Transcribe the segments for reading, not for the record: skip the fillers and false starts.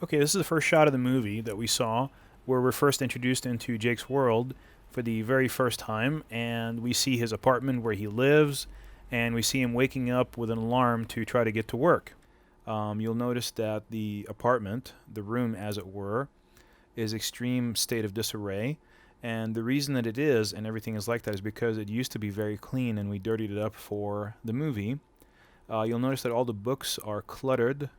Okay, this is the first shot of the movie that we saw, where we're first introduced into Jake's world for the very first time, and we see his apartment where he lives, and we see him waking up with an alarm to try to get to work. You'll notice that the apartment, the room as it were, is extreme state of disarray, and the reason that it is and everything is like that is because it used to be very clean and we dirtied it up for the movie. You'll notice that all the books are cluttered,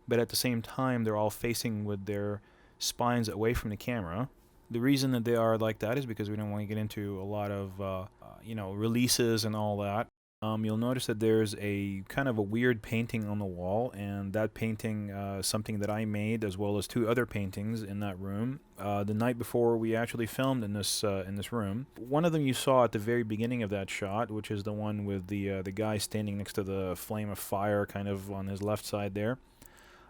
but at the same time they're all facing with their spines away from the camera. The reason that they are like that is because we don't want to get into a lot of releases and all that. You'll notice that there's a kind of a weird painting on the wall, and that painting is something that I made, as well as two other paintings in that room the night before we actually filmed in this room. One of them you saw at the very beginning of that shot, which is the one with the guy standing next to the flame of fire, kind of on his left side there.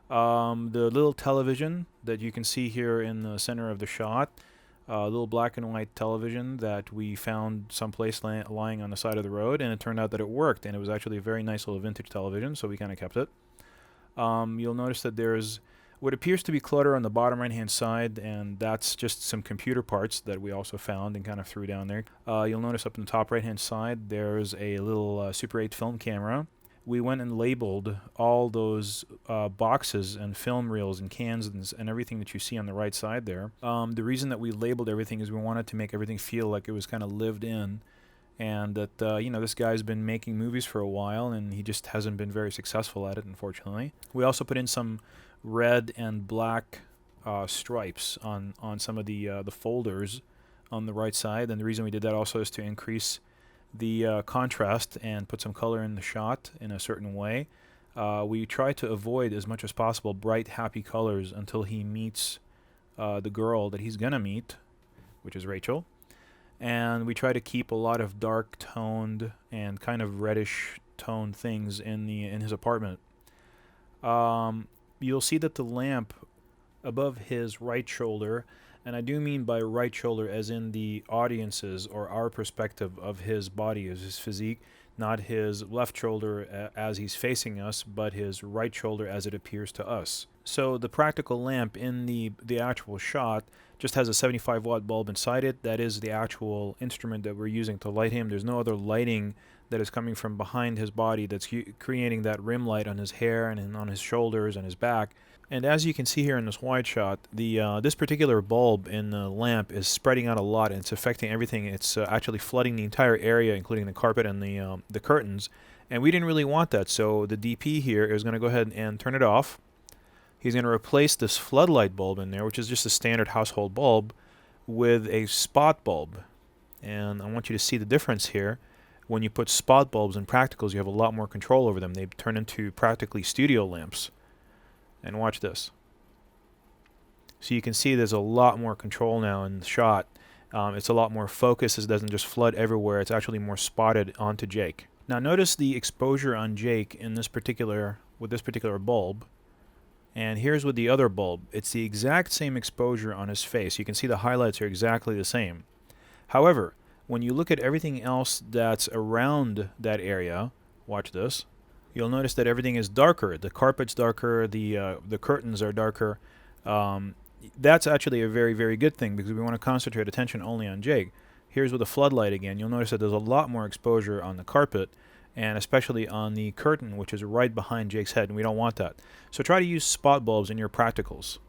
The little television that you can see here in the center of the shot, a little black and white television that we found someplace lying on the side of the road, and it turned out that it worked, and it was actually a very nice little vintage television, so we kind of kept it. You'll notice that there's what appears to be clutter on the bottom right hand side, and that's just some computer parts that we also found and kind of threw down there. You'll notice up in the top right hand side there's a little Super 8 film camera. We went and labeled all those boxes and film reels and cans and everything that you see on the right side there. The reason that we labeled everything is we wanted to make everything feel like it was kind of lived in, and that this guy's been making movies for a while and he just hasn't been very successful at it, unfortunately. We also put in some red and black stripes on some of the folders on the right side, and the reason we did that also is to increase the contrast and put some color in the shot in a certain way. We try to avoid as much as possible bright, happy colors until he meets the girl that he's gonna meet, which is Rachel. And we try to keep a lot of dark toned and kind of reddish toned things in his apartment. You'll see that the lamp above his right shoulder, and I do mean by right shoulder as in the audience's or our perspective of his body, as his physique, not his left shoulder as he's facing us, but his right shoulder as it appears to us. So the practical lamp in the actual shot just has a 75 watt bulb inside it. That is the actual instrument that we're using to light him. There's no other lighting that is coming from behind his body that's creating that rim light on his hair and on his shoulders and his back. And as you can see here in this wide shot, this particular bulb in the lamp is spreading out a lot, and it's affecting everything. It's actually flooding the entire area, including the carpet and the curtains. And we didn't really want that, so the DP here is going to go ahead and turn it off. He's going to replace this floodlight bulb in there, which is just a standard household bulb, with a spot bulb. And I want you to see the difference here. When you put spot bulbs in practicals, you have a lot more control over them. They turn into practically studio lamps. And watch this. So you can see there's a lot more control now in the shot. It's a lot more focused. It doesn't just flood everywhere. It's actually more spotted onto Jake. Now notice the exposure on Jake in this particular bulb. And here's with the other bulb. It's the exact same exposure on his face. You can see the highlights are exactly the same. However, when you look at everything else that's around that area, watch this. You'll notice that everything is darker. The carpet's darker, the curtains are darker. That's actually a very, very good thing because we want to concentrate attention only on Jake. Here's with the floodlight again. You'll notice that there's a lot more exposure on the carpet and especially on the curtain, which is right behind Jake's head, and we don't want that. So try to use spot bulbs in your practicals.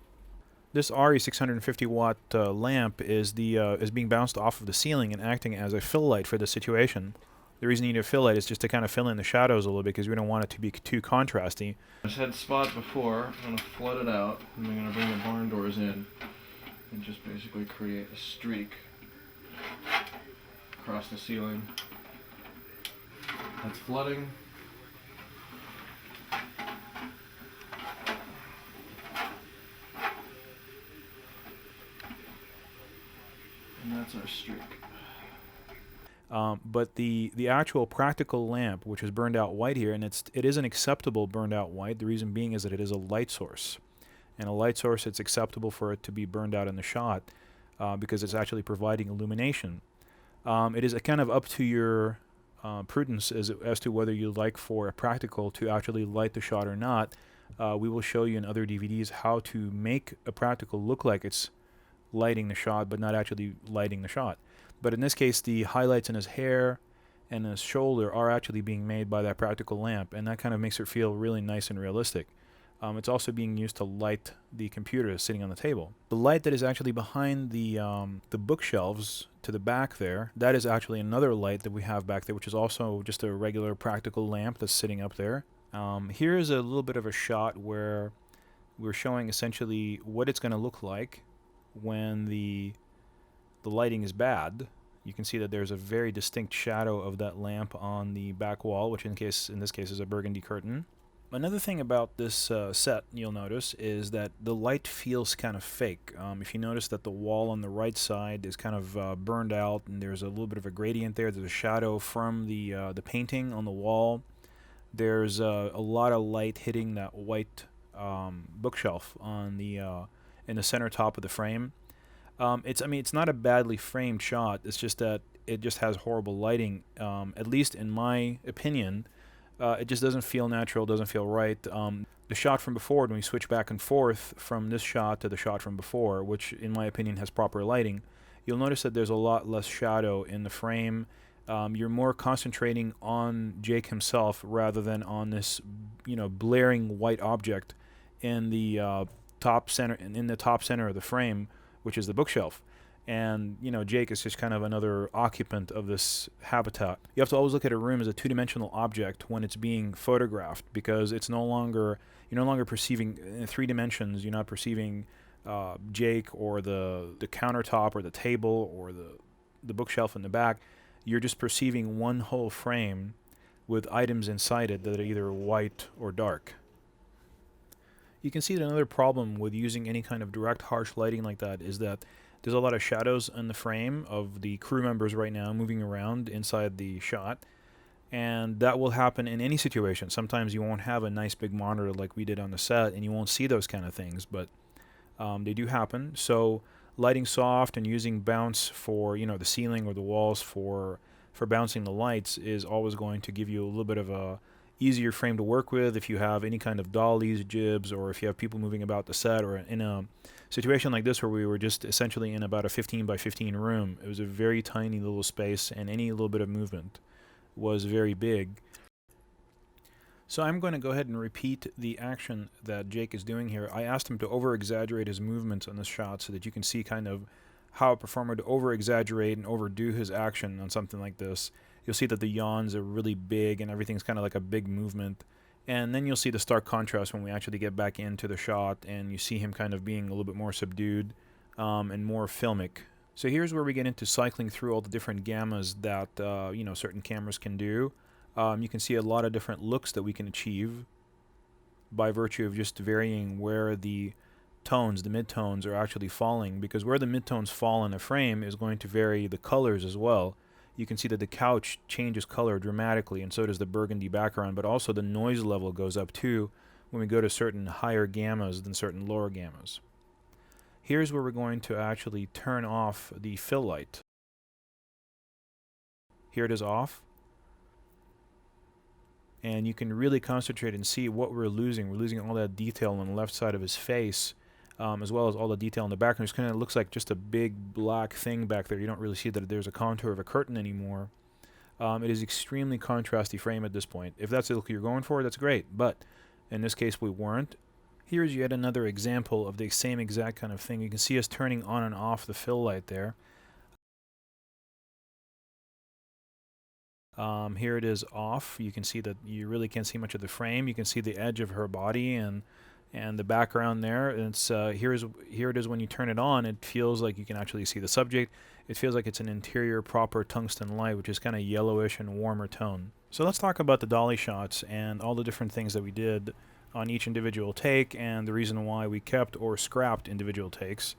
This RE 650 watt lamp is being bounced off of the ceiling and acting as a fill light for the situation. The reason you need a fill light is just to kind of fill in the shadows a little bit because we don't want it to be too contrasty. I said spot before. I'm going to flood it out, and I'm going to bring the barn doors in and just basically create a streak across the ceiling. That's flooding. And that's our streak. But the actual practical lamp, which is burned out white here, and it is an acceptable burned out white. The reason being is that it is a light source, and a light source, it's acceptable for it to be burned out in the shot because it's actually providing illumination. It is kind of up to your prudence as to whether you like for a practical to actually light the shot or not. We will show you in other DVDs how to make a practical look like it's lighting the shot, but not actually lighting the shot. But in this case, the highlights in his hair and his shoulder are actually being made by that practical lamp, and that kind of makes it feel really nice and realistic. It's also being used to light the computer sitting on the table. The light that is actually behind the bookshelves to the back there, that is actually another light that we have back there, which is also just a regular practical lamp that's sitting up there. Here is a little bit of a shot where we're showing essentially what it's going to look like when the lighting is bad. You can see that there's a very distinct shadow of that lamp on the back wall, which in this case is a burgundy curtain. Another thing about this set you'll notice is that the light feels kind of fake. If you notice that the wall on the right side is kind of burned out, and there's a little bit of a gradient there. There's a shadow from the painting on the wall. There's a lot of light hitting that white bookshelf on the in the center top of the frame. It's not a badly framed shot. It's just that it just has horrible lighting. At least in my opinion. It just doesn't feel natural, doesn't feel right. The shot from before, when we switch back and forth from this shot to the shot from before, which in my opinion has proper lighting, you'll notice that there's a lot less shadow in the frame. You're more concentrating on Jake himself rather than on this, blaring white object in the top center of the frame, which is the bookshelf. And, Jake is just kind of another occupant of this habitat. You have to always look at a room as a two-dimensional object when it's being photographed, because you're no longer perceiving in 3 dimensions. You're not perceiving Jake or the countertop or the table or the bookshelf in the back. You're just perceiving one whole frame with items inside it that are either white or dark. You can see that another problem with using any kind of direct harsh lighting like that is that there's a lot of shadows in the frame of the crew members right now moving around inside the shot, and that will happen in any situation. Sometimes you won't have a nice big monitor like we did on the set, and you won't see those kind of things, but they do happen. So lighting soft and using bounce for the ceiling or the walls for bouncing the lights is always going to give you a little bit of a easier frame to work with if you have any kind of dollies, jibs, or if you have people moving about the set, or in a situation like this where we were just essentially in about a 15 by 15 room. It was a very tiny little space, and any little bit of movement was very big. So I'm going to go ahead and repeat the action that Jake is doing here. I asked him to over-exaggerate his movements on this shot so that you can see kind of how a performer to over-exaggerate and overdo his action on something like this. You'll see that the yawns are really big and everything's kind of like a big movement. And then you'll see the stark contrast when we actually get back into the shot and you see him kind of being a little bit more subdued and more filmic. So here's where we get into cycling through all the different gammas that certain cameras can do. You can see a lot of different looks that we can achieve by virtue of just varying where the tones, the midtones, are actually falling, because where the midtones fall in a frame is going to vary the colors as well. You can see that the couch changes color dramatically, and so does the burgundy background, but also the noise level goes up too when we go to certain higher gammas than certain lower gammas. Here's where we're going to actually turn off the fill light. Here it is off. And you can really concentrate and see what we're losing. We're losing all that detail on the left side of his face, as well as all the detail in the background. It kind of looks like just a big black thing back there. You don't really see that there's a contour of a curtain anymore. It is extremely contrasty frame at this point. If that's the look you're going for, that's great. But in this case, we weren't. Here's yet another example of the same exact kind of thing. You can see us turning on and off the fill light there. Here it is off. You can see that you really can't see much of the frame. You can see the edge of her body and the background there. It's here it is when you turn it on. It feels like you can actually see the subject. It feels like it's an interior proper tungsten light, which is kind of yellowish and warmer tone. So let's talk about the dolly shots and all the different things that we did on each individual take, and the reason why we kept or scrapped individual takes.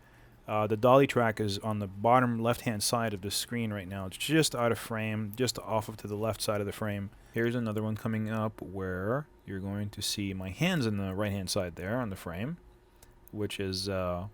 The dolly track is on the bottom left-hand side of the screen right now. It's just out of frame, just off of to the left side of the frame. Here's another one coming up where you're going to see my hands in the right-hand side there on the frame, which is,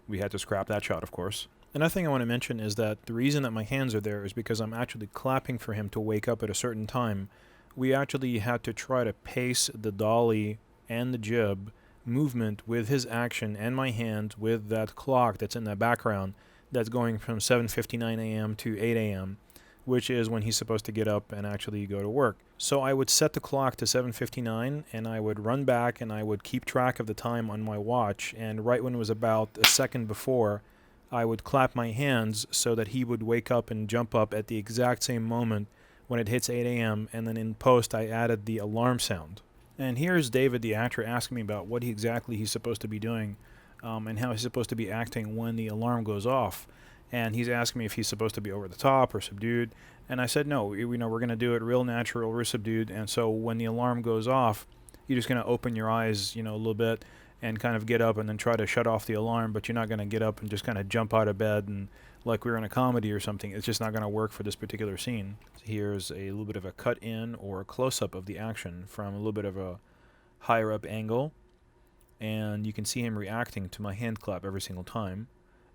we had to scrap that shot, of course. Another thing I want to mention is that the reason that my hands are there is because I'm actually clapping for him to wake up at a certain time. We actually had to try to pace the dolly and the jib movement with his action and my hand with that clock that's in the background that's going from 7:59 a.m. to 8 a.m., which is when he's supposed to get up and actually go to work. So I would set the clock to 7:59 and I would run back and I would keep track of the time on my watch, and right when it was about a second before, I would clap my hands so that he would wake up and jump up at the exact same moment when it hits 8 a.m., and then in post I added the alarm sound. And here's David, the actor, asking me about what exactly he's supposed to be doing and how he's supposed to be acting when the alarm goes off. And he's asking me if he's supposed to be over the top or subdued. And I said, no, we're going to do it real natural, real subdued. And so when the alarm goes off, you're just going to open your eyes, a little bit and kind of get up and then try to shut off the alarm. But you're not going to get up and just kind of jump out of bed and like we were in a comedy or something. It's just not going to work for this particular scene. So here's a little bit of a cut in or a close-up of the action from a little bit of a higher up angle. And you can see him reacting to my hand clap every single time.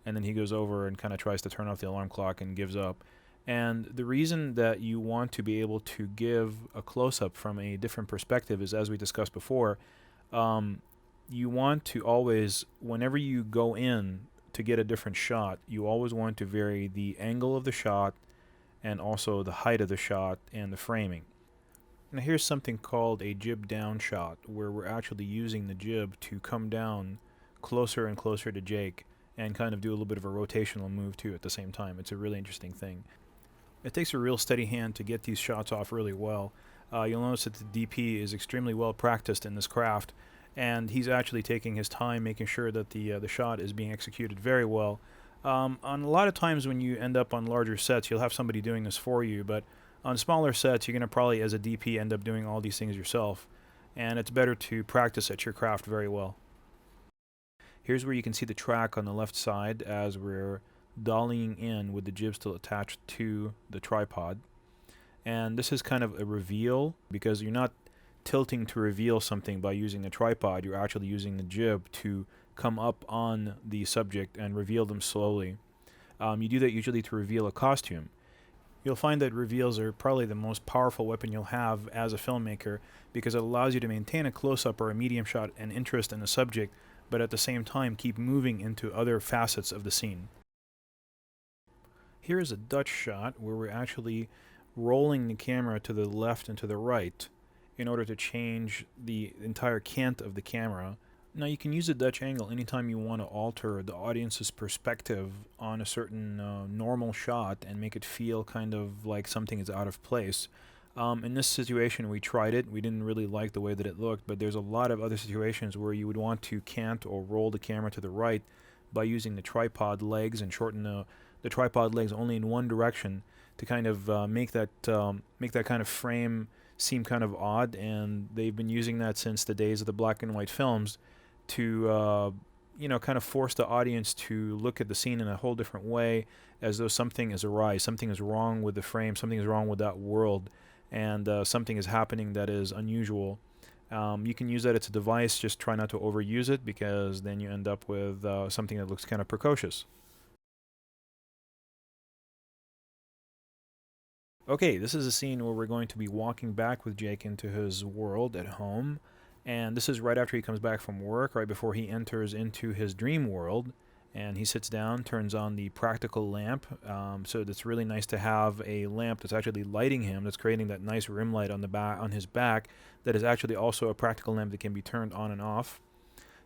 And then he goes over and kind of tries to turn off the alarm clock and gives up. And the reason that you want to be able to give a close-up from a different perspective is, as we discussed before, you want to always, whenever you go in to get a different shot, you always want to vary the angle of the shot and also the height of the shot and the framing. Now here's something called a jib down shot, where we're actually using the jib to come down closer and closer to Jake and kind of do a little bit of a rotational move too at the same time. It's a really interesting thing. It takes a real steady hand to get these shots off really well. You'll notice that the DP is extremely well practiced in this craft, and he's actually taking his time making sure that the shot is being executed very well. On a lot of times when you end up on larger sets, you'll have somebody doing this for you, but on smaller sets, you're going to probably, as a DP, end up doing all these things yourself, and it's better to practice at your craft very well. Here's where you can see the track on the left side as we're dollying in with the jib still attached to the tripod. And this is kind of a reveal, because you're not tilting to reveal something by using the tripod. You're actually using the jib to come up on the subject and reveal them slowly. You do that usually to reveal a costume. You'll find that reveals are probably the most powerful weapon you'll have as a filmmaker, because it allows you to maintain a close-up or a medium shot and interest in the subject, but at the same time keep moving into other facets of the scene. Here is a Dutch shot where we're actually rolling the camera to the left and to the right in order to change the entire cant of the camera. Now you can use a Dutch angle anytime you want to alter the audience's perspective on a certain normal shot and make it feel kind of like something is out of place. In this situation we tried it. We didn't really like the way that it looked, but there's a lot of other situations where you would want to cant or roll the camera to the right by using the tripod legs and shorten the tripod legs only in one direction to kind of make that kind of frame seem kind of odd. And they've been using that since the days of the black and white films to kind of force the audience to look at the scene in a whole different way, as though something is awry, something is wrong with the frame, something is wrong with that world, and something is happening that is unusual. You can use that as a device, just try not to overuse it, because then you end up with something that looks kind of precocious. Okay, this is a scene where we're going to be walking back with Jake into his world at home, and this is right after he comes back from work, right before he enters into his dream world, and he sits down, turns on the practical lamp. So it's really nice to have a lamp that's actually lighting him, that's creating that nice rim light on his back, that is actually also a practical lamp that can be turned on and off.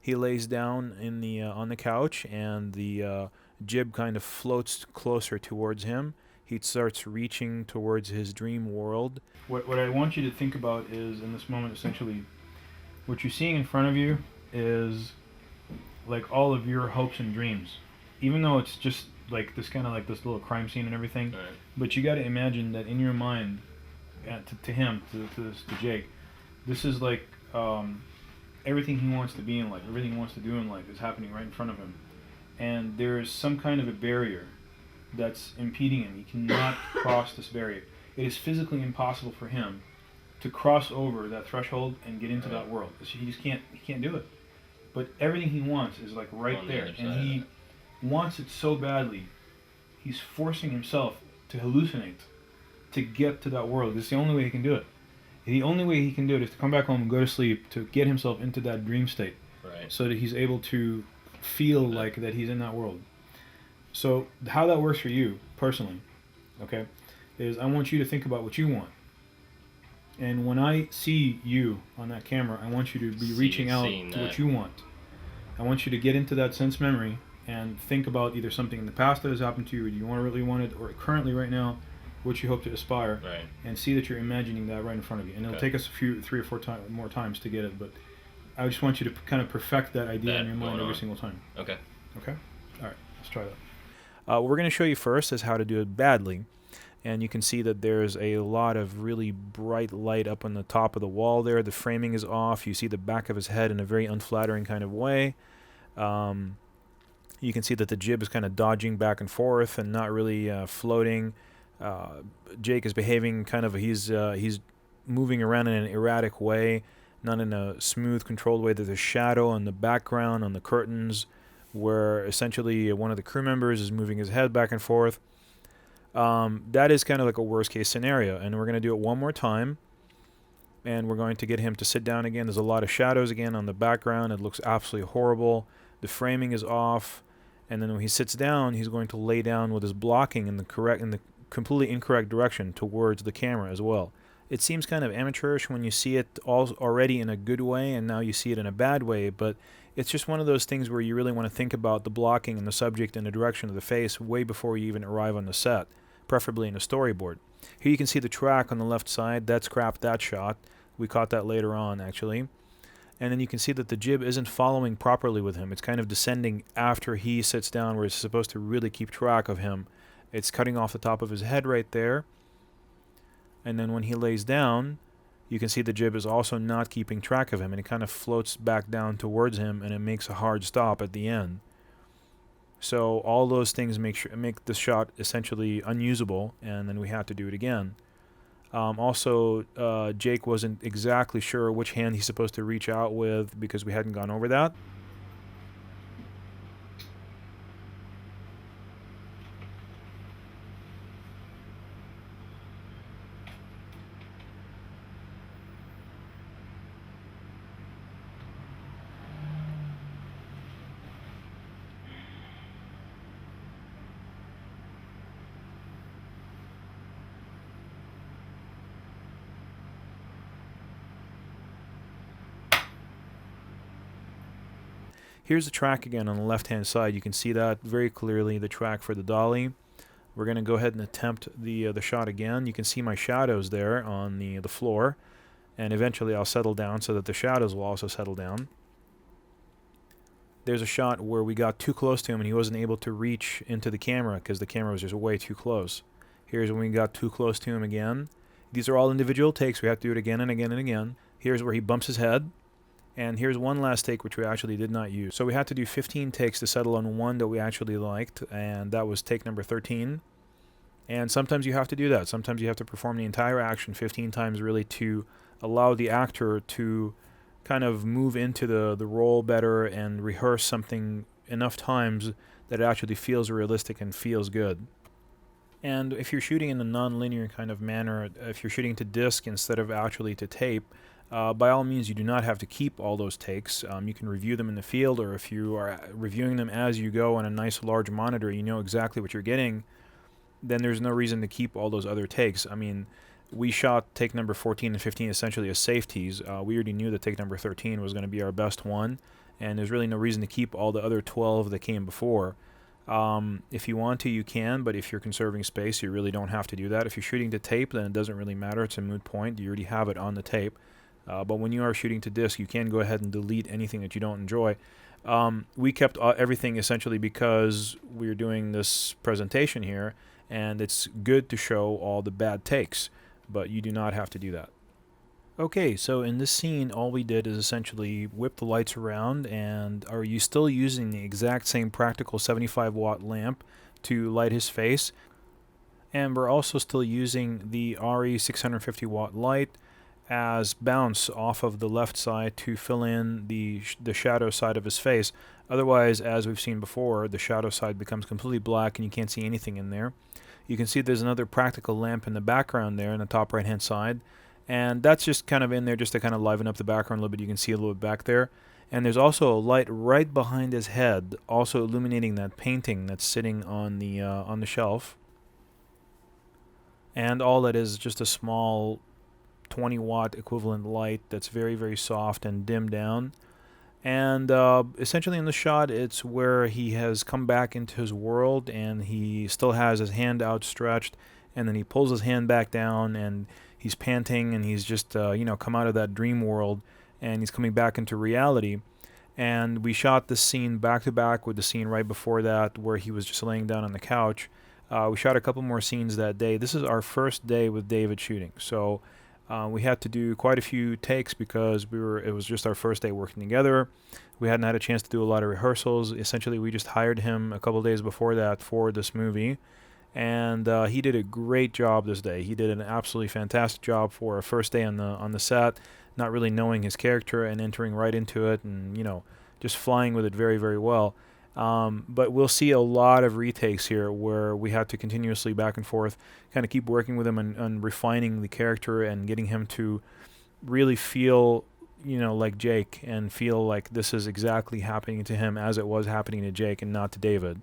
He lays down in the on the couch, and the jib kind of floats closer towards him. He starts reaching towards his dream world. What I want you to think about is, in this moment, essentially, what you're seeing in front of you is like all of your hopes and dreams, even though it's just like this kind of like this little crime scene and everything. Right. But you got to imagine that in your mind, to him, to Jake, this is like everything he wants to be in life, everything he wants to do in life is happening right in front of him, and there's some kind of a barrier that's impeding him. He cannot cross this barrier. It is physically impossible for him to cross over that threshold and get into that world. He just can't. He can't do it. But everything he wants is like right there, and he wants it so badly. He's forcing himself to hallucinate to get to that world. It's the only way he can do it. The only way he can do it is to come back home and go to sleep, to get himself into that dream state. Right. so that he's able to feel like that he's in that world. So how that works for you personally, okay, is I want you to think about what you want. And when I see you on that camera, I want you to be reaching out to what you want. I want you to get into that sense memory and think about either something in the past that has happened to you, or you really wanted, or currently right now, what you hope to aspire, right. And see that you're imagining that right in front of you. And it'll take us three or four more times to get it, but I just want you to kind of perfect that idea in your mind every single time. Okay. Okay? All right, let's try that. What we're going to show you first is how to do it badly. And you can see that there's a lot of really bright light up on the top of the wall there. The framing is off. You see the back of his head in a very unflattering kind of way. You can see that the jib is kind of dodging back and forth and not really floating. Jake is behaving kind of, he's moving around in an erratic way, not in a smooth, controlled way. There's a shadow on the background, on the curtains, where essentially one of the crew members is moving his head back and forth. That is kind of like a worst case scenario, and we're going to do it one more time, and we're going to get him to sit down again. There's a lot of shadows again on the background. It looks absolutely horrible. The framing is off, and then when he sits down, he's going to lay down with his blocking in the completely incorrect direction towards the camera as well. It seems kind of amateurish when you see it already in a good way, and now you see it in a bad way, but it's just one of those things where you really want to think about the blocking and the subject and the direction of the face way before you even arrive on the set, preferably in a storyboard. Here you can see the track on the left side. That's scrapped that shot. We caught that later on, actually. And then you can see that the jib isn't following properly with him. It's kind of descending after he sits down, where it's supposed to really keep track of him. It's cutting off the top of his head right there. And then when he lays down, you can see the jib is also not keeping track of him, and it kind of floats back down towards him, and it makes a hard stop at the end. So all those things make the shot essentially unusable, and then we have to do it again. Also, Jake wasn't exactly sure which hand he's supposed to reach out with because we hadn't gone over that. Here's the track again on the left-hand side. You can see that very clearly, the track for the dolly. We're going to go ahead and attempt the shot again. You can see my shadows there on the floor, and eventually I'll settle down so that the shadows will also settle down. There's a shot where we got too close to him and he wasn't able to reach into the camera because the camera was just way too close. Here's when we got too close to him again. These are all individual takes. We have to do it again and again and again. Here's where he bumps his head. And here's one last take which we actually did not use. So we had to do 15 takes to settle on one that we actually liked, and that was take number 13. And sometimes you have to do that. Sometimes you have to perform the entire action 15 times really to allow the actor to kind of move into the role better and rehearse something enough times that it actually feels realistic and feels good. And if you're shooting in a non-linear kind of manner, if you're shooting to disc instead of actually to tape, by all means, you do not have to keep all those takes. You can review them in the field, or if you are reviewing them as you go on a nice large monitor, you know exactly what you're getting, then there's no reason to keep all those other takes. I mean, we shot take number 14 and 15 essentially as safeties. We already knew that take number 13 was going to be our best one, and there's really no reason to keep all the other 12 that came before. If you want to, you can, but if you're conserving space, you really don't have to do that. If you're shooting to tape, then it doesn't really matter. It's a moot point. You already have it on the tape. But when you are shooting to disc, you can go ahead and delete anything that you don't enjoy. We kept everything essentially because we're doing this presentation here, and it's good to show all the bad takes, but you do not have to do that. Okay, so in this scene, all we did is essentially whip the lights around, and are you still using the exact same practical 75-watt lamp to light his face? And we're also still using the RE 650-watt light as bounce off of the left side to fill in the shadow side of his face. Otherwise, as we've seen before, the shadow side becomes completely black and you can't see anything in there. You can see there's another practical lamp in the background there in the top right hand side, and that's just kind of in there just to kind of liven up the background a little bit. You can see a little bit back there. And there's also a light right behind his head, also illuminating that painting that's sitting on the shelf. And all that is just a small 20-watt equivalent light that's very, very soft and dimmed down. And essentially in the shot, it's where he has come back into his world, and he still has his hand outstretched, and then he pulls his hand back down, and he's panting, and he's just, come out of that dream world, and he's coming back into reality. And we shot this scene back to back with the scene right before that, where he was just laying down on the couch. We shot a couple more scenes that day. This is our first day with David shooting, so we had to do quite a few takes because it was just our first day working together. We hadn't had a chance to do a lot of rehearsals. Essentially, we just hired him a couple days before that for this movie, and he did a great job this day. He did an absolutely fantastic job for a first day on the set, not really knowing his character and entering right into it, and just flying with it very, very well. But we'll see a lot of retakes here where we have to continuously back and forth kind of keep working with him and refining the character and getting him to really feel, like Jake, and feel like this is exactly happening to him as it was happening to Jake and not to David.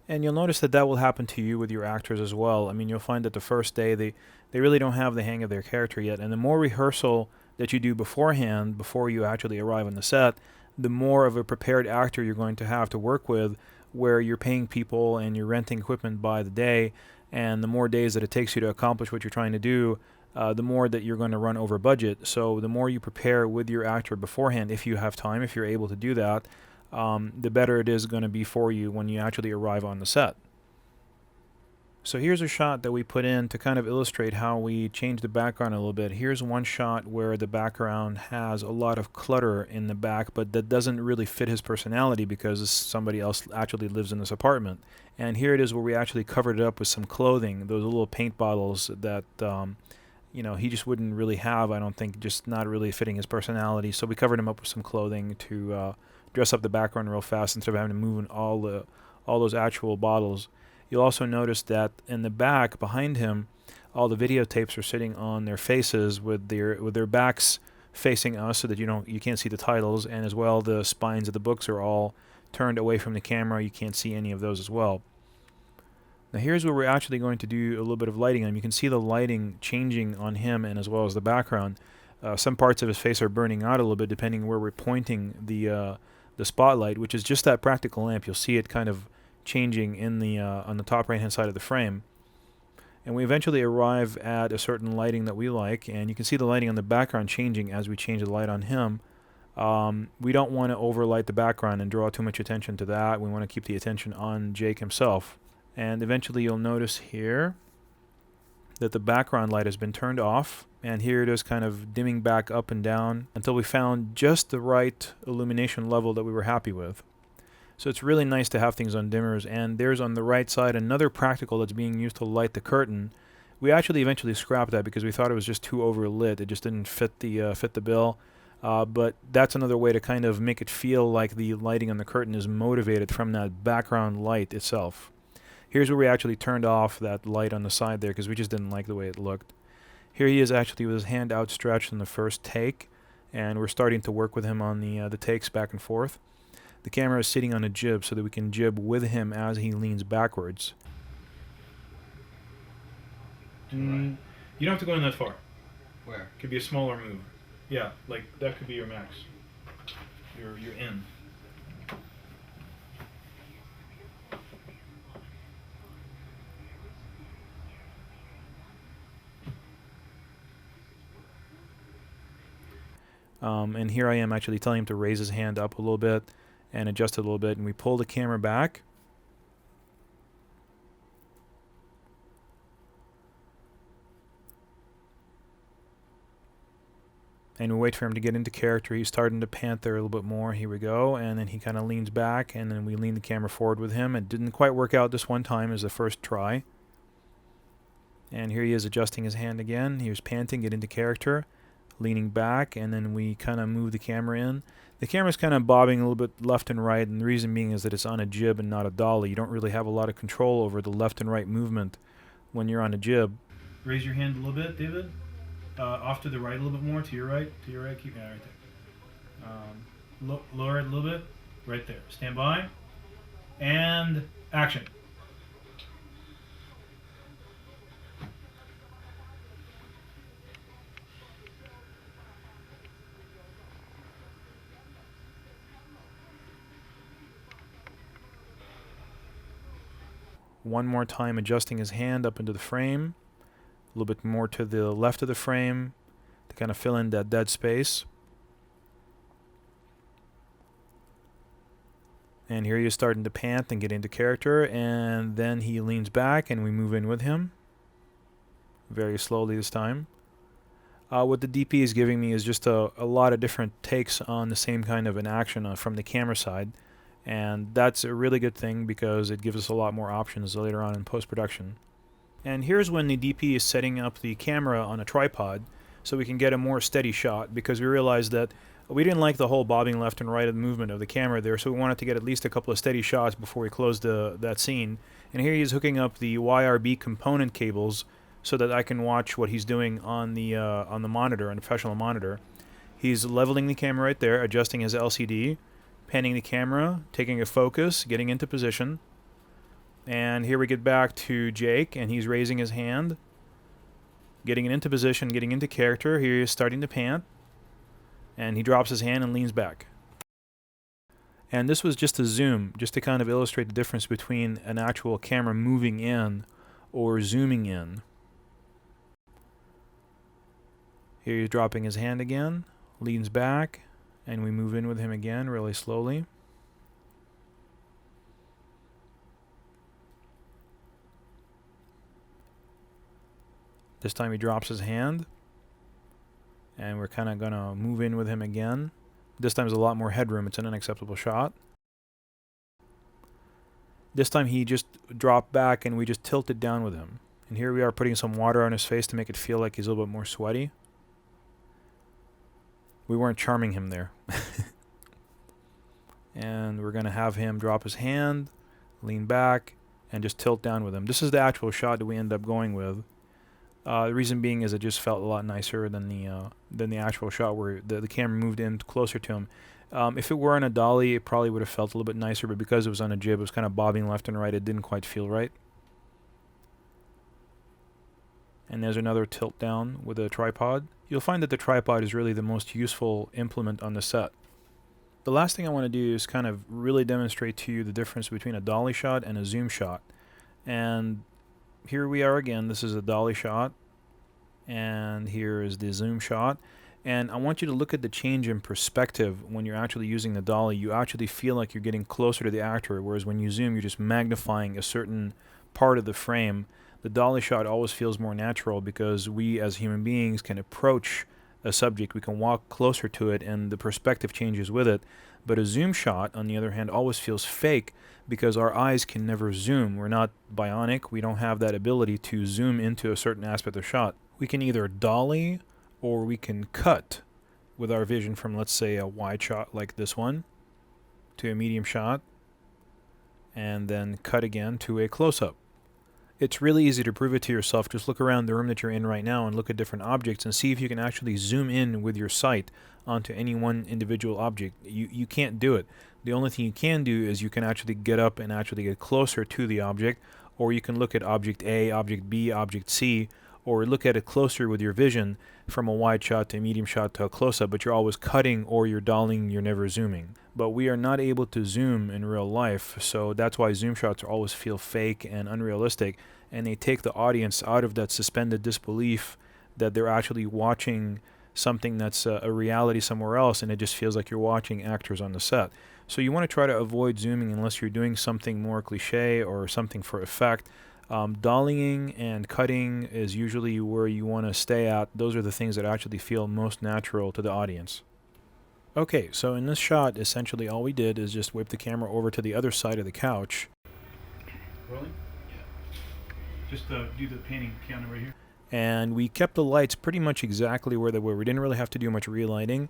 And you'll notice that will happen to you with your actors as well. I mean, you'll find that the first day they really don't have the hang of their character yet. And the more rehearsal that you do beforehand, before you actually arrive on the set, the more of a prepared actor you're going to have to work with, where you're paying people and you're renting equipment by the day, and the more days that it takes you to accomplish what you're trying to do, the more that you're going to run over budget. So the more you prepare with your actor beforehand, if you have time, if you're able to do that, the better it is going to be for you when you actually arrive on the set. So here's a shot that we put in to kind of illustrate how we change the background a little bit. Here's one shot where the background has a lot of clutter in the back, but that doesn't really fit his personality because somebody else actually lives in this apartment. And here it is where we actually covered it up with some clothing, those little paint bottles that he just wouldn't really have, I don't think, just not really fitting his personality. So we covered him up with some clothing to dress up the background real fast instead of having to move in all those actual bottles. You'll also notice that in the back behind him, all the videotapes are sitting on their faces with their backs facing us, so that you can't see the titles, and as well the spines of the books are all turned away from the camera. You can't see any of those as well. Now here's where we're actually going to do a little bit of lighting on him. You can see the lighting changing on him and as well as the background. Some parts of his face are burning out a little bit depending where we're pointing the spotlight, which is just that practical lamp. You'll see it kind of changing in the on the top right hand side of the frame, and we eventually arrive at a certain lighting that we like, and you can see the lighting on the background changing as we change the light on him. We don't want to overlight the background and draw too much attention to that. We want to keep the attention on Jake himself, and eventually you'll notice here that the background light has been turned off, and here it is kind of dimming back up and down until we found just the right illumination level that we were happy with. So it's really nice to have things on dimmers. And there's on the right side another practical that's being used to light the curtain. We actually eventually scrapped that because we thought it was just too overlit. It just didn't fit the bill. But that's another way to kind of make it feel like the lighting on the curtain is motivated from that background light itself. Here's where we actually turned off that light on the side there because we just didn't like the way it looked. Here he is actually with his hand outstretched in the first take, and we're starting to work with him on the takes back and forth. The camera is sitting on a jib so that we can jib with him as he leans backwards. You don't have to go in that far. Where? Could be a smaller move. Yeah, like that could be your max. You're in. And here I am actually telling him to raise his hand up a little bit and adjust it a little bit, and we pull the camera back. And we wait for him to get into character. He's starting to pant there a little bit more. Here we go. And then he kind of leans back, and then we lean the camera forward with him. It didn't quite work out this one time as the first try. And here he is adjusting his hand again. He was panting, get into character, leaning back, and then we kind of move the camera in. The camera's kind of bobbing a little bit left and right, and the reason being is that it's on a jib and not a dolly. You don't really have a lot of control over the left and right movement when you're on a jib. Raise your hand a little bit, David. Off to the right a little bit more, to your right, keep right there. Lower it a little bit. Right there. Stand by. And action. One more time adjusting his hand up into the frame. A little bit more to the left of the frame to kind of fill in that dead space. And here he is starting to pant and get into character, and then he leans back and we move in with him. Very slowly this time. What the DP is giving me is just a lot of different takes on the same kind of an action from the camera side. And that's a really good thing because it gives us a lot more options later on in post-production. And here's when the DP is setting up the camera on a tripod so we can get a more steady shot, because we realized that we didn't like the whole bobbing left and right of the movement of the camera there, so we wanted to get at least a couple of steady shots before we closed that scene. And here he is hooking up the YRB component cables so that I can watch what he's doing on the monitor, on the professional monitor. He's leveling the camera right there, adjusting his LCD, panning the camera, taking a focus, getting into position. And here we get back to Jake, and he's raising his hand, getting it into position, getting into character. Here he is starting to pant, and he drops his hand and leans back. And this was just a zoom, just to kind of illustrate the difference between an actual camera moving in or zooming in. Here he's dropping his hand again, leans back, and we move in with him again really slowly. This time he drops his hand, and we're kind of going to move in with him again. This time there's a lot more headroom. It's an unacceptable shot. This time he just dropped back and we just tilted down with him. And here we are putting some water on his face to make it feel like he's a little bit more sweaty. We weren't charming him there. And we're going to have him drop his hand, lean back, and just tilt down with him. This is the actual shot that we end up going with. The reason being is it just felt a lot nicer than the actual shot where the camera moved in closer to him. If it were on a dolly, it probably would have felt a little bit nicer, but because it was on a jib, it was kind of bobbing left and right. It didn't quite feel right. And there's another tilt down with a tripod. You'll find that the tripod is really the most useful implement on the set. The last thing I want to do is kind of really demonstrate to you the difference between a dolly shot and a zoom shot. And here we are again. This is a dolly shot, and here is the zoom shot. And I want you to look at the change in perspective when you're actually using the dolly. You actually feel like you're getting closer to the actor, whereas when you zoom, you're just magnifying a certain part of the frame. The dolly shot always feels more natural because we as human beings can approach a subject, we can walk closer to it, and the perspective changes with it. But a zoom shot, on the other hand, always feels fake because our eyes can never zoom. We're not bionic. We don't have that ability to zoom into a certain aspect of shot. We can either dolly or we can cut with our vision from, let's say, a wide shot like this one to a medium shot, and then cut again to a close-up. It's really easy to prove it to yourself. Just look around the room that you're in right now and look at different objects and see if you can actually zoom in with your sight onto any one individual object. You can't do it. The only thing you can do is you can actually get up and actually get closer to the object, or you can look at object A, object B, object C, or look at it closer with your vision from a wide shot to a medium shot to a close-up, but you're always cutting or you're dollying, you're never zooming. But we are not able to zoom in real life, so that's why zoom shots always feel fake and unrealistic, and they take the audience out of that suspended disbelief that they're actually watching something that's a reality somewhere else, and it just feels like you're watching actors on the set. So you want to try to avoid zooming unless you're doing something more cliche or something for effect. Dollying and cutting is usually where you want to stay at. Those are the things that actually feel most natural to the audience. Okay, so in this shot, essentially all we did is just whip the camera over to the other side of the couch. Rolling? Yeah. Just do the painting counter right here. And we kept the lights pretty much exactly where they were. We didn't really have to do much relighting.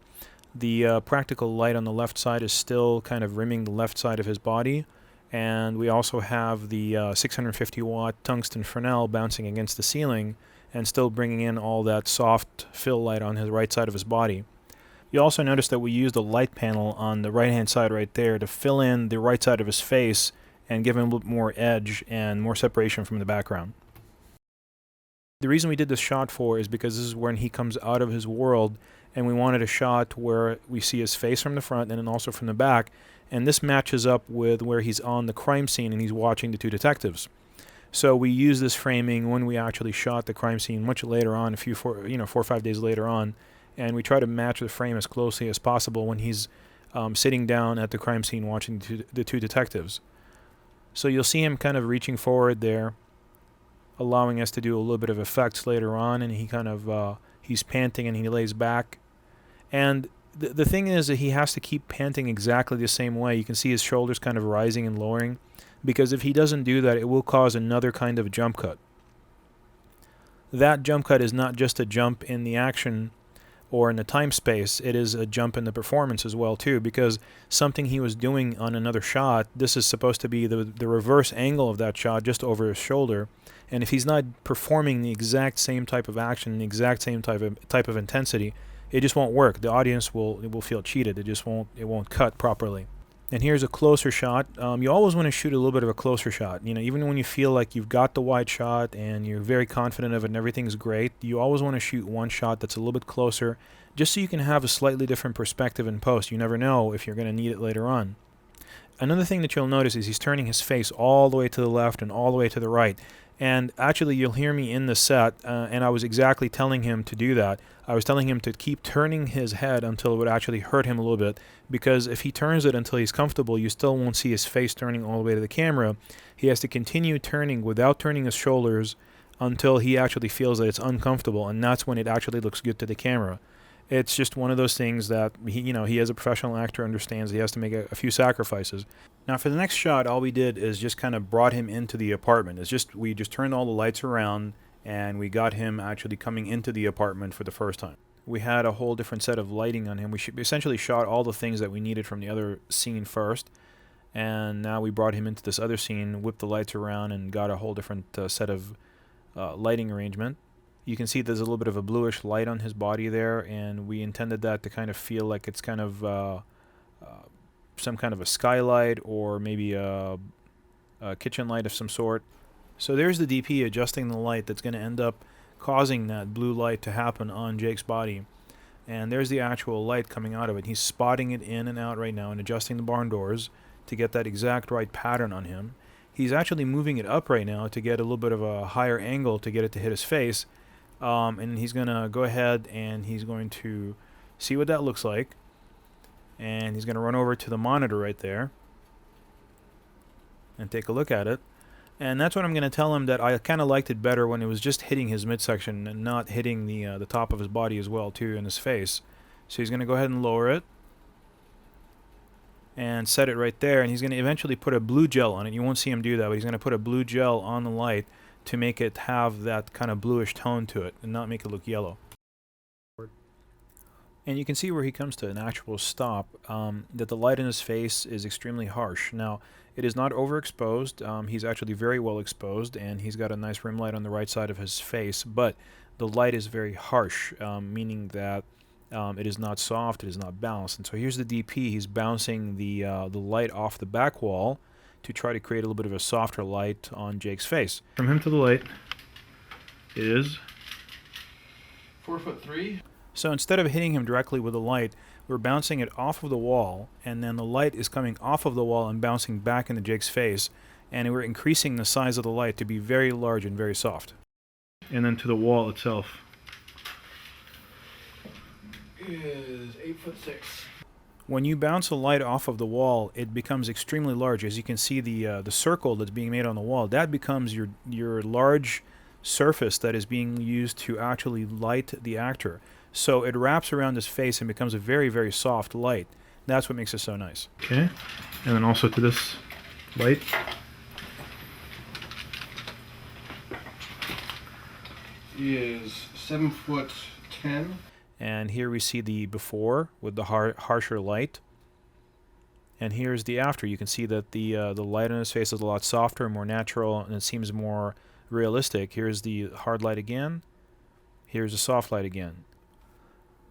The practical light on the left side is still kind of rimming the left side of his body. And we also have the 650 watt tungsten Fresnel bouncing against the ceiling and still bringing in all that soft fill light on his right side of his body. You also notice that we used a light panel on the right-hand side right there to fill in the right side of his face and give him a little more edge and more separation from the background. The reason we did this shot for is because this is when he comes out of his world, and we wanted a shot where we see his face from the front and then also from the back, and this matches up with where he's on the crime scene and he's watching the two detectives. So we used this framing when we actually shot the crime scene much later on, 4 or 5 days later on, and we try to match the frame as closely as possible when he's sitting down at the crime scene watching the two detectives. So you'll see him kind of reaching forward there, allowing us to do a little bit of effects later on, and he kind of he's panting and he lays back. And the thing is that he has to keep panting exactly the same way. You can see his shoulders kind of rising and lowering, because if he doesn't do that, it will cause another kind of jump cut. That jump cut is not just a jump in the action or in the time space, it is a jump in the performance as well too, because something he was doing on another shot, this is supposed to be the reverse angle of that shot, just over his shoulder. And if he's not performing the exact same type of action, the exact same type of intensity, it just won't work. The audience will feel cheated. It won't cut properly. And here's a closer shot. You always want to shoot a little bit of a closer shot. Even when you feel like you've got the wide shot and you're very confident of it and everything's great, you always want to shoot one shot that's a little bit closer, just so you can have a slightly different perspective in post. You never know if you're going to need it later on. Another thing that you'll notice is he's turning his face all the way to the left and all the way to the right. And actually, you'll hear me in the set, and I was exactly telling him to do that. I was telling him to keep turning his head until it would actually hurt him a little bit, because if he turns it until he's comfortable, you still won't see his face turning all the way to the camera. He has to continue turning without turning his shoulders until he actually feels that it's uncomfortable, and that's when it actually looks good to the camera. It's just one of those things that he as a professional actor understands he has to make a few sacrifices. Now for the next shot, all we did is just kind of brought him into the apartment. We just turned all the lights around and we got him actually coming into the apartment for the first time. We had a whole different set of lighting on him. We essentially shot all the things that we needed from the other scene first, and now we brought him into this other scene, whipped the lights around, and got a whole different set of lighting arrangement. You can see there's a little bit of a bluish light on his body there, and we intended that to kind of feel like it's kind of some kind of a skylight or maybe a kitchen light of some sort. So there's the DP adjusting the light that's going to end up causing that blue light to happen on Jake's body. And there's the actual light coming out of it. He's spotting it in and out right now and adjusting the barn doors to get that exact right pattern on him. He's actually moving it up right now to get a little bit of a higher angle to get it to hit his face. And he's going to go ahead and he's going to see what that looks like. And he's going to run over to the monitor right there and take a look at it. And that's what I'm going to tell him, that I kind of liked it better when it was just hitting his midsection and not hitting the top of his body as well too, in his face. So he's going to go ahead and lower it and set it right there, and he's going to eventually put a blue gel on it. You won't see him do that, but he's going to put a blue gel on the light to make it have that kind of bluish tone to it and not make it look yellow. And you can see where he comes to an actual stop, that the light in his face is extremely harsh. Now, it is not overexposed. He's actually very well exposed, and he's got a nice rim light on the right side of his face, but the light is very harsh, meaning that it is not soft, it is not balanced. And so here's the DP. He's bouncing the light off the back wall to try to create a little bit of a softer light on Jake's face. From him to the light is 4'3". So instead of hitting him directly with the light, we're bouncing it off of the wall, and then the light is coming off of the wall and bouncing back into Jake's face, and we're increasing the size of the light to be very large and very soft. And then to the wall itself is 8'6". When you bounce the light off of the wall, it becomes extremely large. As you can see, the circle that's being made on the wall, that becomes your large surface that is being used to actually light the actor. So it wraps around his face and becomes a very, very soft light. That's what makes it so nice. Okay, and then also to this light. He is 7'10". And here we see the before with the harsher light. And here's the after. You can see that the light on his face is a lot softer, more natural, and it seems more realistic. Here's the hard light again. Here's the soft light again.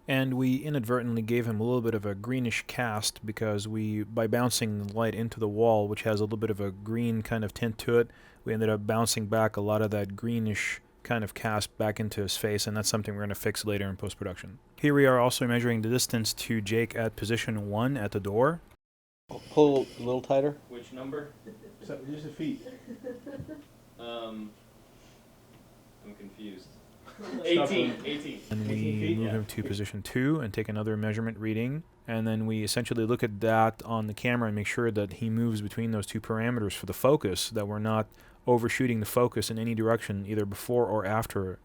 And we inadvertently gave him a little bit of a greenish cast because by bouncing light into the wall, which has a little bit of a green kind of tint to it, we ended up bouncing back a lot of that greenish kind of cast back into his face, and that's something we're going to fix later in post-production. Here we are also measuring the distance to Jake at position 1 at the door. Pull a little tighter. Which number? Just a feet. I'm confused. 18. 18. And 18 we feet? move Yeah. him to position 2 and take another measurement reading. And then we essentially look at that on the camera and make sure that he moves between those two parameters for the focus, that we're not overshooting the focus in any direction, either before or after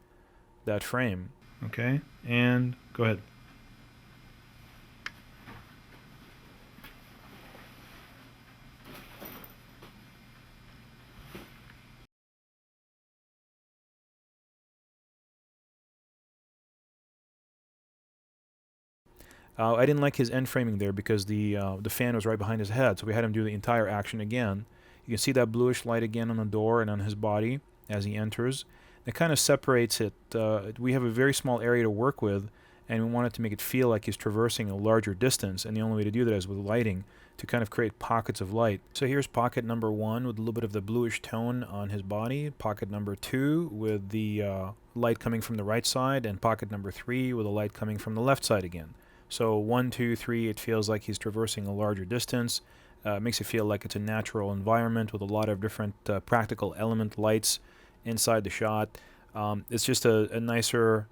that frame. Okay, and go ahead. I didn't like his end framing there because the fan was right behind his head, so we had him do the entire action again. You can see that bluish light again on the door and on his body as he enters. It kind of separates it. We have a very small area to work with, and we wanted to make it feel like he's traversing a larger distance, and the only way to do that is with lighting, to kind of create pockets of light. So here's pocket number 1 with a little bit of the bluish tone on his body, pocket number 2 with the light coming from the right side, and pocket number 3 with the light coming from the left side again. So 1, 2, 3, it feels like he's traversing a larger distance. It makes it feel like it's a natural environment with a lot of different practical element lights inside the shot. It's just a nicer,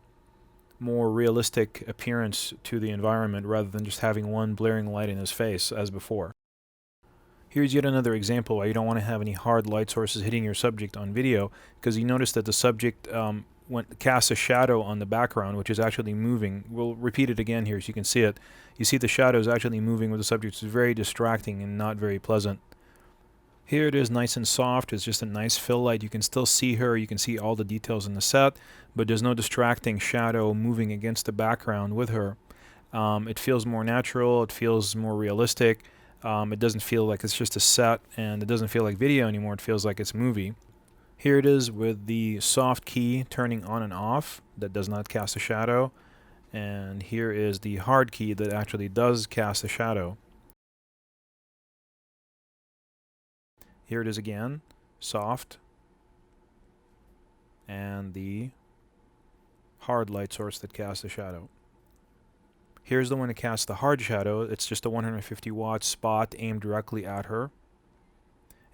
more realistic appearance to the environment rather than just having one blaring light in his face as before. Here's yet another example why you don't want to have any hard light sources hitting your subject on video, because you notice that the subject casts a shadow on the background, which is actually moving. We'll repeat it again here so you can see it. You see the shadow is actually moving with the subject. It's very distracting and not very pleasant. Here it is nice and soft. It's just a nice fill light. You can still see her. You can see all the details in the set, but there's no distracting shadow moving against the background with her. It feels more natural. It feels more realistic. It doesn't feel like it's just a set, and it doesn't feel like video anymore. It feels like it's a movie. Here it is with the soft key turning on and off that does not cast a shadow. And here is the hard key that actually does cast a shadow. Here it is again, soft, and the hard light source that casts a shadow. Here's the one that casts the hard shadow. It's just a 150 watt spot aimed directly at her.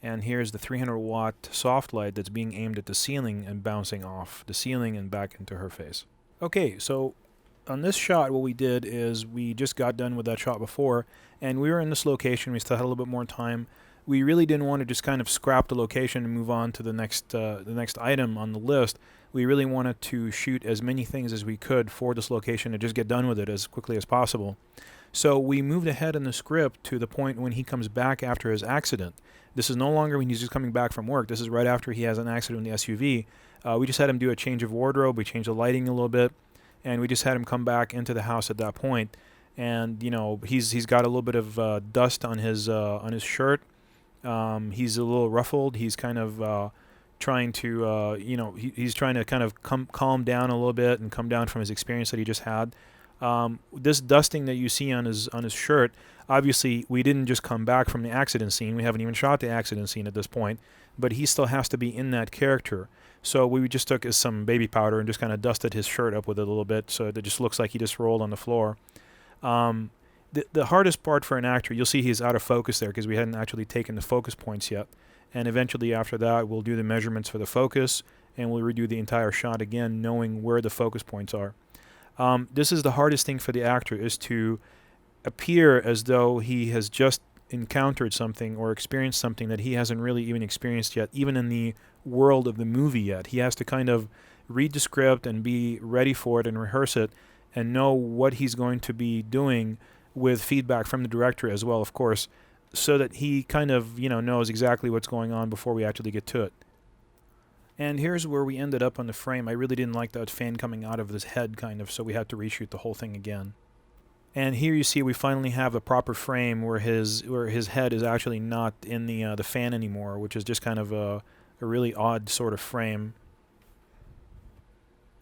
And here's the 300 watt soft light that's being aimed at the ceiling and bouncing off the ceiling and back into her face. Okay, so on this shot what we did is we just got done with that shot before, and we were in this location. We still had a little bit more time. We really didn't want to just kind of scrap the location and move on to the next item on the list. We really wanted to shoot as many things as we could for this location and just get done with it as quickly as possible. So we moved ahead in the script to the point when he comes back after his accident. This is no longer when he's just coming back from work. This is right after he has an accident in the SUV. We just had him do a change of wardrobe. We changed the lighting a little bit, and we just had him come back into the house at that point. And you know, he's got a little bit of dust on his shirt. He's a little ruffled. He's kind of trying to he's trying to kind of calm down a little bit and come down from his experience that he just had. This dusting that you see on his shirt, obviously we didn't just come back from the accident scene. We haven't even shot the accident scene at this point, but he still has to be in that character. So we just took some baby powder and just kind of dusted his shirt up with it a little bit, so it just looks like he just rolled on the floor. The hardest part for an actor, you'll see he's out of focus there because we hadn't actually taken the focus points yet. And eventually after that, we'll do the measurements for the focus, and we'll redo the entire shot again, knowing where the focus points are. This is the hardest thing for the actor, is to appear as though he has just encountered something or experienced something that he hasn't really even experienced yet, even in the world of the movie yet. He has to kind of read the script and be ready for it and rehearse it and know what he's going to be doing with feedback from the director as well, of course, so that he kind of, knows exactly what's going on before we actually get to it. And here's where we ended up on the frame. I really didn't like that fan coming out of his head, kind of, so we had to reshoot the whole thing again. And here you see we finally have a proper frame where his head is actually not in the fan anymore, which is just kind of a really odd sort of frame.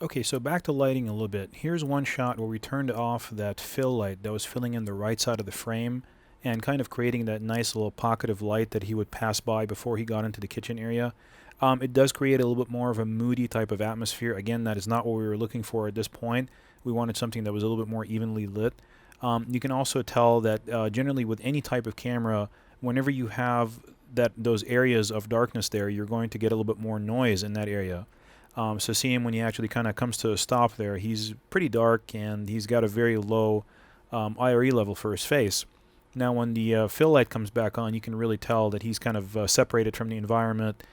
Okay, so back to lighting a little bit. Here's one shot where we turned off that fill light that was filling in the right side of the frame and kind of creating that nice little pocket of light that he would pass by before he got into the kitchen area. It does create a little bit more of a moody type of atmosphere. Again, that is not what we were looking for at this point. We wanted something that was a little bit more evenly lit. You can also tell that generally with any type of camera, whenever you have those areas of darkness there, you're going to get a little bit more noise in that area. So see him when he actually kind of comes to a stop there. He's pretty dark and he's got a very low IRE level for his face. Now when the fill light comes back on, you can really tell that he's kind of separated from the environment.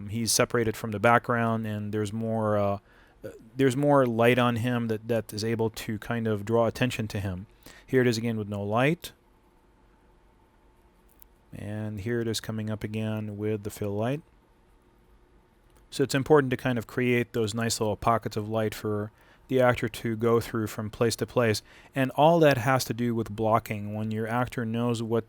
He's separated from the background, and there's more light on him that is able to kind of draw attention to him. Here it is again with no light. And here it is coming up again with the fill light. So it's important to kind of create those nice little pockets of light for the actor to go through from place to place. And all that has to do with blocking. When your actor knows what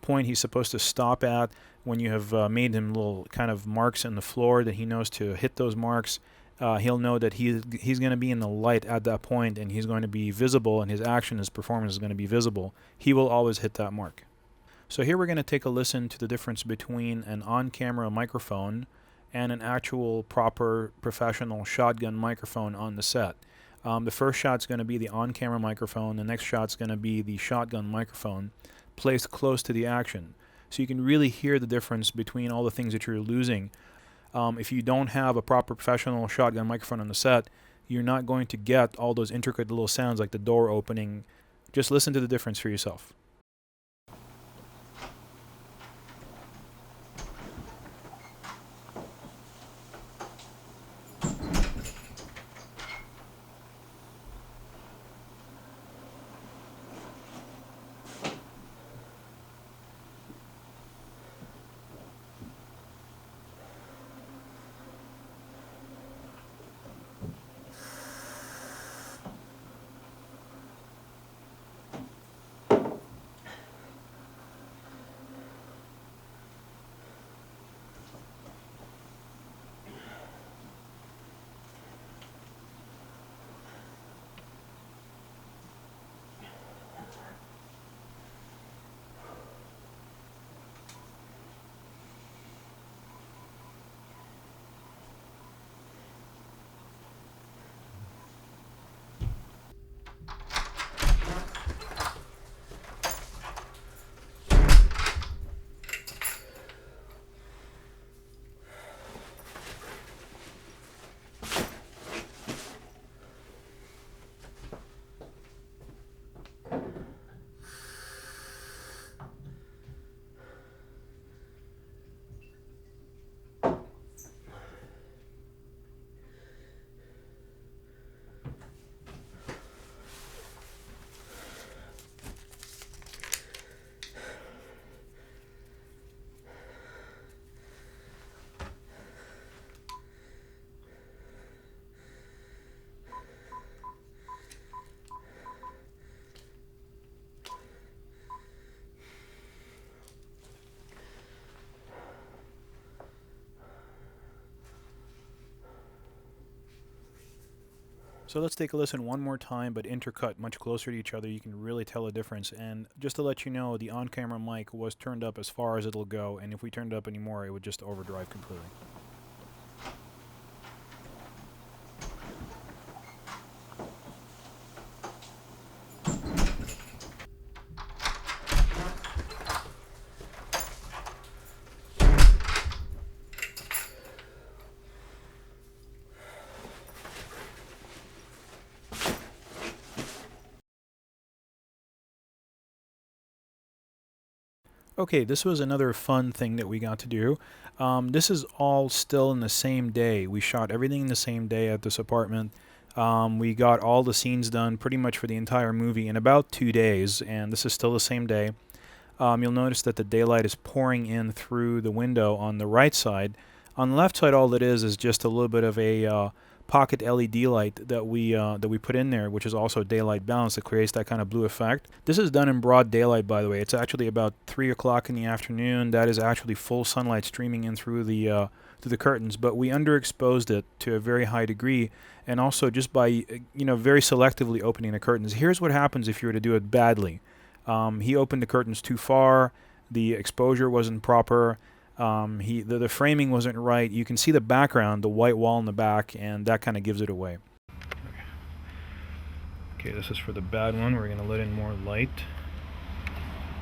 point he's supposed to stop at, when you have made him little kind of marks in the floor that he knows to hit those marks, he'll know that he's going to be in the light at that point, and he's going to be visible, and his action, his performance is going to be visible. He will always hit that mark. So here we're going to take a listen to the difference between an on-camera microphone and an actual proper professional shotgun microphone on the set. The first shot's going to be the on-camera microphone. The next shot's going to be the shotgun microphone placed close to the action. So you can really hear the difference between all the things that you're losing. If you don't have a proper professional shotgun microphone on the set, you're not going to get all those intricate little sounds like the door opening. Just listen to the difference for yourself. So let's take a listen one more time, but intercut much closer to each other. You can really tell a difference. And just to let you know, the on-camera mic was turned up as far as it'll go, and if we turned it up anymore, it would just overdrive completely. Okay, this was another fun thing that we got to do. This is all still in the same day. We shot everything in the same day at this apartment. We got all the scenes done pretty much for the entire movie in about 2 days, and this is still the same day. You'll notice that the daylight is pouring in through the window on the right side. On the left side, all it is just a little bit of a pocket LED light that we put in there, which is also daylight balanced, that creates that kind of blue effect. This is done in broad daylight, by the way. It's actually about 3 o'clock in the afternoon. That is actually full sunlight streaming in through the through the curtains, but we underexposed it to a very high degree, and also just by very selectively opening the curtains. Here's what happens if you were to do it badly. He opened the curtains too far, the exposure wasn't proper, the framing wasn't right. You can see the background, the white wall in the back, and that kind of gives it away. Okay, this is for the bad one. We're going to let in more light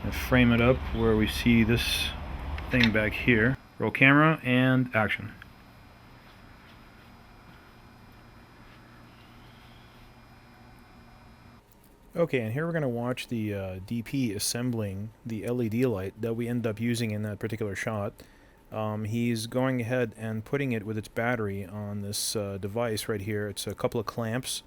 and frame it up where we see this thing back here. Roll camera and action. Okay, and here we're going to watch the DP assembling the LED light that we end up using in that particular shot. He's going ahead and putting it with its battery on this device right here. It's a couple of clamps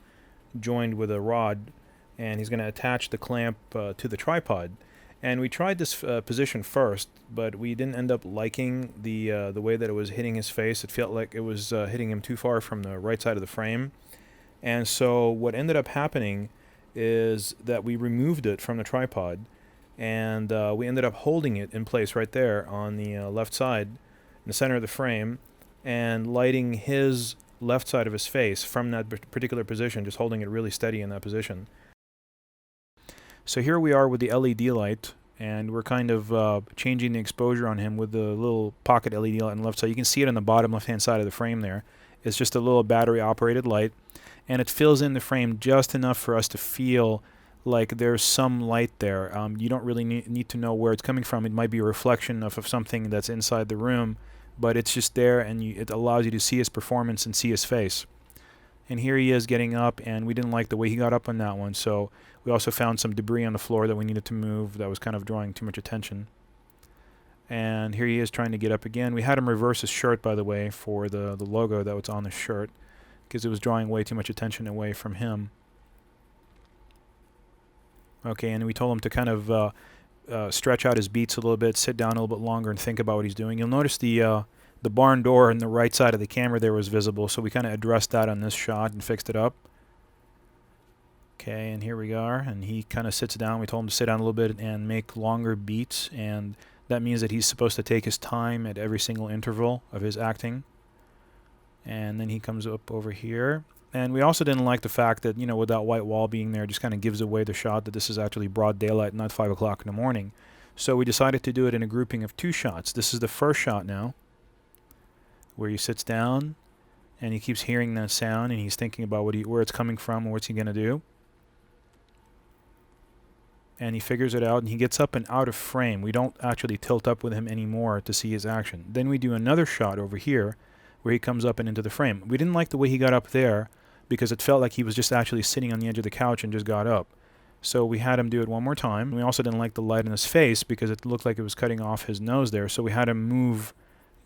joined with a rod, and he's going to attach the clamp to the tripod. And we tried this position first, but we didn't end up liking the way that it was hitting his face. It felt like it was hitting him too far from the right side of the frame. And so what ended up happening is that we removed it from the tripod, and we ended up holding it in place right there on the left side, in the center of the frame, and lighting his left side of his face from that particular position, just holding it really steady in that position. So here we are with the LED light, and we're kind of changing the exposure on him with the little pocket LED light on the left side. You can see it on the bottom left-hand side of the frame there. It's just a little battery-operated light, and it fills in the frame just enough for us to feel like there's some light there. You don't really need to know where it's coming from. It might be a reflection of something that's inside the room, but it's just there, and it allows you to see his performance and see his face. And here he is getting up, and we didn't like the way he got up on that one, so we also found some debris on the floor that we needed to move that was kind of drawing too much attention. And here he is trying to get up again. We had him reverse his shirt, by the way, for the logo that was on the shirt, because it was drawing way too much attention away from him. Okay, and we told him to kind of stretch out his beats a little bit, sit down a little bit longer, and think about what he's doing. You'll notice the barn door on the right side of the camera there was visible, so we kind of addressed that on this shot and fixed it up. Okay, and here we are, and he kind of sits down. We told him to sit down a little bit and make longer beats, and that means that he's supposed to take his time at every single interval of his acting. And then he comes up over here. And we also didn't like the fact that, with that white wall being there, just kind of gives away the shot that this is actually broad daylight, not 5 o'clock in the morning. So we decided to do it in a grouping of 2 shots. This is the first shot now, where he sits down, and he keeps hearing that sound, and he's thinking about where it's coming from and what's he going to do. And he figures it out, and he gets up and out of frame. We don't actually tilt up with him anymore to see his action. Then we do another shot over here, where he comes up and into the frame. We didn't like the way he got up there, because it felt like he was just actually sitting on the edge of the couch and just got up. So we had him do it one more time. We also didn't like the light in his face, because it looked like it was cutting off his nose there. So we had him move,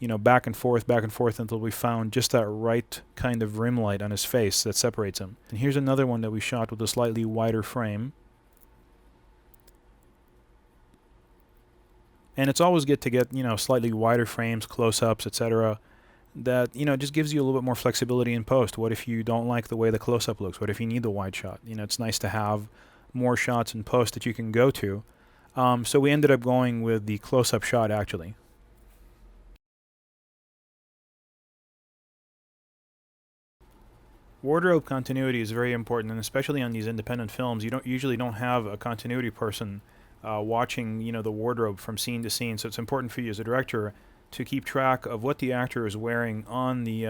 back and forth until we found just that right kind of rim light on his face that separates him. And here's another one that we shot with a slightly wider frame. And it's always good to get, slightly wider frames, close-ups, etc. That, just gives you a little bit more flexibility in post. What if you don't like the way the close-up looks? What if you need the wide shot? It's nice to have more shots in post that you can go to. So we ended up going with the close-up shot, actually. Wardrobe continuity is very important, and especially on these independent films, you usually don't have a continuity person watching, the wardrobe from scene to scene. So it's important for you as a director to keep track of what the actor is wearing on the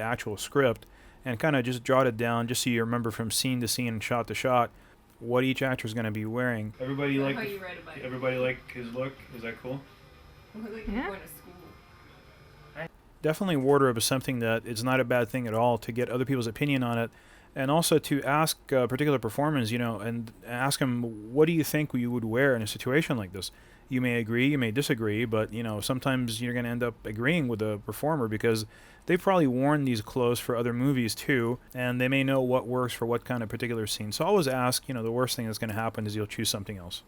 actual script, and kind of just jot it down, just so you remember from scene to scene and shot to shot what each actor is going to be wearing. Everybody like his look? Is that cool? Yeah. Definitely wardrobe is something that it's not a bad thing at all to get other people's opinion on it, and also to ask particular performers, and ask them, what do you think you would wear in a situation like this? You may agree, you may disagree, but sometimes you're going to end up agreeing with the performer, because they've probably worn these clothes for other movies too, and they may know what works for what kind of particular scene. So always ask. The worst thing that's going to happen is you'll choose something else.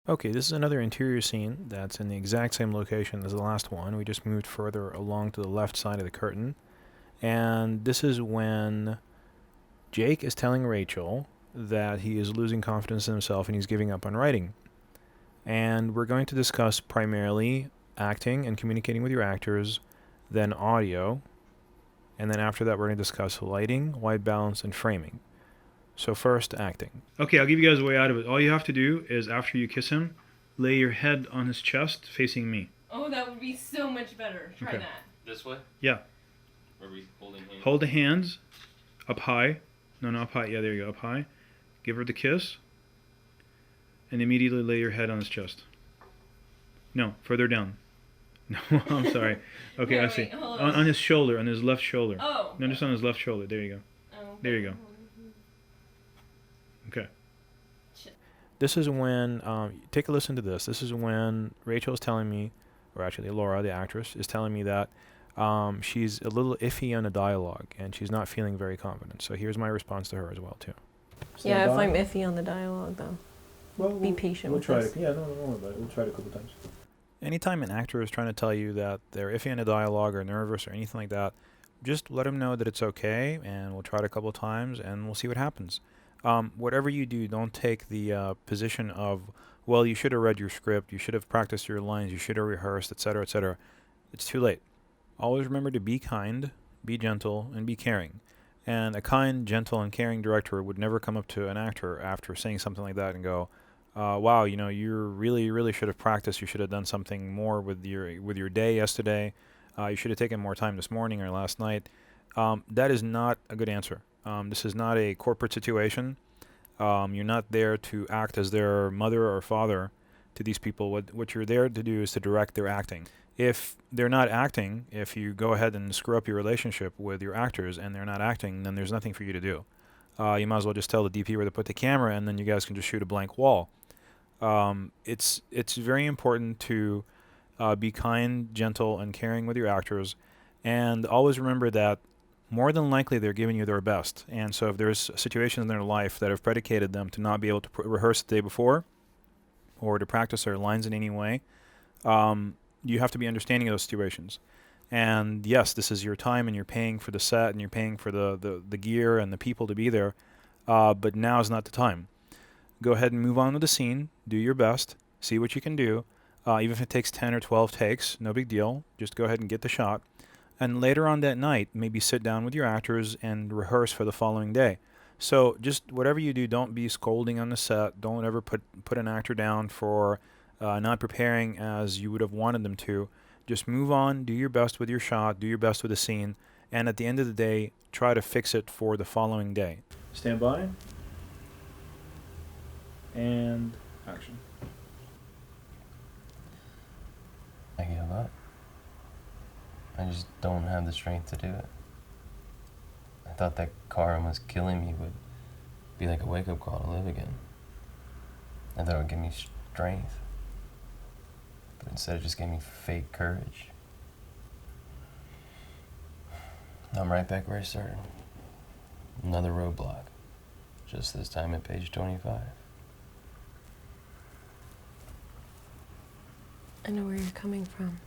Okay, this is another interior scene that's in the exact same location as the last one. We just moved further along to the left side of the curtain. And this is when Jake is telling Rachel that he is losing confidence in himself and he's giving up on writing. And we're going to discuss primarily acting and communicating with your actors, then audio, and then after that we're going to discuss lighting, white balance, and framing. So first, acting. Okay, I'll give you guys a way out of it. All you have to do is, after you kiss him, lay your head on his chest facing me. Oh, that would be so much better. Try Okay. that. This way? Yeah. Are we holding hands? Hold the hands up high. No, up high. Yeah, there you go, up high. Give her the kiss. And immediately lay your head on his chest. No, further down. No, I'm sorry. Okay, No, I see. wait, hold On his shoulder, on his left shoulder. Oh. No, just on his left shoulder. There you go. Oh, There you go. go. Okay. This is when, take a listen to this. This is when Rachel is telling me, or actually Laura, the actress, is telling me that she's a little iffy on the dialogue and she's not feeling very confident. So here's my response to her as well, too. Yeah, if I'm iffy on the dialogue, though. Well, Be patient we'll with try us. it. Yeah, don't worry about it. We'll try it a couple times. Anytime an actor is trying to tell you that they're iffy on the dialogue or nervous or anything like that, just let them know that it's okay, and we'll try it a couple of times, and we'll see what happens. Whatever you do, don't take the position of, well, you should have read your script, you should have practiced your lines, you should have rehearsed, etc., etc. It's too late. Always remember to be kind, be gentle, and be caring. And a kind, gentle, and caring director would never come up to an actor after saying something like that and go, wow, you know, you really should have practiced. You should have done something more with your day yesterday. You should have taken more time this morning or last night. That is not a good answer. This is not a corporate situation. You're not there to act as their mother or father to these people. What you're there to do is to direct their acting. If they're not acting, if you go ahead and screw up your relationship with your actors and they're not acting, then there's nothing for you to do. You might as well just tell the DP where to put the camera, and then you guys can just shoot a blank wall. It's very important to be kind, gentle, and caring with your actors, and always remember that more than likely they're giving you their best. And so if there's situations in their life that have predicated them to not be able to rehearse the day before or to practice their lines in any way, you have to be understanding of those situations. And yes, this is your time, and you're paying for the set, and you're paying for the gear and the people to be there, but now is not the time. Go ahead and move on with the scene, do your best, see what you can do. Even if it takes 10 or 12 takes, no big deal. Just go ahead and get the shot. And later on that night, maybe sit down with your actors and rehearse for the following day. So just whatever you do, don't be scolding on the set. Don't ever put an actor down for not preparing as you would have wanted them to. Just move on, do your best with your shot, do your best with the scene, and at the end of the day, try to fix it for the following day. Stand by. And action. I give up. I just don't have the strength to do it. I thought that car almost killing me would be like a wake-up call to live again. I thought it would give me strength. But instead it just gave me fake courage. I'm right back where I started. Another roadblock. Just this time at page 25. I know where you're coming from.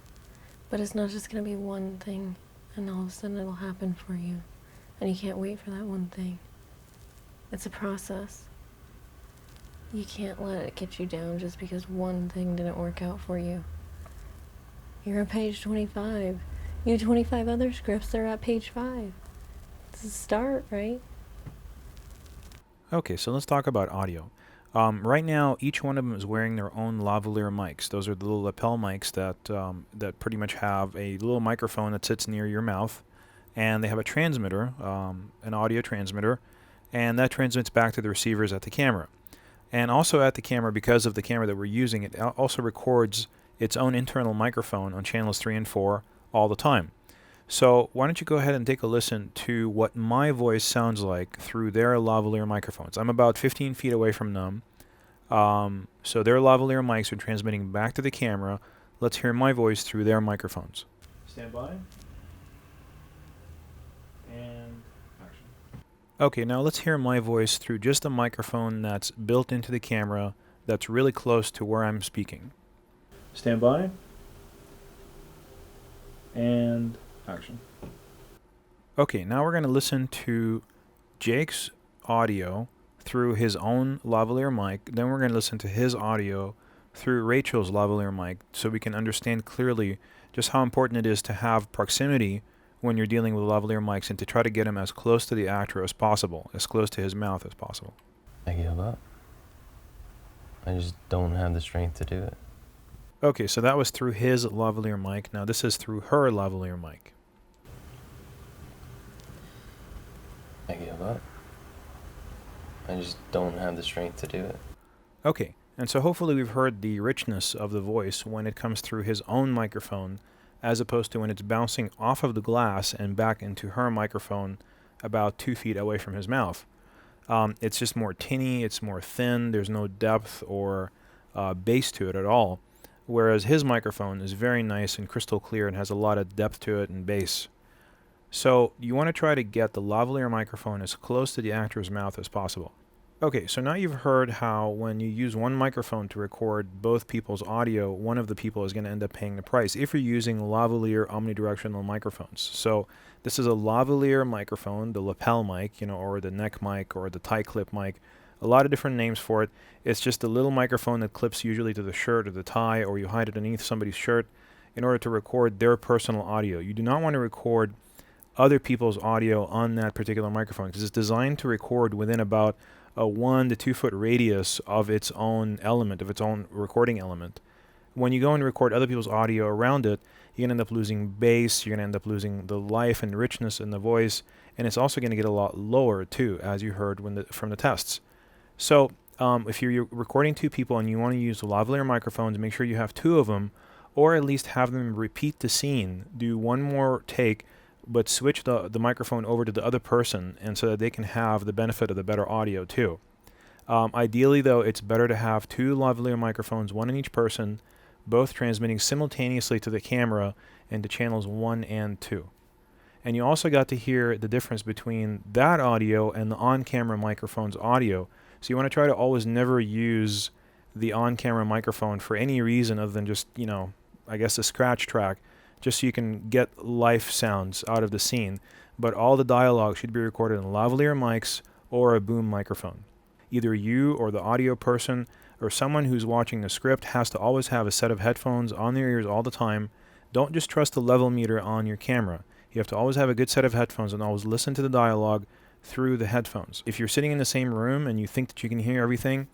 But it's not just going to be one thing, and all of a sudden it'll happen for you. And you can't wait for that one thing. It's a process. You can't let it get you down just because one thing didn't work out for you. You're at page 25. You have 25 other scripts that are at page 5. It's a start, right? Okay, so let's talk about audio. Right now, each one of them is wearing their own lavalier mics. Those are the little lapel mics that pretty much have a little microphone that sits near your mouth, and they have a transmitter, an audio transmitter, and that transmits back to the receivers at the camera. And also at the camera, because of the camera that we're using, it also records its own internal microphone on channels 3 and 4 all the time. So why don't you go ahead and take a listen to what my voice sounds like through their lavalier microphones. I'm about 15 feet away from them. So their lavalier mics are transmitting back to the camera. Let's hear my voice through their microphones. Stand by. And action. Okay, now let's hear my voice through just a microphone that's built into the camera that's really close to where I'm speaking. Stand by. And action. Okay, now we're going to listen to Jake's audio through his own lavalier mic. Then we're going to listen to his audio through Rachel's lavalier mic so we can understand clearly just how important it is to have proximity when you're dealing with lavalier mics and to try to get him as close to the actor as possible, as close to his mouth as possible. I give up. I just don't have the strength to do it. Okay, so that was through his lavalier mic. Now this is through her lavalier mic. I give up. I just don't have the strength to do it. Okay, and so hopefully we've heard the richness of the voice when it comes through his own microphone as opposed to when it's bouncing off of the glass and back into her microphone about 2 feet away from his mouth. It's just more tinny, it's more thin, there's no depth or bass to it at all, whereas his microphone is very nice and crystal clear and has a lot of depth to it and bass. So you want to try to get the lavalier microphone as close to the actor's mouth as possible. Okay, so now you've heard how when you use one microphone to record both people's audio, one of the people is going to end up paying the price if you're using lavalier omnidirectional microphones. So this is a lavalier microphone, the lapel mic, or the neck mic or the tie clip mic. A lot of different names for it. It's just a little microphone that clips usually to the shirt or the tie, or you hide it underneath somebody's shirt in order to record their personal audio. You do not want to record other people's audio on that particular microphone because it's designed to record within about a 1 to 2 foot radius of its own element, of its own recording element. When you go and record other people's audio around it, you're going to end up losing bass, you're going to end up losing the life and richness in the voice, and it's also going to get a lot lower too, as you heard from the tests. So if you're recording 2 people and you want to use lavalier microphones, make sure you have 2 of them, or at least have them repeat the scene, do one more take, but switch the microphone over to the other person and so that they can have the benefit of the better audio too. Ideally though, it's better to have 2 lavalier microphones, 1 in each person, both transmitting simultaneously to the camera and to channels 1 and 2. And you also got to hear the difference between that audio and the on-camera microphone's audio. So you want to try to always never use the on-camera microphone for any reason other than just, I guess a scratch track, just so you can get life sounds out of the scene. But all the dialogue should be recorded in lavalier mics or a boom microphone. Either you or the audio person or someone who's watching the script has to always have a set of headphones on their ears all the time. Don't just trust the level meter on your camera. You have to always have a good set of headphones and always listen to the dialogue through the headphones. If you're sitting in the same room and you think that you can hear everything,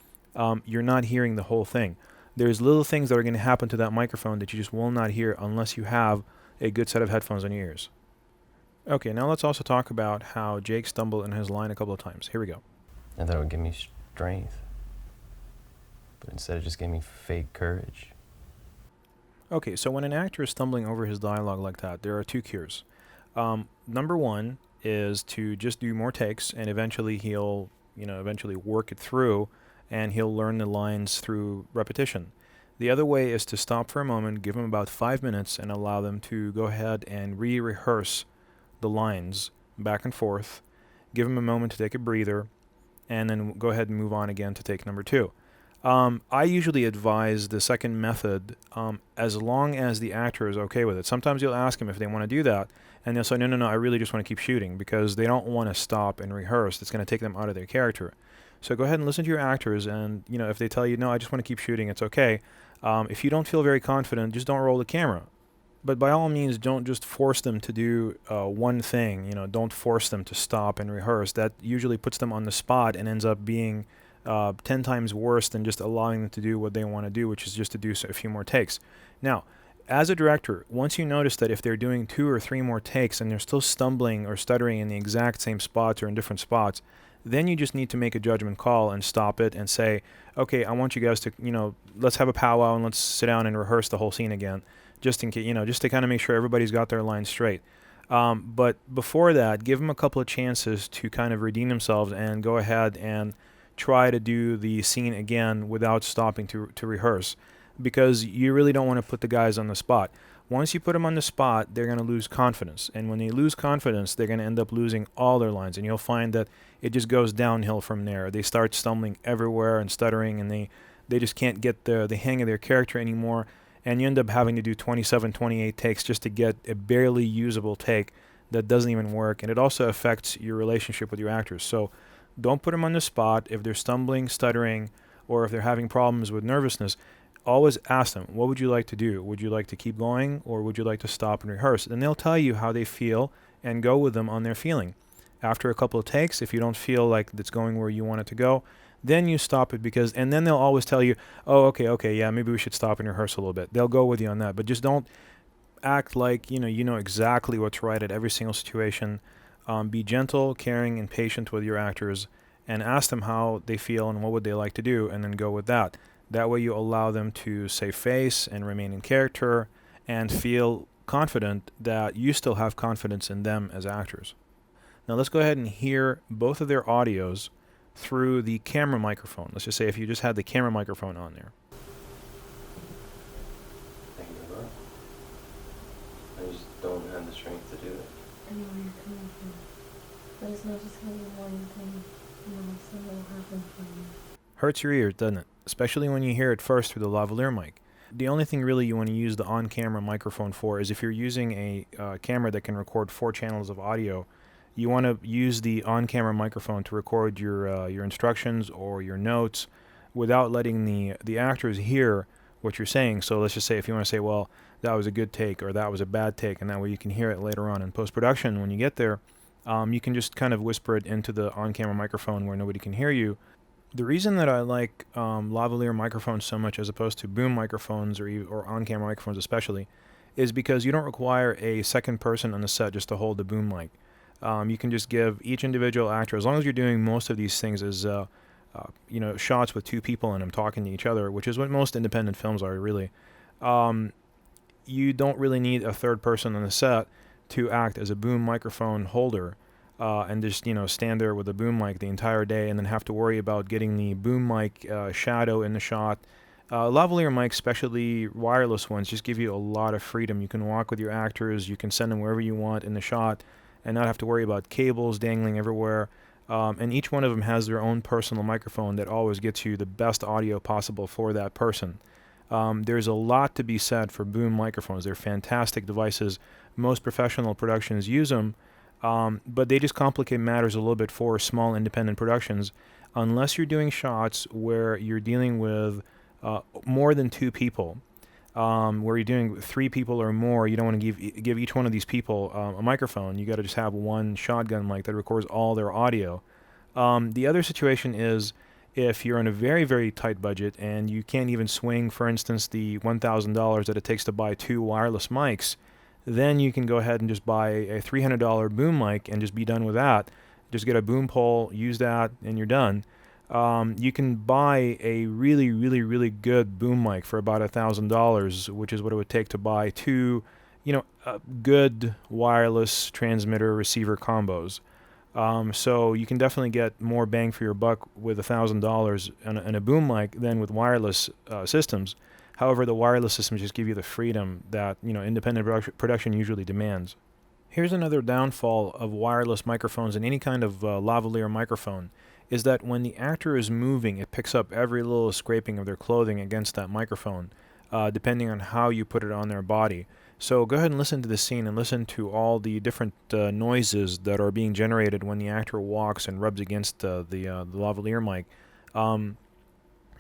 you're not hearing the whole thing. There's little things that are going to happen to that microphone that you just will not hear unless you have a good set of headphones on your ears. Okay, now let's also talk about how Jake stumbled in his line a couple of times. Here we go. I thought it would give me strength, but instead it just gave me fake courage. Okay, so when an actor is stumbling over his dialogue like that, there are 2 cures. Number 1 is to just do more takes, and eventually he'll, eventually work it through, and he'll learn the lines through repetition. The other way is to stop for a moment, give them about 5 minutes, and allow them to go ahead and re-rehearse the lines back and forth, give them a moment to take a breather, and then go ahead and move on again to take number 2. I usually advise the second method as long as the actor is okay with it. Sometimes you'll ask them if they want to do that, and they'll say, no, I really just want to keep shooting, because they don't want to stop and rehearse. It's going to take them out of their character. So go ahead and listen to your actors, and if they tell you, no, I just want to keep shooting, it's okay. If you don't feel very confident, just don't roll the camera. But by all means, don't just force them to do one thing. Don't force them to stop and rehearse. That usually puts them on the spot and ends up being 10 times worse than just allowing them to do what they want to do, which is just to do a few more takes. Now, as a director, once you notice that if they're doing 2 or 3 more takes and they're still stumbling or stuttering in the exact same spots or in different spots, then you just need to make a judgment call and stop it and say, okay, I want you guys to, let's have a powwow and let's sit down and rehearse the whole scene again, just in case, just to kind of make sure everybody's got their lines straight. But before that, give them a couple of chances to kind of redeem themselves and go ahead and try to do the scene again without stopping to rehearse, because you really don't want to put the guys on the spot. Once you put them on the spot, they're going to lose confidence. And when they lose confidence, they're going to end up losing all their lines. And you'll find that it just goes downhill from there. They start stumbling everywhere and stuttering, and they just can't get the hang of their character anymore. And you end up having to do 27, 28 takes just to get a barely usable take that doesn't even work. And it also affects your relationship with your actors. So don't put them on the spot. If they're stumbling, stuttering, or if they're having problems with nervousness, always ask them, what would you like to do? Would you like to keep going, or would you like to stop and rehearse? And they'll tell you how they feel and go with them on their feeling. After a couple of takes, if you don't feel like it's going where you want it to go, then you stop it, and then they'll always tell you, oh, okay, yeah, maybe we should stop and rehearse a little bit. They'll go with you on that, but just don't act like you know exactly what's right at every single situation. Be gentle, caring, and patient with your actors, and ask them how they feel and what would they like to do, and then go with that. That way you allow them to save face and remain in character and feel confident that you still have confidence in them as actors. Now let's go ahead and hear both of their audios through the camera microphone. Let's just say if you just had the camera microphone on there. I give up. I just don't have the strength to do it. I know where you're coming from. But it's not just going to be one thing, and all of a sudden it'll happen for you. Hurts your ears, doesn't it? Especially when you hear it first through the lavalier mic. The only thing really you want to use the on-camera microphone for is if you're using a camera that can record 4 channels of audio, you want to use the on-camera microphone to record your instructions or your notes without letting the actors hear what you're saying. So let's just say if you want to say, well, that was a good take or that was a bad take, and that way you can hear it later on in post-production when you get there, you can just kind of whisper it into the on-camera microphone where nobody can hear you. The reason that I like lavalier microphones so much as opposed to boom microphones or on-camera microphones especially is because you don't require a second person on the set just to hold the boom mic. You can just give each individual actor, as long as you're doing most of these things as shots with 2 people in them talking to each other, which is what most independent films are really. You don't really need a third person on the set to act as a boom microphone holder and just stand there with a boom mic the entire day and then have to worry about getting the boom mic shadow in the shot. Lavalier mics, especially wireless ones, just give you a lot of freedom. You can walk with your actors, you can send them wherever you want in the shot and not have to worry about cables dangling everywhere. And each one of them has their own personal microphone that always gets you the best audio possible for that person. There's a lot to be said for boom microphones. They're fantastic devices. Most professional productions use them, but they just complicate matters a little bit for small independent productions. Unless you're doing shots where you're dealing with more than 2 people, where you're doing 3 people or more, you don't want to give each one of these people a microphone. You got to just have one shotgun mic that records all their audio. The other situation is if you're on a very, very tight budget and you can't even swing, for instance, the $1,000 that it takes to buy 2 wireless mics, then you can go ahead and just buy a $300 boom mic and just be done with that. Just get a boom pole, use that, and you're done. You can buy a really, really, really good boom mic for about $1,000, which is what it would take to buy 2, good wireless transmitter receiver combos. So you can definitely get more bang for your buck with $1,000 and a boom mic than with wireless systems. However, the wireless systems just give you the freedom that independent production usually demands. Here's another downfall of wireless microphones and any kind of lavalier microphone, is that when the actor is moving, it picks up every little scraping of their clothing against that microphone, depending on how you put it on their body. So go ahead and listen to the scene and listen to all the different noises that are being generated when the actor walks and rubs against the lavalier mic.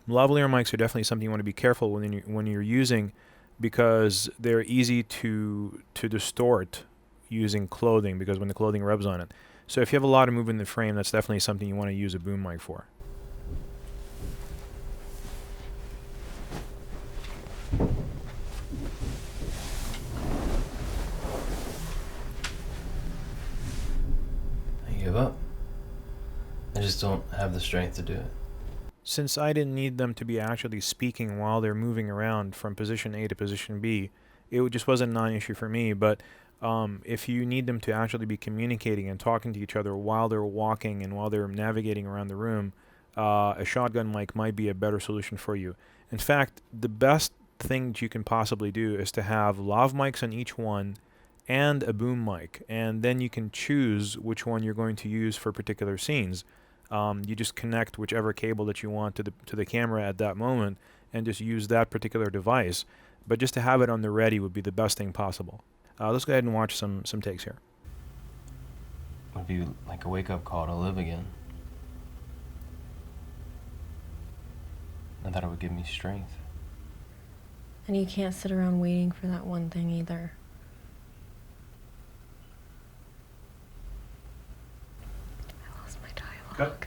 Lavalier mics are definitely something you want to be careful when you're using, because they're easy to distort using clothing, because when the clothing rubs on it. So if you have a lot of movement in the frame, that's definitely something you want to use a boom mic for. I give up. I just don't have the strength to do it. Since I didn't need them to be actually speaking while they're moving around from position A to position B, it just wasn't a non-issue for me. But if you need them to actually be communicating and talking to each other while they're walking and while they're navigating around the room, a shotgun mic might be a better solution for you. In fact, the best thing that you can possibly do is to have lav mics on each one and a boom mic, and then you can choose which one you're going to use for particular scenes. You just connect whichever cable that you want to the camera at that moment and just use that particular device. But just to have it on the ready would be the best thing possible. Let's go ahead and watch some takes here. It would be like a wake-up call to live again. I thought it would give me strength. And you can't sit around waiting for that one thing either. I lost my dialogue.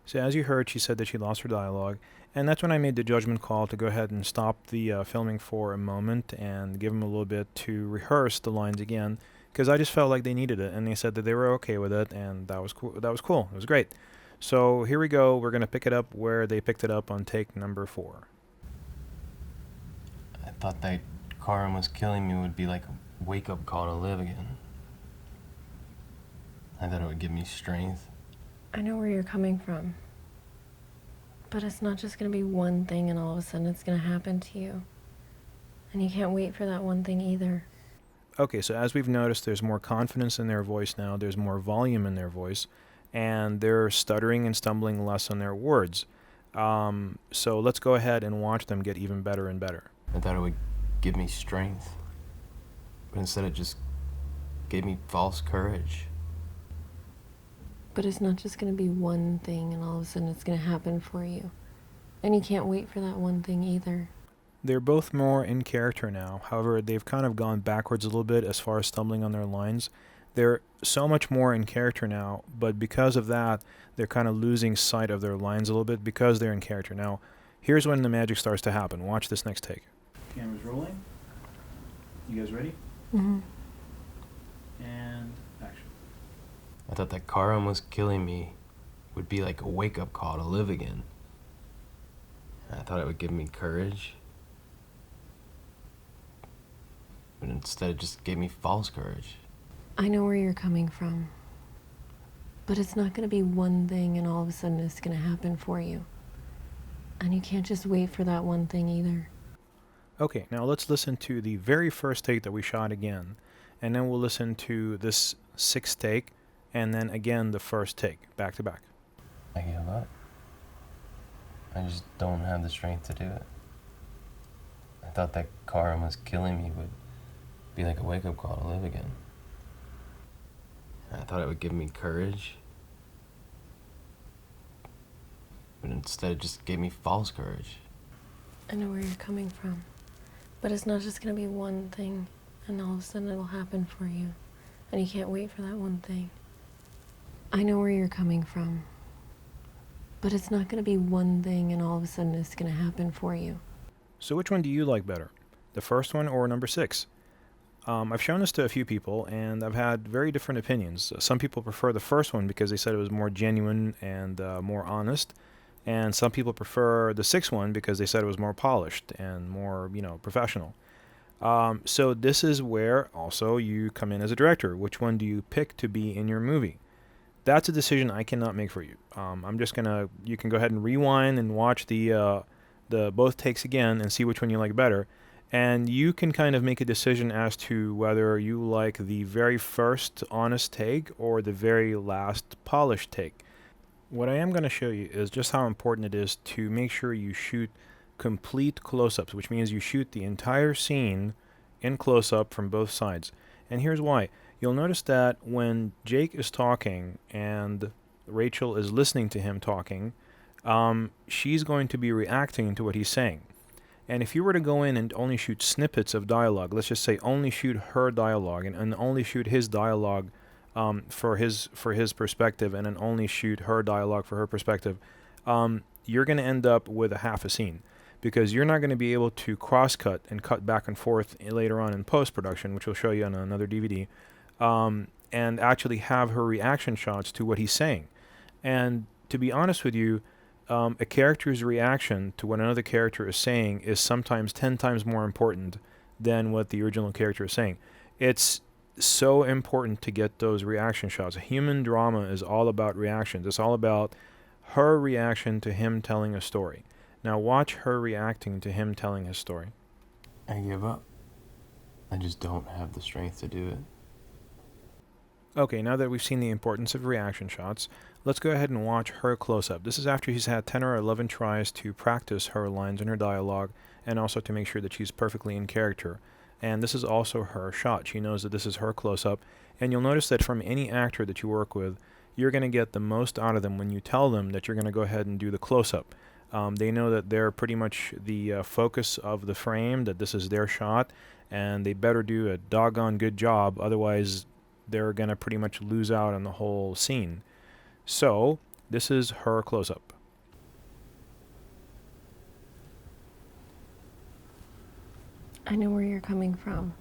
So as you heard, she said that she lost her dialogue, and that's when I made the judgment call to go ahead and stop the filming for a moment and give them a little bit to rehearse the lines again, because I just felt like they needed it, and they said that they were okay with it, and that was cool. That was cool. It was great. So here we go. We're going to pick it up where they picked it up on take number 4. I thought that car almost killing me would be like a wake-up call to live again. I thought it would give me strength. I know where you're coming from. But it's not just going to be one thing and all of a sudden it's going to happen to you. And you can't wait for that one thing either. Okay, so as we've noticed, there's more confidence in their voice now. There's more volume in their voice. And they're stuttering and stumbling less on their words. So let's go ahead and watch them get even better and better. I thought it would give me strength. But instead it just gave me false courage. But it's not just going to be one thing and all of a sudden it's going to happen for you. And you can't wait for that one thing either. They're both more in character now. However, they've kind of gone backwards a little bit as far as stumbling on their lines. They're so much more in character now, but because of that, they're kind of losing sight of their lines a little bit because they're in character. Now, here's when the magic starts to happen. Watch this next take. Camera's rolling. You guys ready? Mm-hmm. And action. I thought that car almost killing me would be like a wake-up call to live again. I thought it would give me courage. But instead it just gave me false courage. I know where you're coming from. But it's not going to be one thing and all of a sudden it's going to happen for you. And you can't just wait for that one thing either. Okay, now let's listen to the very first take that we shot again. And then we'll listen to this 6th take, and then again the first take, back to back. I give up. I just don't have the strength to do it. I thought that car almost killing me would be like a wake-up call to live again. I thought it would give me courage. But instead it just gave me false courage. I know where you're coming from. But it's not just going to be one thing and all of a sudden it'll happen for you. And you can't wait for that one thing. I know where you're coming from. But it's not going to be one thing and all of a sudden it's going to happen for you. So which one do you like better? The first one or number 6? I've shown this to a few people, and I've had very different opinions. Some people prefer the first one because they said it was more genuine and more honest. And some people prefer the 6th one because they said it was more polished and more, professional. So this is where also you come in as a director. Which one do you pick to be in your movie? That's a decision I cannot make for you. I'm just gonna. You can go ahead and rewind and watch the both takes again and see which one you like better, and you can kind of make a decision as to whether you like the very first honest take or the very last polished take. What I am going to show you is just how important it is to make sure you shoot complete close-ups, which means you shoot the entire scene in close-up from both sides. And here's why. You'll notice that when Jake is talking and Rachel is listening to him talking, she's going to be reacting to what he's saying. And if you were to go in and only shoot snippets of dialogue, let's just say only shoot her dialogue and only shoot his dialogue for his perspective, and then only shoot her dialogue for her perspective, you're going to end up with a half a scene, because you're not going to be able to cross-cut and cut back and forth later on in post-production, which we'll show you on another DVD, and actually have her reaction shots to what he's saying. And to be honest with you, a character's reaction to what another character is saying is sometimes 10 times more important than what the original character is saying. It's so important to get those reaction shots. Human drama is all about reactions. It's all about her reaction to him telling a story. Now watch her reacting to him telling his story. I give up. I just don't have the strength to do it. Okay, now that we've seen the importance of reaction shots, let's go ahead and watch her close-up. This is after she's had 10 or 11 tries to practice her lines and her dialogue, and also to make sure that she's perfectly in character. And this is also her shot. She knows that this is her close-up. And you'll notice that from any actor that you work with, you're going to get the most out of them when you tell them that you're going to go ahead and do the close-up. They know that they're pretty much the focus of the frame, that this is their shot, and they better do a doggone good job, otherwise they're going to pretty much lose out on the whole scene. So, this is her close-up. I know where you're coming from.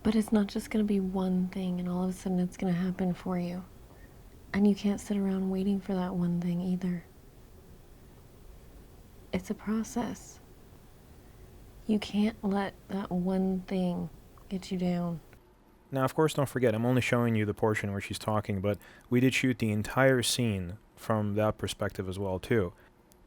But it's not just going to be one thing and all of a sudden it's going to happen for you. And you can't sit around waiting for that one thing either. It's a process. You can't let that one thing get you down. Now, of course, don't forget, I'm only showing you the portion where she's talking, but we did shoot the entire scene from that perspective as well, too.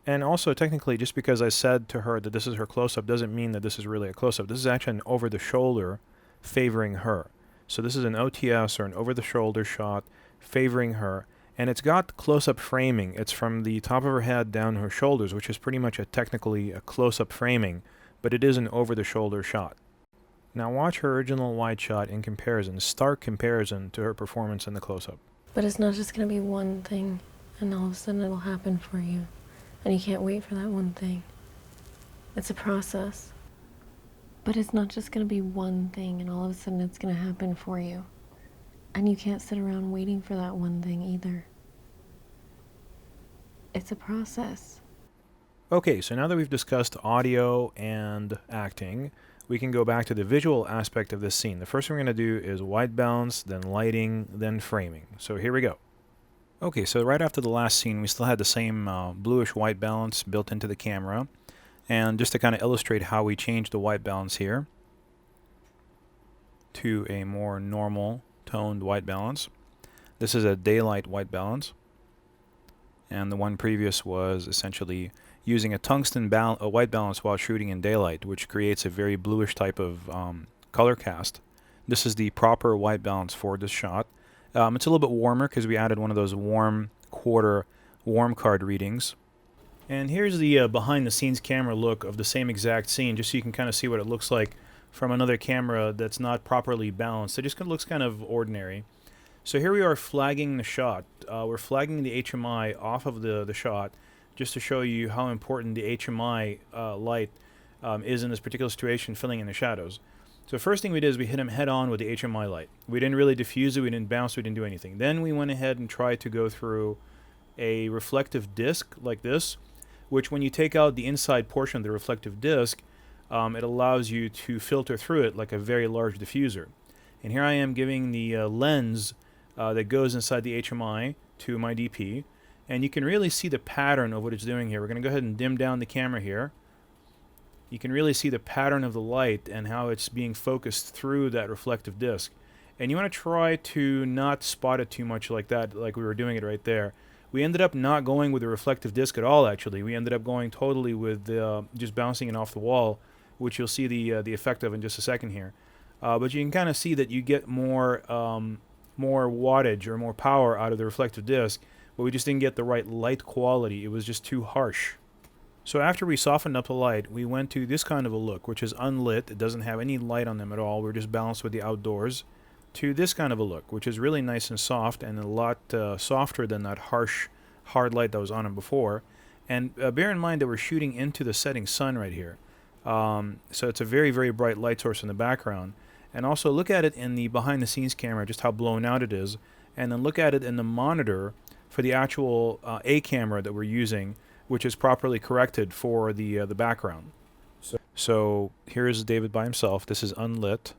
And also, technically, just because I said to her that this is her close-up doesn't mean that this is really a close-up. This is actually an over-the-shoulder favoring her. So this is an OTS, or an over-the-shoulder shot favoring her. And it's got close-up framing. It's from the top of her head down her shoulders, which is pretty much technically a close-up framing, but it is an over-the-shoulder shot. Now watch her original wide shot in comparison, stark comparison to her performance in the close-up. But it's not just going to be one thing, and all of a sudden it'll happen for you. And you can't wait for that one thing. It's a process. But it's not just going to be one thing, and all of a sudden it's going to happen for you. And you can't sit around waiting for that one thing either. It's a process. Okay, so now that we've discussed audio and acting, we can go back to the visual aspect of this scene. The first thing we're going to do is white balance, then lighting, then framing. So here we go. Okay, so right after the last scene, we still had the same bluish white balance built into the camera. And just to kind of illustrate how we changed the white balance here to a more normal toned white balance. This is a daylight white balance. And the one previous was essentially using a tungsten white balance while shooting in daylight, which creates a very bluish type of color cast. This is the proper white balance for this shot. It's a little bit warmer because we added one of those warm quarter warm card readings. And here's the behind the scenes camera look of the same exact scene, just so you can kind of see what it looks like from another camera that's not properly balanced. It just looks kind of ordinary. So here we are flagging the shot. We're flagging the HMI off of the shot just to show you how important the HMI light is in this particular situation, filling in the shadows. So the first thing we did is we hit him head on with the HMI light. We didn't really diffuse it, we didn't bounce, we didn't do anything. Then we went ahead and tried to go through a reflective disc like this, which when you take out the inside portion of the reflective disc, it allows you to filter through it like a very large diffuser. And here I am giving the lens that goes inside the HMI to my DP, and you can really see the pattern of what it's doing here. We're going to go ahead and dim down the camera here. You can really see the pattern of the light and how it's being focused through that reflective disc. And you want to try to not spot it too much like that, like we were doing it right there. We ended up not going with the reflective disc at all, actually. We ended up going totally with just bouncing it off the wall, which you'll see the effect of in just a second here. But you can kind of see that you get more wattage or more power out of the reflective disc, but we just didn't get the right light quality. It was just too harsh. So after we softened up the light, we went to this kind of a look, which is unlit. It doesn't have any light on them at all. We're just balanced with the outdoors. To this kind of a look, which is really nice and soft, and a lot softer than that harsh, hard light that was on them before. And bear in mind that we're shooting into the setting sun right here. So it's a very, very bright light source in the background. And also look at it in the behind-the-scenes camera, just how blown out it is. And then look at it in the monitor for the actual A camera that we're using, which is properly corrected for the background. So here's David by himself. This is unlit.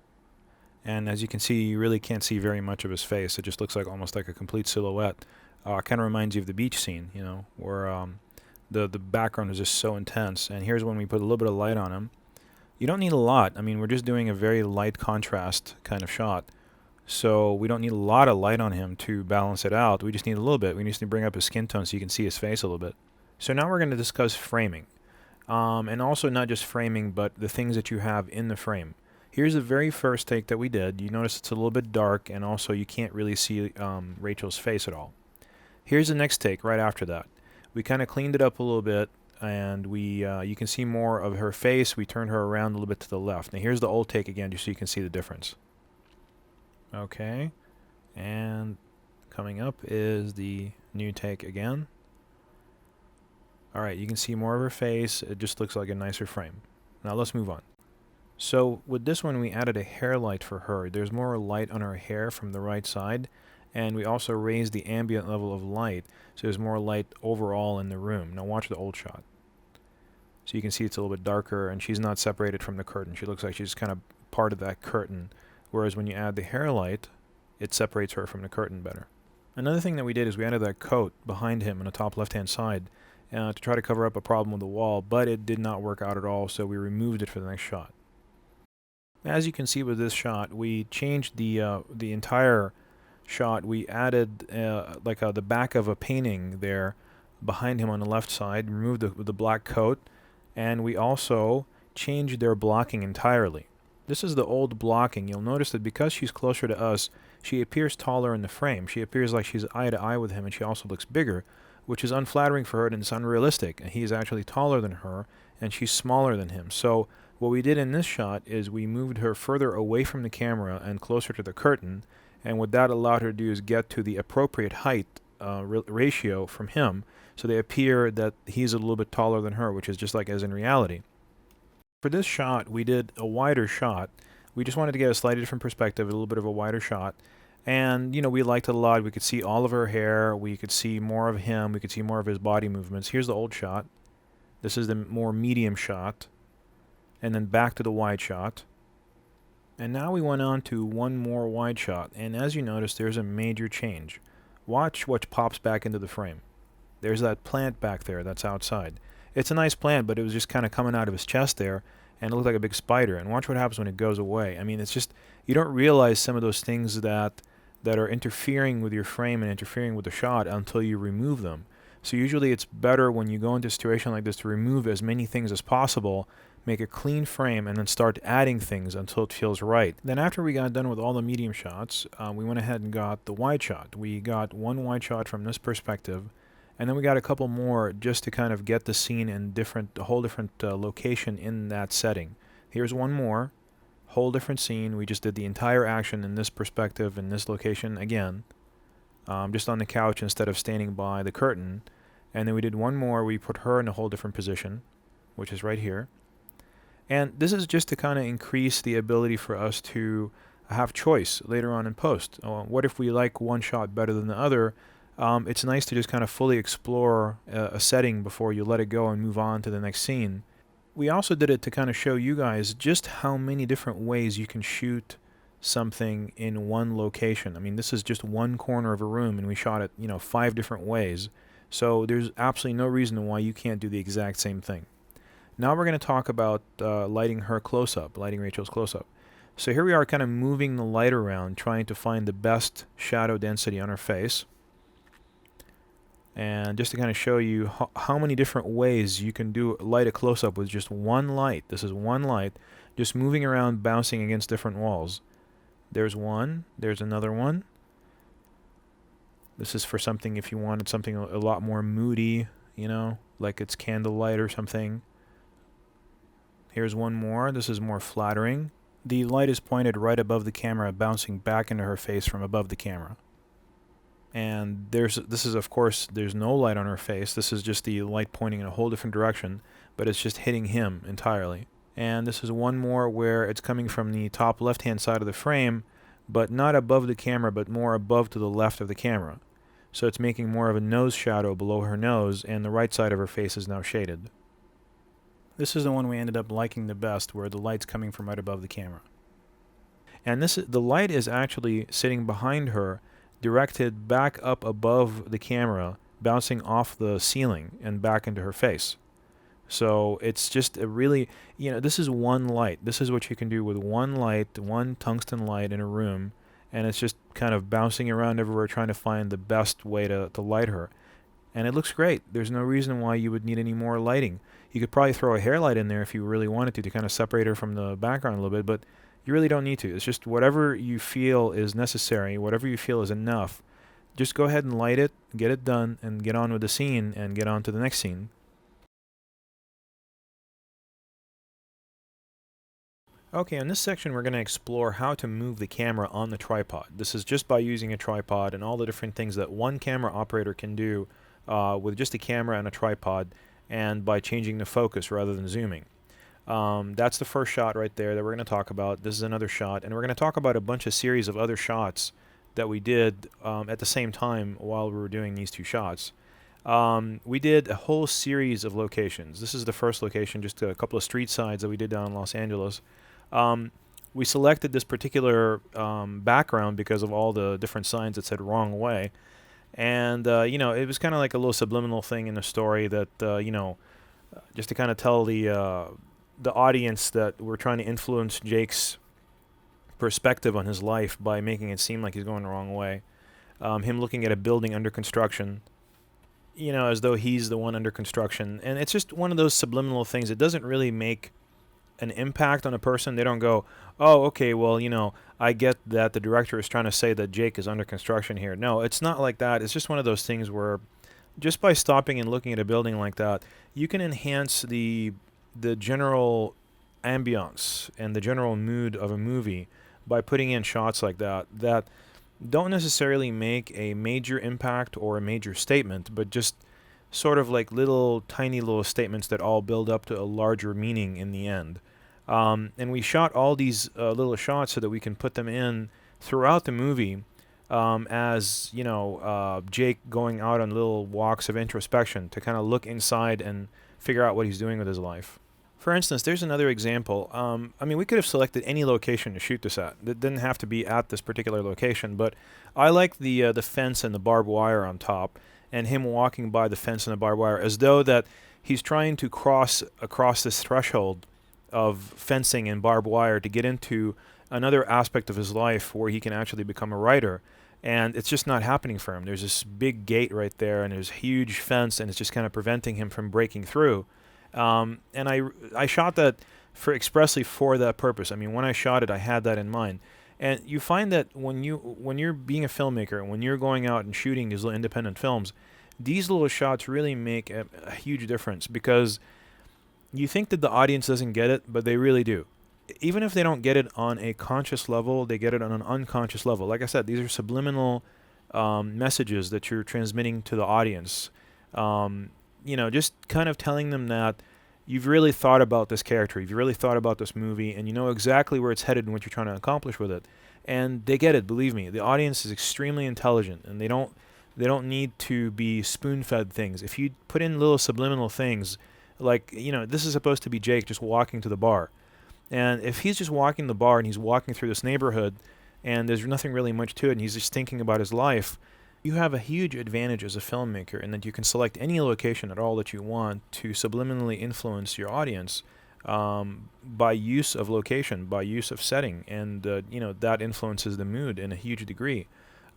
And as you can see, you really can't see very much of his face. It just looks like almost like a complete silhouette. Kind of reminds you of the beach scene, you know, where the background is just so intense. And here's when we put a little bit of light on him. You don't need a lot. I mean, we're just doing a very light contrast kind of shot. So we don't need a lot of light on him to balance it out. We just need a little bit. We just need to bring up his skin tone so you can see his face a little bit. So now we're going to discuss framing. And also not just framing, but the things that you have in the frame. Here's the very first take that we did. You notice it's a little bit dark, and also you can't really see Rachel's face at all. Here's the next take right after that. We kind of cleaned it up a little bit, and you can see more of her face. We turned her around a little bit to the left. Now here's the old take again, just so you can see the difference. Okay, and coming up is the new take again. Alright, you can see more of her face. It just looks like a nicer frame. Now let's move on. So with this one, we added a hair light for her. There's more light on her hair from the right side, and we also raised the ambient level of light, so there's more light overall in the room. Now watch the old shot. So you can see it's a little bit darker, and she's not separated from the curtain. She looks like she's kind of part of that curtain, whereas when you add the hair light, it separates her from the curtain better. Another thing that we did is we added that coat behind him on the top left-hand side to try to cover up a problem with the wall, but it did not work out at all, so we removed it for the next shot. As you can see with this shot, we changed the entire shot. We added the back of a painting there behind him on the left side, removed the black coat, and we also changed their blocking entirely. This is the old blocking. You'll notice that because she's closer to us, she appears taller in the frame. She appears like she's eye to eye with him, and she also looks bigger, which is unflattering for her, and it's unrealistic. He's actually taller than her, and she's smaller than him. So what we did in this shot is we moved her further away from the camera and closer to the curtain, and what that allowed her to do is get to the appropriate height ratio from him, so they appear that he's a little bit taller than her, which is just like as in reality. For this shot, we did a wider shot. We just wanted to get a slightly different perspective, a little bit of a wider shot. And, you know, we liked it a lot. We could see all of her hair. We could see more of him. We could see more of his body movements. Here's the old shot. This is the more medium shot. And then back to the wide shot. And now we went on to one more wide shot. And as you notice, there's a major change. Watch what pops back into the frame. There's that plant back there that's outside. It's a nice plant, but it was just kind of coming out of his chest there, and it looked like a big spider. And watch what happens when it goes away. I mean, it's just, you don't realize some of those things that are interfering with your frame and interfering with the shot until you remove them. So usually it's better when you go into a situation like this to remove as many things as possible, make a clean frame, and then start adding things until it feels right. Then after we got done with all the medium shots, we went ahead and got the wide shot. We got one wide shot from this perspective, and then we got a couple more just to kind of get the scene in a whole different location in that setting. Here's one more, whole different scene. We just did the entire action in this perspective, in this location again, just on the couch instead of standing by the curtain. And then we did one more. We put her in a whole different position, which is right here. And this is just to kind of increase the ability for us to have choice later on in post. What if we like one shot better than the other? It's nice to just kind of fully explore a setting before you let it go and move on to the next scene. We also did it to kind of show you guys just how many different ways you can shoot something in one location. I mean, this is just one corner of a room, and we shot it, 5 different ways. So there's absolutely no reason why you can't do the exact same thing. Now we're going to talk about lighting her close-up, lighting Rachel's close-up. So here we are kind of moving the light around, trying to find the best shadow density on her face. And just to kind of show you how many different ways you can light a close-up with just one light. This is one light, just moving around, bouncing against different walls. There's one, there's another one. This is for something if you wanted something a lot more moody, like it's candlelight or something. Here's one more. This is more flattering. The light is pointed right above the camera, bouncing back into her face from above the camera. And there's no light on her face. This is just the light pointing in a whole different direction, but it's just hitting him entirely. And this is one more where it's coming from the top left-hand side of the frame, but not above the camera, but more above to the left of the camera. So it's making more of a nose shadow below her nose, and the right side of her face is now shaded. This is the one we ended up liking the best, where the light's coming from right above the camera. And the light is actually sitting behind her, directed back up above the camera, bouncing off the ceiling and back into her face. So it's just a really, this is one light. This is what you can do with one light, one tungsten light in a room, and it's just kind of bouncing around everywhere trying to find the best way to light her. And it looks great. There's no reason why you would need any more lighting. You could probably throw a hair light in there if you really wanted to kind of separate her from the background a little bit, but you really don't need to. It's just whatever you feel is necessary, whatever you feel is enough. Just go ahead and light it, get it done, and get on with the scene and get on to the next scene. Okay, in this section we're going to explore how to move the camera on the tripod. This is just by using a tripod and all the different things that one camera operator can do with just a camera and a tripod. and by changing the focus rather than zooming. That's the first shot right there that we're going to talk about. This is another shot, and we're going to talk about a bunch of series of other shots that we did at the same time while we were doing these two shots. We did a whole series of locations. This is the first location, just a couple of street sides that we did down in Los Angeles. We selected this particular background because of all the different signs that said wrong way. And, you know, it was kind of like a little subliminal thing in the story that, you know, just to kind of tell the audience that we're trying to influence Jake's perspective on his life by making it seem like he's going the wrong way. Him looking at a building under construction, you know, as though he's the one under construction. And it's just one of those subliminal things. It doesn't really make an impact on a person. They don't go, oh, okay, well, you know, I get that the director is trying to say that Jake is under construction here. No, it's not like that. It's just one of those things where just by stopping and looking at a building like that, you can enhance the general ambiance and the general mood of a movie by putting in shots like that that don't necessarily make a major impact or a major statement, but just sort of like tiny little statements that all build up to a larger meaning in the end. And we shot all these little shots so that we can put them in throughout the movie as, you know, Jake going out on little walks of introspection to kind of look inside and figure out what he's doing with his life. For instance, there's another example. I mean, we could have selected any location to shoot this at. It didn't have to be at this particular location, but I like the fence and the barbed wire on top, and him walking by the fence and the barbed wire as though that he's trying to cross across this threshold of fencing and barbed wire to get into another aspect of his life where he can actually become a writer. And it's just not happening for him. There's this big gate right there, and there's a huge fence, and it's just kind of preventing him from breaking through. And I shot that expressly for that purpose. I mean, when I shot it, I had that in mind. And you find that when you're being a filmmaker, and when you're going out and shooting these little independent films, these little shots really make a huge difference, because you think that the audience doesn't get it, but they really do. Even if they don't get it on a conscious level, they get it on an unconscious level. Like I said, these are subliminal messages that you're transmitting to the audience. You know, just kind of telling them that you've really thought about this character, you've really thought about this movie, and you know exactly where it's headed and what you're trying to accomplish with it. And they get it, believe me. The audience is extremely intelligent, and they don't need to be spoon-fed things. If you put in little subliminal things, like, you know, this is supposed to be Jake just walking to the bar. And if he's just walking the bar and he's walking through this neighborhood and there's nothing really much to it and he's just thinking about his life, you have a huge advantage as a filmmaker in that you can select any location at all that you want to subliminally influence your audience by use of location, by use of setting, and you know, that influences the mood in a huge degree.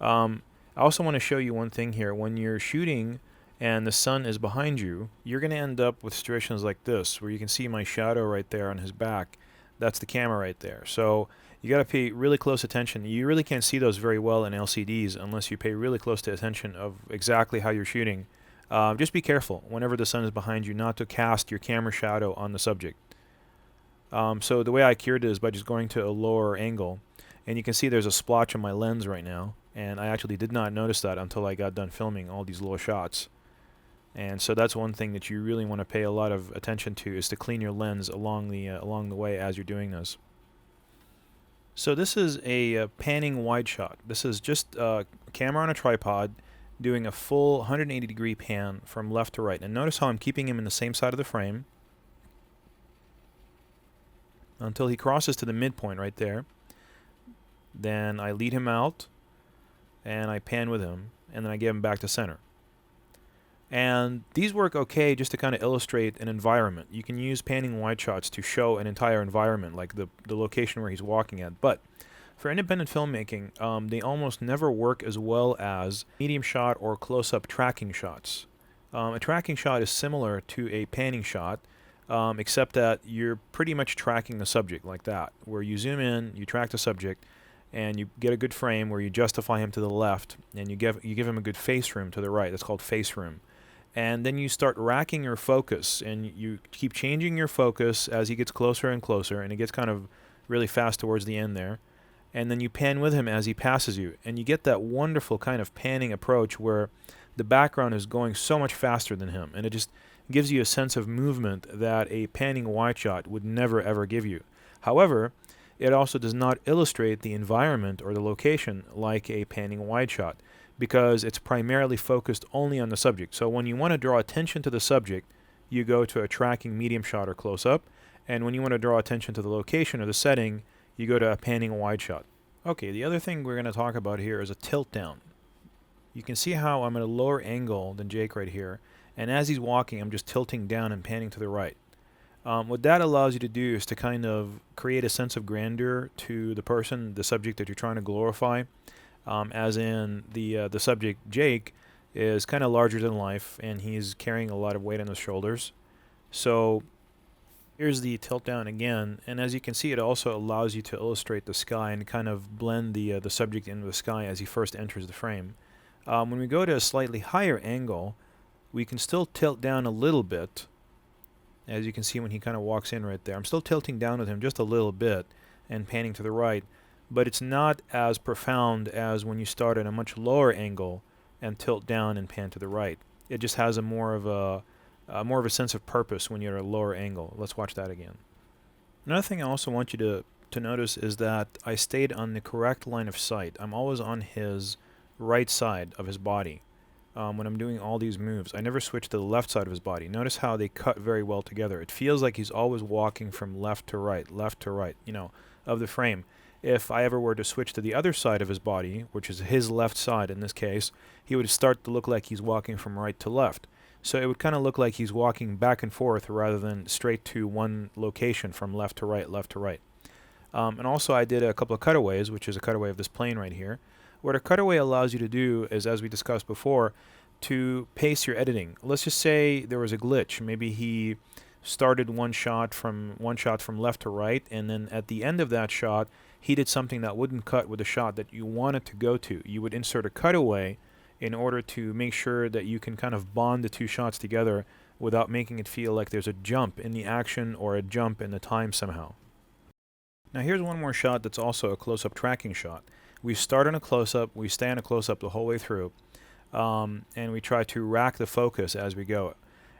I also want to show you one thing here. When you're shooting and the sun is behind you, you're going to end up with situations like this, where you can see my shadow right there on his back. That's the camera right there. So you got to pay really close attention. You really can't see those very well in LCDs unless you pay really close to attention of exactly how you're shooting. Just be careful whenever the sun is behind you not to cast your camera shadow on the subject. So the way I cured it is by just going to a lower angle. And you can see there's a splotch on my lens right now. And I actually did not notice that until I got done filming all these little shots. And so that's one thing that you really want to pay a lot of attention to, is to clean your lens along the way as you're doing this. So this is a panning wide shot. This is just a camera on a tripod doing a full 180 degree pan from left to right. And notice how I'm keeping him in the same side of the frame until he crosses to the midpoint right there. Then I lead him out and I pan with him, and then I get him back to center. And these work okay just to kind of illustrate an environment. You can use panning wide shots to show an entire environment, like the location where he's walking at. But for independent filmmaking, they almost never work as well as medium shot or close-up tracking shots. A tracking shot is similar to a panning shot, except that you're pretty much tracking the subject like that, where you zoom in, you track the subject, and you get a good frame where you justify him to the left, and you give him a good face room to the right. That's called face room. And then you start racking your focus, and you keep changing your focus as he gets closer and closer, and it gets kind of really fast towards the end there. And then you pan with him as he passes you, and you get that wonderful kind of panning approach where the background is going so much faster than him, and it just gives you a sense of movement that a panning wide shot would never ever give you. However, it also does not illustrate the environment or the location like a panning wide shot, because it's primarily focused only on the subject. So when you want to draw attention to the subject, you go to a tracking medium shot or close-up, and when you want to draw attention to the location or the setting, you go to a panning wide shot. Okay, the other thing we're going to talk about here is a tilt down. You can see how I'm at a lower angle than Jake right here, and as he's walking, I'm just tilting down and panning to the right. What that allows you to do is to kind of create a sense of grandeur to the person, the subject that you're trying to glorify. As in the subject, Jake, is kind of larger than life, and he's carrying a lot of weight on his shoulders. So here's the tilt down again, and as you can see, it also allows you to illustrate the sky and kind of blend the subject into the sky as he first enters the frame. When we go to a slightly higher angle, we can still tilt down a little bit. As you can see when he kind of walks in right there, I'm still tilting down with him just a little bit and panning to the right, but it's not as profound as when you start at a much lower angle and tilt down and pan to the right. It just has a more of a sense of purpose when you're at a lower angle. Let's watch that again. Another thing I also want you to notice is that I stayed on the correct line of sight. I'm always on his right side of his body. When I'm doing all these moves, I never switch to the left side of his body. Notice how they cut very well together. It feels like he's always walking from left to right, of the frame. If I ever were to switch to the other side of his body, which is his left side in this case, he would start to look like he's walking from right to left. So it would kind of look like he's walking back and forth rather than straight to one location from left to right, left to right. And also I did a couple of cutaways, which is a cutaway of this plane right here. What a cutaway allows you to do is, as we discussed before, to pace your editing. Let's just say there was a glitch. Maybe he started one shot from left to right, and then at the end of that shot, he did something that wouldn't cut with the shot that you wanted to go to. You would insert a cutaway in order to make sure that you can kind of bond the two shots together without making it feel like there's a jump in the action or a jump in the time somehow. Now here's one more shot that's also a close-up tracking shot. We start on a close-up, we stay on a close-up the whole way through, and we try to rack the focus as we go.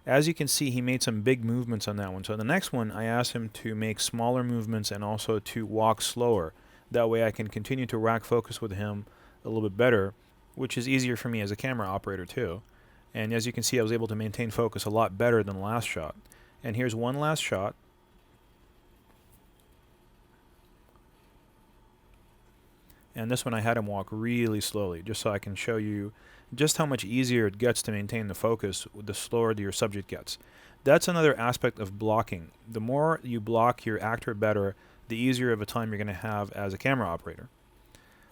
As you can see, he made some big movements on that one. So the next one, I asked him to make smaller movements and also to walk slower. That way I can continue to rack focus with him a little bit better, which is easier for me as a camera operator too. And as you can see, I was able to maintain focus a lot better than the last shot. And here's one last shot. And this one I had him walk really slowly, just so I can show you just how much easier it gets to maintain the focus the slower your subject gets. That's another aspect of blocking. The more you block your actor better, the easier of a time you're going to have as a camera operator.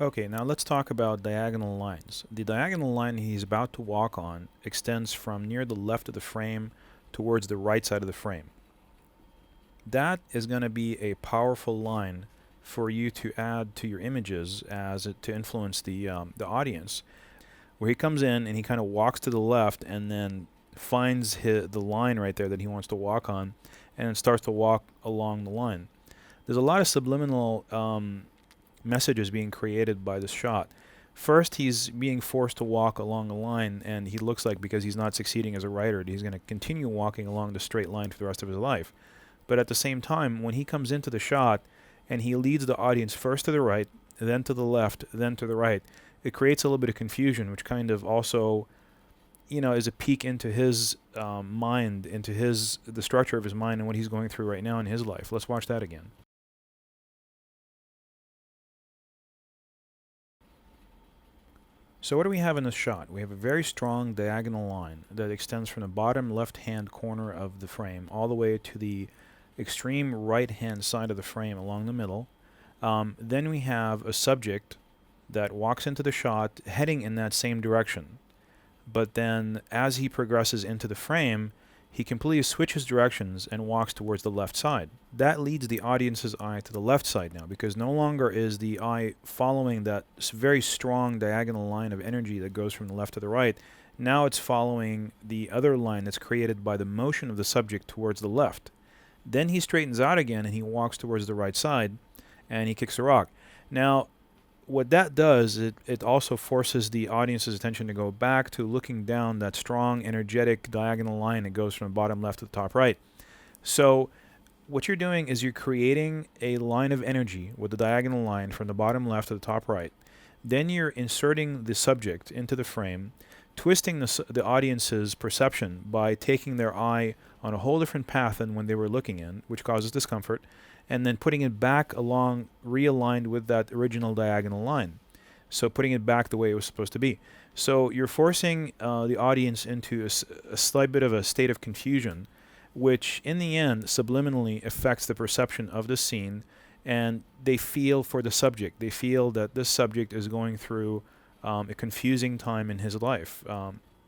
Okay, now let's talk about diagonal lines. The diagonal line he's about to walk on extends from near the left of the frame towards the right side of the frame. That is going to be a powerful line for you to add to your images to influence the audience, where he comes in and he kind of walks to the left and then finds the line right there that he wants to walk on and then starts to walk along the line. There's a lot of subliminal messages being created by this shot. First, he's being forced to walk along the line, and he looks like, because he's not succeeding as a writer, he's going to continue walking along the straight line for the rest of his life. But at the same time, when he comes into the shot and he leads the audience first to the right, then to the left, then to the right, it creates a little bit of confusion, which kind of also, is a peek into his mind, into the structure of his mind and what he's going through right now in his life. Let's watch that again. So what do we have in this shot? We have a very strong diagonal line that extends from the bottom left-hand corner of the frame all the way to the extreme right-hand side of the frame along the middle. Then we have a subject that walks into the shot heading in that same direction. But then as he progresses into the frame, he completely switches directions and walks towards the left side. That leads the audience's eye to the left side now, because no longer is the eye following that very strong diagonal line of energy that goes from the left to the right. Now it's following the other line that's created by the motion of the subject towards the left. Then he straightens out again and he walks towards the right side and he kicks the rock. Now, what that does, it also forces the audience's attention to go back to looking down that strong, energetic diagonal line that goes from the bottom left to the top right. So what you're doing is you're creating a line of energy with the diagonal line from the bottom left to the top right. Then you're inserting the subject into the frame, twisting the audience's perception by taking their eye on a whole different path than when they were looking in, which causes discomfort, and then putting it back along, realigned with that original diagonal line. So putting it back the way it was supposed to be. So you're forcing the audience into a slight bit of a state of confusion, which in the end subliminally affects the perception of the scene, and they feel for the subject. They feel that this subject is going through a confusing time in his life.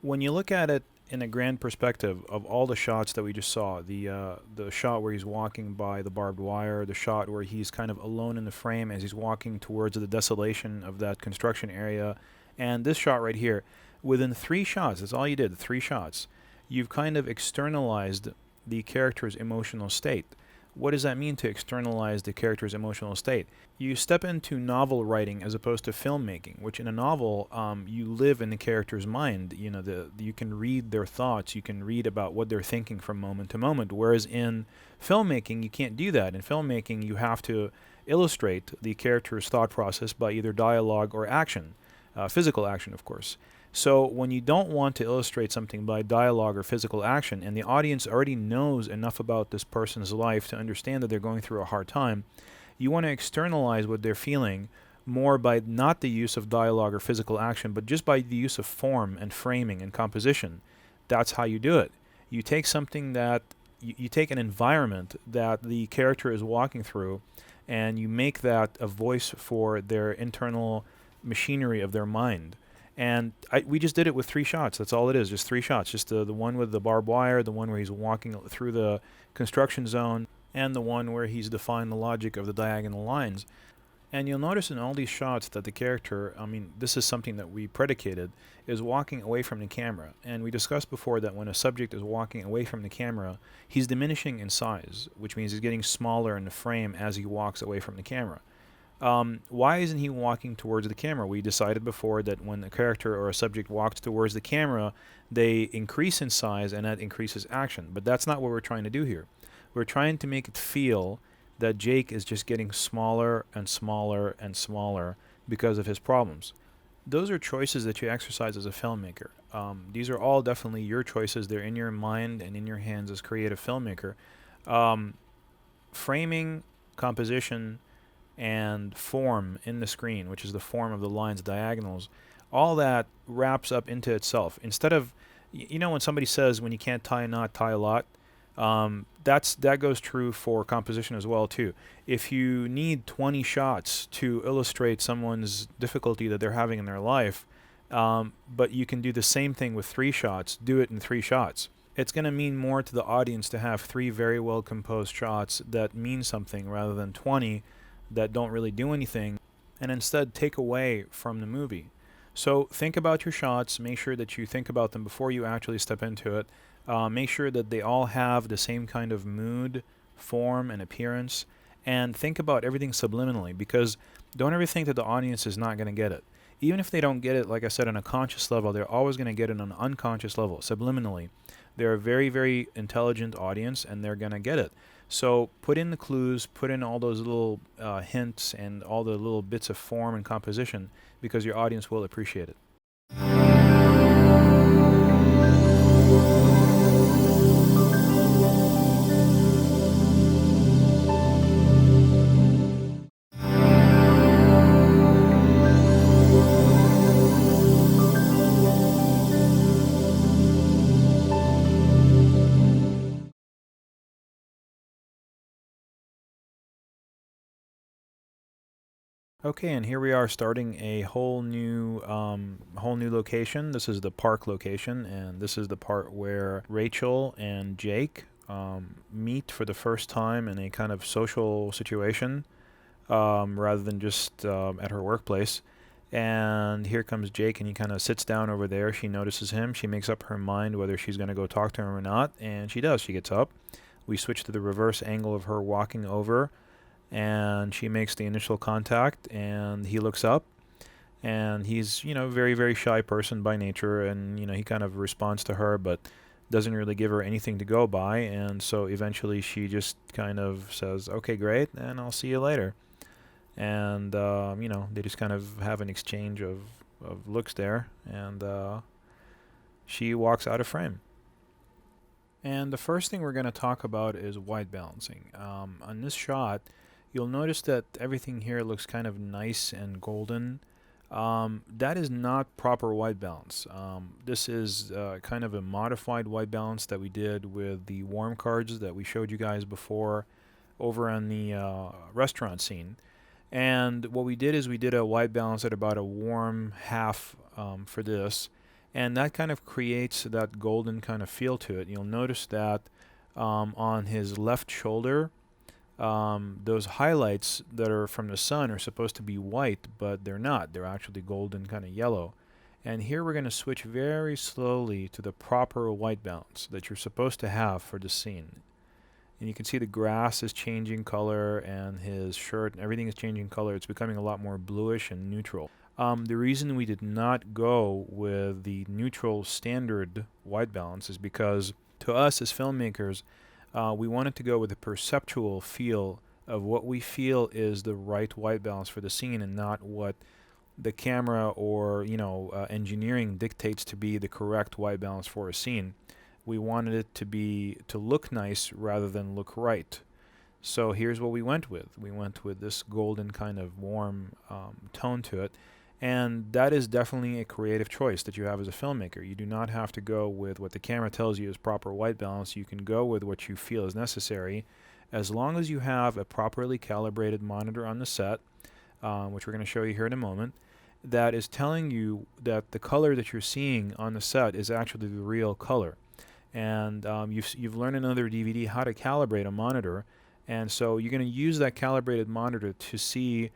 When you look at it in a grand perspective of all the shots that we just saw, the shot where he's walking by the barbed wire, the shot where he's kind of alone in the frame as he's walking towards the desolation of that construction area, and this shot right here, within 3 shots, that's all you did, 3 shots, you've kind of externalized the character's emotional state. What does that mean, to externalize the character's emotional state? You step into novel writing as opposed to filmmaking, which in a novel, you live in the character's mind. You know, you can read their thoughts, you can read about what they're thinking from moment to moment, whereas in filmmaking, you can't do that. In filmmaking, you have to illustrate the character's thought process by either dialogue or action, physical action, of course. So when you don't want to illustrate something by dialogue or physical action, and the audience already knows enough about this person's life to understand that they're going through a hard time, you want to externalize what they're feeling more by not the use of dialogue or physical action, but just by the use of form and framing and composition. That's how you do it. You take something that, you take an environment that the character is walking through, and you make that a voice for their internal machinery of their mind. And we just did it with 3 shots. That's all it is, just 3 shots. Just the one with the barbed wire, the one where he's walking through the construction zone, and the one where he's defined the logic of the diagonal lines. And you'll notice in all these shots that the character, I mean, this is something that we predicated, is walking away from the camera. And we discussed before that when a subject is walking away from the camera, he's diminishing in size, which means he's getting smaller in the frame as he walks away from the camera. Why isn't he walking towards the camera? We decided before that when a character or a subject walks towards the camera, they increase in size and that increases action. But that's not what we're trying to do here. We're trying to make it feel that Jake is just getting smaller and smaller and smaller because of his problems. Those are choices that you exercise as a filmmaker. These are all definitely your choices. They're in your mind and in your hands as creative filmmaker. Framing, composition, and form in the screen, which is the form of the lines, diagonals, all that wraps up into itself. Instead of, you know, when somebody says when you can't tie a knot, tie a lot, that goes true for composition as well too. If you need 20 shots to illustrate someone's difficulty that they're having in their life, but you can do the same thing with 3 shots, do it in 3 shots. It's going to mean more to the audience to have 3 very well composed shots that mean something rather than 20 that don't really do anything and instead take away from the movie. So think about your shots, make sure that you think about them before you actually step into it. Make sure that they all have the same kind of mood, form, and appearance, and think about everything subliminally, because don't ever think that the audience is not going to get it. Even if they don't get it, like I said, on a conscious level, they're always going to get it on an unconscious level, subliminally. They're a very, very intelligent audience, and they're going to get it. So put in the clues, put in all those little hints and all the little bits of form and composition, because your audience will appreciate it. Okay, and here we are starting a whole new location. This is the park location, and this is the part where Rachel and Jake meet for the first time in a kind of social situation, rather than just at her workplace. And here comes Jake, and he kind of sits down over there. She notices him. She makes up her mind whether she's going to go talk to him or not, and she does. She gets up. We switch to the reverse angle of her walking over. and she makes the initial contact, and he looks up, and he's, very, very shy person by nature, and, he kind of responds to her, but doesn't really give her anything to go by, and so eventually she just kind of says, okay, great, and I'll see you later. And, they just kind of have an exchange of looks there, and she walks out of frame. And the first thing we're going to talk about is white balancing. On this shot, you'll notice that everything here looks kind of nice and golden. That is not proper white balance. This is kind of a modified white balance that we did with the warm cards that we showed you guys before over on the restaurant scene. And what we did is we did a white balance at about a warm half for this, and that kind of creates that golden kind of feel to it. You'll notice that on his left shoulder, those highlights that are from the sun are supposed to be white, but they're not. They're actually golden, kind of yellow. And here we're going to switch very slowly to the proper white balance that you're supposed to have for the scene. And you can see the grass is changing color, and his shirt and everything is changing color. It's becoming a lot more bluish and neutral. The reason we did not go with the neutral standard white balance is because to us as filmmakers, we wanted to go with the perceptual feel of what we feel is the right white balance for the scene, and not what the camera or engineering dictates to be the correct white balance for a scene. We wanted it to look nice rather than look right. So here's what we went with. We went with this golden kind of warm tone to it. And that is definitely a creative choice that you have as a filmmaker. You do not have to go with what the camera tells you is proper white balance. You can go with what you feel is necessary, as long as you have a properly calibrated monitor on the set, which we're going to show you here in a moment, that is telling you that the color that you're seeing on the set is actually the real color. And you've learned in another DVD how to calibrate a monitor, and so you're going to use that calibrated monitor to see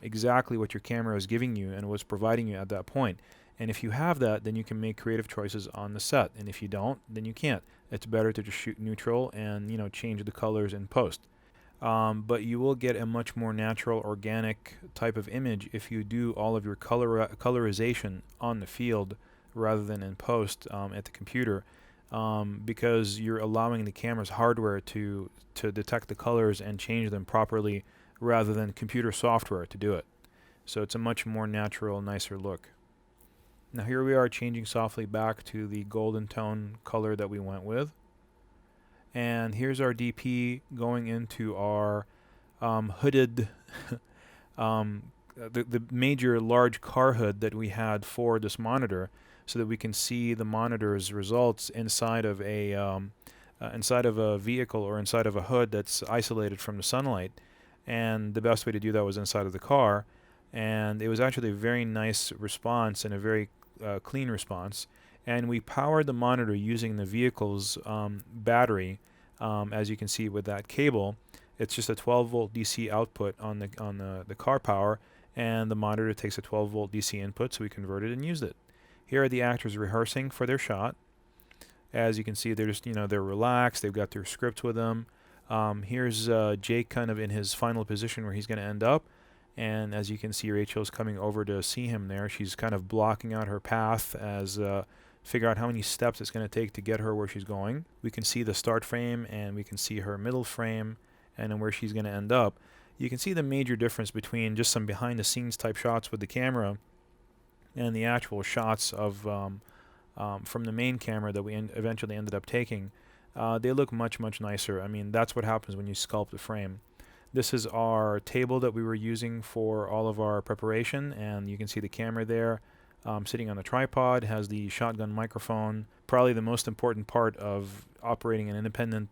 exactly what your camera is giving you and what's providing you at that point. And if you have that, then you can make creative choices on the set. And if you don't, then you can't. It's better to just shoot neutral and change the colors in post. But you will get a much more natural, organic type of image if you do all of your colorization on the field rather than in post at the computer, because you're allowing the camera's hardware to detect the colors and change them properly, rather than computer software to do it. So it's a much more natural, nicer look. Now here we are changing softly back to the golden tone color that we went with. And here's our DP going into our hooded, the major large car hood that we had for this monitor, so that we can see the monitor's results inside of a vehicle or inside of a hood that's isolated from the sunlight. And the best way to do that was inside of the car, and it was actually a very nice response and a very clean response. And we powered the monitor using the vehicle's battery, as you can see with that cable. It's just a 12-volt DC output on the car power, and the monitor takes a 12-volt DC input, so we converted and used it. Here are the actors rehearsing for their shot. As you can see, they're just they're relaxed. They've got their scripts with them. Here's Jake kind of in his final position where he's going to end up, and as you can see, Rachel's coming over to see him there. She's kind of blocking out her path as figure out how many steps it's going to take to get her where she's going. We can see the start frame, and we can see her middle frame, and then where she's going to end up. You can see the major difference between just some behind the scenes type shots with the camera and the actual shots of from the main camera that we eventually ended up taking. They look much, much nicer. I mean, that's what happens when you sculpt a frame. This is our table that we were using for all of our preparation, and you can see the camera there sitting on the tripod. It has the shotgun microphone. Probably the most important part of operating an independent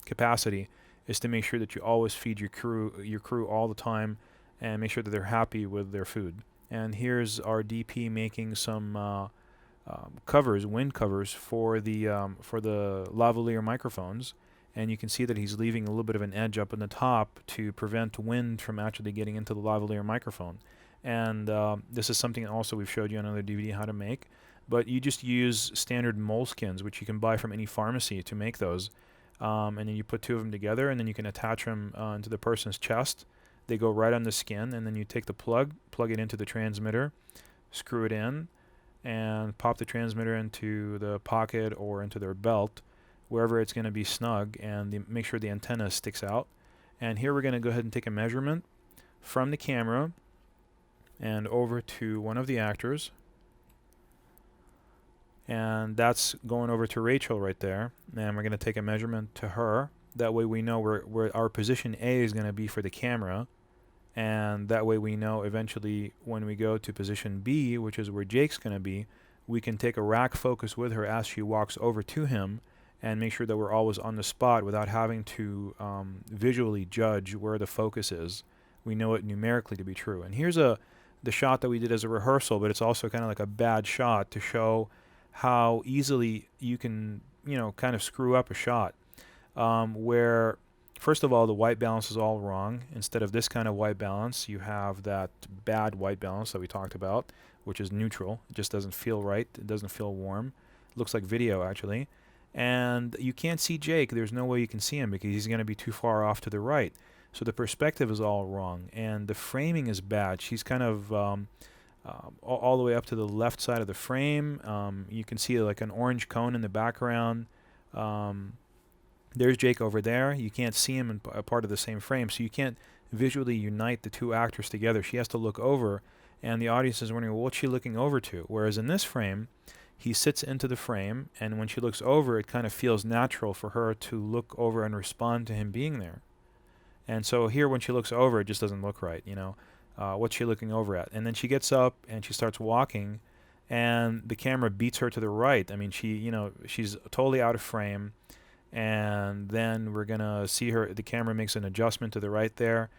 capacity is to make sure that you always feed your crew all the time, and make sure that they're happy with their food. And here's our DP making some covers, wind covers for the lavalier microphones, and you can see that he's leaving a little bit of an edge up in the top to prevent wind from actually getting into the lavalier microphone. And this is something also we've showed you on another DVD how to make, but you just use standard moleskins, which you can buy from any pharmacy to make those. and then you put two of them together, and then you can attach them into the person's chest. They go right on the skin, and then you take the plug it into the transmitter, screw it in, and pop the transmitter into the pocket or into their belt, wherever it's going to be snug, and make sure the antenna sticks out. And here we're going to go ahead and take a measurement from the camera and over to one of the actors. And that's going over to Rachel right there. And we're going to take a measurement to her. That way we know where our position A is going to be for the camera. And that way we know eventually when we go to position B, which is where Jake's going to be, we can take a rack focus with her as she walks over to him and make sure that we're always on the spot without having to visually judge where the focus is. We know it numerically to be true. And here's the shot that we did as a rehearsal, but it's also kind of like a bad shot to show how easily you can, kind of screw up a shot. Where, first of all, the white balance is all wrong. Instead of this kind of white balance, you have that bad white balance that we talked about, which is neutral. It just doesn't feel right. It doesn't feel warm. It looks like video, actually. And you can't see Jake. There's no way you can see him because he's going to be too far off to the right. So the perspective is all wrong. And the framing is bad. She's kind of all the way up to the left side of the frame. You can see like an orange cone in the background. There's Jake over there. You can't see him in a part of the same frame, so you can't visually unite the two actors together. She has to look over, and the audience is wondering, well, what's she looking over to? Whereas in this frame, he sits into the frame, and when she looks over, it kind of feels natural for her to look over and respond to him being there. And so here, when she looks over, it just doesn't look right, what's she looking over at? And then she gets up, and she starts walking, and the camera beats her to the right. I mean, she's totally out of frame. And then we're gonna see her. The camera makes an adjustment to the right there,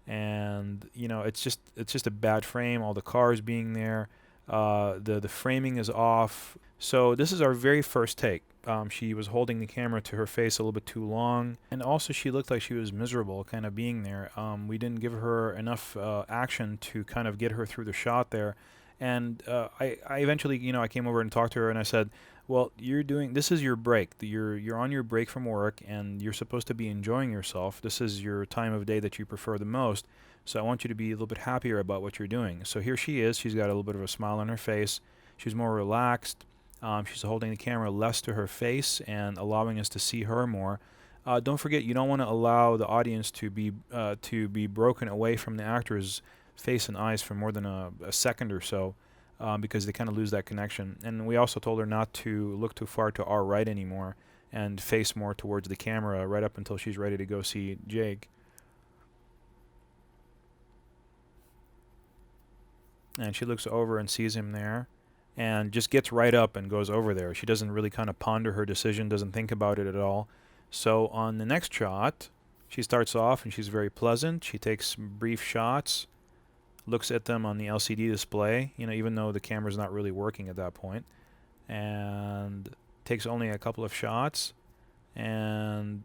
and it's just a bad frame. All the cars being there, the framing is off. So this is our very first take. She was holding the camera to her face a little bit too long, and also she looked like she was miserable, kind of being there. We didn't give her enough action to kind of get her through the shot there. And I eventually, I came over and talked to her, and I said, well, this is your break. You're on your break from work, and you're supposed to be enjoying yourself. This is your time of day that you prefer the most. So I want you to be a little bit happier about what you're doing. So here she is. She's got a little bit of a smile on her face. She's more relaxed. She's holding the camera less to her face and allowing us to see her more. Don't forget, you don't want to allow the audience to be broken away from the actor's face and eyes for more than a second or so. Because they kind of lose that connection. And we also told her not to look too far to our right anymore and face more towards the camera right up until she's ready to go see Jake. And she looks over and sees him there and just gets right up and goes over there. She doesn't really kind of ponder her decision, doesn't think about it at all. So on the next shot, she starts off and she's very pleasant. She takes brief shots, looks at them on the LCD display, even though the camera's not really working at that point, and takes only a couple of shots, and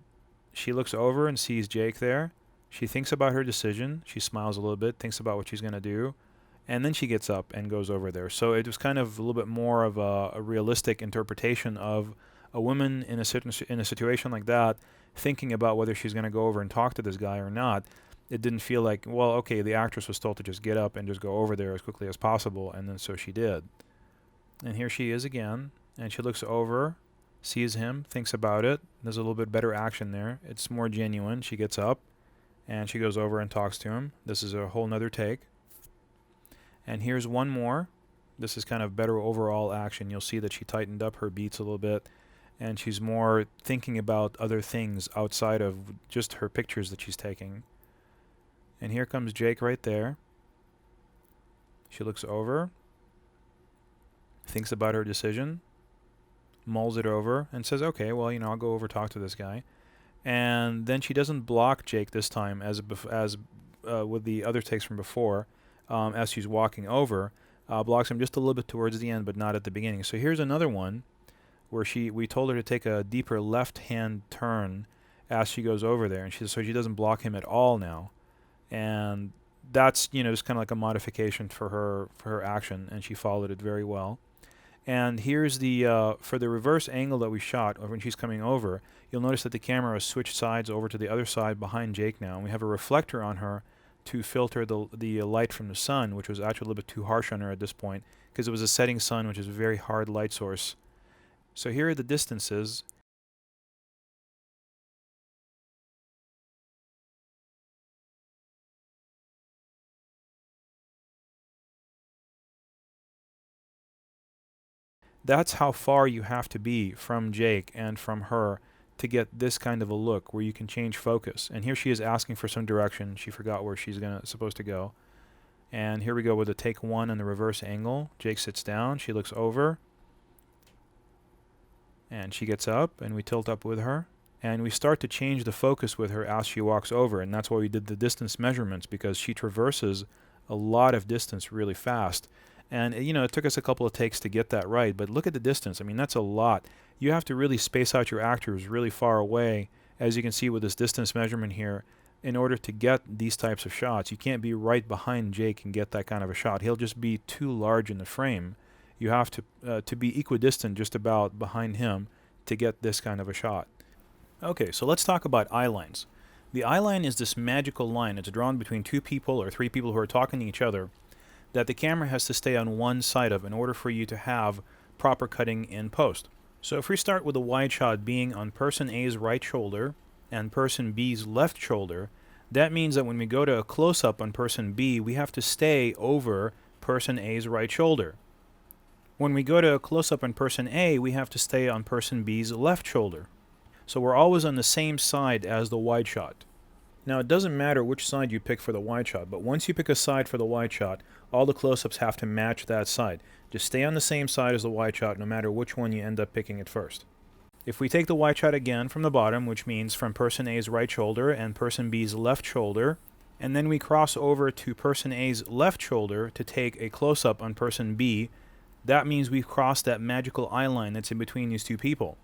she looks over and sees Jake there. She thinks about her decision. She smiles a little bit, thinks about what she's going to do, and then she gets up and goes over there. So it was kind of a little bit more of a realistic interpretation of a woman in a situation like that, thinking about whether she's going to go over and talk to this guy or not. It didn't feel like, well, okay, the actress was told to just get up and just go over there as quickly as possible, and then so she did. And here she is again, and she looks over, sees him, thinks about it. There's a little bit better action there. It's more genuine. She gets up, and she goes over and talks to him. This is a whole nother take. And here's one more. This is kind of better overall action. You'll see that she tightened up her beats a little bit, and she's more thinking about other things outside of just her pictures that she's taking. And here comes Jake right there. She looks over, thinks about her decision, mulls it over, and says, okay, well, I'll go over talk to this guy. And then she doesn't block Jake this time as with the other takes from before, as she's walking over. Blocks him just a little bit towards the end, but not at the beginning. So here's another one where we told her to take a deeper left-hand turn as she goes over there. And so she doesn't block him at all now. And that's, just kind of like a modification for her action, and she followed it very well. And here's the, for the reverse angle that we shot when she's coming over, you'll notice that the camera has switched sides over to the other side behind Jake now. And we have a reflector on her to filter the light from the sun, which was actually a little bit too harsh on her at this point, because it was a setting sun, which is a very hard light source. So here are the distances. That's how far you have to be from Jake and from her to get this kind of a look where you can change focus. And here she is asking for some direction. She forgot where she's supposed to go. And here we go with the take one and the reverse angle. Jake sits down, she looks over, and she gets up, and we tilt up with her. And we start to change the focus with her as she walks over, and that's why we did the distance measurements, because she traverses a lot of distance really fast. And, you know, it took us a couple of takes to get that right, but look at the distance. I mean, that's a lot. You have to really space out your actors really far away, as you can see with this distance measurement here, in order to get these types of shots. You can't be right behind Jake and get that kind of a shot. He'll just be too large in the frame. You have to be equidistant just about behind him to get this kind of a shot. Okay, so let's talk about eyelines. The eyeline is this magical line. It's drawn between two people or three people who are talking to each other that the camera has to stay on one side of in order for you to have proper cutting in post. So if we start with the wide shot being on person A's right shoulder and person B's left shoulder, that means that when we go to a close-up on person B, we have to stay over person A's right shoulder. When we go to a close-up on person A, we have to stay on person B's left shoulder. So we're always on the same side as the wide shot. Now, it doesn't matter which side you pick for the wide shot, but once you pick a side for the wide shot, all the close-ups have to match that side. Just stay on the same side as the wide shot no matter which one you end up picking at first. If we take the wide shot again from the bottom, which means from person A's right shoulder and person B's left shoulder, and then we cross over to person A's left shoulder to take a close-up on person B, that means we've crossed that magical eye line that's in between these two people.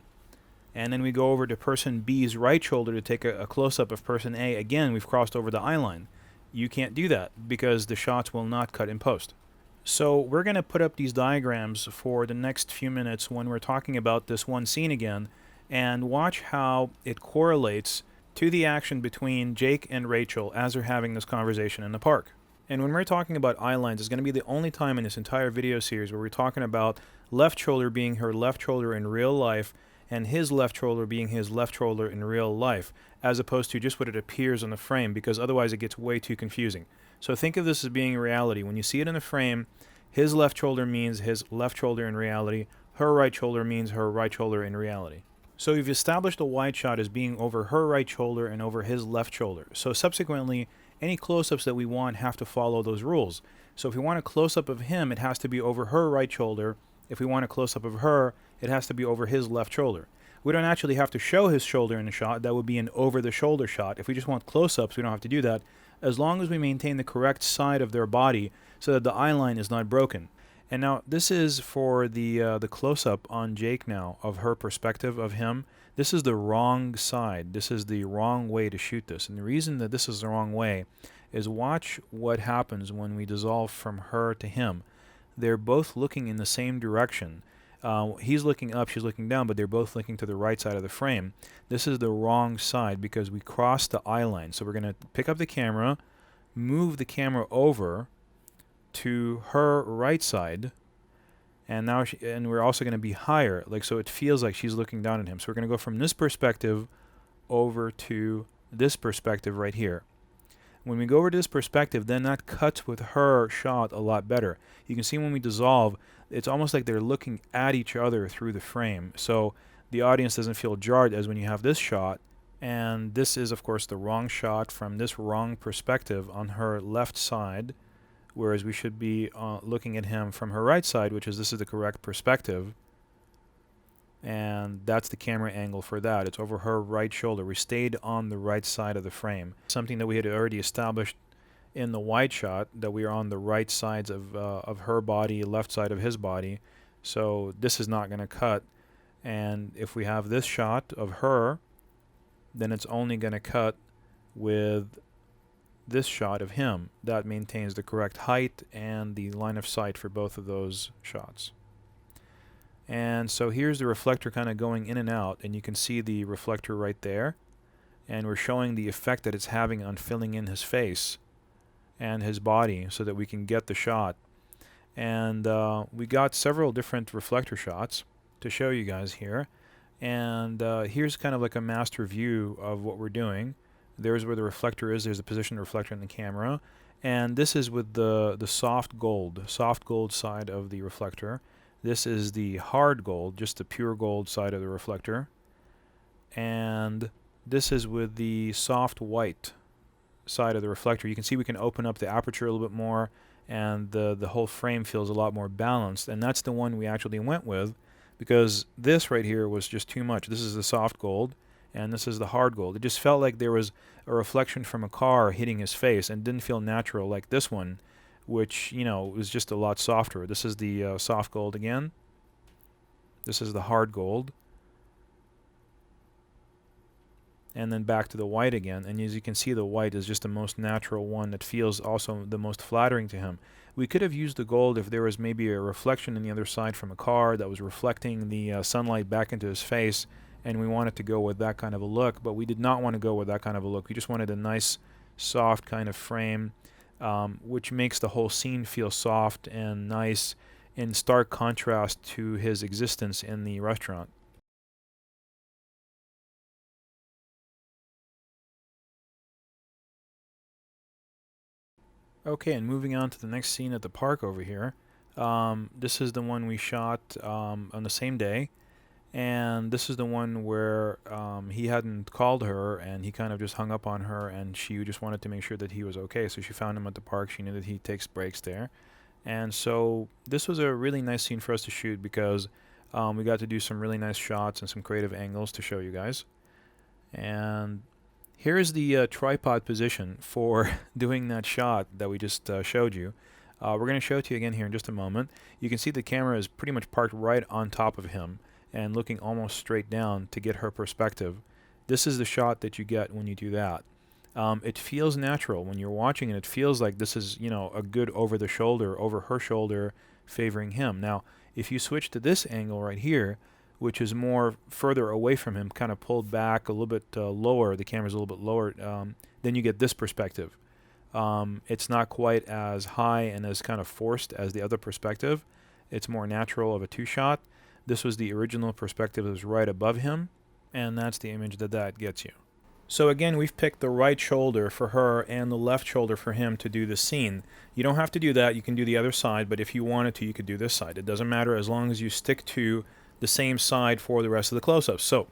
And then we go over to person B's right shoulder to take a close-up of person A. Again, we've crossed over the eye line. You can't do that because the shots will not cut in post. So we're going to put up these diagrams for the next few minutes when we're talking about this one scene again, and watch how it correlates to the action between Jake and Rachel as they're having this conversation in the park. And when we're talking about eye lines, it's going to be the only time in this entire video series where we're talking about left shoulder being her left shoulder in real life and his left shoulder being his left shoulder in real life, as opposed to just what it appears on the frame, because otherwise it gets way too confusing. So think of this as being reality. When you see it in the frame, his left shoulder means his left shoulder in reality, her right shoulder means her right shoulder in reality. So we've established the wide shot as being over her right shoulder and over his left shoulder. So subsequently, any close-ups that we want have to follow those rules. So if we want a close-up of him, it has to be over her right shoulder. If we want a close-up of her, it has to be over his left shoulder. We don't actually have to show his shoulder in the shot. That would be an over-the-shoulder shot. If we just want close-ups, we don't have to do that, as long as we maintain the correct side of their body so that the eye line is not broken. And now this is for the close-up on Jake now of her perspective of him. This is the wrong side. This is the wrong way to shoot this. And the reason that this is the wrong way is watch what happens when we dissolve from her to him. They're both looking in the same direction. He's looking up, she's looking down, but they're both looking to the right side of the frame. This is the wrong side because we crossed the eye line. So we're going to pick up the camera, move the camera over to her right side, and now and we're also going to be higher, like so it feels like she's looking down at him. So we're going to go from this perspective over to this perspective right here. When we go over to this perspective, then that cuts with her shot a lot better. You can see when we dissolve, it's almost like they're looking at each other through the frame. So the audience doesn't feel jarred as when you have this shot. And this is, of course, the wrong shot from this wrong perspective on her left side, whereas we should be looking at him from her right side, which is this is the correct perspective. And that's the camera angle for that. It's over her right shoulder. We stayed on the right side of the frame. Something that we had already established in the wide shot, that we are on the right sides of her body, left side of his body. So this is not going to cut. And if we have this shot of her, then it's only going to cut with this shot of him. That maintains the correct height and the line of sight for both of those shots. And so here's the reflector kind of going in and out, and you can see the reflector right there. And we're showing the effect that it's having on filling in his face and his body so that we can get the shot. And we got several different reflector shots to show you guys here. And here's kind of like a master view of what we're doing. There's where the reflector is. There's the position of the reflector in the camera. And this is with the soft gold side of the reflector. This is the hard gold, just the pure gold side of the reflector. And this is with the soft white side of the reflector. You can see we can open up the aperture a little bit more, and the whole frame feels a lot more balanced. And that's the one we actually went with, because this right here was just too much. This is the soft gold, and this is the hard gold. It just felt like there was a reflection from a car hitting his face, and didn't feel natural like this one, which, you know, was just a lot softer. This is the soft gold again. This is the hard gold. And then back to the white again. And as you can see, the white is just the most natural one that feels also the most flattering to him. We could have used the gold if there was maybe a reflection on the other side from a car that was reflecting the sunlight back into his face, and we wanted to go with that kind of a look, but we did not want to go with that kind of a look. We just wanted a nice, soft kind of frame, which makes the whole scene feel soft and nice, in stark contrast to his existence in the restaurant. Okay, and moving on to the next scene at the park over here. This is the one we shot on the same day, and this is the one where he hadn't called her, and he kind of just hung up on her, and she just wanted to make sure that he was okay. So she found him at the park. She knew that he takes breaks there, and so this was a really nice scene for us to shoot, because we got to do some really nice shots and some creative angles to show you guys. And here's the tripod position for doing that shot that we just showed you. We're going to show it to you again here in just a moment. You can see the camera is pretty much parked right on top of him and looking almost straight down to get her perspective. This is the shot that you get when you do that. It feels natural when you're watching, and it feels like this is, you know, a good over the shoulder, over her shoulder, favoring him. Now, if you switch to this angle right here, which is more further away from him, kind of pulled back a little bit lower, the camera's a little bit lower, then you get this perspective. It's not quite as high and as kind of forced as the other perspective. It's more natural of a two-shot. This was the original perspective that was right above him, and that's the image that gets you. So again, we've picked the right shoulder for her and the left shoulder for him to do the scene. You don't have to do that. You can do the other side, but if you wanted to, you could do this side. It doesn't matter as long as you stick to the same side for the rest of the close-ups. So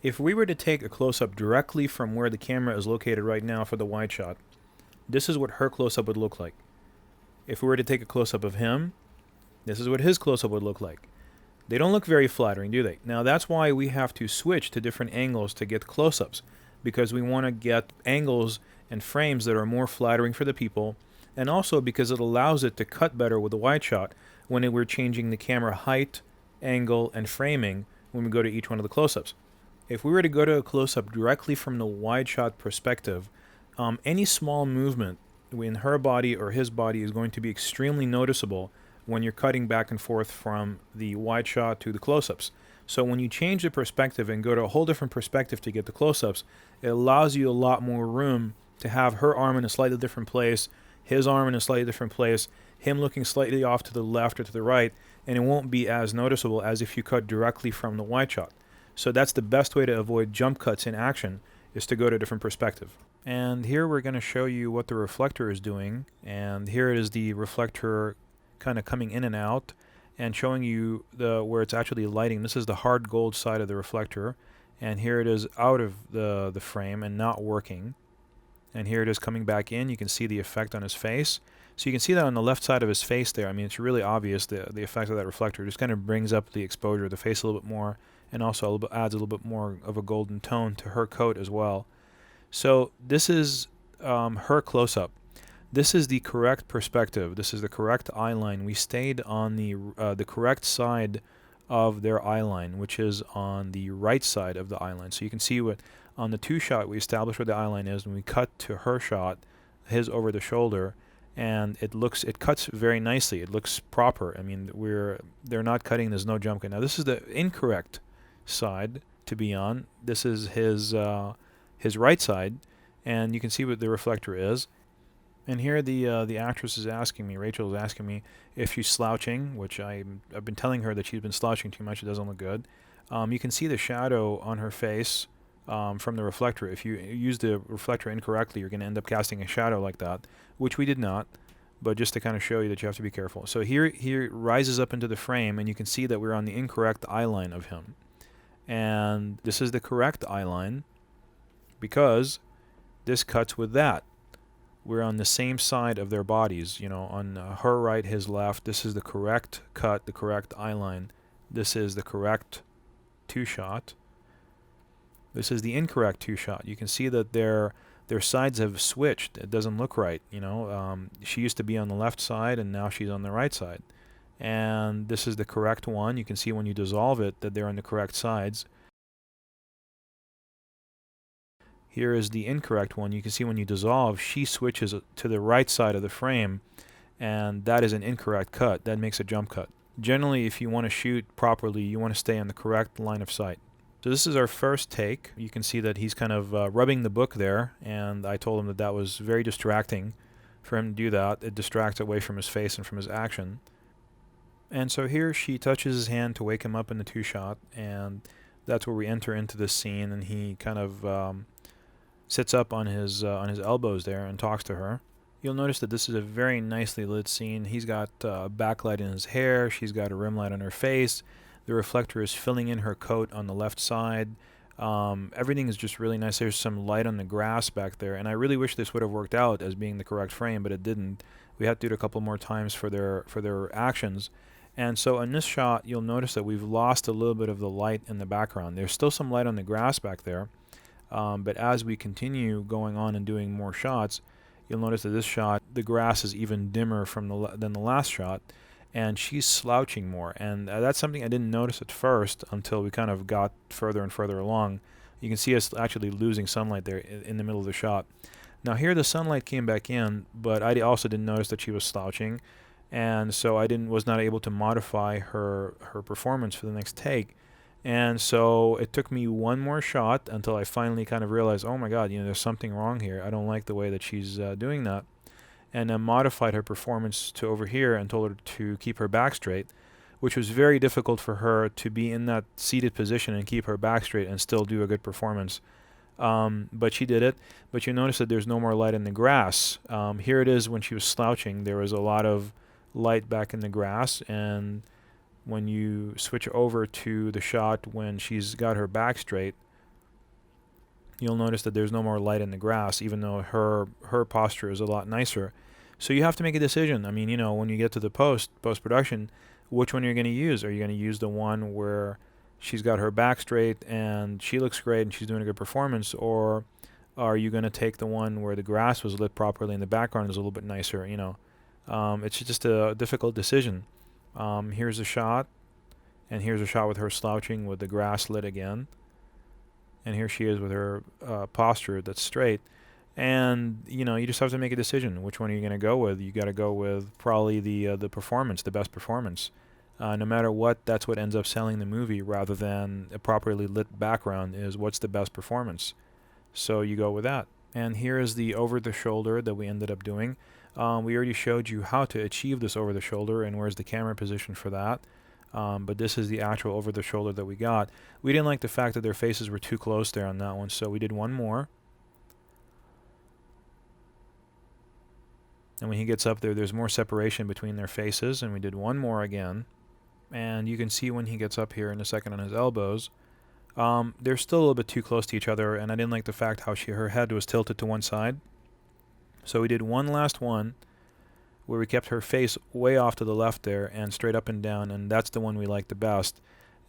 if we were to take a close-up directly from where the camera is located right now for the wide shot, this is what her close-up would look like. If we were to take a close-up of him, this is what his close-up would look like. They don't look very flattering, do they? Now that's why we have to switch to different angles to get close-ups, because we want to get angles and frames that are more flattering for the people, and also because it allows it to cut better with the wide shot when we're changing the camera height, angle, and framing when we go to each one of the close-ups. If we were to go to a close-up directly from the wide shot perspective, any small movement in her body or his body is going to be extremely noticeable when you're cutting back and forth from the wide shot to the close-ups. So when you change the perspective and go to a whole different perspective to get the close-ups, it allows you a lot more room to have her arm in a slightly different place, his arm in a slightly different place, him looking slightly off to the left or to the right, and it won't be as noticeable as if you cut directly from the wide shot. So that's the best way to avoid jump cuts in action, is to go to a different perspective. And here we're going to show you what the reflector is doing, and here it is the reflector kind of coming in and out and showing you where it's actually lighting. This is the hard gold side of the reflector, and here it is out of the frame and not working. And here it is coming back in. You can see the effect on his face. So you can see that on the left side of his face there. I mean, it's really obvious, the effect of that reflector. It just kind of brings up the exposure of the face a little bit more, and also adds a little bit more of a golden tone to her coat as well. So this is her close-up. This is the correct perspective. This is the correct eye line. We stayed on the correct side of their eye line, which is on the right side of the eye line. So you can see what on the two shot we established where the eye line is, and we cut to her shot, his over the shoulder, and it cuts very nicely. It looks proper. I mean, they're not cutting this no jump cut. Now this is the incorrect side to be on. This is his right side, and you can see what the reflector is. And here the actress is asking me, Rachel is asking me if she's slouching, which I've been telling her that she's been slouching too much. It doesn't look good. You can see the shadow on her face from the reflector. If you use the reflector incorrectly, you're going to end up casting a shadow like that, which we did not, but just to kind of show you that you have to be careful. So here rises up into the frame, and you can see that we're on the incorrect eye line of him. And this is the correct eye line because this cuts with that. We're on the same side of their bodies, you know, on her right, his left. This is the correct cut, the correct eye line. This is the correct two-shot. This is the incorrect two-shot. You can see that their sides have switched. It doesn't look right, you know. She used to be on the left side, and now she's on the right side. And this is the correct one. You can see when you dissolve it that they're on the correct sides. Here is the incorrect one. You can see when you dissolve, she switches to the right side of the frame, and that is an incorrect cut. That makes a jump cut. Generally, if you want to shoot properly, you want to stay on the correct line of sight. So this is our first take. You can see that he's kind of rubbing the book there, and I told him that that was very distracting for him to do that. It distracts away from his face and from his action. And so here she touches his hand to wake him up in the two-shot, and that's where we enter into this scene, and he kind of sits up on his elbows there and talks to her. You'll notice that this is a very nicely lit scene. He's got a backlight in his hair. She's got a rim light on her face. The reflector is filling in her coat on the left side. Everything is just really nice. There's some light on the grass back there, and I really wish this would have worked out as being the correct frame, but it didn't. We had to do it a couple more times for their actions. And so in this shot, you'll notice that we've lost a little bit of the light in the background. There's still some light on the grass back there. But as we continue going on and doing more shots, you'll notice that this shot, the grass is even dimmer than the last shot, and she's slouching more. And that's something I didn't notice at first until we kind of got further and further along. You can see us actually losing sunlight there in the middle of the shot. Now here the sunlight came back in, but I also didn't notice that she was slouching, and so I was not able to modify her performance for the next take. And so it took me one more shot until I finally kind of realized, oh my God, you know, there's something wrong here. I don't like the way that she's doing that. And I modified her performance to over here and told her to keep her back straight, which was very difficult for her to be in that seated position and keep her back straight and still do a good performance. But she did it. But you notice that there's no more light in the grass. Here it is when she was slouching. There was a lot of light back in the grass, and when you switch over to the shot when she's got her back straight, you'll notice that there's no more light in the grass, even though her posture is a lot nicer. So you have to make a decision. I mean, you know, when you get to the post-production, which one you're going to use? Are you going to use the one where she's got her back straight and she looks great and she's doing a good performance, or are you going to take the one where the grass was lit properly and the background is a little bit nicer? You know, it's just a difficult decision. Here's a shot, and here's a shot with her slouching with the grass lit again. And here she is with her posture that's straight. And, you know, you just have to make a decision. Which one are you going to go with? You got to go with probably the performance, the best performance. No matter what, that's what ends up selling the movie rather than a properly lit background is what's the best performance. So you go with that. And here is the over-the-shoulder that we ended up doing. We already showed you how to achieve this over-the-shoulder and where's the camera position for that. But this is the actual over-the-shoulder that we got. We didn't like the fact that their faces were too close there on that one, so we did one more. And when he gets up there, there's more separation between their faces, and we did one more again. And you can see when he gets up here in a second on his elbows, they're still a little bit too close to each other, and I didn't like the fact how her head was tilted to one side. So we did one last one where we kept her face way off to the left there and straight up and down, and that's the one we liked the best.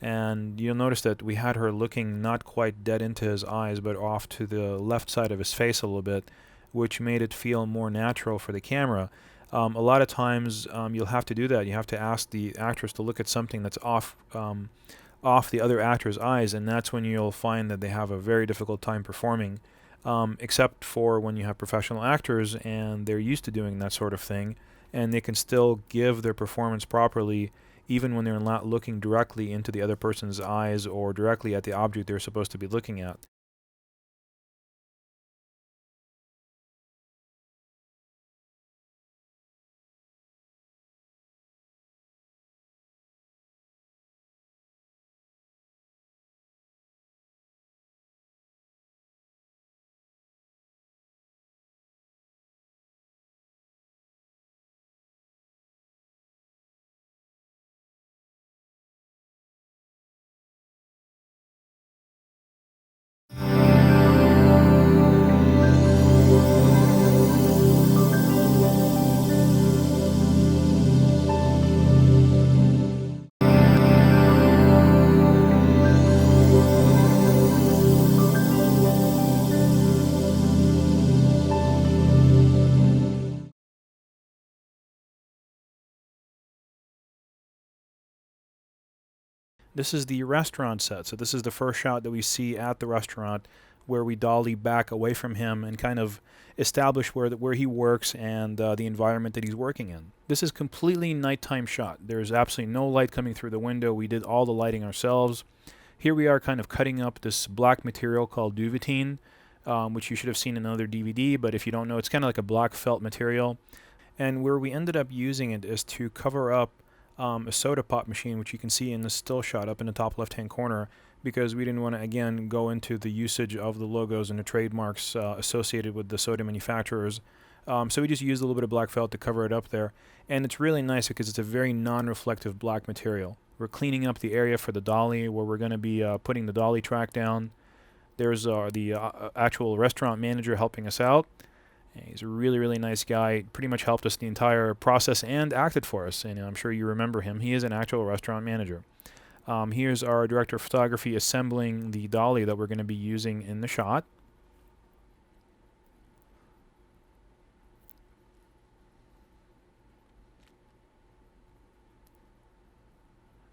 And you'll notice that we had her looking not quite dead into his eyes, but off to the left side of his face a little bit, which made it feel more natural for the camera. A lot of times you'll have to do that. You have to ask the actress to look at something that's off the other actor's eyes, and that's when you'll find that they have a very difficult time performing. except for when you have professional actors and they're used to doing that sort of thing, and they can still give their performance properly even when they're not looking directly into the other person's eyes or directly at the object they're supposed to be looking at. This is the restaurant set. So this is the first shot that we see at the restaurant where we dolly back away from him and kind of establish where he works and the environment that he's working in. This is completely nighttime shot. There's absolutely no light coming through the window. We did all the lighting ourselves. Here we are kind of cutting up this black material called duvetine, which you should have seen in another DVD, but if you don't know, it's kind of like a black felt material. And where we ended up using it is to cover up a soda pop machine, which you can see in the still shot up in the top left-hand corner, because we didn't want to, again, go into the usage of the logos and the trademarks associated with the soda manufacturers. So we just used a little bit of black felt to cover it up there. And it's really nice because it's a very non-reflective black material. We're cleaning up the area for the dolly where we're going to be putting the dolly track down. There's the actual restaurant manager helping us out. He's a really, really nice guy. Pretty much helped us the entire process and acted for us. And I'm sure you remember him. He is an actual restaurant manager. Here's our director of photography assembling the dolly that we're going to be using in the shot.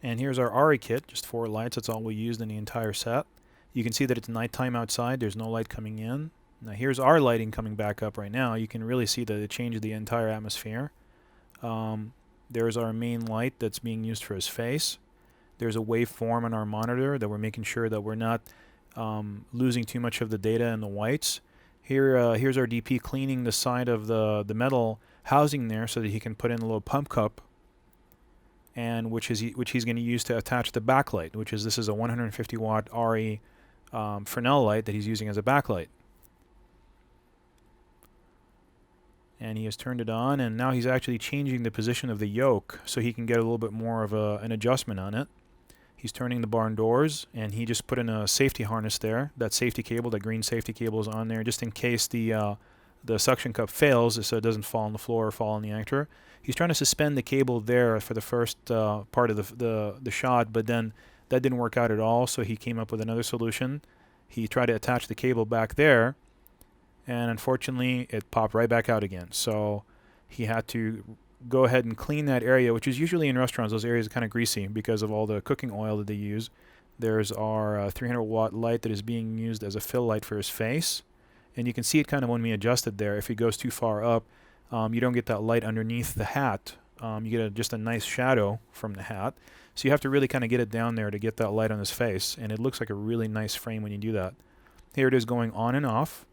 And here's our RE kit, just 4 lights. That's all we used in the entire set. You can see that it's nighttime outside. There's no light coming in. Now here's our lighting coming back up right now. You can really see that it changed the entire atmosphere. There's our main light that's being used for his face. There's a waveform on our monitor that we're making sure that we're not losing too much of the data in the whites. Here's our DP cleaning the side of the metal housing there so that he can put in a little pump cup, and which he's going to use to attach the backlight, this is a 150 watt RE Fresnel light that he's using as a backlight. And he has turned it on, and now he's actually changing the position of the yoke so he can get a little bit more of an adjustment on it. He's turning the barn doors, and he just put in a safety harness there. That safety cable, that green safety cable, is on there just in case the suction cup fails, so it doesn't fall on the floor or fall on the actor. He's trying to suspend the cable there for the first part of the shot, but then that didn't work out at all, so he came up with another solution. He tried to attach the cable back there, and unfortunately it popped right back out again. So he had to go ahead and clean that area, which is usually in restaurants, those areas are kind of greasy because of all the cooking oil that they use. There's our 300 watt light that is being used as a fill light for his face, and you can see it kind of when we adjusted there. If it goes too far up, you don't get that light underneath the hat. You get just a nice shadow from the hat, so you have to really kind of get it down there to get that light on his face, and it looks like a really nice frame when you do that. Here it is going on and off.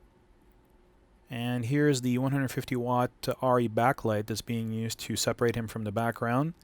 And here's the 150 watt RE backlight that's being used to separate him from the background.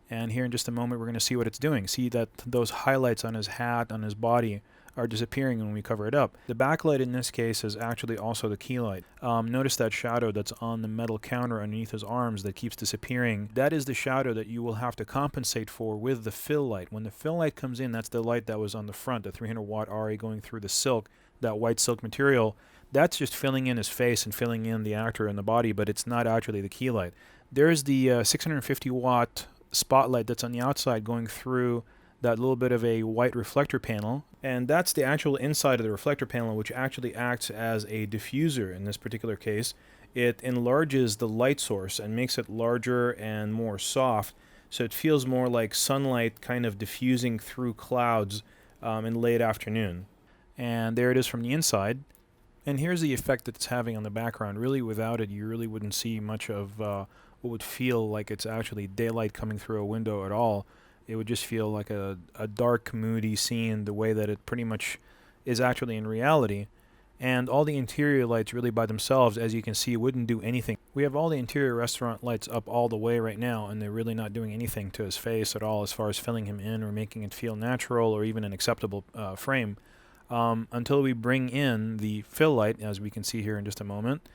And here in just a moment we're going to see what it's doing. See that those highlights on his hat, on his body, are disappearing when we cover it up. The backlight in this case is actually also the key light. Notice that shadow that's on the metal counter underneath his arms that keeps disappearing. That is the shadow that you will have to compensate for with the fill light. When the fill light comes in, that's the light that was on the front, the 300 watt RE going through the silk, that white silk material. That's just filling in his face and filling in the actor and the body, but it's not actually the key light. There's the 650 watt spotlight that's on the outside going through that little bit of a white reflector panel, and that's the actual inside of the reflector panel, which actually acts as a diffuser in this particular case. It enlarges the light source and makes it larger and more soft, so it feels more like sunlight kind of diffusing through clouds in late afternoon. And there it is from the inside. And here's the effect that it's having on the background. Really, without it, you really wouldn't see much of what would feel like it's actually daylight coming through a window at all. It would just feel like a dark, moody scene, the way that it pretty much is actually in reality. And all the interior lights really by themselves, as you can see, wouldn't do anything. We have all the interior restaurant lights up all the way right now, and they're really not doing anything to his face at all as far as filling him in or making it feel natural or even an acceptable frame. Until we bring in the fill light, as we can see here in just a moment.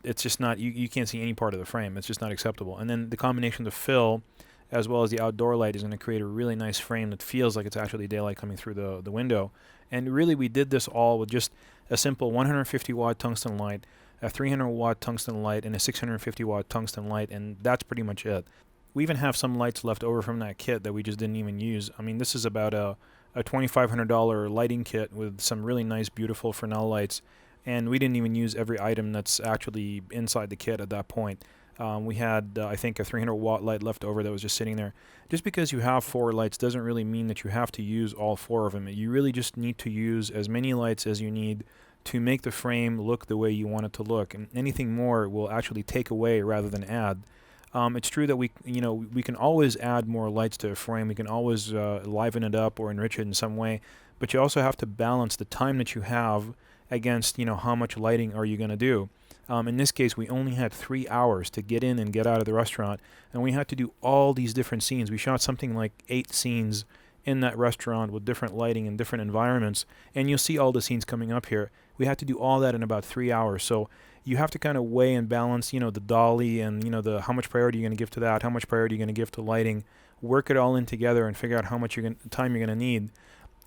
It's just not, you can't see any part of the frame. It's just not acceptable. And then the combination of the fill as well as the outdoor light is going to create a really nice frame that feels like it's actually daylight coming through the window. And really we did this all with just a simple 150 watt tungsten light, a 300 watt tungsten light, and a 650 watt tungsten light, and that's pretty much it. We even have some lights left over from that kit that we just didn't even use. I mean, this is about a $2,500 lighting kit with some really nice, beautiful Fresnel lights, and we didn't even use every item that's actually inside the kit at that point. We had, I think, a 300 watt light left over that was just sitting there. Just because you have 4 lights doesn't really mean that you have to use all 4 of them. You really just need to use as many lights as you need to make the frame look the way you want it to look, and anything more will actually take away rather than add. It's true that we can always add more lights to a frame. We can always liven it up or enrich it in some way, but you also have to balance the time that you have against how much lighting are you going to do. In this case, we only had 3 hours to get in and get out of the restaurant, and we had to do all these different scenes. We shot something like 8 scenes in that restaurant with different lighting and different environments, and you'll see all the scenes coming up here. We had to do all that in about 3 hours, so you have to kind of weigh and balance, the dolly and, the how much priority you're going to give to that, how much priority you're going to give to lighting, work it all in together and figure out how much time you're going to need.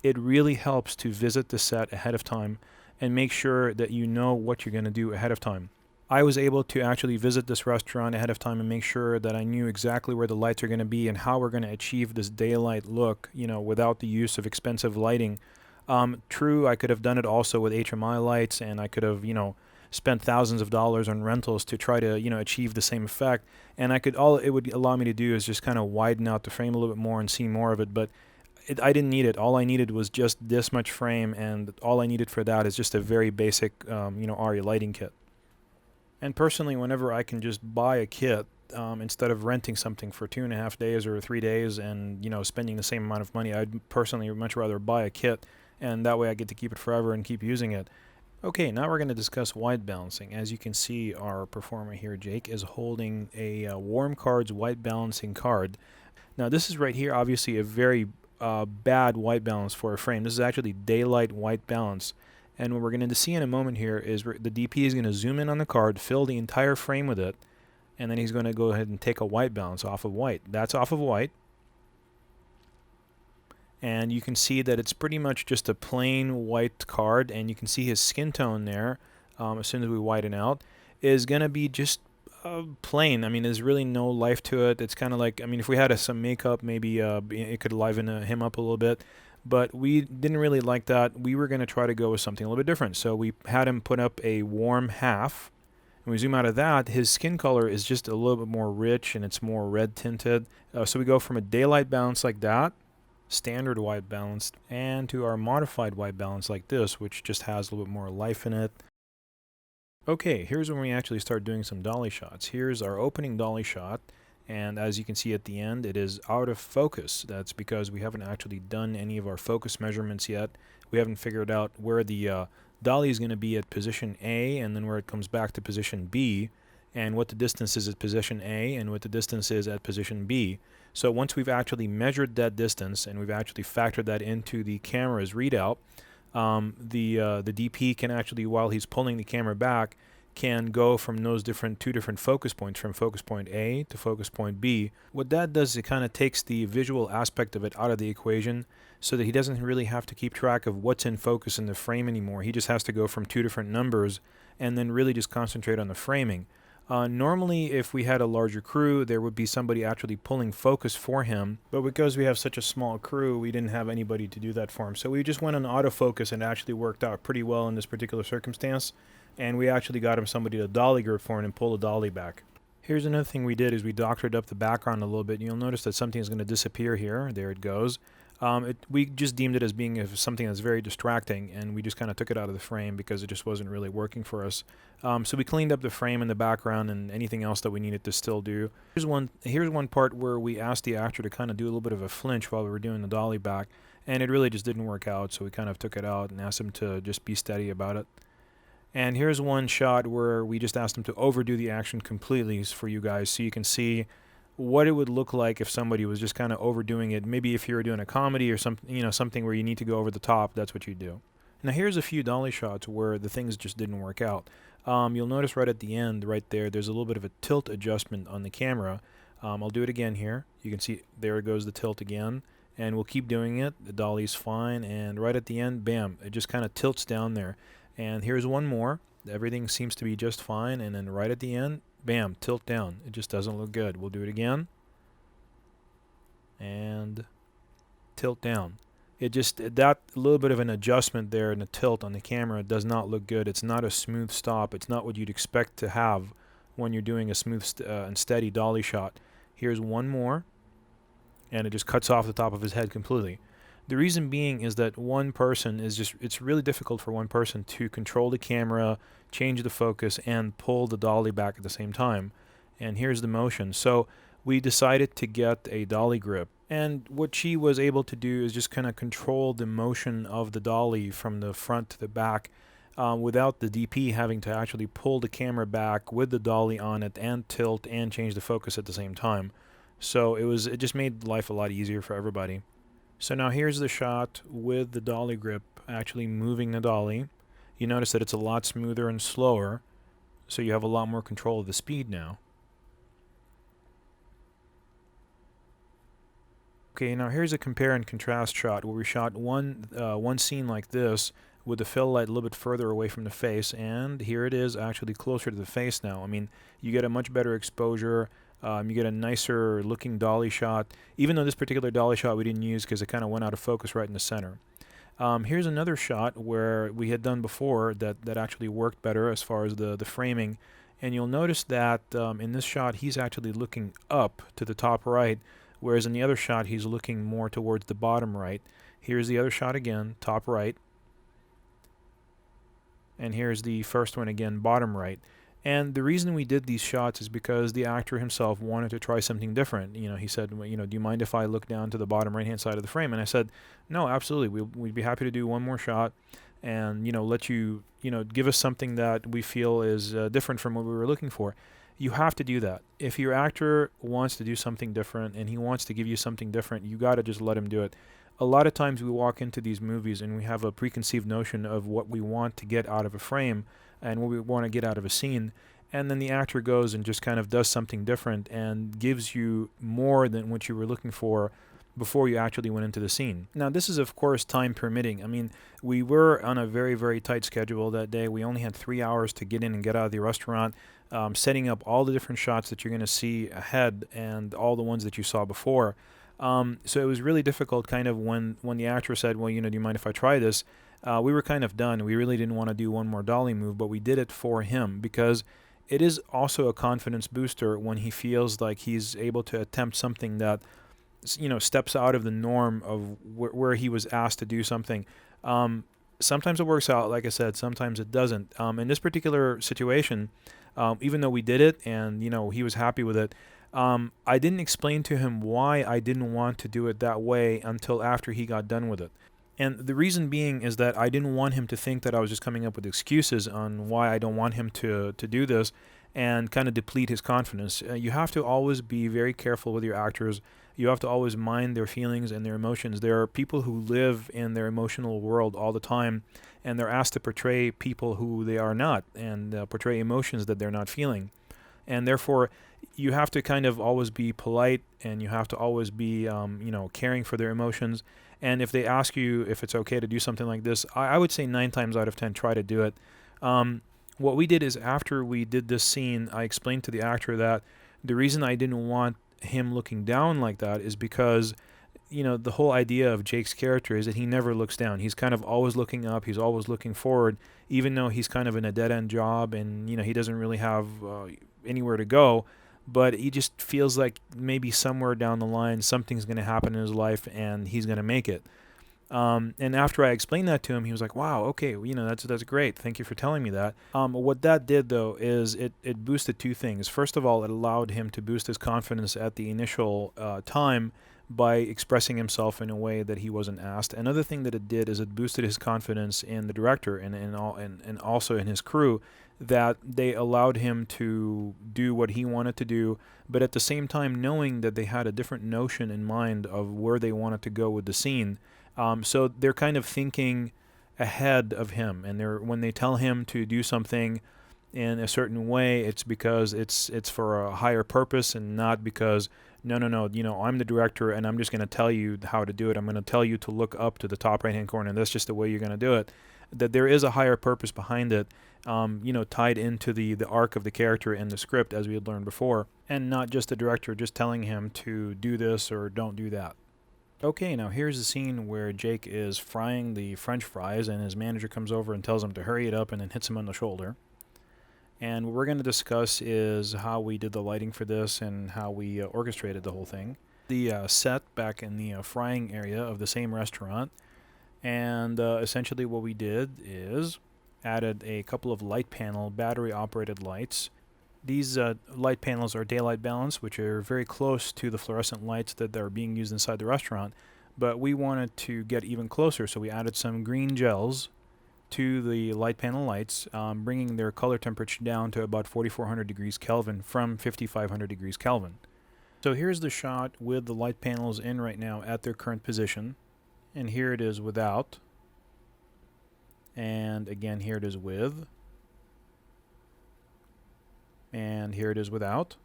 It really helps to visit the set ahead of time and make sure that you know what you're going to do ahead of time. I was able to actually visit this restaurant ahead of time and make sure that I knew exactly where the lights are going to be and how we're going to achieve this daylight look, without the use of expensive lighting. True, I could have done it also with HMI lights, and I could have, spent thousands of dollars on rentals to try to, achieve the same effect. And all it would allow me to do is just kind of widen out the frame a little bit more and see more of it. But I didn't need it. All I needed was just this much frame, and all I needed for that is just a very basic, ARRI lighting kit. And personally, whenever I can just buy a kit, instead of renting something for 2.5 days or 3 days and, spending the same amount of money, I'd personally much rather buy a kit, and that way I get to keep it forever and keep using it. Okay, now we're going to discuss white balancing. As you can see, our performer here, Jake, is holding a Warm Cards white balancing card. Now, this is right here, obviously, a very bad white balance for a frame. This is actually daylight white balance. And what we're going to see in a moment here is the DP is going to zoom in on the card, fill the entire frame with it, and then he's going to go ahead and take a white balance off of white. That's off of white. And you can see that it's pretty much just a plain white card, and you can see his skin tone there, as soon as we whiten out, is going to be just plain. I mean, there's really no life to it. It's kind of like, if we had some makeup, maybe it could liven him up a little bit. But we didn't really like that. We were going to try to go with something a little bit different. So we had him put up a warm half. When we zoom out of that, his skin color is just a little bit more rich, and it's more red tinted. So we go from a daylight balance like that, standard white balance, and to our modified white balance like this, which just has a little bit more life in it. Okay, here's when we actually start doing some dolly shots. Here's our opening dolly shot, and as you can see at the end, it is out of focus. That's because we haven't actually done any of our focus measurements yet. We haven't figured out where the dolly is going to be at position A, and then where it comes back to position B, and what the distance is at position A, and what the distance is at position B. So once we've actually measured that distance, and we've actually factored that into the camera's readout, the DP can actually, while he's pulling the camera back, can go from those two different focus points, from focus point A to focus point B. What that does is it kind of takes the visual aspect of it out of the equation, so that he doesn't really have to keep track of what's in focus in the frame anymore. He just has to go from 2 different numbers and then really just concentrate on the framing. Normally, if we had a larger crew, there would be somebody actually pulling focus for him, but because we have such a small crew, we didn't have anybody to do that for him. So we just went on autofocus, and it actually worked out pretty well in this particular circumstance, and we actually got him somebody to dolly grip for him and pull the dolly back. Here's another thing we did is we doctored up the background a little bit. You'll notice that something is going to disappear here. There it goes. We just deemed it as being something that's very distracting, and we just kind of took it out of the frame because it just wasn't really working for us. So we cleaned up the frame and the background and anything else that we needed to still do. Here's one part where we asked the actor to kind of do a little bit of a flinch while we were doing the dolly back, and it really just didn't work out, so we kind of took it out and asked him to just be steady about it. And here's one shot where we just asked him to overdo the action completely for you guys so you can see what it would look like if somebody was just kind of overdoing it. Maybe if you were doing a comedy or something, something where you need to go over the top, that's what you do. Now here's a few dolly shots where the things just didn't work out. You'll notice right at the end, right there, there's a little bit of a tilt adjustment on the camera. I'll do it again here. You can see there goes the tilt again, and we'll keep doing it. The dolly's fine, and right at the end, bam, it just kind of tilts down there. And here's one more. Everything seems to be just fine, and then right at the end, bam, tilt down. It just doesn't look good. We'll do it again. And tilt down. It just, that little bit of an adjustment there in the tilt on the camera does not look good. It's not a smooth stop. It's not what you'd expect to have when you're doing a smooth and steady dolly shot. Here's one more, and it just cuts off the top of his head completely. The reason being is that one person is just, it's really difficult for one person to control the camera, change the focus, and pull the dolly back at the same time. And here's the motion. So we decided to get a dolly grip. And what she was able to do is just kind of control the motion of the dolly from the front to the back without the DP having to actually pull the camera back with the dolly on it and tilt and change the focus at the same time. So it just made life a lot easier for everybody. So now here's the shot with the dolly grip actually moving the dolly. You notice that it's a lot smoother and slower, so you have a lot more control of the speed now. Okay, now here's a compare and contrast shot where we shot one scene like this with the fill light a little bit further away from the face, and here it is actually closer to the face now. I mean, you get a much better exposure. You get a nicer looking dolly shot, even though this particular dolly shot we didn't use because it kind of went out of focus right in the center. Here's another shot where we had done before that actually worked better as far as the framing, and you'll notice that in this shot he's actually looking up to the top right, whereas in the other shot he's looking more towards the bottom right. Here's the other shot again, top right, and here's the first one again, bottom right. And the reason we did these shots is because the actor himself wanted to try something different. He said, do you mind if I look down to the bottom right-hand side of the frame? And I said, no, absolutely. We'd be happy to do one more shot and, let you, give us something that we feel is different from what we were looking for. You have to do that. If your actor wants to do something different and he wants to give you something different, you got to just let him do it. A lot of times we walk into these movies and we have a preconceived notion of what we want to get out of a frame and what we want to get out of a scene, and then the actor goes and just kind of does something different and gives you more than what you were looking for before you actually went into the scene. Now this is of course time permitting. I mean, we were on a very, very tight schedule that day. We only had 3 hours to get in and get out of the restaurant, setting up all the different shots that you're going to see ahead and all the ones that you saw before. So it was really difficult kind of when the actor said, well, do you mind if I try this? We were kind of done. We really didn't want to do one more dolly move, but we did it for him because it is also a confidence booster when he feels like he's able to attempt something that, steps out of the norm of where he was asked to do something. Sometimes it works out, like I said, sometimes it doesn't. In this particular situation, even though we did it and, he was happy with it, I didn't explain to him why I didn't want to do it that way until after he got done with it. And the reason being is that I didn't want him to think that I was just coming up with excuses on why I don't want him to do this and kind of deplete his confidence. You have to always be very careful with your actors. You have to always mind their feelings and their emotions. There are people who live in their emotional world all the time, and they're asked to portray people who they are not and portray emotions that they're not feeling. And therefore, you have to kind of always be polite, and you have to always be, caring for their emotions. And if they ask you if it's okay to do something like this, I would say 9 times out of 10, try to do it. What we did is after we did this scene, I explained to the actor that the reason I didn't want him looking down like that is because, the whole idea of Jake's character is that he never looks down. He's kind of always looking up. He's always looking forward, even though he's kind of in a dead-end job and, he doesn't really have anywhere to go. but he just feels like maybe somewhere down the line something's going to happen in his life and he's going to make it. And after I explained that to him, he was like, wow, okay, that's great. Thank you for telling me that. What that did, though, is it boosted two things. First of all, it allowed him to boost his confidence at the initial time by expressing himself in a way that he wasn't asked. Another thing that it did is it boosted his confidence in the director and also in his crew, that they allowed him to do what he wanted to do, but at the same time knowing that they had a different notion in mind of where they wanted to go with the scene. So they're kind of thinking ahead of him, and when they tell him to do something in a certain way, it's because it's for a higher purpose and not because no, I'm the director and I'm just going to tell you how to do it. I'm going to tell you to look up to the top right-hand corner, and that's just the way you're going to do it. That there is a higher purpose behind it, tied into the arc of the character in the script, as we had learned before, and not just the director just telling him to do this or don't do that. Okay, now here's the scene where Jake is frying the French fries and his manager comes over and tells him to hurry it up and then hits him on the shoulder. And what we're going to discuss is how we did the lighting for this and how we orchestrated the whole thing. The set back in the frying area of the same restaurant. And essentially what we did is added a couple of light panel battery operated lights. These light panels are daylight balanced, which are very close to the fluorescent lights that are being used inside the restaurant, but we wanted to get even closer, so we added some green gels to the light panel lights, bringing their color temperature down to about 4400 degrees Kelvin from 5500 degrees Kelvin. So here's the shot with the light panels in right now at their current position, and here it is without, and again here it is with, and here it is without,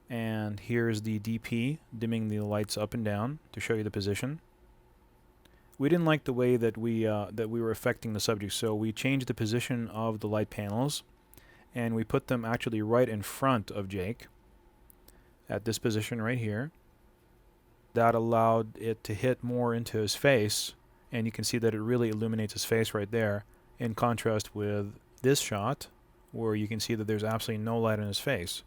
and here's the DP dimming the lights up and down to show you the position. We didn't like the way that we were affecting the subject, so we changed the position of the light panels and we put them actually right in front of Jake at this position right here. That allowed it to hit more into his face, and you can see that it really illuminates his face right there, in contrast with this shot where you can see that there's absolutely no light in his face.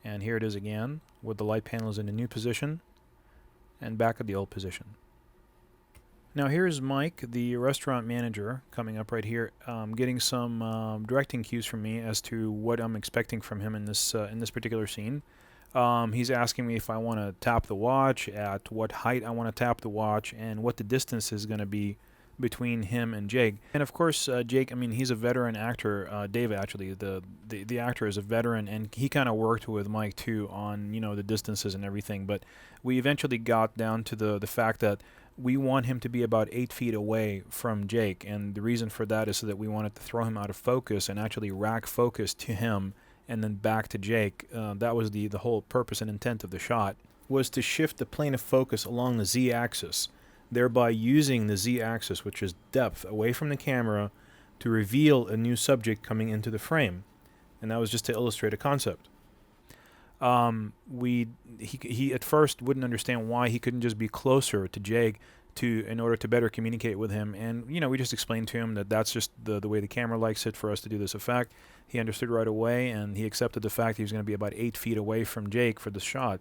And here it is again with the light panels in the new position and back at the old position. Now here's Mike, the restaurant manager, coming up right here, getting some directing cues from me as to what I'm expecting from him in this particular scene. He's asking me if I want to tap the watch, at what height I want to tap the watch, and what the distance is going to be between him and Jake. And of course, Jake, I mean, he's a veteran actor. Dave, actually, the actor is a veteran, and he kind of worked with Mike too on the distances and everything. But we eventually got down to the fact that we want him to be about 8 feet away from Jake, and the reason for that is so that we wanted to throw him out of focus and actually rack focus to him and then back to Jake. That was the whole purpose and intent of the shot, was to shift the plane of focus along the z-axis, thereby using the z-axis, which is depth, away from the camera to reveal a new subject coming into the frame. And that was just to illustrate a concept. He at first wouldn't understand why he couldn't just be closer to Jake in order to better communicate with him. And, we just explained to him that that's just the way the camera likes it for us to do this effect. He understood right away, and he accepted the fact he was going to be about 8 feet away from Jake for the shot.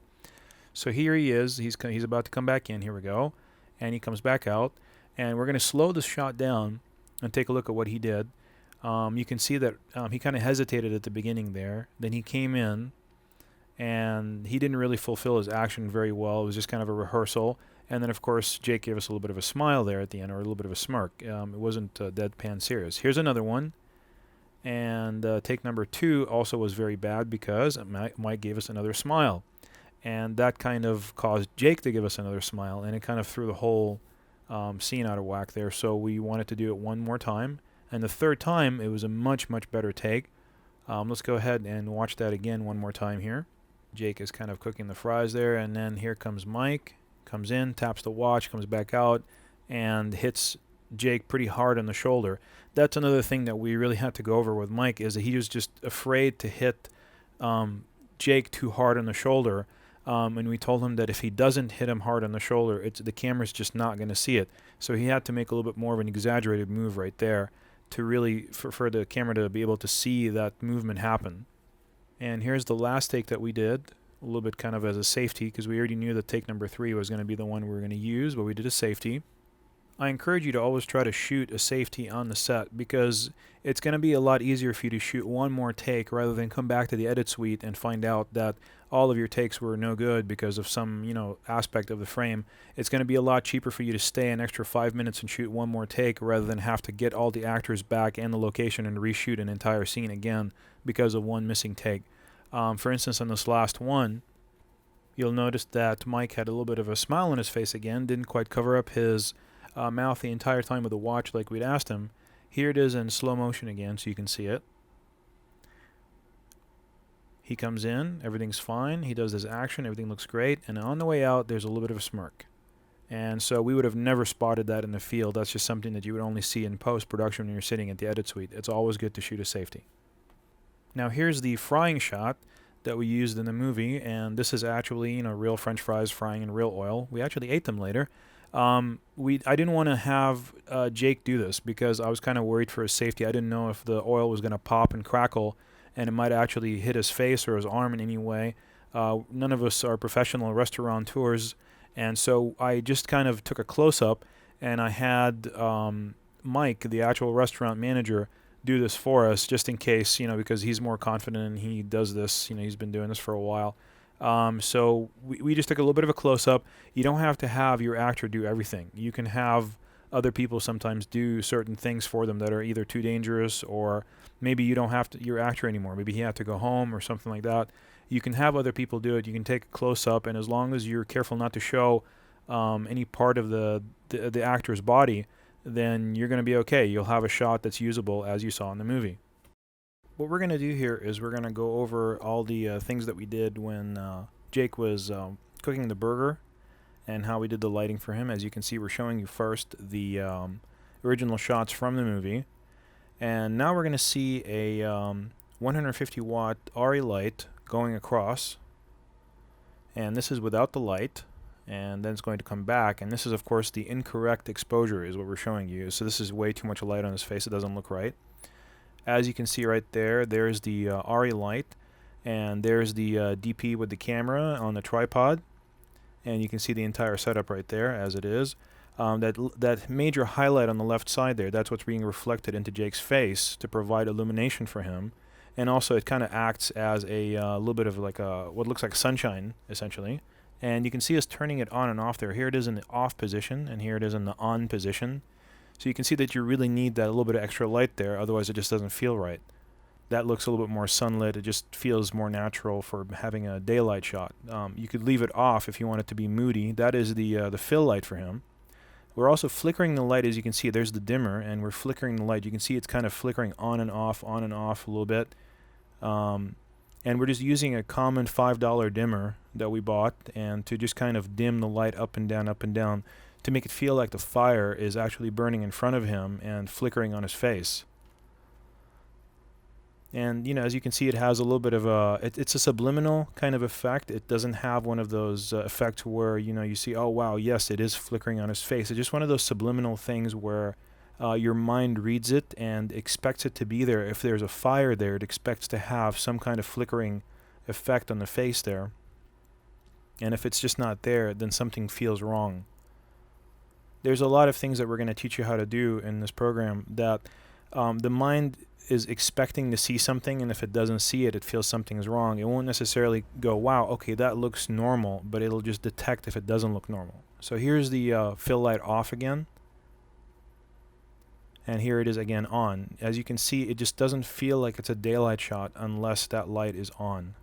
So here he is. He's about to come back in. Here we go. And he comes back out. And we're going to slow this shot down and take a look at what he did. You can see that he kind of hesitated at the beginning there. Then he came in, and he didn't really fulfill his action very well. It was just kind of a rehearsal. And then, of course, Jake gave us a little bit of a smile there at the end, or a little bit of a smirk. It wasn't deadpan serious. Here's another one. And take number 2 also was very bad because Mike gave us another smile. And that kind of caused Jake to give us another smile, and it kind of threw the whole scene out of whack there. So we wanted to do it one more time. And the third time, it was a much, much better take. Let's go ahead and watch that again one more time here. Jake is kind of cooking the fries there, and then here comes Mike, comes in, taps the watch, comes back out, and hits Jake pretty hard on the shoulder. That's another thing that we really had to go over with Mike, is that he was just afraid to hit Jake too hard on the shoulder, and we told him that if he doesn't hit him hard on the shoulder, the camera's just not going to see it. So he had to make a little bit more of an exaggerated move right there to really, for the camera to be able to see that movement happen. And here's the last take that we did, a little bit kind of as a safety, because we already knew that take number 3 was going to be the one we were going to use, but we did a safety. I encourage you to always try to shoot a safety on the set, because it's going to be a lot easier for you to shoot one more take rather than come back to the edit suite and find out that all of your takes were no good because of some, aspect of the frame. It's going to be a lot cheaper for you to stay an extra 5 minutes and shoot one more take rather than have to get all the actors back and the location and reshoot an entire scene again because of one missing take. For instance, on this last one, you'll notice that Mike had a little bit of a smile on his face again, didn't quite cover up his mouth the entire time with the watch like we'd asked him. Here it is in slow motion again so you can see it. He comes in, everything's fine, he does his action, everything looks great, and on the way out there's a little bit of a smirk. And so we would have never spotted that in the field. That's just something that you would only see in post-production when you're sitting at the edit suite. It's always good to shoot a safety. Now here's the frying shot that we used in the movie, and this is actually, real French fries frying in real oil. We actually ate them later. I didn't want to have Jake do this because I was kind of worried for his safety. I didn't know if the oil was going to pop and crackle and it might actually hit his face or his arm in any way. None of us are professional restaurateurs, and so I just kind of took a close-up, and I had Mike, the actual restaurant manager, do this for us just in case, because he's more confident and he does this. He's been doing this for a while. So we just took a little bit of a close-up. You don't have to have your actor do everything. You can have other people sometimes do certain things for them that are either too dangerous, or maybe you don't have your actor anymore. Maybe he had to go home or something like that. You can have other people do it. You can take a close-up, and as long as you're careful not to show any part of the actor's body, then you're going to be okay. You'll have a shot that's usable as you saw in the movie. What we're going to do here is we're going to go over all the things that we did when Jake was cooking the burger and how we did the lighting for him. As you can see, we're showing you first the original shots from the movie. And now we're going to see a 150 watt RE light going across. And this is without the light. And then it's going to come back. And this is, of course, the incorrect exposure is what we're showing you. So this is way too much light on his face. It doesn't look right. As you can see right there, there's the RE light, and there's the DP with the camera on the tripod, and you can see the entire setup right there as it is. That major highlight on the left side there, that's what's being reflected into Jake's face to provide illumination for him, and also it kind of acts as a little bit of like what looks like sunshine, essentially. And you can see us turning it on and off there. Here it is in the off position, and here it is in the on position. So you can see that you really need that little bit of extra light there, otherwise it just doesn't feel right. That looks a little bit more sunlit. It just feels more natural for having a daylight shot. You could leave it off if you want it to be moody. That is the fill light for him. We're also flickering the light, as you can see. There's the dimmer, and we're flickering the light. You can see it's kind of flickering on and off a little bit. And we're just using a common $5 dimmer that we bought, and to just kind of dim the light up and down, to make it feel like the fire is actually burning in front of him and flickering on his face. And, as you can see, it has a little bit of it's a subliminal kind of effect. It doesn't have one of those effects where, you see, oh, wow, yes, it is flickering on his face. It's just one of those subliminal things where your mind reads it and expects it to be there. If there's a fire there, it expects to have some kind of flickering effect on the face there. And if it's just not there, then something feels wrong. There's a lot of things that we're going to teach you how to do in this program that the mind is expecting to see something, and if it doesn't see it, it feels something is wrong. It won't necessarily go, wow, okay, that looks normal, but it'll just detect if it doesn't look normal. So here's the fill light off again, and here it is again on. As you can see, it just doesn't feel like it's a daylight shot unless that light is on.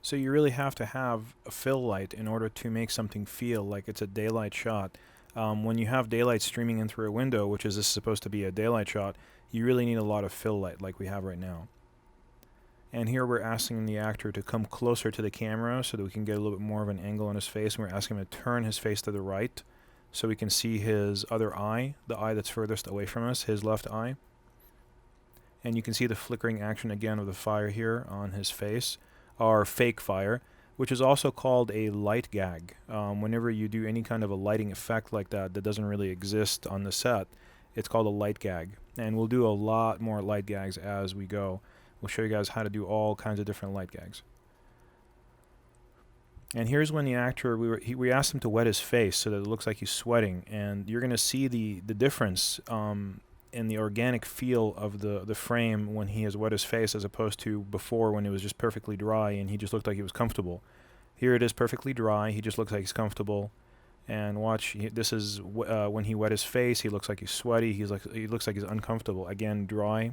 So you really have to have a fill light in order to make something feel like it's a daylight shot. When you have daylight streaming in through a window, which is supposed to be a daylight shot, you really need a lot of fill light like we have right now. And here we're asking the actor to come closer to the camera so that we can get a little bit more of an angle on his face. And we're asking him to turn his face to the right so we can see his other eye, the eye that's furthest away from us, his left eye. And you can see the flickering action again of the fire here on his face, or fake fire, which is also called a light gag. Whenever you do any kind of a lighting effect like that doesn't really exist on the set, it's called a light gag. And we'll do a lot more light gags as we go. We'll show you guys how to do all kinds of different light gags. And here's when the actor, we asked him to wet his face so that it looks like he's sweating, and you're going to see the difference in the organic feel of the frame when he has wet his face as opposed to before when it was just perfectly dry and he just looked like he was comfortable. Here it is perfectly dry, he just looks like he's comfortable. And watch, this is when he wet his face, he looks like he's sweaty, he looks like he's uncomfortable. Again, dry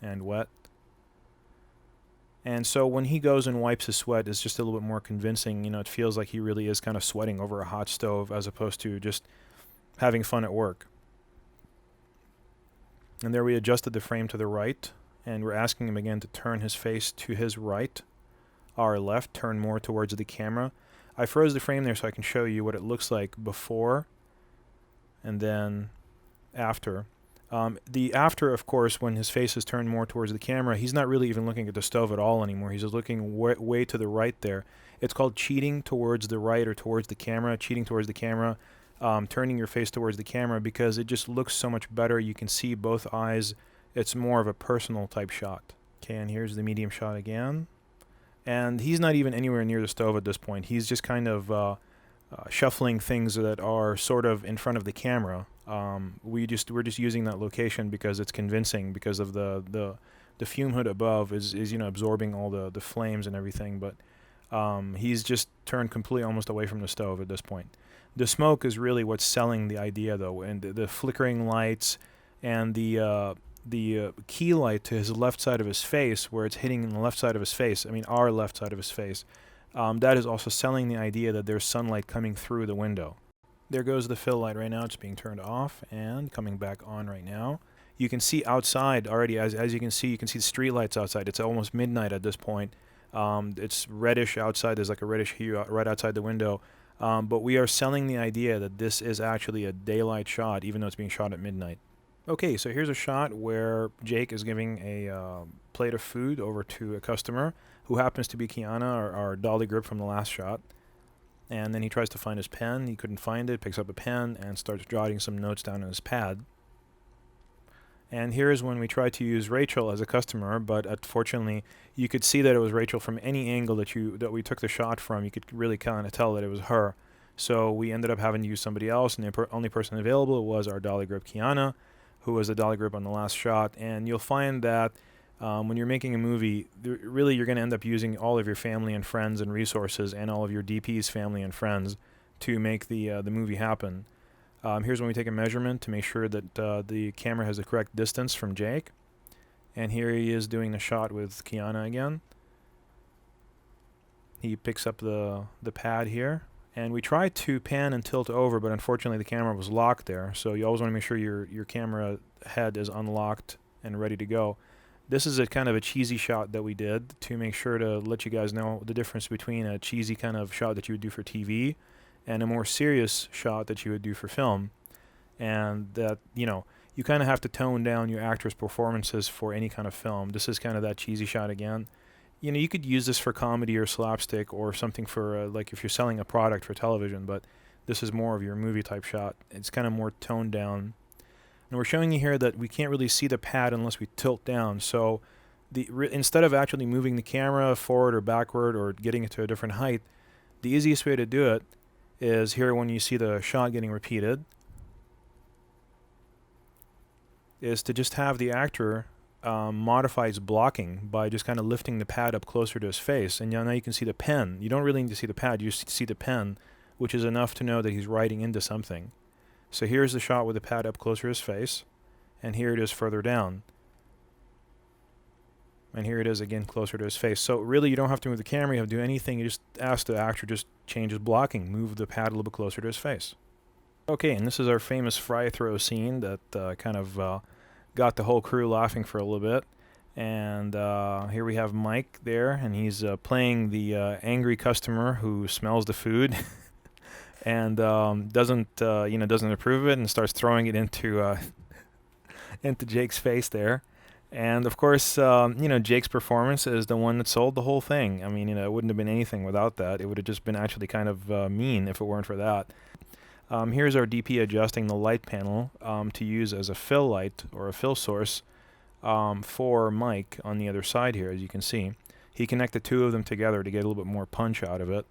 and wet. And so when he goes and wipes his sweat, it's just a little bit more convincing. You know, it feels like he really is kind of sweating over a hot stove as opposed to just having fun at work. And there we adjusted the frame to the right, and we're asking him again to turn his face to his right, our left, turn more towards the camera. I froze the frame there so I can show you what it looks like before and then after. The after, of course, when his face is turned more towards the camera, he's not really even looking at the stove at all anymore. He's just looking way to the right there. It's called cheating towards the right or towards the camera, cheating towards the camera, turning your face towards the camera because it just looks so much better. You can see both eyes. It's more of a personal type shot. Okay, and here's the medium shot again. And he's not even anywhere near the stove at this point. He's just kind of shuffling things that are sort of in front of the camera. We're just using that location because it's convincing because of the fume hood above is absorbing all the flames and everything. But he's just turned completely almost away from the stove at this point. The smoke is really what's selling the idea though, and the flickering lights and the key light to his left side of his face, where it's hitting the left side of his face, I mean our left side of his face, that is also selling the idea that there's sunlight coming through the window. There goes the fill light right now. It's being turned off and coming back on right now. You can see outside already, as you can see the street lights outside. It's almost midnight at this point. It's reddish outside. There's like a reddish hue right outside the window. But we are selling the idea that this is actually a daylight shot, even though it's being shot at midnight. Okay, so here's a shot where Jake is giving a plate of food over to a customer who happens to be Kiana, our dolly grip from the last shot. And then he tries to find his pen. He couldn't find it, picks up a pen, and starts jotting some notes down on his pad. And here's when we tried to use Rachel as a customer, but unfortunately, you could see that it was Rachel from any angle that we took the shot from. You could really kind of tell that it was her. So we ended up having to use somebody else, and the only person available was our dolly grip, Kiana, who was the dolly grip on the last shot. And you'll find that when you're making a movie, really you're going to end up using all of your family and friends and resources and all of your DP's family and friends to make the movie happen. Here's when we take a measurement to make sure that the camera has the correct distance from Jake. And here he is doing the shot with Kiana again. He picks up the pad here. And we tried to pan and tilt over, but unfortunately the camera was locked there. So you always want to make sure your camera head is unlocked and ready to go. This is a kind of a cheesy shot that we did to make sure to let you guys know the difference between a cheesy kind of shot that you would do for TV and a more serious shot that you would do for film. And that, you kind of have to tone down your actors' performances for any kind of film. This is kind of that cheesy shot again. You could use this for comedy or slapstick or something for, like if you're selling a product for television, but this is more of your movie type shot. It's kind of more toned down. And we're showing you here that we can't really see the pad unless we tilt down. So instead of actually moving the camera forward or backward or getting it to a different height, the easiest way to do it is here when you see the shot getting repeated, is to just have the actor modify his blocking by just kind of lifting the pad up closer to his face. And now you can see the pen. You don't really need to see the pad, you just see the pen, which is enough to know that he's writing into something. So here's the shot with the pad up closer to his face, and here it is further down. And here it is again closer to his face. So really you don't have to move the camera, you have to do anything, you just ask the actor just change his blocking, move the pad a little bit closer to his face. Okay, and this is our famous fry throw scene that kind of got the whole crew laughing for a little bit. And here we have Mike there, and he's playing the angry customer who smells the food and doesn't approve of it and starts throwing it into Jake's face there. And of course, Jake's performance is the one that sold the whole thing. I mean, it wouldn't have been anything without that. It would have just been actually kind of mean if it weren't for that. Here's our DP adjusting the light panel to use as a fill light or a fill source for Mike on the other side here, as you can see. He connected two of them together to get a little bit more punch out of it.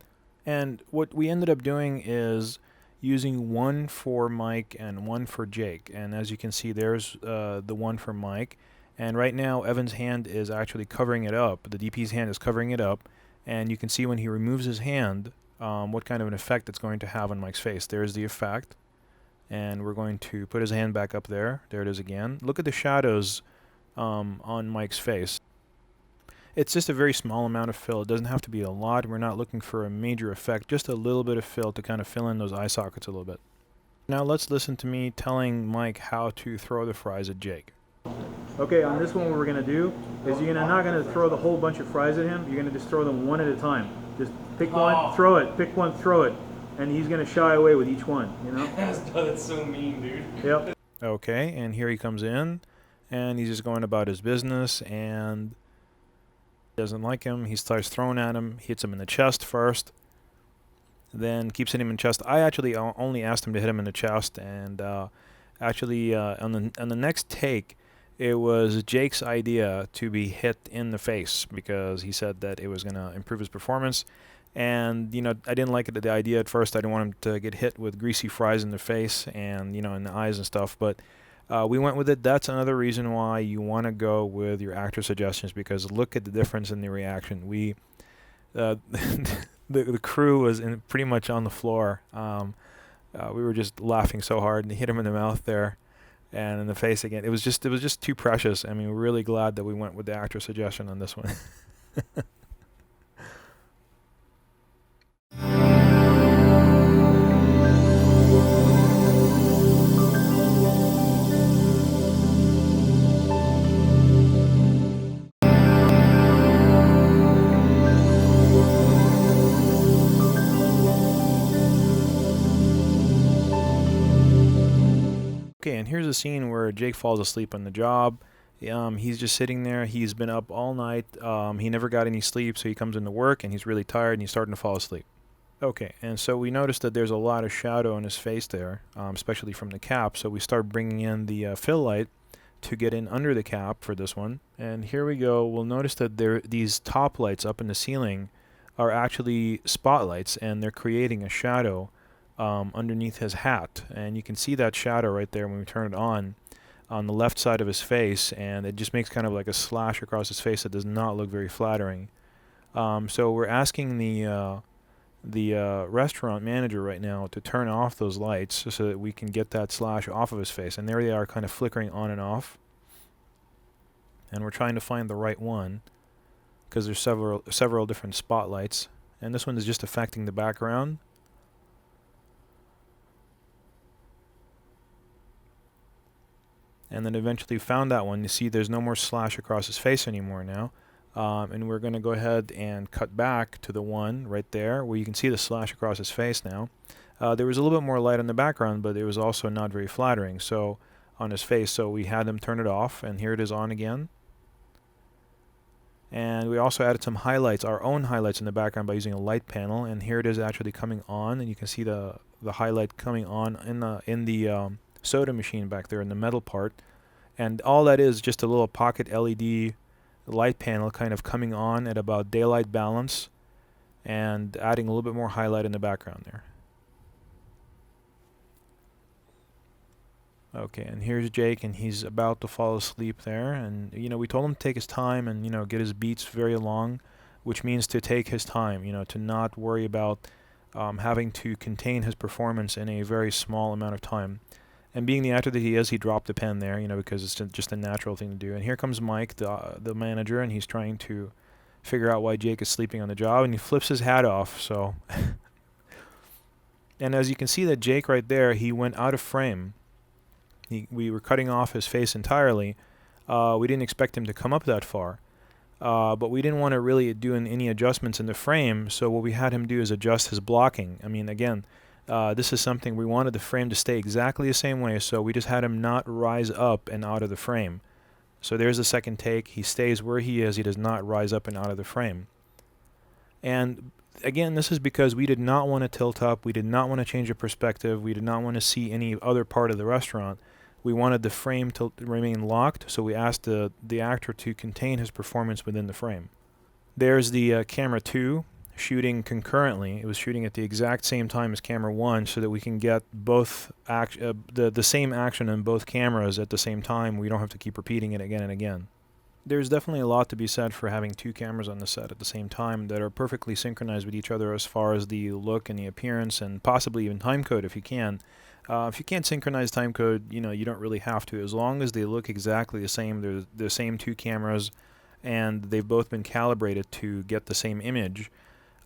And what we ended up doing is using one for Mike and one for Jake. And as you can see, there's the one for Mike. And right now, Evan's hand is actually covering it up. The DP's hand is covering it up. And you can see when he removes his hand, what kind of an effect it's going to have on Mike's face. There's the effect. And we're going to put his hand back up there. There it is again. Look at the shadows on Mike's face. It's just a very small amount of fill. It doesn't have to be a lot. We're not looking for a major effect. Just a little bit of fill to kind of fill in those eye sockets a little bit. Now let's listen to me telling Mike how to throw the fries at Jake. Okay, on this one what we're going to do is you're not going to throw the whole bunch of fries at him. You're going to just throw them one at a time. Just pick one, throw it. Pick one, throw it. And he's going to shy away with each one, you know? That's so mean, dude. Yep. Okay, and here he comes in. And he's just going about his business and doesn't like him. He starts throwing at him, hits him in the chest first, then keeps hitting him in the chest. I actually only asked him to hit him in the chest, and actually on the next take, it was Jake's idea to be hit in the face because he said that it was going to improve his performance. And, you know, I didn't like the idea at first. I didn't want him to get hit with greasy fries in the face and, you know, in the eyes and stuff, but we went with it. That's another reason why you want to go with your actor suggestions, because look at the difference in the reaction. We, the crew was pretty much on the floor. We were just laughing so hard, and he hit him in the mouth there, and in the face again. It was just too precious. I mean, we're really glad that we went with the actor suggestion on this one. Okay, and here's a scene where Jake falls asleep on the job. He's just sitting there. He's been up all night. He never got any sleep, so he comes into work, and he's really tired, and he's starting to fall asleep. Okay, and so we noticed that there's a lot of shadow on his face there, especially from the cap, so we start bringing in the fill light to get in under the cap for this one. And here we go. We'll notice that these top lights up in the ceiling are actually spotlights, and they're creating a shadow underneath his hat, and you can see that shadow right there when we turn it on the left side of his face, and it just makes kind of like a slash across his face that does not look very flattering. So we're asking the restaurant manager right now to turn off those lights so that we can get that slash off of his face, and there they are, kind of flickering on and off, and we're trying to find the right one because there's several different spotlights, and this one is just affecting the background. And then eventually found that one. You see there's no more slash across his face anymore now. And we're going to go ahead and cut back to the one right there where you can see the slash across his face now. There was a little bit more light on the background, but it was also not very flattering so on his face. So we had him turn it off, and here it is on again. And we also added some highlights, our own highlights in the background by using a light panel. And here it is actually coming on, and you can see the highlight coming on in the soda machine back there in the metal part, and all that is just a little pocket LED light panel kind of coming on at about daylight balance and adding a little bit more highlight in the background there. Okay, and here's Jake, and he's about to fall asleep there, and you know, we told him to take his time and, you know, get his beats very long, which means to take his time, you know, to not worry about having to contain his performance in a very small amount of time. And being the actor that he is, he dropped the pen there, you know, because it's just a natural thing to do. And here comes Mike, the manager, and he's trying to figure out why Jake is sleeping on the job, and he flips his hat off. So, and as you can see that Jake right there, he went out of frame. We were cutting off his face entirely. We didn't expect him to come up that far, but we didn't want to really do any adjustments in the frame. So what we had him do is adjust his blocking. I mean, again. This is something we wanted the frame to stay exactly the same way, so we just had him not rise up and out of the frame. So there's the second take. He stays where he is. He does not rise up and out of the frame. And again, this is because we did not want to tilt up. We did not want to change the perspective. We did not want to see any other part of the restaurant. we wanted the frame to remain locked, so we asked the actor to contain his performance within the frame. There's the camera 2 shooting concurrently. It was shooting at the exact same time as camera 1 so that we can get both the same action on both cameras at the same time. We don't have to keep repeating it again and again. There's definitely a lot to be said for having 2 cameras on the set at the same time that are perfectly synchronized with each other as far as the look and the appearance, and possibly even timecode if you can. If you can't synchronize timecode, you don't really have to. As long as they look exactly the same, they're the same 2 cameras, and they've both been calibrated to get the same image.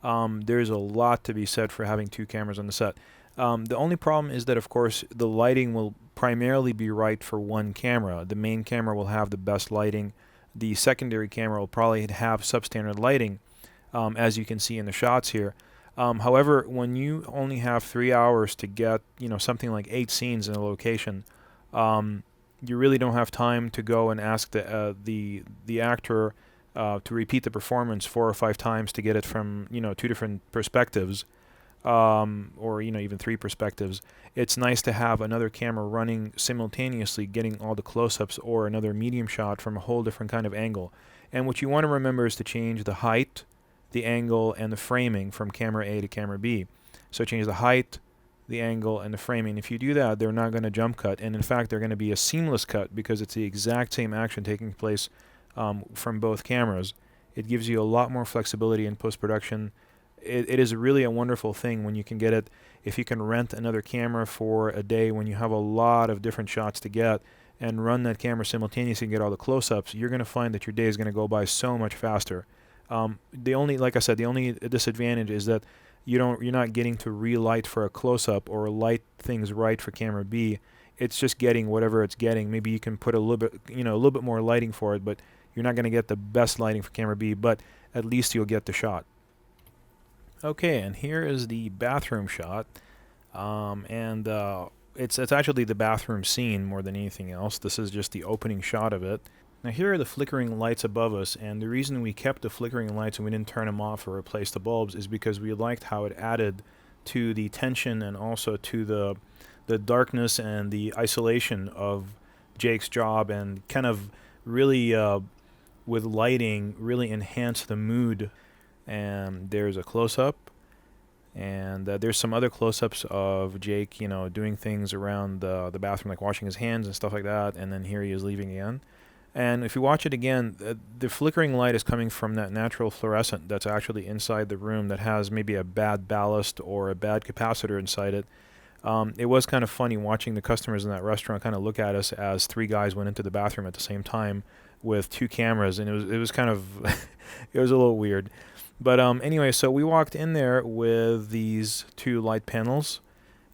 There's a lot to be said for having 2 cameras on the set. The only problem is that, of course, the lighting will primarily be right for one camera. The main camera will have the best lighting. The secondary camera will probably have substandard lighting, as you can see in the shots here. However, when you only have 3 hours to get, something like 8 scenes in a location, you really don't have time to go and ask the actor to repeat the performance 4 or 5 times to get it from 2 different perspectives, or even 3 perspectives. It's nice to have another camera running simultaneously, getting all the close-ups, or another medium shot from a whole different kind of angle. And what you want to remember is to change the height, the angle, and the framing from camera A to camera B. So change the height, the angle, and the framing. If you do that, they're not going to jump cut, and in fact they're going to be a seamless cut because it's the exact same action taking place from both cameras. It gives you a lot more flexibility in post-production. It is really a wonderful thing when you can get it. If you can rent another camera for a day when you have a lot of different shots to get and run that camera simultaneously and get all the close-ups, you're going to find that your day is going to go by so much faster. Like I said, the only disadvantage is that you're not getting to relight for a close-up or light things right for camera B. It's just getting whatever it's getting. Maybe you can put a little bit more lighting for it, but you're not going to get the best lighting for camera B, but at least you'll get the shot. Okay, and here is the bathroom shot, it's actually the bathroom scene more than anything else. This is just the opening shot of it. Now here are the flickering lights above us, and the reason we kept the flickering lights and we didn't turn them off or replace the bulbs is because we liked how it added to the tension and also to the darkness and the isolation of Jake's job, and kind of really, with lighting, really enhance the mood. And there's a close-up, and there's some other close-ups of Jake, doing things around the bathroom, like washing his hands and stuff like that, and then here he is leaving again. And if you watch it again, the flickering light is coming from that natural fluorescent that's actually inside the room that has maybe a bad ballast or a bad capacitor inside it. It was kind of funny watching the customers in that restaurant kind of look at us as 3 guys went into the bathroom at the same time with 2 cameras, and it was kind of it was a little weird. But anyway, so we walked in there with these 2 light panels,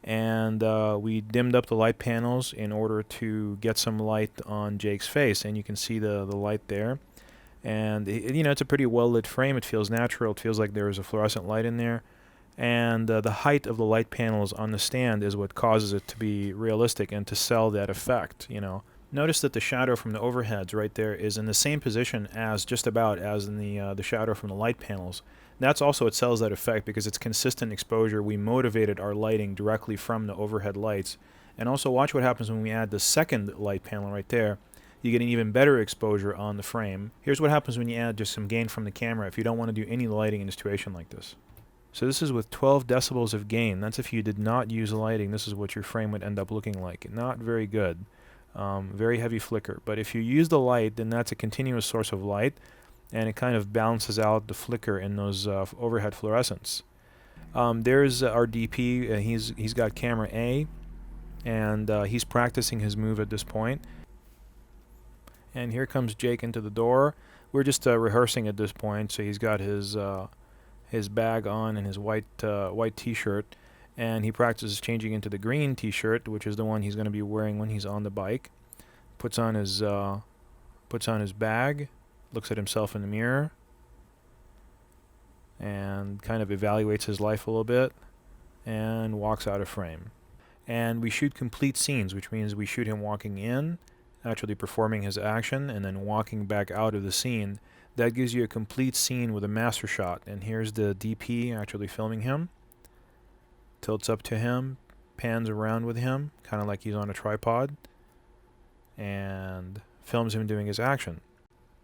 and we dimmed up the light panels in order to get some light on Jake's face, and you can see the light there. And it's a pretty well lit frame. It feels natural. It feels like there's a fluorescent light in there. And the height of the light panels on the stand is what causes it to be realistic and to sell that effect, Notice that the shadow from the overheads right there is in the same position as just about as in the shadow from the light panels. That's also what sells that effect because it's consistent exposure. We motivated our lighting directly from the overhead lights. And also watch what happens when we add the second light panel right there. You get an even better exposure on the frame. Here's what happens when you add just some gain from the camera if you don't want to do any lighting in a situation like this. So this is with 12 decibels of gain. That's if you did not use lighting. This is what your frame would end up looking like. Not very good. Very heavy flicker. But if you use the light, then that's a continuous source of light, and it kind of balances out the flicker in those overhead fluorescents. There's our DP. He's got camera A, and he's practicing his move at this point. And here comes Jake into the door. We're just rehearsing at this point. So he's got his bag on and his white T-shirt. And he practices changing into the green T-shirt, which is the one he's going to be wearing when he's on the bike. Puts on his bag, looks at himself in the mirror, and kind of evaluates his life a little bit, and walks out of frame. And we shoot complete scenes, which means we shoot him walking in, actually performing his action, and then walking back out of the scene. That gives you a complete scene with a master shot. And here's the DP actually filming him. Tilts up to him, pans around with him, kind of like he's on a tripod, and films him doing his action.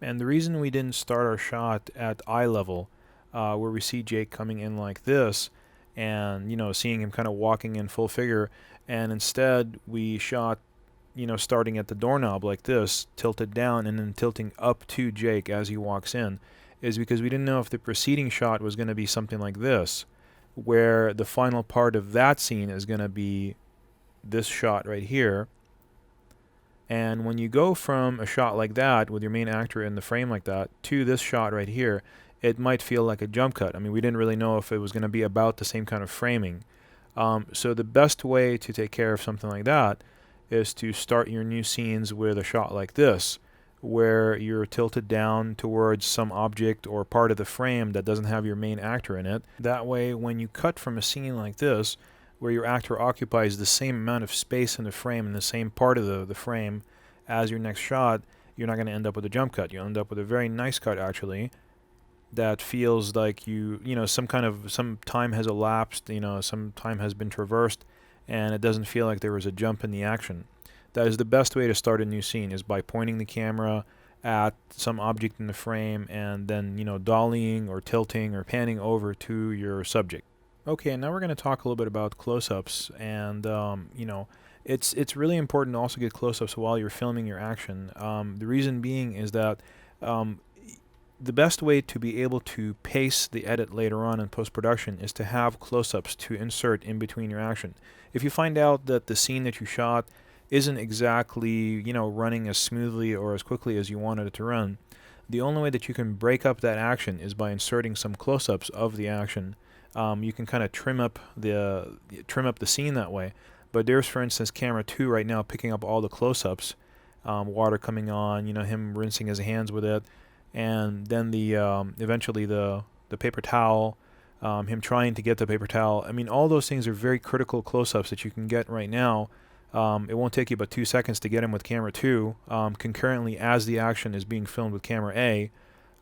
And the reason we didn't start our shot at eye level, where we see Jake coming in like this, and seeing him kind of walking in full figure, and instead we shot starting at the doorknob like this, tilted down and then tilting up to Jake as he walks in, is because we didn't know if the preceding shot was going to be something like this, where the final part of that scene is going to be this shot right here. And when you go from a shot like that with your main actor in the frame like that to this shot right here, it might feel like a jump cut. I mean, we didn't really know if it was going to be about the same kind of framing. So the best way to take care of something like that is to start your new scenes with a shot like this, where you're tilted down towards some object or part of the frame that doesn't have your main actor in it. That way, when you cut from a scene like this, where your actor occupies the same amount of space in the frame and the same part of the frame as your next shot, you're not going to end up with a jump cut. You'll end up with a very nice cut, actually, that feels like some time has elapsed, some time has been traversed, and it doesn't feel like there was a jump in the action. That is the best way to start a new scene, is by pointing the camera at some object in the frame and then, dollying or tilting or panning over to your subject. Okay, now we're going to talk a little bit about close-ups, and it's really important to also get close-ups while you're filming your action. The reason being is that the best way to be able to pace the edit later on in post-production is to have close-ups to insert in between your action. If you find out that the scene that you shot isn't exactly, running as smoothly or as quickly as you wanted it to run, the only way that you can break up that action is by inserting some close-ups of the action. You can kind of trim up the scene that way. But there's, for instance, camera 2 right now picking up all the close-ups, water coming on, him rinsing his hands with it, and then eventually the paper towel, him trying to get the paper towel. I mean, all those things are very critical close-ups that you can get right now. It won't take you but 2 seconds to get him with camera 2, concurrently as the action is being filmed with camera A.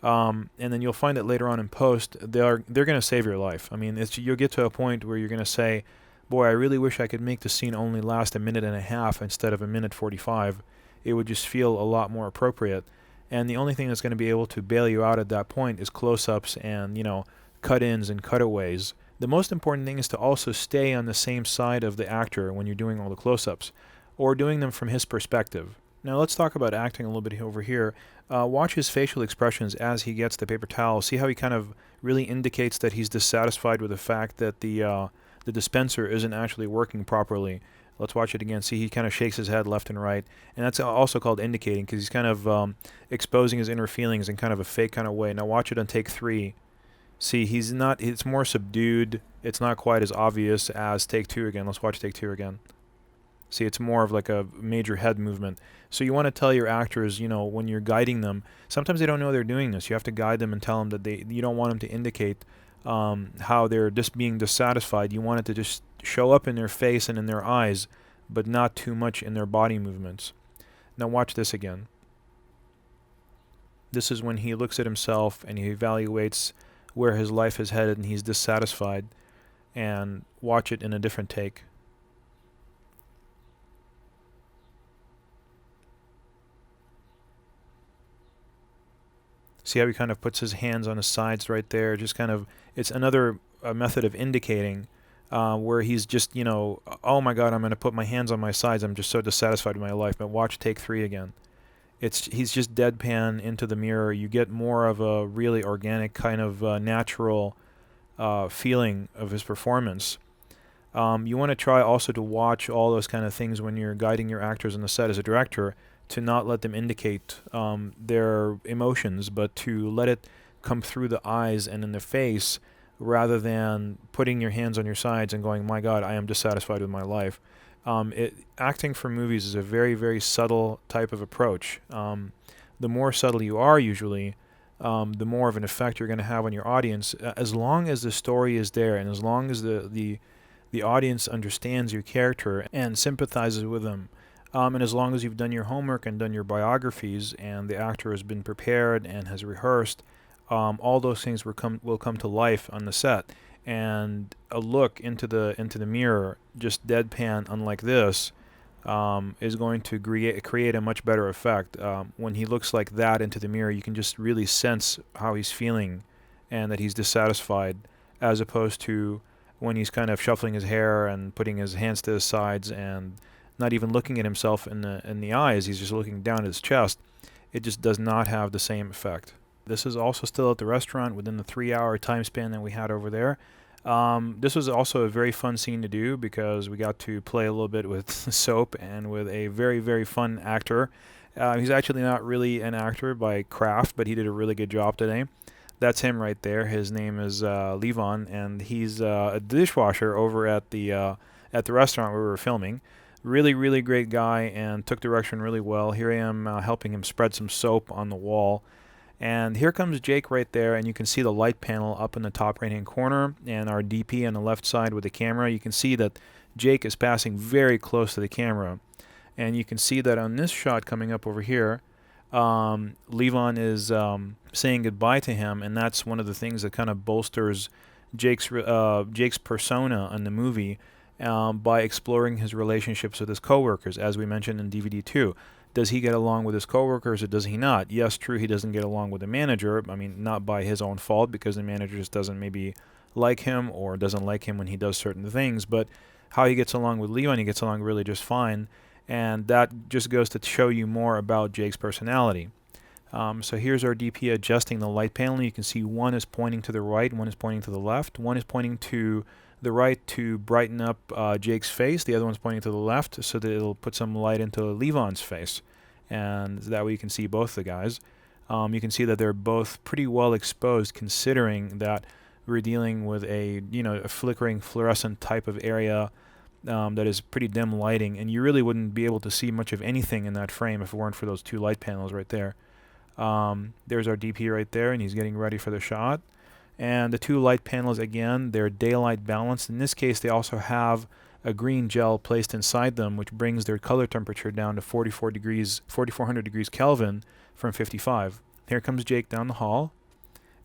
And then you'll find that later on in post, they're going to save your life. I mean, you'll get to a point where you're going to say, boy, I really wish I could make the scene only last a minute and a half instead of a minute 45. It would just feel a lot more appropriate. And the only thing that's going to be able to bail you out at that point is close-ups and, cut-ins and cutaways. The most important thing is to also stay on the same side of the actor when you're doing all the close-ups, or doing them from his perspective. Now let's talk about acting a little bit over here. Watch his facial expressions as he gets the paper towel. See how he kind of really indicates that he's dissatisfied with the fact that the dispenser isn't actually working properly. Let's watch it again. See, he kind of shakes his head left and right. And that's also called indicating, because he's kind of exposing his inner feelings in kind of a fake kind of way. Now watch it on take 3. See, it's more subdued. It's not quite as obvious as take 2 again. Let's watch take 2 again. See, it's more of like a major head movement. So you want to tell your actors, when you're guiding them, sometimes they don't know they're doing this. You have to guide them and tell them that you don't want them to indicate how they're just being dissatisfied. You want it to just show up in their face and in their eyes, but not too much in their body movements. Now watch this again. This is when he looks at himself and he evaluates where his life is headed and he's dissatisfied. And watch it in a different take. See how he kind of puts his hands on his sides right there? Just kind of, it's another method of indicating where he's just, oh my God, I'm going to put my hands on my sides. I'm just so dissatisfied with my life. But watch take 3 again. He's just deadpan into the mirror. You get more of a really organic kind of natural feeling of his performance. You want to try also to watch all those kind of things when you're guiding your actors on the set as a director, to not let them indicate their emotions, but to let it come through the eyes and in the face, rather than putting your hands on your sides and going, my God, I am dissatisfied with my life. Acting for movies is a very, very subtle type of approach. The more subtle you are usually, the more of an effect you're going to have on your audience, as long as the story is there and as long as the audience understands your character and sympathizes with them. And as long as you've done your homework and done your biographies and the actor has been prepared and has rehearsed, all those things will come to life on the set. And a look into the mirror, just deadpan, unlike this, is going to create a much better effect. When he looks like that into the mirror, you can just really sense how he's feeling and that he's dissatisfied, as opposed to when he's kind of shuffling his hair and putting his hands to his sides and not even looking at himself in the eyes. He's just looking down at his chest. It just does not have the same effect. This is also still at the restaurant within the 3-hour time span that we had over there. This was also a very fun scene to do because we got to play a little bit with soap and with a very, very fun actor. He's actually not really an actor by craft, but he did a really good job today. That's him right there. His name is Levon, and he's a dishwasher over at the restaurant where we were filming. Really, really great guy and took direction really well. Here I am helping him spread some soap on the wall. And here comes Jake right there, and you can see the light panel up in the top right-hand corner and our DP on the left side with the camera. You can see that Jake is passing very close to the camera. And you can see that on this shot coming up over here, Levon is saying goodbye to him, and that's one of the things that kind of bolsters Jake's persona in the movie by exploring his relationships with his coworkers, as we mentioned in DVD 2. Does he get along with his coworkers or does he not? Yes, true, he doesn't get along with the manager. I mean, not by his own fault, because the manager just doesn't maybe like him or doesn't like him when he does certain things. But how he gets along with Leon, he gets along really just fine. And that just goes to show you more about Jake's personality. So here's our DP adjusting the light panel. You can see one is pointing to the right, one is pointing to the left. One is pointing to the right to brighten up Jake's face. The other one's pointing to the left so that it'll put some light into Levon's face. And that way you can see both the guys. You can see that they're both pretty well exposed, considering that we're dealing with a flickering fluorescent type of area that is pretty dim lighting, and you really wouldn't be able to see much of anything in that frame if it weren't for those two light panels right there. There's our DP right there, and he's getting ready for the shot. And the two light panels, again, they're daylight balanced. In this case, they also have a green gel placed inside them, which brings their color temperature down to 4,400 degrees Kelvin from 55. Here comes Jake down the hall,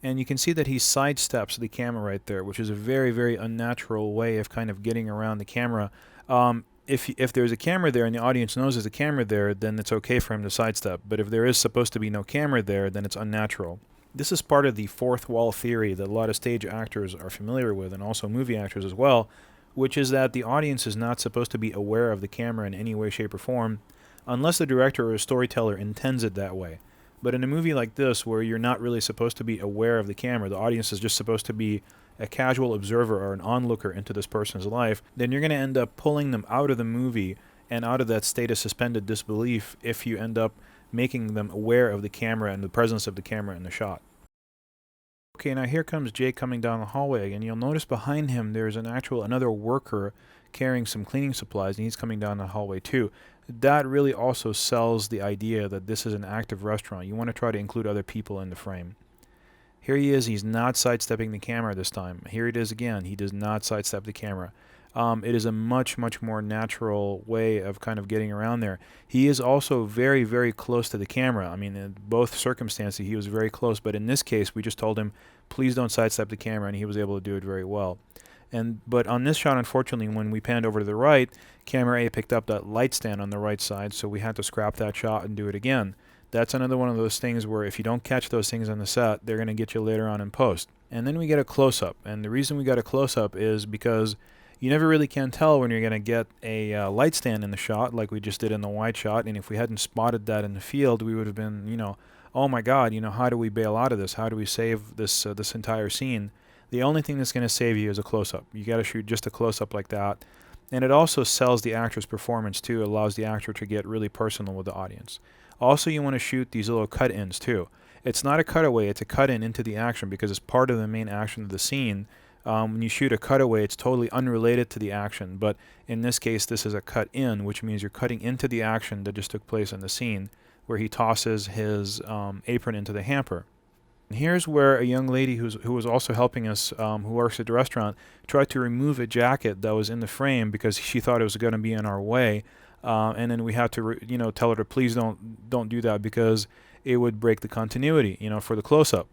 and you can see that he sidesteps the camera right there, which is a very, very unnatural way of kind of getting around the camera. If there's a camera there and the audience knows there's a camera there, then it's okay for him to sidestep. But if there is supposed to be no camera there, then it's unnatural. This is part of the fourth wall theory that a lot of stage actors are familiar with, and also movie actors as well, which is that the audience is not supposed to be aware of the camera in any way, shape, or form, unless the director or a storyteller intends it that way. But in a movie like this, where you're not really supposed to be aware of the camera, the audience is just supposed to be a casual observer or an onlooker into this person's life, then you're going to end up pulling them out of the movie and out of that state of suspended disbelief if you end up making them aware of the camera and the presence of the camera in the shot. Okay, now here comes Jake coming down the hallway, and you'll notice behind him there's another worker carrying some cleaning supplies, and he's coming down the hallway too. That really also sells the idea that this is an active restaurant. You want to try to include other people in the frame. Here he is, he's not sidestepping the camera this time. Here it is again, he does not sidestep the camera. It is a much, much more natural way of kind of getting around there. He is also very, very close to the camera. I mean, in both circumstances, he was very close, but in this case, we just told him, please don't sidestep the camera, and he was able to do it very well. But on this shot, unfortunately, when we panned over to the right, camera A picked up that light stand on the right side, so we had to scrap that shot and do it again. That's another one of those things where if you don't catch those things on the set, they're going to get you later on in post. And then we get a close-up, and the reason we got a close-up is because you never really can tell when you're going to get a light stand in the shot like we just did in the wide shot, and if we hadn't spotted that in the field, we would have been, oh my God, how do we bail out of this? How do we save this entire scene? The only thing that's going to save you is a close-up. You got to shoot just a close-up like that. And it also sells the actor's performance too. It allows the actor to get really personal with the audience. Also, you want to shoot these little cut-ins too. It's not a cutaway, it's a cut-in into the action because it's part of the main action of the scene. When you shoot a cutaway, it's totally unrelated to the action, but in this case, this is a cut-in, which means you're cutting into the action that just took place in the scene, where he tosses his apron into the hamper. And here's where a young lady who was also helping us, who works at the restaurant, tried to remove a jacket that was in the frame because she thought it was going to be in our way, and then we had to, tell her to please don't do that because it would break the continuity, for the close-up.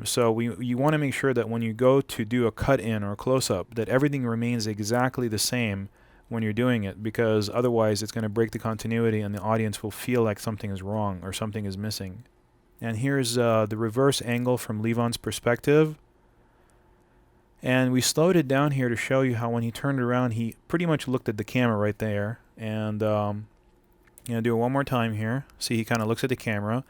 So you want to make sure that when you go to do a cut-in or a close-up, that everything remains exactly the same when you're doing it, because otherwise it's going to break the continuity and the audience will feel like something is wrong or something is missing. And here's the reverse angle from Levon's perspective. And we slowed it down here to show you how when he turned around, he pretty much looked at the camera right there. And do it one more time here. See, he kind of looks at the camera.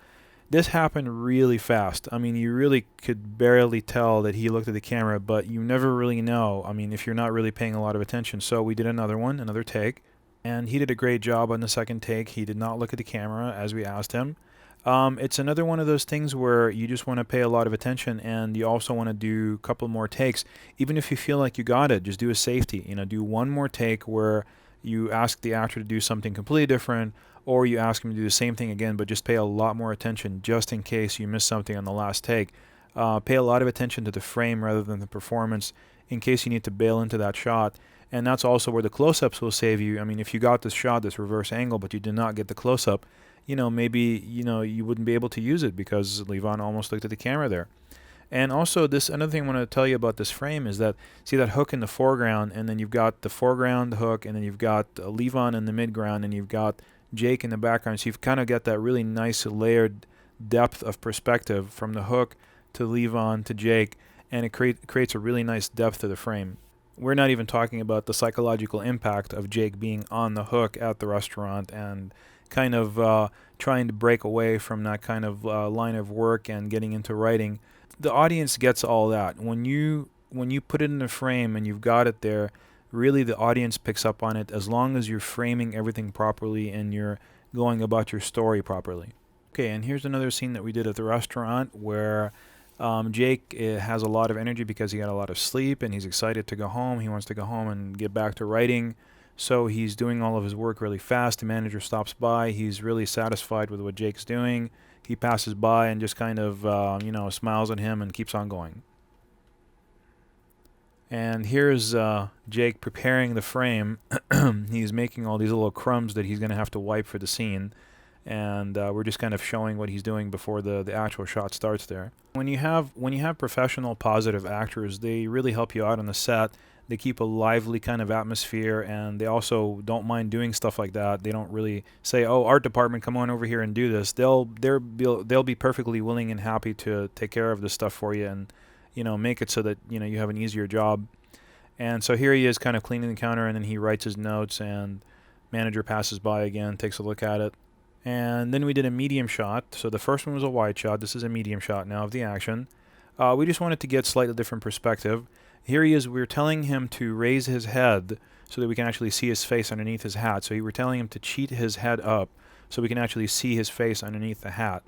This happened really fast. I mean, you really could barely tell that he looked at the camera, but you never really know. I mean, if you're not really paying a lot of attention. So we did another one, another take. And he did a great job on the second take. He did not look at the camera as we asked him. It's another one of those things where you just want to pay a lot of attention, and you also want to do a couple more takes. Even if you feel like you got it, just do a safety. Do one more take where you ask the actor to do something completely different, or you ask him to do the same thing again, but just pay a lot more attention just in case you miss something on the last take. Pay a lot of attention to the frame rather than the performance in case you need to bail into that shot. And that's also where the close-ups will save you. I mean, if you got this shot, this reverse angle, but you did not get the close-up, maybe, you wouldn't be able to use it because Levon almost looked at the camera there. And also, another thing I want to tell you about this frame is that, see that hook in the foreground, and then you've got the foreground hook, and then you've got Levon in the midground, and you've got Jake in the background. So you've kind of got that really nice layered depth of perspective from the hook to Levon to Jake, and it creates a really nice depth to the frame. We're not even talking about the psychological impact of Jake being on the hook at the restaurant and kind of trying to break away from that kind of line of work and getting into writing. The audience gets all that. When you put it in a frame and you've got it there, really the audience picks up on it as long as you're framing everything properly and you're going about your story properly. Okay, and here's another scene that we did at the restaurant where Jake has a lot of energy because he got a lot of sleep and he's excited to go home. He wants to go home and get back to writing. So he's doing all of his work really fast. The manager stops by. He's really satisfied with what Jake's doing. He passes by and just kind of, smiles at him and keeps on going. And here's Jake preparing the frame. He's making all these little crumbs that he's going to have to wipe for the scene. And we're just kind of showing what he's doing before the actual shot starts there. When you have professional, positive actors, they really help you out on the set. They keep a lively kind of atmosphere, and they also don't mind doing stuff like that. They don't really say, "Oh, art department, come on over here and do this." They'll be perfectly willing and happy to take care of this stuff for you and make it so that you have an easier job. And so here he is, kind of cleaning the counter, and then he writes his notes, and manager passes by again, takes a look at it. And then we did a medium shot. So the first one was a wide shot. This is a medium shot now of the action. We just wanted to get slightly different perspective. Here he is. We're telling him to raise his head so that we can actually see his face underneath his hat. So we're telling him to cheat his head up so we can actually see his face underneath the hat.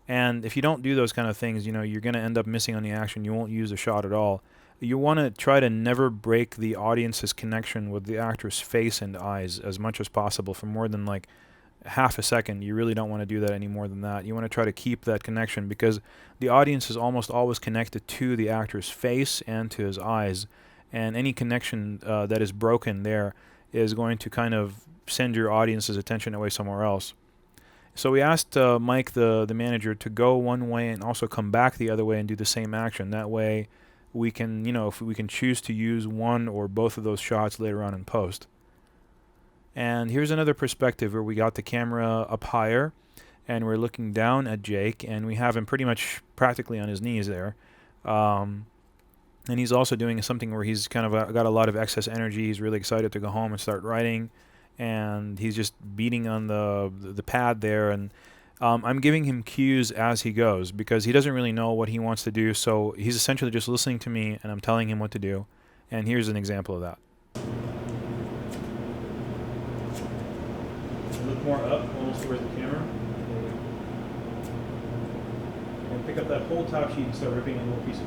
And if you don't do those kind of things, you're going to end up missing on the action. You won't use the shot at all. You want to try to never break the audience's connection with the actor's face and eyes as much as possible for more than like half a second. You really don't want to do that any more than that. You want to try to keep that connection because the audience is almost always connected to the actor's face and to his eyes, and any connection that is broken there is going to kind of send your audience's attention away somewhere else. So we asked Mike, the manager, to go one way and also come back the other way and do the same action. That way we can, if we can choose to use one or both of those shots later on in post. And here's another perspective where we got the camera up higher and we're looking down at Jake, and we have him pretty much practically on his knees there. And he's also doing something where he's kind of got a lot of excess energy. He's really excited to go home and start writing, and he's just beating on the pad there. And I'm giving him cues as he goes because he doesn't really know what he wants to do. So he's essentially just listening to me, and I'm telling him what to do. And here's an example of that. Look more up, almost towards the camera. And pick up that whole top sheet and start ripping it in little pieces.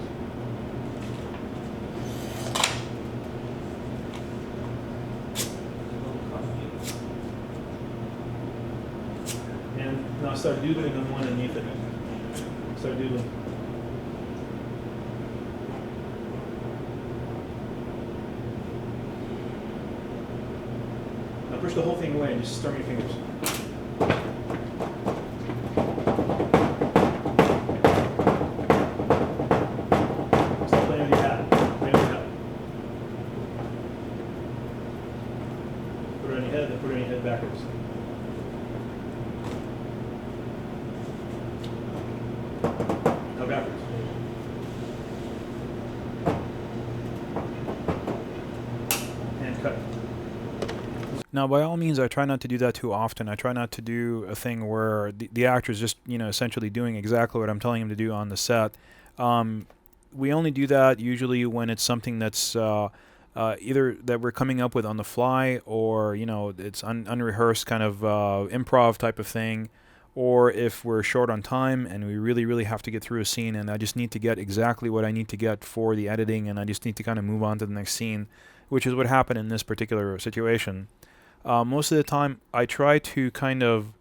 And now start doodling on one underneath it. Start doodling. Now push the whole thing away and just start your fingers. Stop playing with your hat. Play with your hat. Now, by all means, I try not to do that too often. I try not to do a thing where the actor is just, essentially doing exactly what I'm telling him to do on the set. We only do that usually when it's something that's either that we're coming up with on the fly, or it's unrehearsed kind of improv type of thing, or if we're short on time and we really, really have to get through a scene and I just need to get exactly what I need to get for the editing and I just need to kind of move on to the next scene, which is what happened in this particular situation. Most of the time, I try to kind of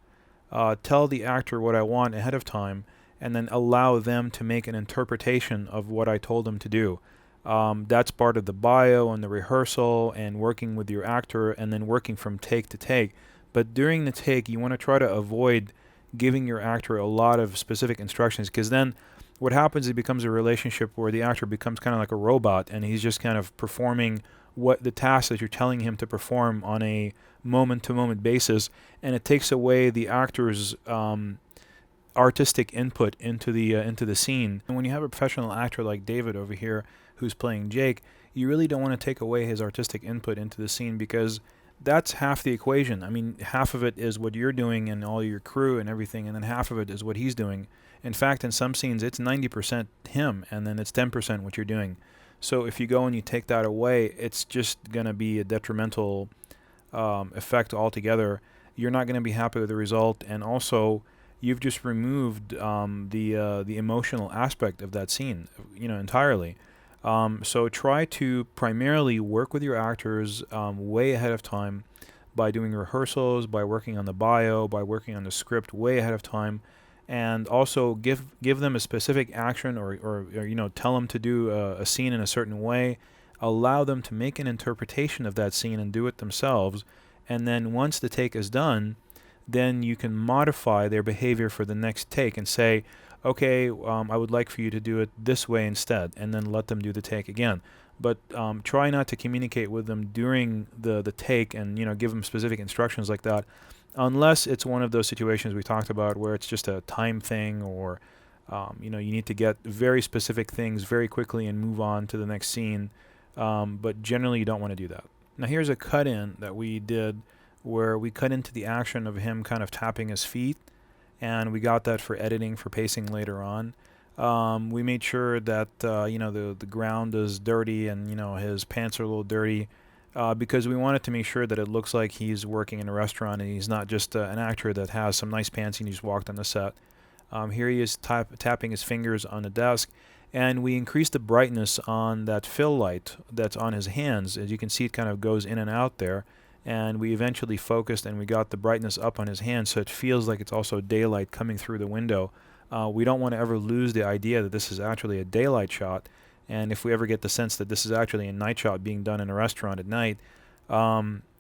tell the actor what I want ahead of time and then allow them to make an interpretation of what I told them to do. That's part of the bio and the rehearsal and working with your actor and then working from take to take. But during the take, you want to try to avoid giving your actor a lot of specific instructions, because then what happens is it becomes a relationship where the actor becomes kind of like a robot and he's just kind of performing what the task that you're telling him to perform on a moment-to-moment basis, and it takes away the actor's artistic input into the scene. And when you have a professional actor like David over here who's playing Jake, you really don't want to take away his artistic input into the scene, because that's half the equation. I mean, half of it is what you're doing and all your crew and everything, and then half of it is what he's doing. In fact, in some scenes, it's 90% him, and then it's 10% what you're doing. So if you go and you take that away, it's just going to be a detrimental effect altogether. You're not going to be happy with the result, and also you've just removed the emotional aspect of that scene, entirely. So try to primarily work with your actors way ahead of time by doing rehearsals, by working on the bio, by working on the script way ahead of time, and also give them a specific action, or tell them to do a scene in a certain way. Allow them to make an interpretation of that scene and do it themselves, and then once the take is done, then you can modify their behavior for the next take and say, okay, I would like for you to do it this way instead, and then let them do the take again. But try not to communicate with them during the take and give them specific instructions like that, unless it's one of those situations we talked about where it's just a time thing, or you need to get very specific things very quickly and move on to the next scene. But generally you don't want to do that. Now here's a cut-in that we did where we cut into the action of him kind of tapping his feet, and we got that for editing, for pacing later on. We made sure that the ground is dirty and his pants are a little dirty, because we wanted to make sure that it looks like he's working in a restaurant and he's not just an actor that has some nice pants and he just walked on the set. Here he is tapping his fingers on the desk, and we increased the brightness on that fill light that's on his hands. As you can see, it kind of goes in and out there, and we eventually focused and we got the brightness up on his hands so it feels like it's also daylight coming through the window. We don't want to ever lose the idea that this is actually a daylight shot, and if we ever get the sense that this is actually a night shot being done in a restaurant at night,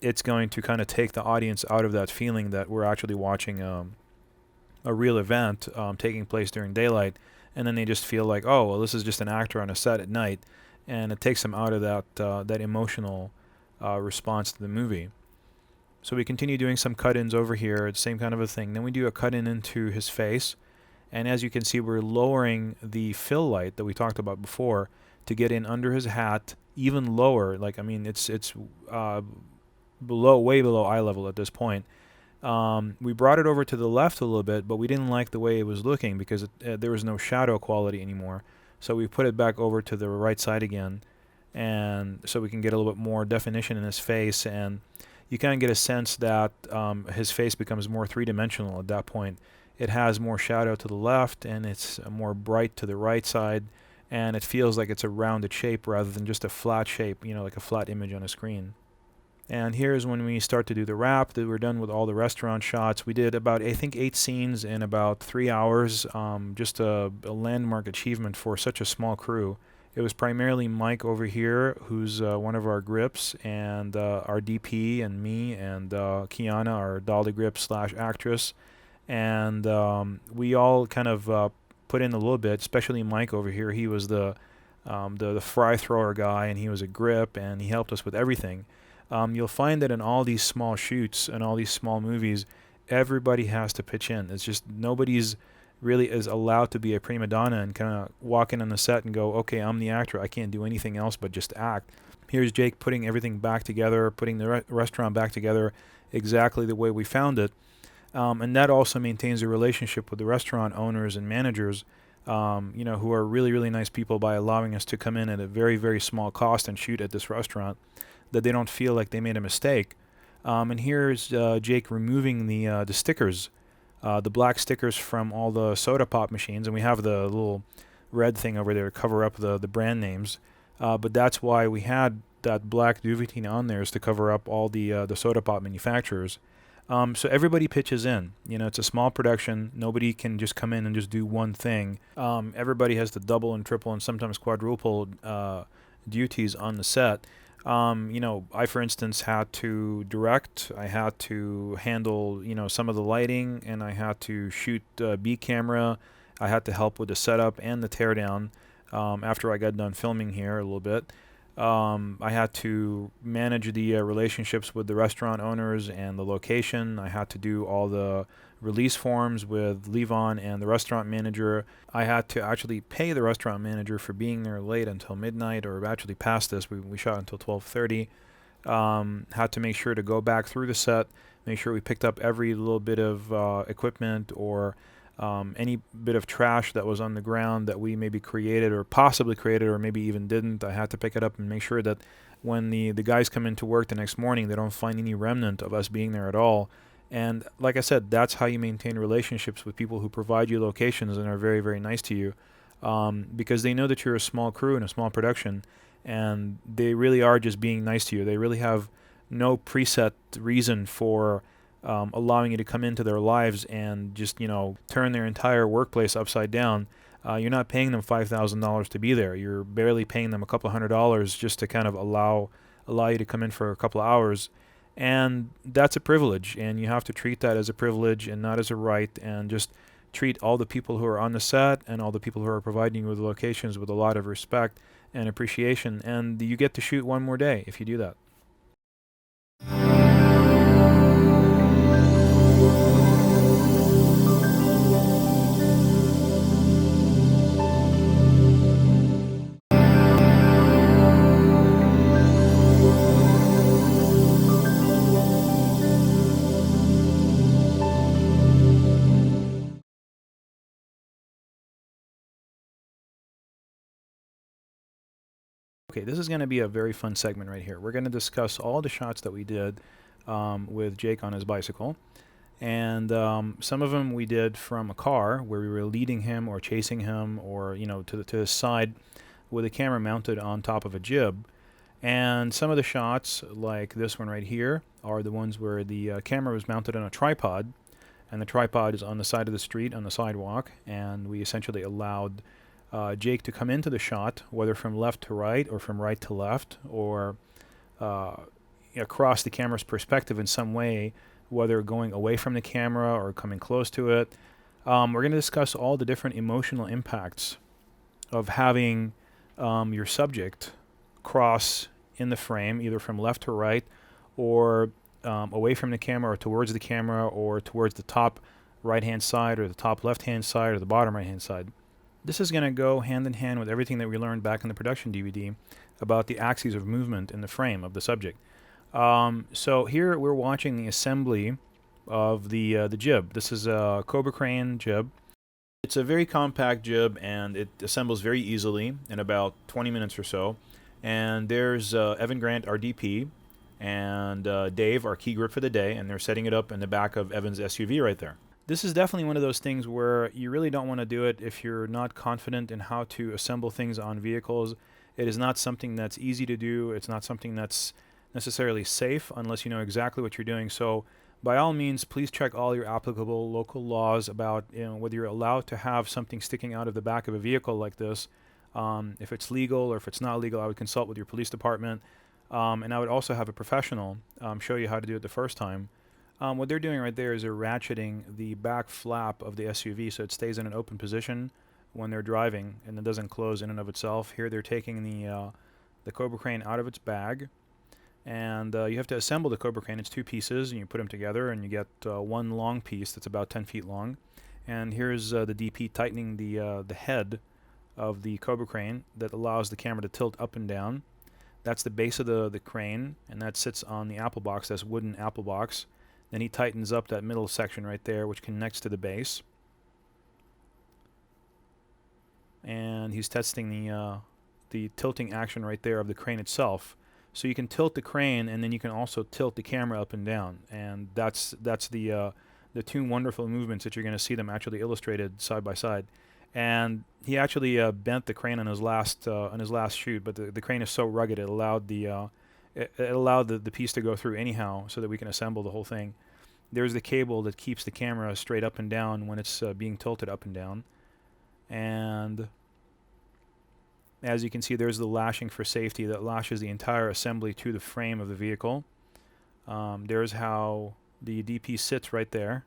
it's going to kind of take the audience out of that feeling that we're actually watching a real event taking place during daylight, and then they just feel like, oh, well, this is just an actor on a set at night, and it takes them out of that emotional response to the movie. So we continue doing some cut-ins over here, the same kind of a thing. Then we do a cut-in into his face, and as you can see, we're lowering the fill light that we talked about before to get in under his hat even lower. Like, I mean, it's way below eye level at this point. We brought it over to the left a little bit, but we didn't like the way it was looking because there was no shadow quality anymore. So we put it back over to the right side again, and so we can get a little bit more definition in his face, and you kind of get a sense that his face becomes more three-dimensional at that point. It has more shadow to the left, and it's more bright to the right side, and it feels like it's a rounded shape rather than just a flat shape, like a flat image on a screen. And here's when we start to do the wrap. That we're done with all the restaurant shots. We did about, I think, 8 scenes in about 3 hours. Just a landmark achievement for such a small crew. It was primarily Mike over here, who's one of our grips, and our DP, and me, and Kiana, our dolly grip / actress. And we all kind of put in a little bit, especially Mike over here. He was the fry thrower guy, and he was a grip, and he helped us with everything. You'll find that in all these small shoots and all these small movies, everybody has to pitch in. It's just nobody's really is allowed to be a prima donna and kind of walk in on the set and go, okay, I'm the actor. I can't do anything else but just act. Here's Jake putting everything back together, putting the restaurant back together exactly the way we found it. And that also maintains a relationship with the restaurant owners and managers, who are really, really nice people by allowing us to come in at a very, very small cost and shoot at this restaurant, that they don't feel like they made a mistake. And here's Jake removing the stickers, the black stickers from all the soda pop machines, and we have the little red thing over there to cover up the brand names. But that's why we had that black duvetine on there, is to cover up all the soda pop manufacturers. So everybody pitches in. It's a small production. Nobody can just come in and just do one thing. Everybody has to double and triple and sometimes quadruple duties on the set. I, for instance, had to direct. I had to handle, some of the lighting, and I had to shoot B camera. I had to help with the setup and the teardown after I got done filming here a little bit. I had to manage the relationships with the restaurant owners and the location. I had to do all the release forms with Levon and the restaurant manager. I had to actually pay the restaurant manager for being there late until midnight, or actually past this. We shot until 12:30. Had to make sure to go back through the set, make sure we picked up every little bit of equipment or any bit of trash that was on the ground that we maybe created or possibly created or maybe even didn't. I had to pick it up and make sure that when the guys come into work the next morning, they don't find any remnant of us being there at all. And like I said, that's how you maintain relationships with people who provide you locations and are very, very nice to you, because they know that you're a small crew and a small production, and they really are just being nice to you. They really have no preset reason for allowing you to come into their lives and just, turn their entire workplace upside down. You're not paying them $5,000 to be there. You're barely paying them a couple $100 just to kind of allow you to come in for a couple of hours. And that's a privilege, and you have to treat that as a privilege and not as a right, and just treat all the people who are on the set and all the people who are providing you with the locations with a lot of respect and appreciation. And you get to shoot one more day if you do that. Okay, this is going to be a very fun segment right here. We're going to discuss all the shots that we did with Jake on his bicycle. And some of them we did from a car where we were leading him or chasing him, or, to the side with a camera mounted on top of a jib. And some of the shots, like this one right here, are the ones where the camera was mounted on a tripod, and the tripod is on the side of the street, on the sidewalk, and we essentially allowed Jake to come into the shot, whether from left to right or from right to left, or across the camera's perspective in some way, whether going away from the camera or coming close to it. We're going to discuss all the different emotional impacts of having your subject cross in the frame, either from left to right, or away from the camera, or towards the camera, or towards the top right-hand side, or the top left-hand side, or the bottom right-hand side. This is going to go hand in hand with everything that we learned back in the production DVD about the axes of movement in the frame of the subject. So here we're watching the assembly of the jib. This is a Cobra Crane jib. It's a very compact jib, and it assembles very easily in about 20 minutes or so. And there's Evan Grant, our DP, and Dave, our key grip for the day, and they're setting it up in the back of Evan's SUV right there. This is definitely one of those things where you really don't want to do it if you're not confident in how to assemble things on vehicles. It is not something that's easy to do. It's not something that's necessarily safe unless you know exactly what you're doing. So by all means, please check all your applicable local laws about whether you're allowed to have something sticking out of the back of a vehicle like this. If it's legal or if it's not legal, I would consult with your police department. And I would also have a professional show you how to do it the first time. What they're doing right there is they're ratcheting the back flap of the SUV so it stays in an open position when they're driving and it doesn't close in and of itself. Here they're taking the Cobra Crane out of its bag, and you have to assemble the Cobra Crane. It's two pieces, and you put them together, and you get one long piece that's about 10 feet long. And here's the DP tightening the head of the Cobra Crane that allows the camera to tilt up and down. That's the base of the crane, and that sits on the apple box, that's wooden apple box. Then he tightens up that middle section right there, which connects to the base. And he's testing the tilting action right there of the crane itself. So you can tilt the crane, and then you can also tilt the camera up and down. And that's the two wonderful movements that you're going to see them actually illustrated side by side. And he actually bent the crane on his last shoot, but the crane is so rugged it allowed the piece to go through anyhow, so that we can assemble the whole thing. There's the cable that keeps the camera straight up and down when it's being tilted up and down. And as you can see, there's the lashing for safety that lashes the entire assembly to the frame of the vehicle. There's how the DP sits right there.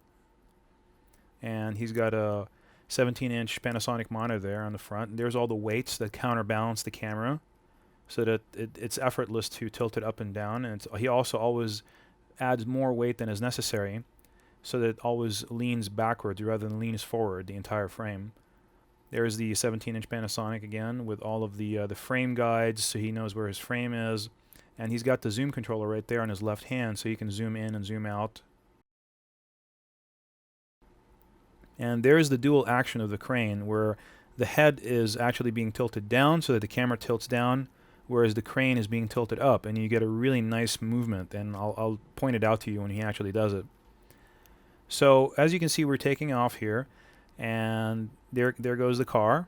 And he's got a 17-inch Panasonic monitor there on the front. And there's all the weights that counterbalance the camera, so that it's effortless to tilt it up and down. And he also always adds more weight than is necessary, so that it always leans backwards rather than leans forward, the entire frame. There's the 17-inch Panasonic again with all of the frame guides, so he knows where his frame is. And he's got the zoom controller right there on his left hand, so he can zoom in and zoom out. And there's the dual action of the crane, where the head is actually being tilted down so that the camera tilts down, whereas the crane is being tilted up, and you get a really nice movement, and I'll point it out to you when he actually does it. So as you can see, we're taking off here, and there goes the car.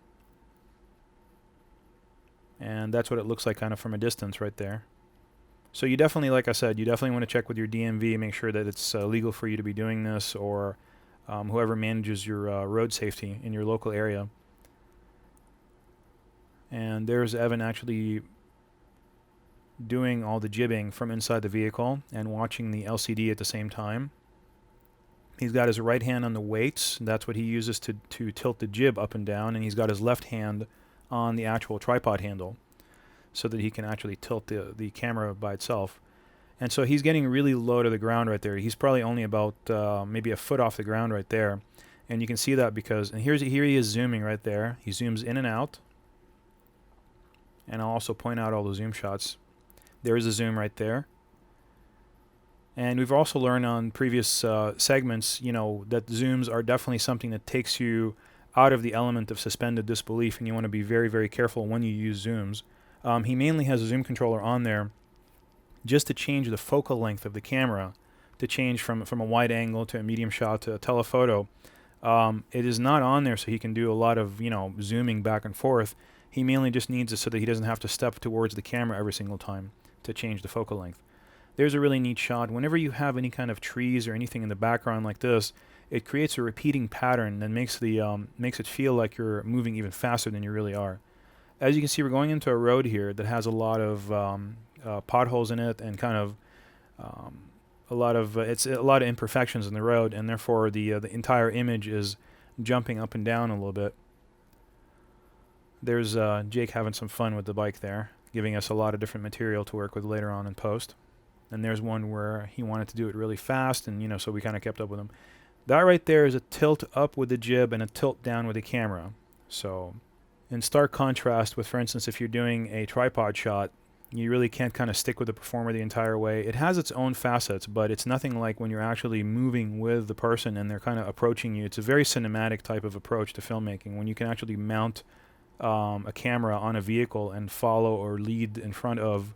And that's what it looks like kind of from a distance right there. So you definitely, like I said, you definitely want to check with your DMV, make sure that it's legal for you to be doing this, or whoever manages your road safety in your local area. And there's Evan actually doing all the jibbing from inside the vehicle and watching the LCD at the same time. He's got his right hand on the weights. That's what he uses to tilt the jib up and down, and he's got his left hand on the actual tripod handle, so that he can actually tilt the camera by itself. And so he's getting really low to the ground right there. He's probably only about maybe a foot off the ground right there. And you can see that because, and here he is zooming right there. He zooms in and out. And I'll also point out all the zoom shots. There's a zoom right there. And we've also learned on previous segments, that zooms are definitely something that takes you out of the element of suspended disbelief, and you want to be very, very careful when you use zooms. He mainly has a zoom controller on there just to change the focal length of the camera, to change from a wide angle to a medium shot to a telephoto. It is not on there so he can do a lot of zooming back and forth. He mainly just needs it so that he doesn't have to step towards the camera every single time to change the focal length. There's a really neat shot. Whenever you have any kind of trees or anything in the background like this, it creates a repeating pattern that makes it feel like you're moving even faster than you really are. As you can see, we're going into a road here that has a lot of potholes in it, and kind of a lot of imperfections in the road, and therefore the entire image is jumping up and down a little bit. There's Jake having some fun with the bike there, giving us a lot of different material to work with later on in post. And there's one where he wanted to do it really fast, and so we kind of kept up with him. That right there is a tilt up with the jib and a tilt down with the camera. So in stark contrast with, for instance, if you're doing a tripod shot, you really can't kind of stick with the performer the entire way. It has its own facets, but it's nothing like when you're actually moving with the person and they're kind of approaching you. It's a very cinematic type of approach to filmmaking, when you can actually mount a camera on a vehicle and follow or lead in front of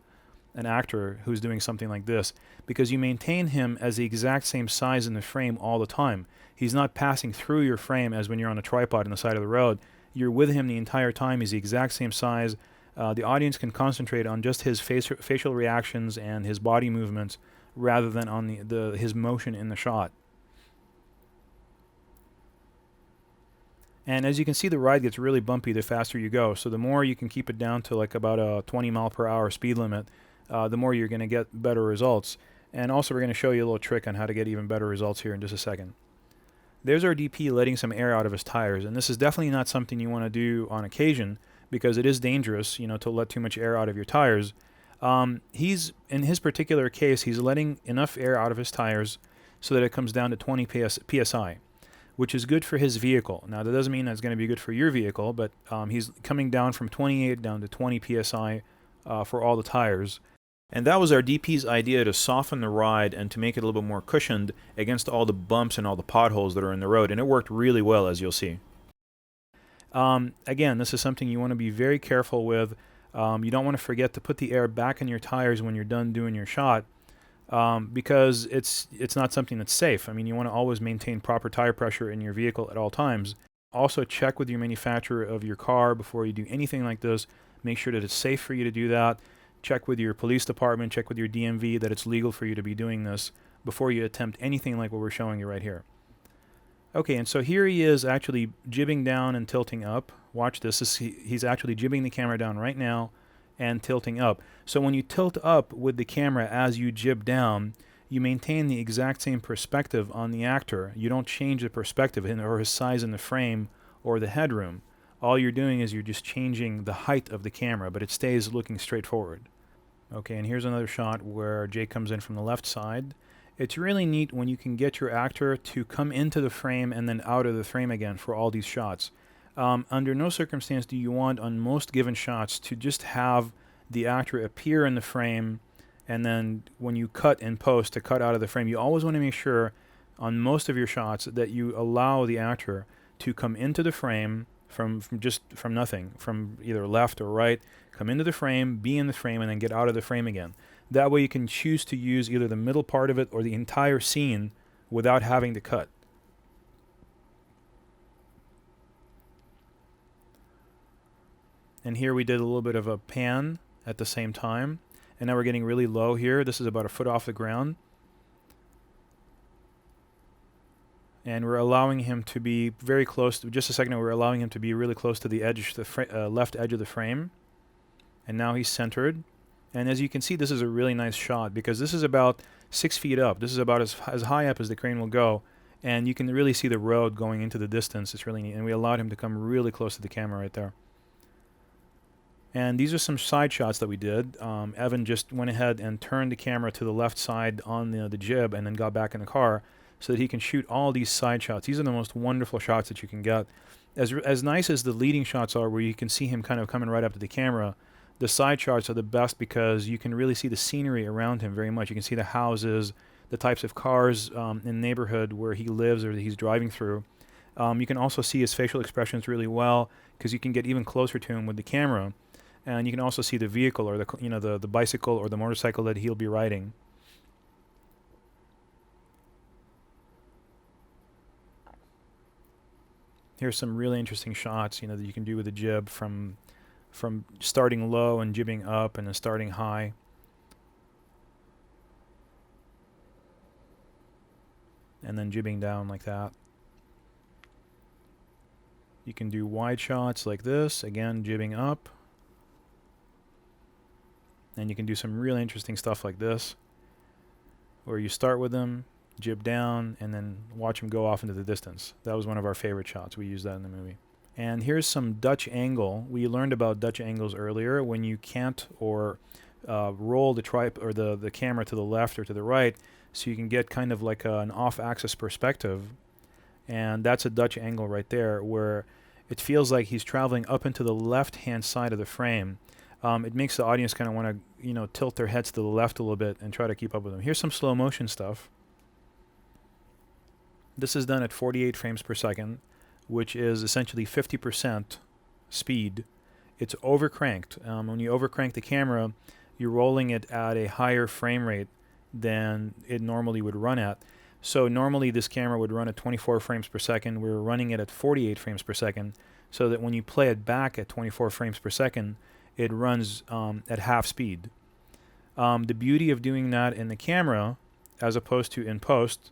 an actor who's doing something like this, because you maintain him as the exact same size in the frame all the time. He's not passing through your frame as when you're on a tripod on the side of the road. You're with him the entire time. He's the exact same size. The audience can concentrate on just his facial reactions and his body movements rather than on his motion in the shot. And as you can see, the ride gets really bumpy the faster you go. So the more you can keep it down to like about a 20 mile per hour speed limit, the more you're going to get better results. And also we're going to show you a little trick on how to get even better results here in just a second. There's our DP letting some air out of his tires, and this is definitely not something you want to do on occasion, because it is dangerous, to let too much air out of your tires. In his particular case, he's letting enough air out of his tires so that it comes down to 20 psi, which is good for his vehicle. Now, that doesn't mean that's going to be good for your vehicle, but he's coming down from 28 down to 20 psi for all the tires. And that was our DP's idea, to soften the ride and to make it a little bit more cushioned against all the bumps and all the potholes that are in the road. And it worked really well, as you'll see. Again, this is something you want to be very careful with. You don't want to forget to put the air back in your tires when you're done doing your shot, because it's not something that's safe. I mean, you want to always maintain proper tire pressure in your vehicle at all times. Also, check with your manufacturer of your car before you do anything like this. Make sure that it's safe for you to do that. Check with your police department, check with your DMV that it's legal for you to be doing this before you attempt anything like what we're showing you right here. Okay, and so here he is actually jibbing down and tilting up. Watch this. He's actually jibbing the camera down right now and tilting up. So when you tilt up with the camera as you jib down, you maintain the exact same perspective on the actor. You don't change the perspective or his size in the frame or the headroom. All you're doing is you're just changing the height of the camera, but it stays looking straight forward. Okay, and here's another shot where Jake comes in from the left side. It's really neat when you can get your actor to come into the frame and then out of the frame again for all these shots. Under no circumstance do you want, on most given shots, to just have the actor appear in the frame and then when you cut in post to cut out of the frame. You always want to make sure on most of your shots that you allow the actor to come into the frame from nothing, from either left or right, come into the frame, be in the frame, and then get out of the frame again. That way you can choose to use either the middle part of it or the entire scene without having to cut. And here we did a little bit of a pan at the same time. And now we're getting really low here. This is about a foot off the ground. And we're allowing him to be very close. Just a second ago, we're allowing him to be really close to the edge, the left edge of the frame. And now he's centered. And as you can see, this is a really nice shot because this is about 6 feet up. This is about as high up as the crane will go. And you can really see the road going into the distance. It's really neat. And we allowed him to come really close to the camera right there. And these are some side shots that we did. Evan just went ahead and turned the camera to the left side on the jib and then got back in the car so that he can shoot all these side shots. These are the most wonderful shots that you can get. As nice as the leading shots are where you can see him kind of coming right up to the camera, the side shots are the best because you can really see the scenery around him very much. You can see the houses, the types of cars in the neighborhood where he lives or that he's driving through. You can also see his facial expressions really well because you can get even closer to him with the camera. And you can also see the vehicle or the bicycle or the motorcycle that he'll be riding. Here's some really interesting shots, that you can do with the jib from starting low and jibbing up and then starting high. And then jibbing down like that. You can do wide shots like this, again jibbing up. And you can do some really interesting stuff like this, where you start with them, jib down, and then watch them go off into the distance. That was one of our favorite shots. We used that in the movie. And here's some Dutch angle. We learned about Dutch angles earlier. When you can't or roll the the camera to the left or to the right, so you can get kind of like an off-axis perspective. And that's a Dutch angle right there, where it feels like he's traveling up into the left-hand side of the frame. It makes the audience kind of want to, tilt their heads to the left a little bit and try to keep up with them. Here's some slow motion stuff. This is done at 48 frames per second, which is essentially 50% speed. It's overcranked. When you overcrank the camera, you're rolling it at a higher frame rate than it normally would run at. So normally this camera would run at 24 frames per second. We're running it at 48 frames per second, so that when you play it back at 24 frames per second, it runs at half speed. The beauty of doing that in the camera, as opposed to in post,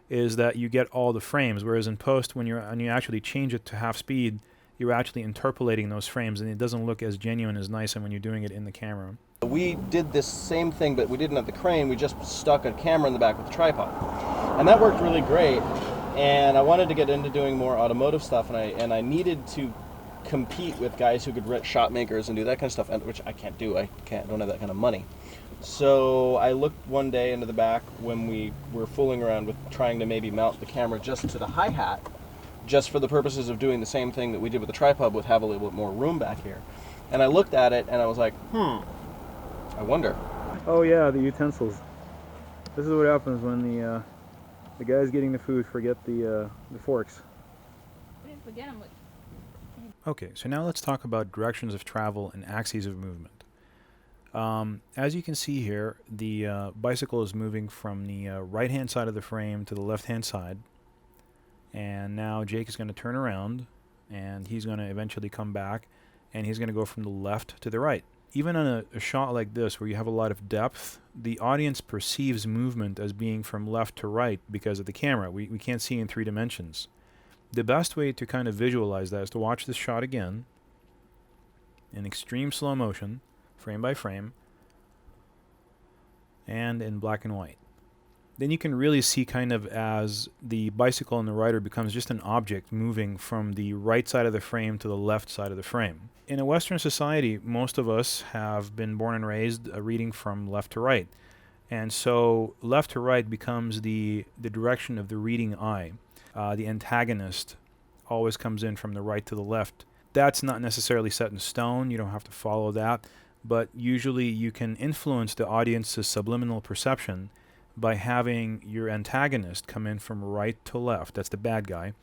is that you get all the frames, whereas in post, when you actually change it to half speed, you're actually interpolating those frames, and it doesn't look as genuine as nice as when you're doing it in the camera. We did this same thing, but we didn't have the crane. We just stuck a camera in the back with a tripod. And that worked really great. And I wanted to get into doing more automotive stuff, and I needed to compete with guys who could rent shot makers and do that kind of stuff, which I can't do. I don't have that kind of money. So I looked one day into the back when we were fooling around with trying to maybe mount the camera just to the hi-hat, just for the purposes of doing the same thing that we did with the tripod, with have a little bit more room back here. And I looked at it and I was like, I wonder. Oh yeah, the utensils. This is what happens when the guys getting the food forget the forks. We didn't forget them. Okay, so now let's talk about directions of travel and axes of movement. As you can see here, the bicycle is moving from the right-hand side of the frame to the left-hand side. And now Jake is going to turn around, and he's going to eventually come back, and he's going to go from the left to the right. Even on a shot like this, where you have a lot of depth, the audience perceives movement as being from left to right because of the camera. We can't see in 3 dimensions. The best way to kind of visualize that is to watch this shot again in extreme slow motion, frame by frame, and in black and white. Then you can really see kind of as the bicycle and the rider becomes just an object moving from the right side of the frame to the left side of the frame. In a Western society, most of us have been born and raised reading from left to right. And so left to right becomes the direction of the reading eye. The antagonist always comes in from the right to the left. That's not necessarily set in stone. You don't have to follow that. But usually you can influence the audience's subliminal perception by having your antagonist come in from right to left. That's the bad guy.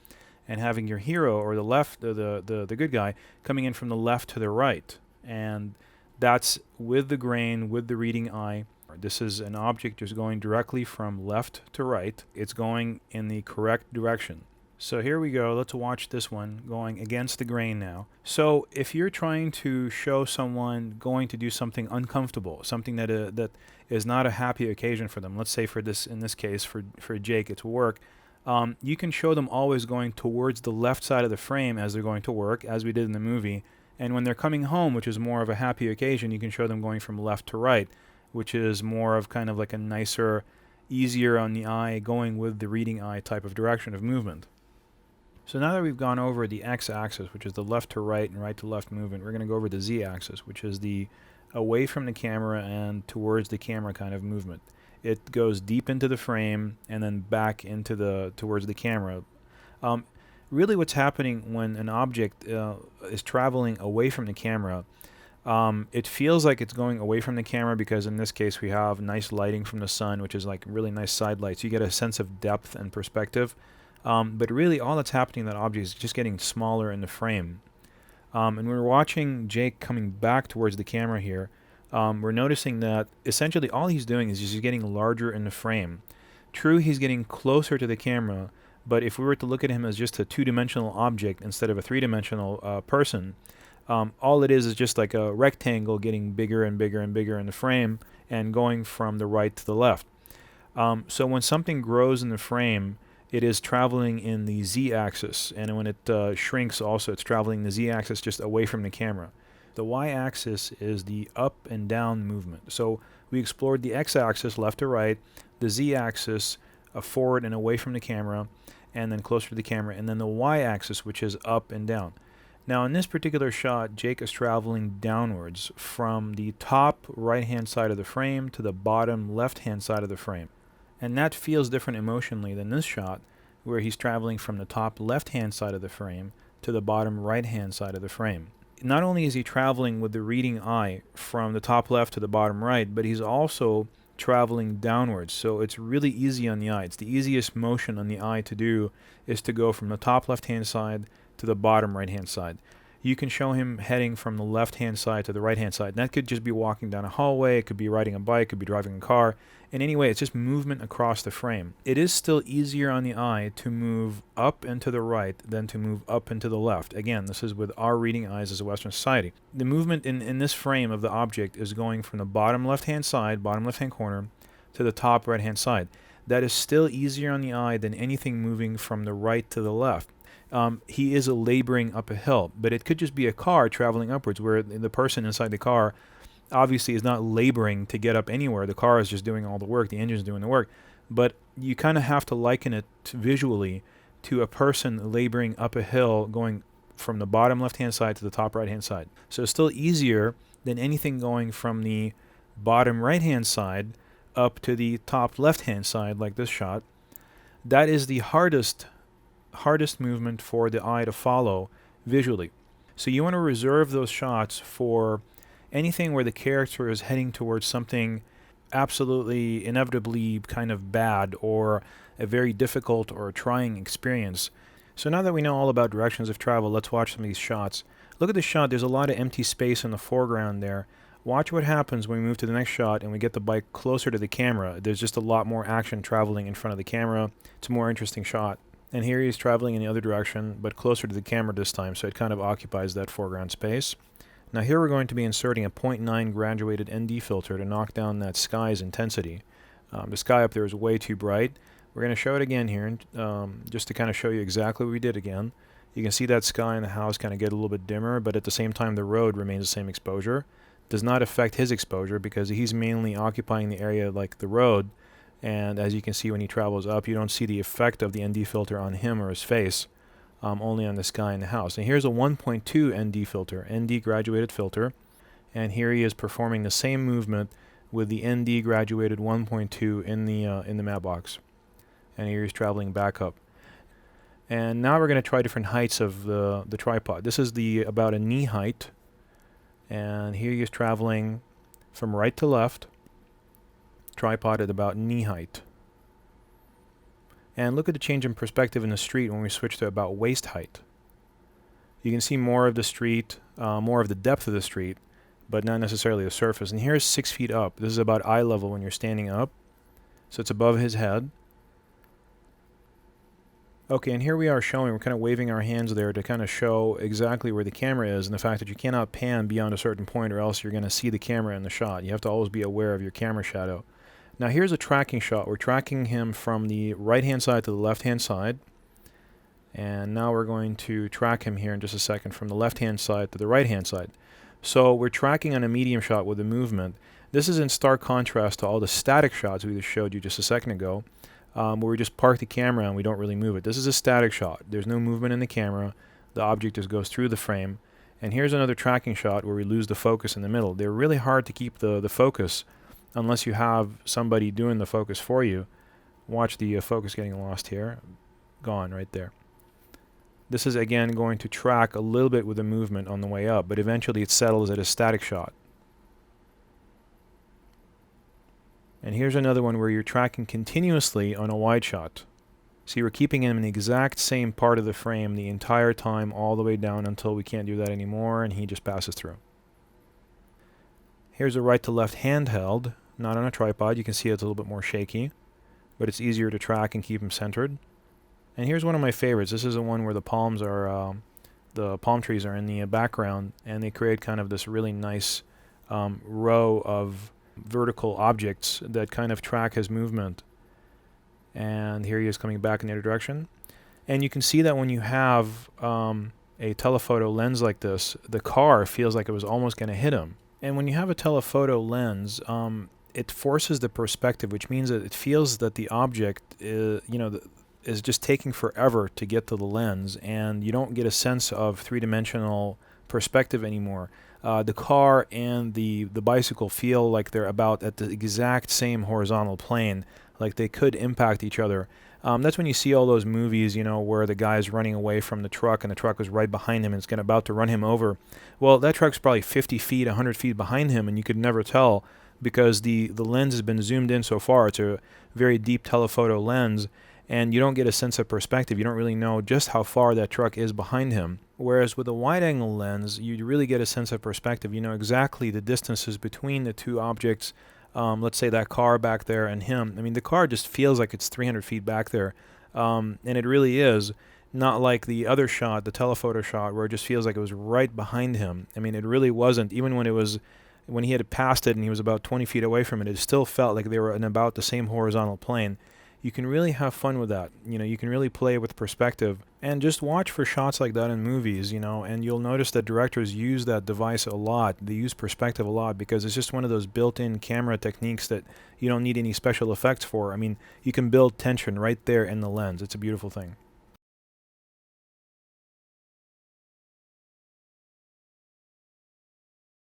And having your hero, or the good guy, coming in from the left to the right. And that's with the grain, with the reading eye. This is an object just going directly from left to right. It's going in the correct direction. So here we go. Let's watch this one going against the grain now. So if you're trying to show someone going to do something uncomfortable, something that is not a happy occasion for them, let's say in this case for Jake, it's work, you can show them always going towards the left side of the frame as they're going to work, as we did in the movie. And when they're coming home, which is more of a happy occasion, you can show them going from left to right, which is more of kind of like a nicer, easier on the eye, going with the reading eye type of direction of movement. So now that we've gone over the x-axis, which is the left to right and right to left movement, we're going to go over the z-axis, which is the away from the camera and towards the camera kind of movement. It goes deep into the frame and then back into towards the camera. Really what's happening when an object is traveling away from the camera, it feels like it's going away from the camera because in this case we have nice lighting from the sun, which is like really nice side lights. You get a sense of depth and perspective. But really all that's happening in that object is just getting smaller in the frame. And we're watching Jake coming back towards the camera here. We're noticing that essentially all he's doing is just getting larger in the frame. True, he's getting closer to the camera, but if we were to look at him as just a 2-dimensional object instead of a 3-dimensional person, all it is just like a rectangle getting bigger and bigger and bigger in the frame and going from the right to the left. So when something grows in the frame, it is traveling in the z-axis, and when it shrinks also, it's traveling the z-axis just away from the camera. The y-axis is the up and down movement. So we explored the x-axis, left to right, the z-axis, forward and away from the camera, and then closer to the camera, and then the y-axis, which is up and down. Now in this particular shot, Jake is traveling downwards from the top right-hand side of the frame to the bottom left-hand side of the frame. And that feels different emotionally than this shot, where he's traveling from the top left-hand side of the frame to the bottom right-hand side of the frame. Not only is he traveling with the reading eye from the top left to the bottom right, but he's also traveling downwards. So it's really easy on the eye. It's the easiest motion on the eye to do is to go from the top left-hand side to the bottom right-hand side. You can show him heading from the left-hand side to the right-hand side. And that could just be walking down a hallway, it could be riding a bike, it could be driving a car. In any way, it's just movement across the frame. It is still easier on the eye to move up and to the right than to move up and to the left. Again, this is with our reading eyes as a Western society. The movement in this frame of the object is going from the bottom left-hand side, bottom left-hand corner, to the top right-hand side. That is still easier on the eye than anything moving from the right to the left. He is laboring up a hill, but it could just be a car traveling upwards where the person inside the car obviously is not laboring to get up anywhere. The car is just doing all the work, the engine's doing the work. But you kind of have to liken it visually to a person laboring up a hill going from the bottom left-hand side to the top right-hand side. So it's still easier than anything going from the bottom right-hand side up to the top left-hand side like this shot. That is the hardest movement for the eye to follow visually. So you want to reserve those shots for anything where the character is heading towards something absolutely, inevitably kind of bad, or a very difficult or trying experience. So now that we know all about directions of travel, let's watch some of these shots. Look at this shot. There's a lot of empty space in the foreground there. Watch what happens when we move to the next shot and we get the bike closer to the camera. There's just a lot more action traveling in front of the camera. It's a more interesting shot. And here he's traveling in the other direction, but closer to the camera this time, so it kind of occupies that foreground space. Now here we're going to be inserting a 0.9 graduated ND filter to knock down that sky's intensity. The sky up there is way too bright. We're going to show it again here, just to kind of show you exactly what we did again. You can see that sky and the house kind of get a little bit dimmer, but at the same time the road remains the same exposure. Does not affect his exposure because he's mainly occupying the area like the road, and as you can see when he travels up, you don't see the effect of the ND filter on him or his face, only on the sky and the house. And here's a 1.2 ND filter, ND graduated filter, and here he is performing the same movement with the ND graduated 1.2 in the matte box. And here he's traveling back up. And now we're going to try different heights of the tripod. This is about a knee height. And here he is traveling from right to left, tripod at about knee height. And look at the change in perspective in the street when we switch to about waist height. You can see more of the street, more of the depth of the street, but not necessarily the surface. And here's 6 feet up. This is about eye level when you're standing up. So it's above his head. Okay, and here we are showing, we're kind of waving our hands there to kind of show exactly where the camera is, and the fact that you cannot pan beyond a certain point or else you're going to see the camera in the shot. You have to always be aware of your camera shadow. Now here's a tracking shot. We're tracking him from the right-hand side to the left-hand side. And now we're going to track him here in just a second from the left-hand side to the right-hand side. So we're tracking on a medium shot with a movement. This is in stark contrast to all the static shots we just showed you just a second ago, where we just park the camera and we don't really move it. This is a static shot. There's no movement in the camera. The object just goes through the frame. And here's another tracking shot where we lose the focus in the middle. They're really hard to keep the focus unless you have somebody doing the focus for you. Watch the focus getting lost here. Gone right there. This is again going to track a little bit with the movement on the way up, but eventually it settles at a static shot. And here's another one where you're tracking continuously on a wide shot. See, we're keeping him in the exact same part of the frame the entire time, all the way down until we can't do that anymore, and he just passes through. Here's a right to left handheld, not on a tripod. You can see it's a little bit more shaky, but it's easier to track and keep him centered. And here's one of my favorites. This is the one where the palms are, the palm trees are in the background, and they create kind of this really nice row of vertical objects that kind of track his movement. And here he is coming back in the other direction. And you can see that when you have a telephoto lens like this, the car feels like it was almost going to hit him. And when you have a telephoto lens, it forces the perspective, which means that it feels that the object is just taking forever to get to the lens, and you don't get a sense of three-dimensional perspective anymore. The car and the bicycle feel like they're about at the exact same horizontal plane, like they could impact each other. That's when you see all those movies, where the guy's running away from the truck and the truck is right behind him and it's about to run him over. Well, that truck's probably 50 feet, 100 feet behind him, and you could never tell because the lens has been zoomed in so far. It's a very deep telephoto lens, and you don't get a sense of perspective. You don't really know just how far that truck is behind him. Whereas with a wide-angle lens, you really get a sense of perspective. You know exactly the distances between the two objects. Let's say that car back there and him. I mean, the car just feels like it's 300 feet back there. And it really is. Not like the other shot, the telephoto shot, where it just feels like it was right behind him. I mean, it really wasn't. Even when he had passed it and he was about 20 feet away from it, it still felt like they were in about the same horizontal plane. You can really have fun with that. You can really play with perspective and just watch for shots like that in movies, and you'll notice that directors use that device a lot. They use perspective a lot because it's just one of those built-in camera techniques that you don't need any special effects for. I mean, you can build tension right there in the lens. It's a beautiful thing.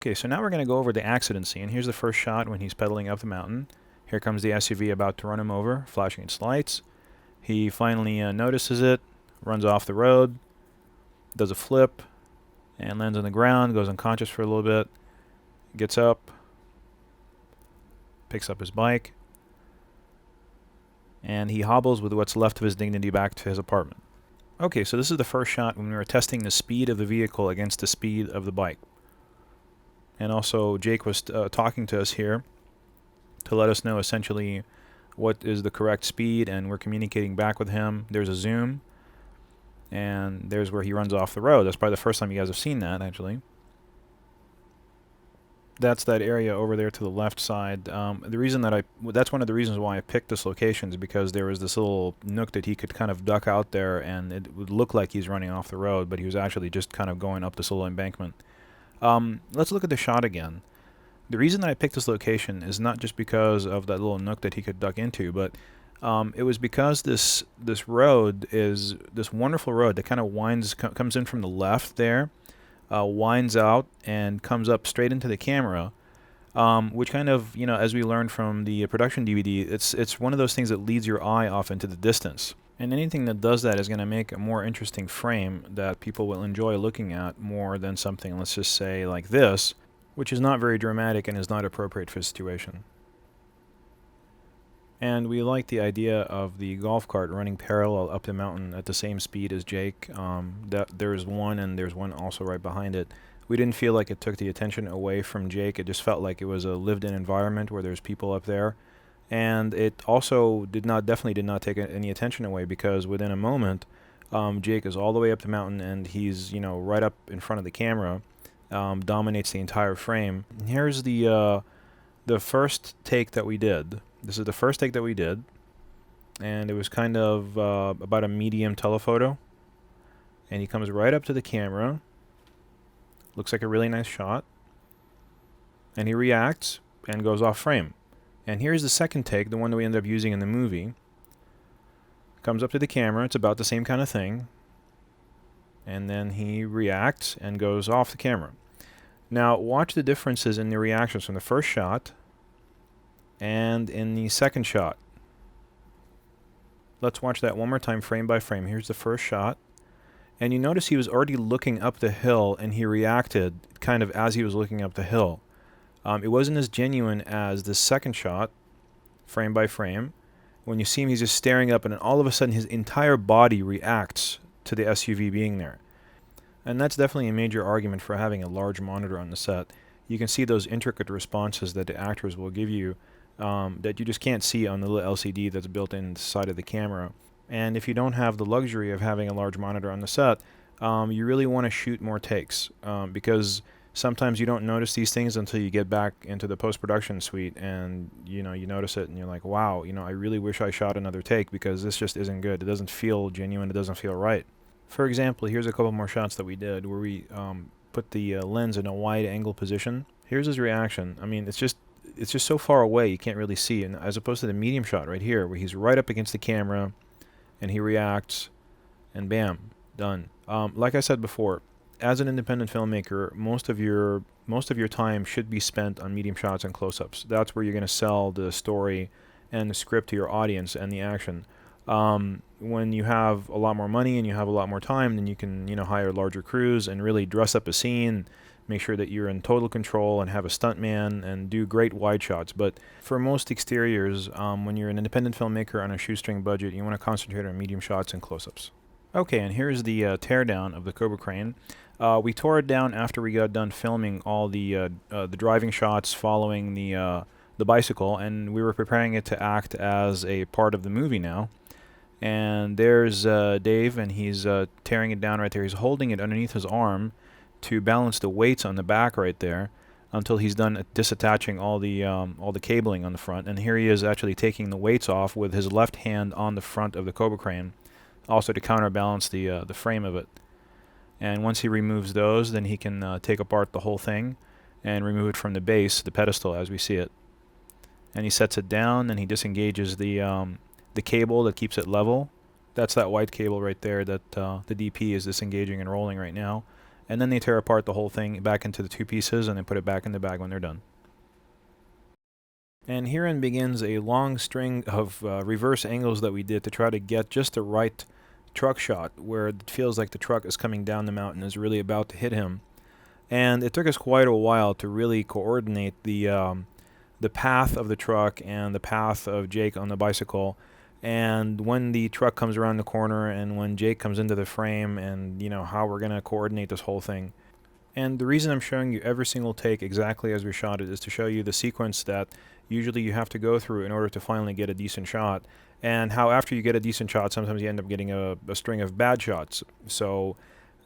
Okay, so now we're going to go over the accident scene. Here's the first shot when he's pedaling up the mountain. Here comes the SUV about to run him over, flashing its lights. He finally notices it, runs off the road, does a flip, and lands on the ground, goes unconscious for a little bit. gets up, picks up his bike, and he hobbles with what's left of his dignity back to his apartment. Okay, so this is the first shot when we were testing the speed of the vehicle against the speed of the bike. And also Jake was talking to us here to let us know essentially what is the correct speed, and we're communicating back with him. There's a zoom, and there's where he runs off the road. That's probably the first time you guys have seen that, actually. That's that area over there to the left side. The reason that that's one of the reasons why I picked this location is because there was this little nook that he could kind of duck out there, and it would look like he's running off the road, but he was actually just kind of going up this little embankment. Let's look at the shot again. The reason that I picked this location is not just because of that little nook that he could duck into, but it was because this road is this wonderful road that kind of comes in from the left there, winds out and comes up straight into the camera, which kind of, you know, as we learned from the production DVD, it's one of those things that leads your eye off into the distance. And anything that does that is going to make a more interesting frame that people will enjoy looking at more than something, let's just say, like this, which is not very dramatic and is not appropriate for the situation. And we like the idea of the golf cart running parallel up the mountain at the same speed as Jake. That there's one, and there's one also right behind it. We didn't feel like it took the attention away from Jake. It just felt like it was a lived-in environment where there's people up there. And it also definitely did not take any attention away, because within a moment, Jake is all the way up the mountain, and he's, you know, right up in front of the camera, dominates the entire frame. And here's the first take that we did. This is the first take that we did, and it was kind of about a medium telephoto. And he comes right up to the camera. Looks like a really nice shot. And he reacts and goes off frame. And here's the second take, the one that we ended up using in the movie. Comes up to the camera. It's about the same kind of thing. And then he reacts and goes off the camera. Now, watch the differences in the reactions from the first shot and in the second shot. Let's watch that one more time, frame by frame. Here's the first shot. And you notice he was already looking up the hill, and he reacted kind of as he was looking up the hill. It wasn't as genuine as the second shot, frame by frame. When you see him, he's just staring up, and then all of a sudden his entire body reacts to the SUV being there. And that's definitely a major argument for having a large monitor on the set. You can see those intricate responses that the actors will give you that you just can't see on the little LCD that's built inside of the camera. And if you don't have the luxury of having a large monitor on the set, you really want to shoot more takes, because sometimes you don't notice these things until you get back into the post-production suite, and you notice it and you're like, wow, I really wish I shot another take, because this just isn't good. It doesn't feel genuine. It doesn't feel right. For example, here's a couple more shots that we did where we put the lens in a wide angle position. Here's his reaction. I mean, it's just so far away you can't really see, and as opposed to the medium shot right here where he's right up against the camera and he reacts, and bam, done. Like I said before, as an independent filmmaker, most of your time should be spent on medium shots and close-ups. That's where you're going to sell the story and the script to your audience and the action. When you have a lot more money and you have a lot more time, then you can hire larger crews and really dress up a scene, make sure that you're in total control and have a stuntman and do great wide shots. But for most exteriors, when you're an independent filmmaker on a shoestring budget, you want to concentrate on medium shots and close-ups. Okay, and here's the teardown of the Cobra Crane. We tore it down after we got done filming all the driving shots following the bicycle, and we were preparing it to act as a part of the movie now. And there's Dave, and he's tearing it down right there. He's holding it underneath his arm to balance the weights on the back right there until he's done disattaching all the cabling on the front. And here he is actually taking the weights off with his left hand on the front of the Cobra Crane, also to counterbalance the frame of it. And once he removes those, then he can take apart the whole thing and remove it from the base, the pedestal as we see it. And he sets it down, and he disengages the cable that keeps it level. That's that white cable right there that the DP is disengaging and rolling right now. And then they tear apart the whole thing back into the two pieces, and they put it back in the bag when they're done. And herein begins a long string of reverse angles that we did to try to get just the right truck shot where it feels like the truck is coming down the mountain, is really about to hit him. And it took us quite a while to really coordinate the path of the truck and the path of Jake on the bicycle. And when the truck comes around the corner and when Jake comes into the frame, and how we're going to coordinate this whole thing. And the reason I'm showing you every single take exactly as we shot it is to show you the sequence that usually you have to go through in order to finally get a decent shot, and how after you get a decent shot, sometimes you end up getting a string of bad shots. So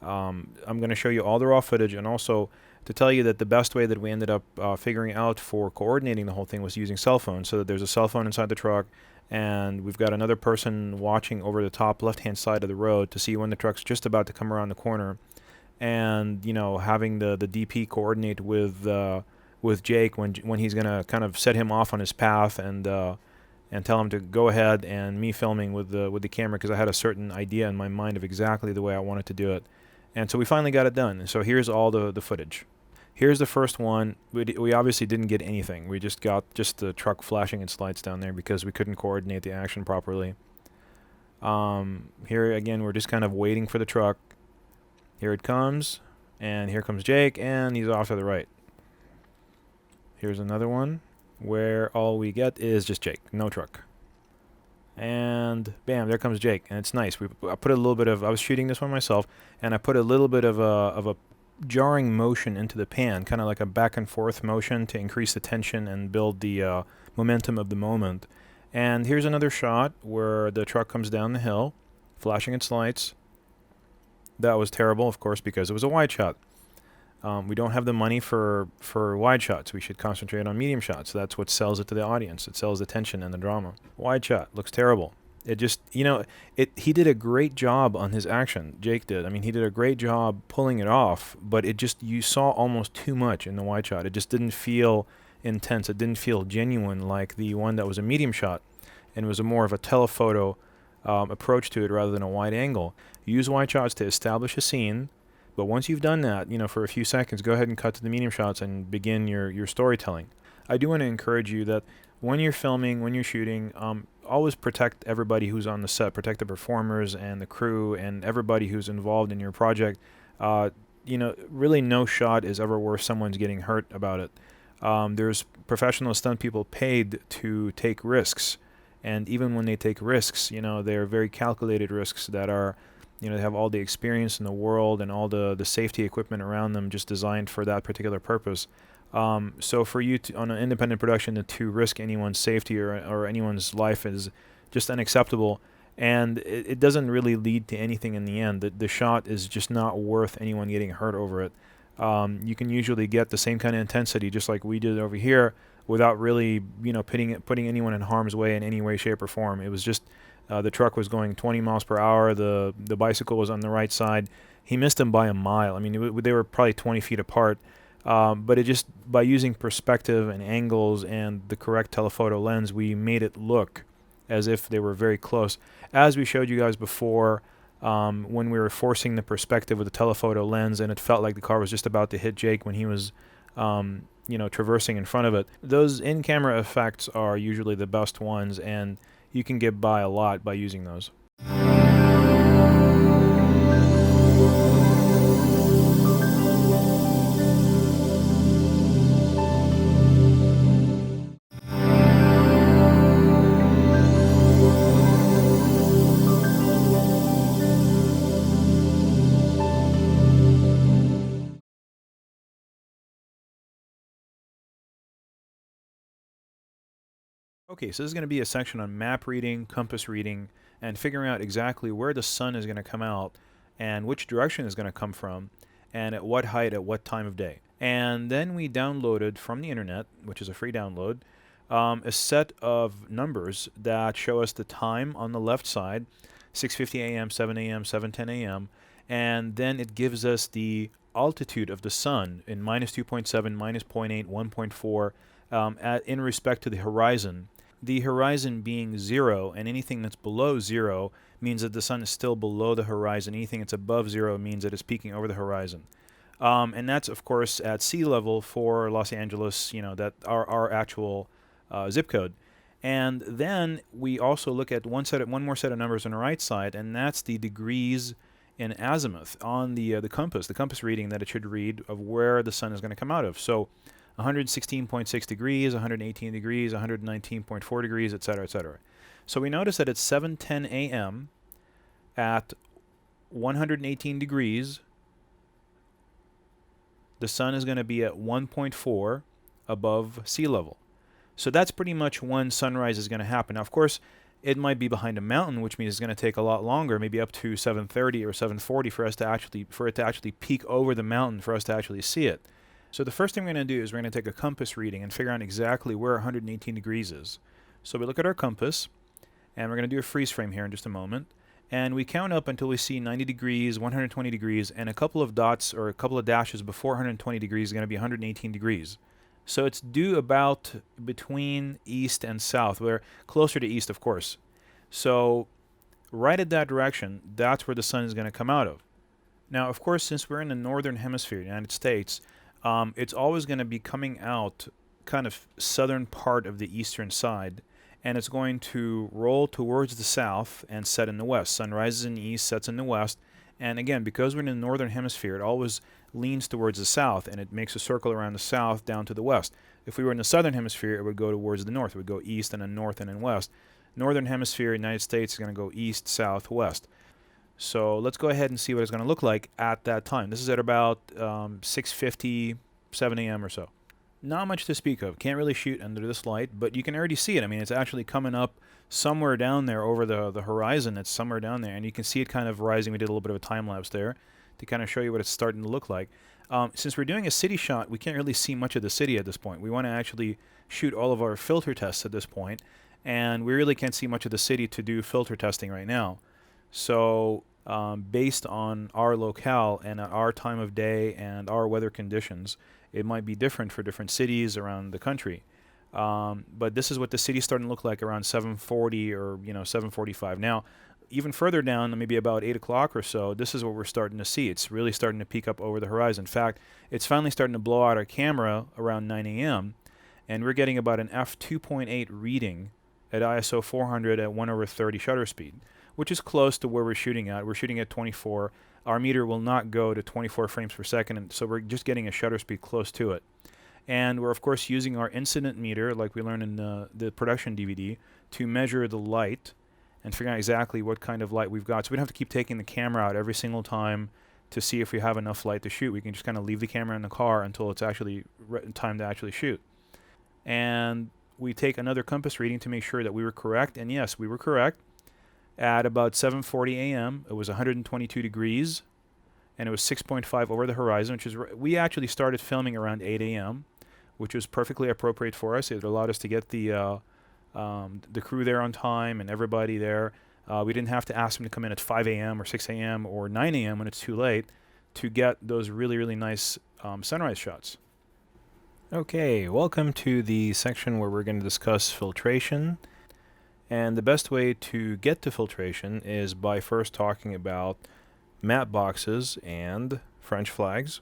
I'm going to show you all the raw footage, and also to tell you that the best way that we ended up figuring out for coordinating the whole thing was using cell phones, so that there's a cell phone inside the truck, and we've got another person watching over the top left-hand side of the road to see when the truck's just about to come around the corner, and having the DP coordinate with Jake when he's gonna kind of set him off on his path, and tell him to go ahead, and me filming with the camera, because I had a certain idea in my mind of exactly the way I wanted to do it. And so we finally got it done. So here's all the footage. Here's the first one. We obviously didn't get anything. We just got the truck flashing its lights down there because we couldn't coordinate the action properly. Here again, we're just kind of waiting for the truck. Here it comes, and here comes Jake, and he's off to the right. Here's another one where all we get is just Jake, no truck. And bam, there comes Jake, and it's nice. I put a little bit of, I was shooting this one myself, and I put a little bit of a jarring motion into the pan, kind of like a back and forth motion to increase the tension and build the momentum of the moment. And here's another shot where the truck comes down the hill, flashing its lights. That was terrible, of course, because it was a wide shot. We don't have the money for wide shots. We should concentrate on medium shots. That's what sells it to the audience. It sells the tension and the drama. Wide shot looks terrible. It just, he did a great job on his action. Jake did. I mean, he did a great job pulling it off, but it just, you saw almost too much in the wide shot. It just didn't feel intense. It didn't feel genuine like the one that was a medium shot, and it was more of a telephoto approach to it rather than a wide angle. Use wide shots to establish a scene, but once you've done that, for a few seconds, go ahead and cut to the medium shots and begin your storytelling. I do want to encourage you that when you're filming, when you're shooting, always protect everybody who's on the set, protect the performers and the crew and everybody who's involved in your project. Really no shot is ever worth someone's getting hurt about it. There's professional stunt people paid to take risks, and even when they take risks, they're very calculated risks that are, they have all the experience in the world and all the safety equipment around them just designed for that particular purpose. So for you to, on an independent production, to risk anyone's safety or anyone's life is just unacceptable, and it doesn't really lead to anything in the end. The shot is just not worth anyone getting hurt over it. You can usually get the same kind of intensity, just like we did over here, without really, putting anyone in harm's way in any way, shape, or form. It was just the truck was going 20 miles per hour. The bicycle was on the right side. He missed him by a mile. I mean, they were probably 20 feet apart. But it just, by using perspective and angles and the correct telephoto lens, we made it look as if they were very close. As we showed you guys before, when we were forcing the perspective with the telephoto lens, and it felt like the car was just about to hit Jake when he was, traversing in front of it. Those in-camera effects are usually the best ones, and you can get by a lot by using those. Okay, so this is going to be a section on map reading, compass reading, and figuring out exactly where the sun is going to come out and which direction it's going to come from and at what height at what time of day. And then we downloaded from the internet, which is a free download, a set of numbers that show us the time on the left side, 6:50 a.m., 7 a.m., 7:10 a.m., and then it gives us the altitude of the sun in -2.7, -0.8, 1.4 in respect to the horizon. The horizon being 0, and anything that's below 0 means that the sun is still below the horizon. Anything that's above 0 means that it's peaking over the horizon. And that's, of course, at sea level for Los Angeles, that our actual zip code. And then we also look at one more set of numbers on the right side, and that's the degrees in azimuth on the compass reading that it should read of where the sun is going to come out of. So 116.6 degrees, 118 degrees, 119.4 degrees, etc., etc. So we notice that at 7:10 a.m. at 118 degrees, the sun is going to be at 1.4 above sea level. So that's pretty much when sunrise is going to happen. Now, of course, it might be behind a mountain, which means it's going to take a lot longer, maybe up to 7:30 or 7:40 for it to actually peek over the mountain for us to actually see it. So the first thing we're going to do is we're going to take a compass reading and figure out exactly where 118 degrees is. So we look at our compass, and we're going to do a freeze frame here in just a moment. And we count up until we see 90 degrees, 120 degrees, and a couple of dots or a couple of dashes before 120 degrees is going to be 118 degrees. So it's due about between east and south. We're closer to east, of course. So right at that direction, that's where the sun is going to come out of. Now, of course, since we're in the northern hemisphere, United States, it's always going to be coming out kind of southern part of the eastern side, and it's going to roll towards the south and set in the west. Sun rises in the east, sets in the west, and again, because we're in the northern hemisphere, it always leans towards the south, and it makes a circle around the south down to the west. If we were in the southern hemisphere, it would go towards the north. It would go east and then north and then west. Northern hemisphere, United States, is going to go east, south, west. So let's go ahead and see what it's going to look like at that time. This is at about 6:50, 7 a.m. or so. Not much to speak of. Can't really shoot under this light, but you can already see it. I mean, it's actually coming up somewhere down there over the horizon. It's somewhere down there, and you can see it kind of rising. We did a little bit of a time lapse there to kind of show you what it's starting to look like. Since we're doing a city shot, we can't really see much of the city at this point. We want to actually shoot all of our filter tests at this point, and we really can't see much of the city to do filter testing right now. So based on our locale and our time of day and our weather conditions, it might be different for different cities around the country. But this is what the city's starting to look like around 7:40 or 7:45. Now, even further down, maybe about 8 o'clock or so, this is what we're starting to see. It's really starting to peek up over the horizon. In fact, it's finally starting to blow out our camera around 9 a.m., and we're getting about an f2.8 reading at ISO 400 at 1/30 shutter speed, which is close to where we're shooting at. We're shooting at 24. Our meter will not go to 24 frames per second, and so we're just getting a shutter speed close to it. And we're, of course, using our incident meter, like we learned in the production DVD, to measure the light and figure out exactly what kind of light we've got. So we don't have to keep taking the camera out every single time to see if we have enough light to shoot. We can just kind of leave the camera in the car until it's actually time to actually shoot. And we take another compass reading to make sure that we were correct, and yes, we were correct. At about 7:40 a.m., it was 122 degrees, and it was 6.5 over the horizon, which is we actually started filming around 8 a.m., which was perfectly appropriate for us. It allowed us to get the crew there on time and everybody there. We didn't have to ask them to come in at 5 a.m. or 6 a.m. or 9 a.m. when it's too late to get those really, really nice sunrise shots. Okay, welcome to the section where we're going to discuss filtration. And the best way to get to filtration is by first talking about matte boxes and French flags.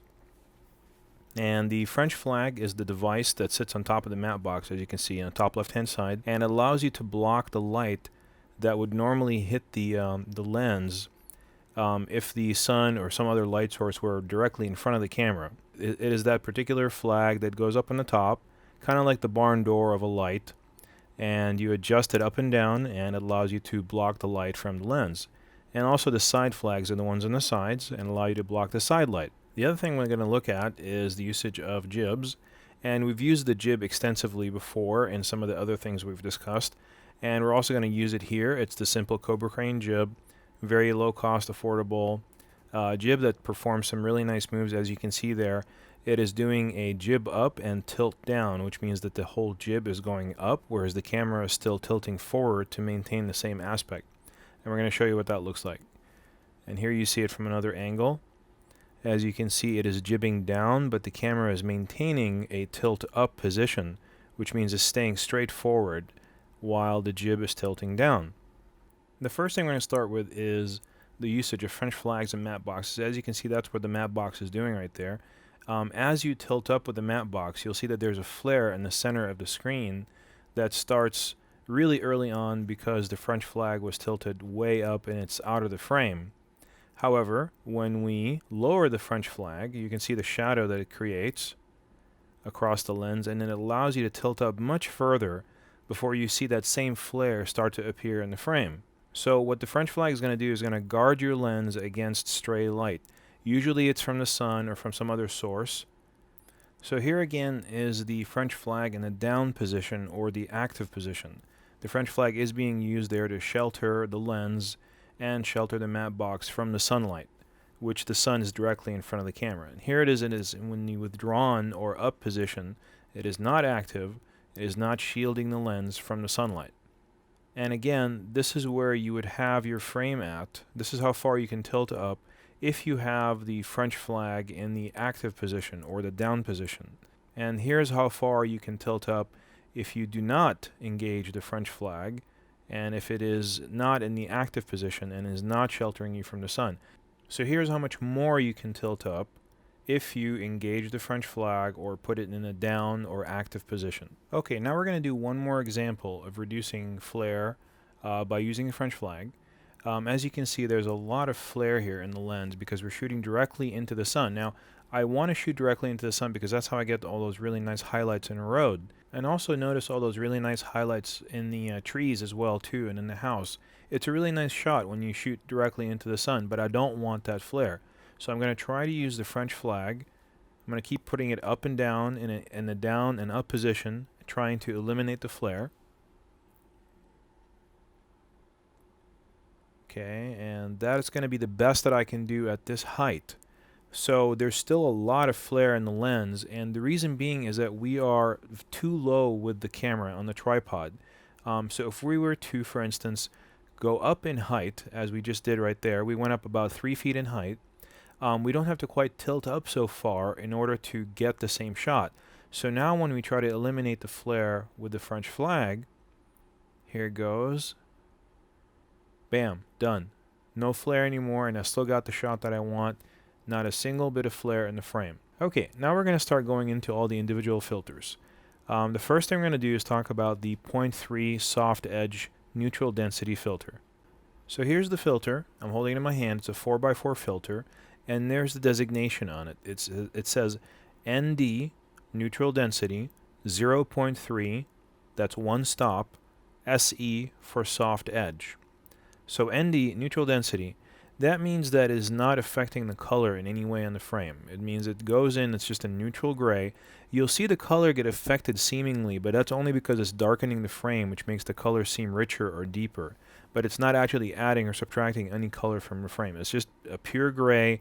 And the French flag is the device that sits on top of the matte box, as you can see on the top left-hand side, and it allows you to block the light that would normally hit the lens if the sun or some other light source were directly in front of the camera. It is that particular flag that goes up on the top, kind of like the barn door of a light, and you adjust it up and down, and it allows you to block the light from the lens. And also the side flags are the ones on the sides and allow you to block the side light. The other thing we're going to look at is the usage of jibs, and we've used the jib extensively before in some of the other things we've discussed, and we're also going to use it here. It's the simple Cobra Crane jib, very low cost, affordable jib that performs some really nice moves. As you can see there, it is doing a jib up and tilt down, which means that the whole jib is going up, whereas the camera is still tilting forward to maintain the same aspect. And we're going to show you what that looks like. And here you see it from another angle. As you can see, it is jibbing down, but the camera is maintaining a tilt up position, which means it's staying straight forward while the jib is tilting down. The first thing we're going to start with is the usage of French flags and matte boxes. As you can see, that's what the matte box is doing right there. As you tilt up with the matte box, you'll see that there's a flare in the center of the screen that starts really early on because the French flag was tilted way up and it's out of the frame. However, when we lower the French flag, you can see the shadow that it creates across the lens, and it allows you to tilt up much further before you see that same flare start to appear in the frame. So what the French flag is going to do is going to guard your lens against stray light. Usually it's from the sun or from some other source. So here again is the French flag in the down position or the active position. The French flag is being used there to shelter the lens and shelter the matte box from the sunlight, which the sun is directly in front of the camera. And here it is when you withdrawn or up position, it is not active, it is not shielding the lens from the sunlight. And again, this is where you would have your frame at. This is how far you can tilt up if you have the French flag in the active position or the down position. And here's how far you can tilt up if you do not engage the French flag, and if it is not in the active position and is not sheltering you from the sun. So here's how much more you can tilt up if you engage the French flag or put it in a down or active position. Okay, now we're going to do one more example of reducing flare by using the French flag. As you can see, there's a lot of flare here in the lens because we're shooting directly into the sun. Now, I want to shoot directly into the sun because that's how I get all those really nice highlights in a road. And also notice all those really nice highlights in the trees as well too, and in the house. It's a really nice shot when you shoot directly into the sun, but I don't want that flare. So I'm going to try to use the French flag. I'm going to keep putting it up and down in the down and up position, trying to eliminate the flare. Okay, and that is going to be the best that I can do at this height. So there's still a lot of flare in the lens, and the reason being is that we are too low with the camera on the tripod. So if we were to, for instance, go up in height, as we just did right there, we went up about 3 feet in height. We don't have to quite tilt up so far in order to get the same shot. So now when we try to eliminate the flare with the French flag, here it goes. Bam, done. No flare anymore, and I still got the shot that I want. Not a single bit of flare in the frame. Okay, now we're going to start going into all the individual filters. The first thing we're going to do is talk about the 0.3 soft edge neutral density filter. So here's the filter. I'm holding it in my hand. It's a 4x4 filter, and there's the designation on it. It says ND neutral density 0.3. That's one stop. SE for soft edge. So ND neutral density. That means that it is not affecting the color in any way on the frame. It means it goes in, it's just a neutral gray. You'll see the color get affected seemingly, but that's only because it's darkening the frame, which makes the color seem richer or deeper. But it's not actually adding or subtracting any color from the frame. It's just a pure gray,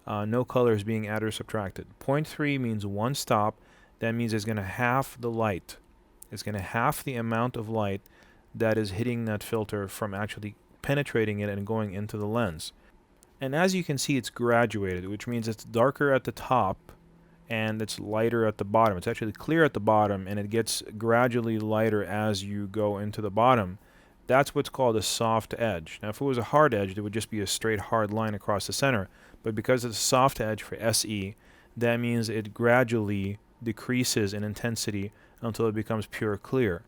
no color is being added or subtracted. 0.3 means one stop. That means it's going to half the light. It's going to half the amount of light that is hitting that filter from actually penetrating it and going into the lens. And as you can see, it's graduated, which means it's darker at the top and it's lighter at the bottom. It's actually clear at the bottom, and it gets gradually lighter as you go into the bottom. That's what's called a soft edge. Now, if it was a hard edge, it would just be a straight hard line across the center. But because it's a soft edge for SE, that means it gradually decreases in intensity until it becomes pure clear.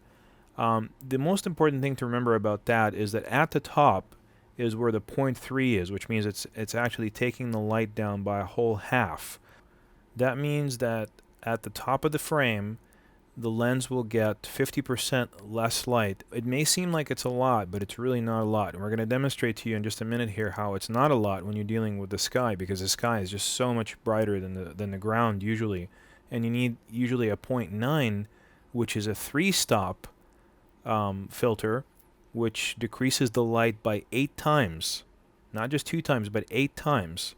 The most important thing to remember about that is that at the top is where the 0.3 is, which means it's actually taking the light down by a whole half. That means that at the top of the frame, the lens will get 50% less light. It may seem like it's a lot, but it's really not a lot. And we're going to demonstrate to you in just a minute here how it's not a lot when you're dealing with the sky, because the sky is just so much brighter than the ground usually. And you need usually a 0.9, which is a 3-stop filter, which decreases the light by 8 times, not just 2 times, but 8 times,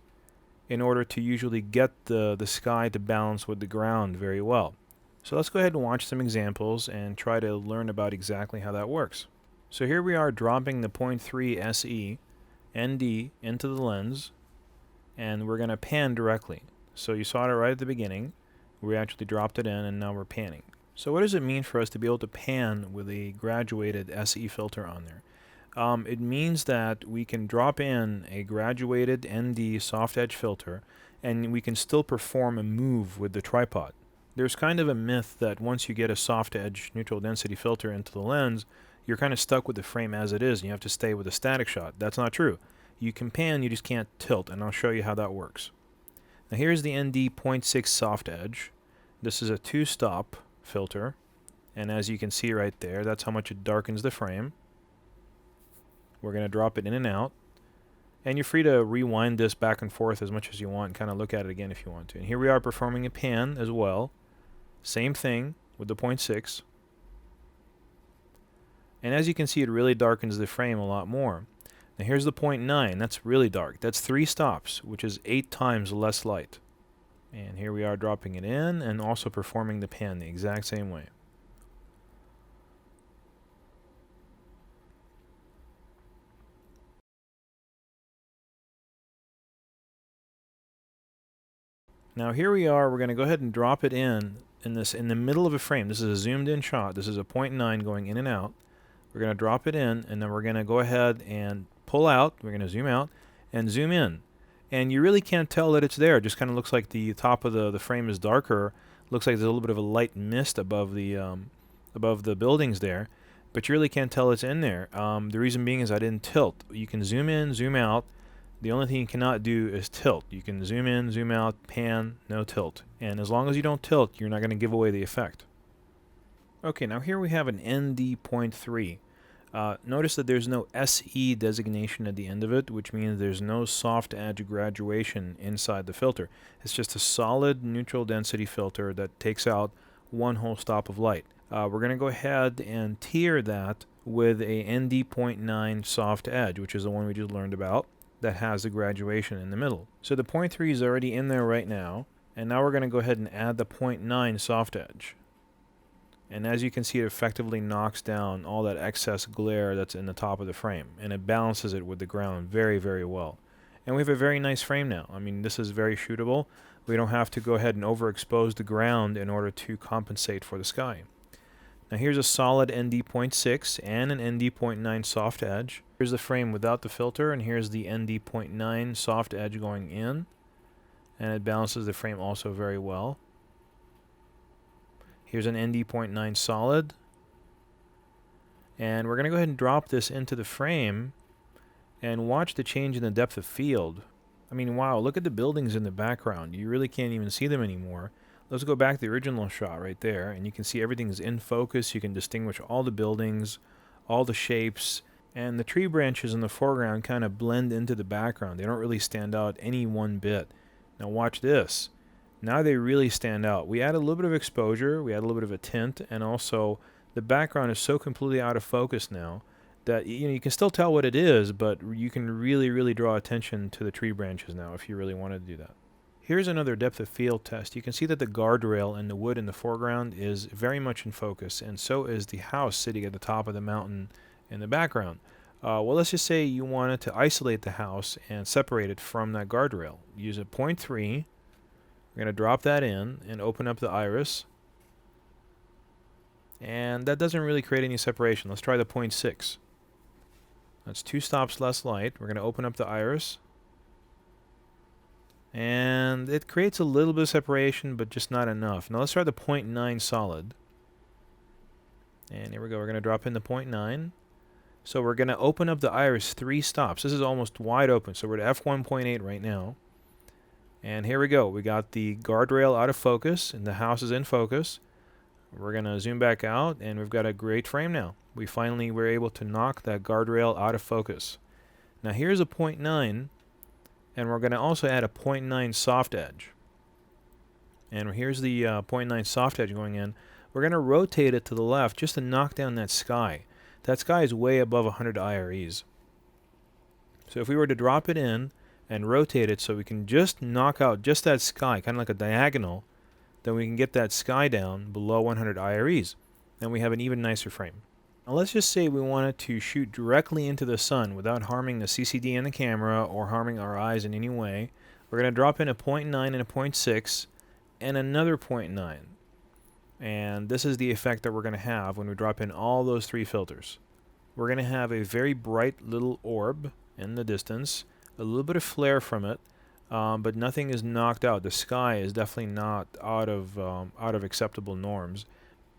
in order to usually get the sky to balance with the ground very well. So let's go ahead and watch some examples and try to learn about exactly how that works. So here we are dropping the 0.3 SE ND into the lens, and we're going to pan directly. So you saw it right at the beginning. We actually dropped it in, and now we're panning. So what does it mean for us to be able to pan with a graduated SE filter on there? It means that we can drop in a graduated ND soft edge filter, and we can still perform a move with the tripod. There's kind of a myth that once you get a soft edge neutral density filter into the lens, you're kind of stuck with the frame as it is, and you have to stay with a static shot. That's not true. You can pan, you just can't tilt, and I'll show you how that works. Now here's the ND 0.6 soft edge. This is a 2-stop filter, and as you can see right there, that's how much it darkens the frame. We're going to drop it in and out, and you're free to rewind this back and forth as much as you want and kind of look at it again if you want to. And here we are performing a pan as well. Same thing with the 0.6. And as you can see, it really darkens the frame a lot more. Now here's the 0.9. That's really dark. That's 3 stops, which is 8 times less light. And here we are dropping it in and also performing the pan the exact same way. Now here we are, we're going to go ahead and drop it in the middle of a frame. This is a zoomed in shot. This is a 0.9 going in and out. We're going to drop it in, and then we're going to go ahead and pull out. We're going to zoom out and zoom in. And you really can't tell that it's there. It just kind of looks like the top of the frame is darker. Looks like there's a little bit of a light mist above the buildings there. But you really can't tell it's in there. The reason being is I didn't tilt. You can zoom in, zoom out. The only thing you cannot do is tilt. You can zoom in, zoom out, pan, no tilt. And as long as you don't tilt, you're not going to give away the effect. Okay, now here we have an ND 0.3. Notice that there's no SE designation at the end of it, which means there's no soft edge graduation inside the filter. It's just a solid neutral density filter that takes out one whole stop of light. We're going to go ahead and tier that with a ND 0.9 soft edge, which is the one we just learned about, that has the graduation in the middle. So the 0.3 is already in there right now, and now we're going to go ahead and add the 0.9 soft edge. And as you can see, it effectively knocks down all that excess glare that's in the top of the frame, and it balances it with the ground very, very well. And we have a very nice frame now. I mean, this is very shootable. We don't have to go ahead and overexpose the ground in order to compensate for the sky. Now here's a solid ND 0.6 and an ND 0.9 soft edge. Here's the frame without the filter, and here's the ND 0.9 soft edge going in. And it balances the frame also very well. Here's an ND 0.9 solid. And we're going to go ahead and drop this into the frame and watch the change in the depth of field. I mean, wow, look at the buildings in the background. You really can't even see them anymore. Let's go back to the original shot right there, and you can see everything's in focus. You can distinguish all the buildings, all the shapes, and the tree branches in the foreground kind of blend into the background. They don't really stand out any one bit. Now watch this. Now they really stand out. We add a little bit of exposure, we add a little bit of a tint, and also the background is so completely out of focus now that you can still tell what it is, but you can really, really draw attention to the tree branches now if you really want to do that. Here's another depth of field test. You can see that the guardrail and the wood in the foreground is very much in focus, and so is the house sitting at the top of the mountain in the background. Well, let's just say you wanted to isolate the house and separate it from that guardrail. Use a 0.3. We're going to drop that in and open up the iris. And that doesn't really create any separation. Let's try the 0.6. That's 2 stops less light. We're going to open up the iris. And it creates a little bit of separation, but just not enough. Now let's try the 0.9 solid. And here we go. We're going to drop in the 0.9. So we're going to open up the iris 3 stops. This is almost wide open. So we're at f1.8 right now. And here we go. We got the guardrail out of focus, and the house is in focus. We're going to zoom back out, and we've got a great frame now. We finally were able to knock that guardrail out of focus. Now here's a 0.9. And we're going to also add a 0.9 soft edge. And here's the 0.9 soft edge going in. We're going to rotate it to the left just to knock down that sky. That sky is way above 100 IREs. So if we were to drop it in and rotate it so we can just knock out just that sky, kind of like a diagonal, then we can get that sky down below 100 IREs. And we have an even nicer frame. Now let's just say we wanted to shoot directly into the sun without harming the CCD in the camera or harming our eyes in any way. We're going to drop in a 0.9 and a 0.6 and another 0.9. And this is the effect that we're going to have when we drop in all those 3 filters. We're going to have a very bright little orb in the distance, a little bit of flare from it, but nothing is knocked out. The sky is definitely not out of acceptable norms.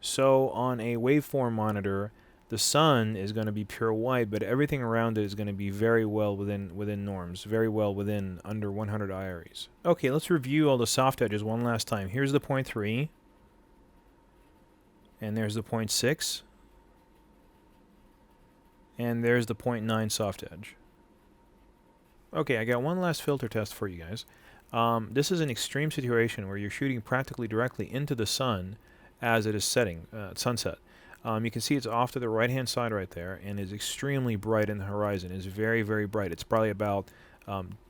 So on a waveform monitor, The sun is going to be pure white, but everything around it is going to be very well within norms, very well within under 100 IREs. Okay, let's review all the soft edges one last time. Here's the 0.3, and there's the 0.6, and there's the 0.9 soft edge. Okay, I got one last filter test for you guys. This is an extreme situation where you're shooting practically directly into the sun as it is setting, at sunset. You can see it's off to the right-hand side right there, and is extremely bright in the horizon. It's very, very bright. It's probably about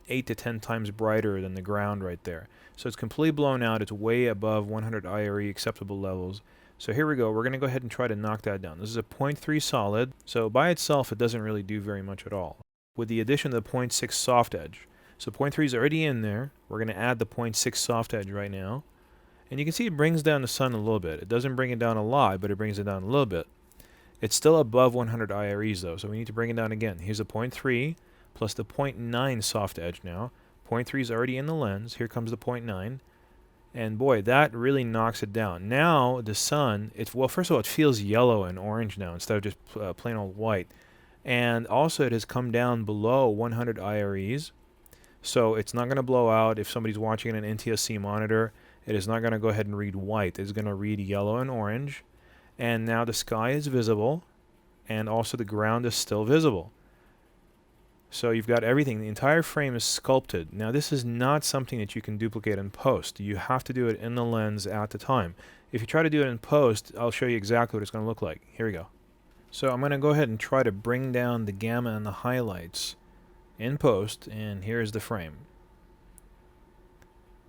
8 to 10 times brighter than the ground right there. So it's completely blown out. It's way above 100 IRE acceptable levels. So here we go. We're going to go ahead and try to knock that down. This is a 0.3 solid, so by itself it doesn't really do very much at all. With the addition of the 0.6 soft edge. So 0.3 is already in there. We're going to add the 0.6 soft edge right now. And you can see it brings down the sun a little bit. It doesn't bring it down a lot, but it brings it down a little bit. It's still above 100 IREs though, so we need to bring it down again. Here's a 0.3 plus the 0.9 soft edge now. 0.3 is already in the lens. Here comes the 0.9. And boy, that really knocks it down. Now the sun, well, first of all, it feels yellow and orange now instead of just plain old white. And also it has come down below 100 IREs. So it's not going to blow out if somebody's watching an NTSC monitor. It is not going to go ahead and read white. It's going to read yellow and orange. And now the sky is visible, and also the ground is still visible. So you've got everything. The entire frame is sculpted. Now this is not something that you can duplicate in post. You have to do it in the lens at the time. If you try to do it in post, I'll show you exactly what it's going to look like. Here we go. So I'm going to go ahead and try to bring down the gamma and the highlights in post, and here's the frame.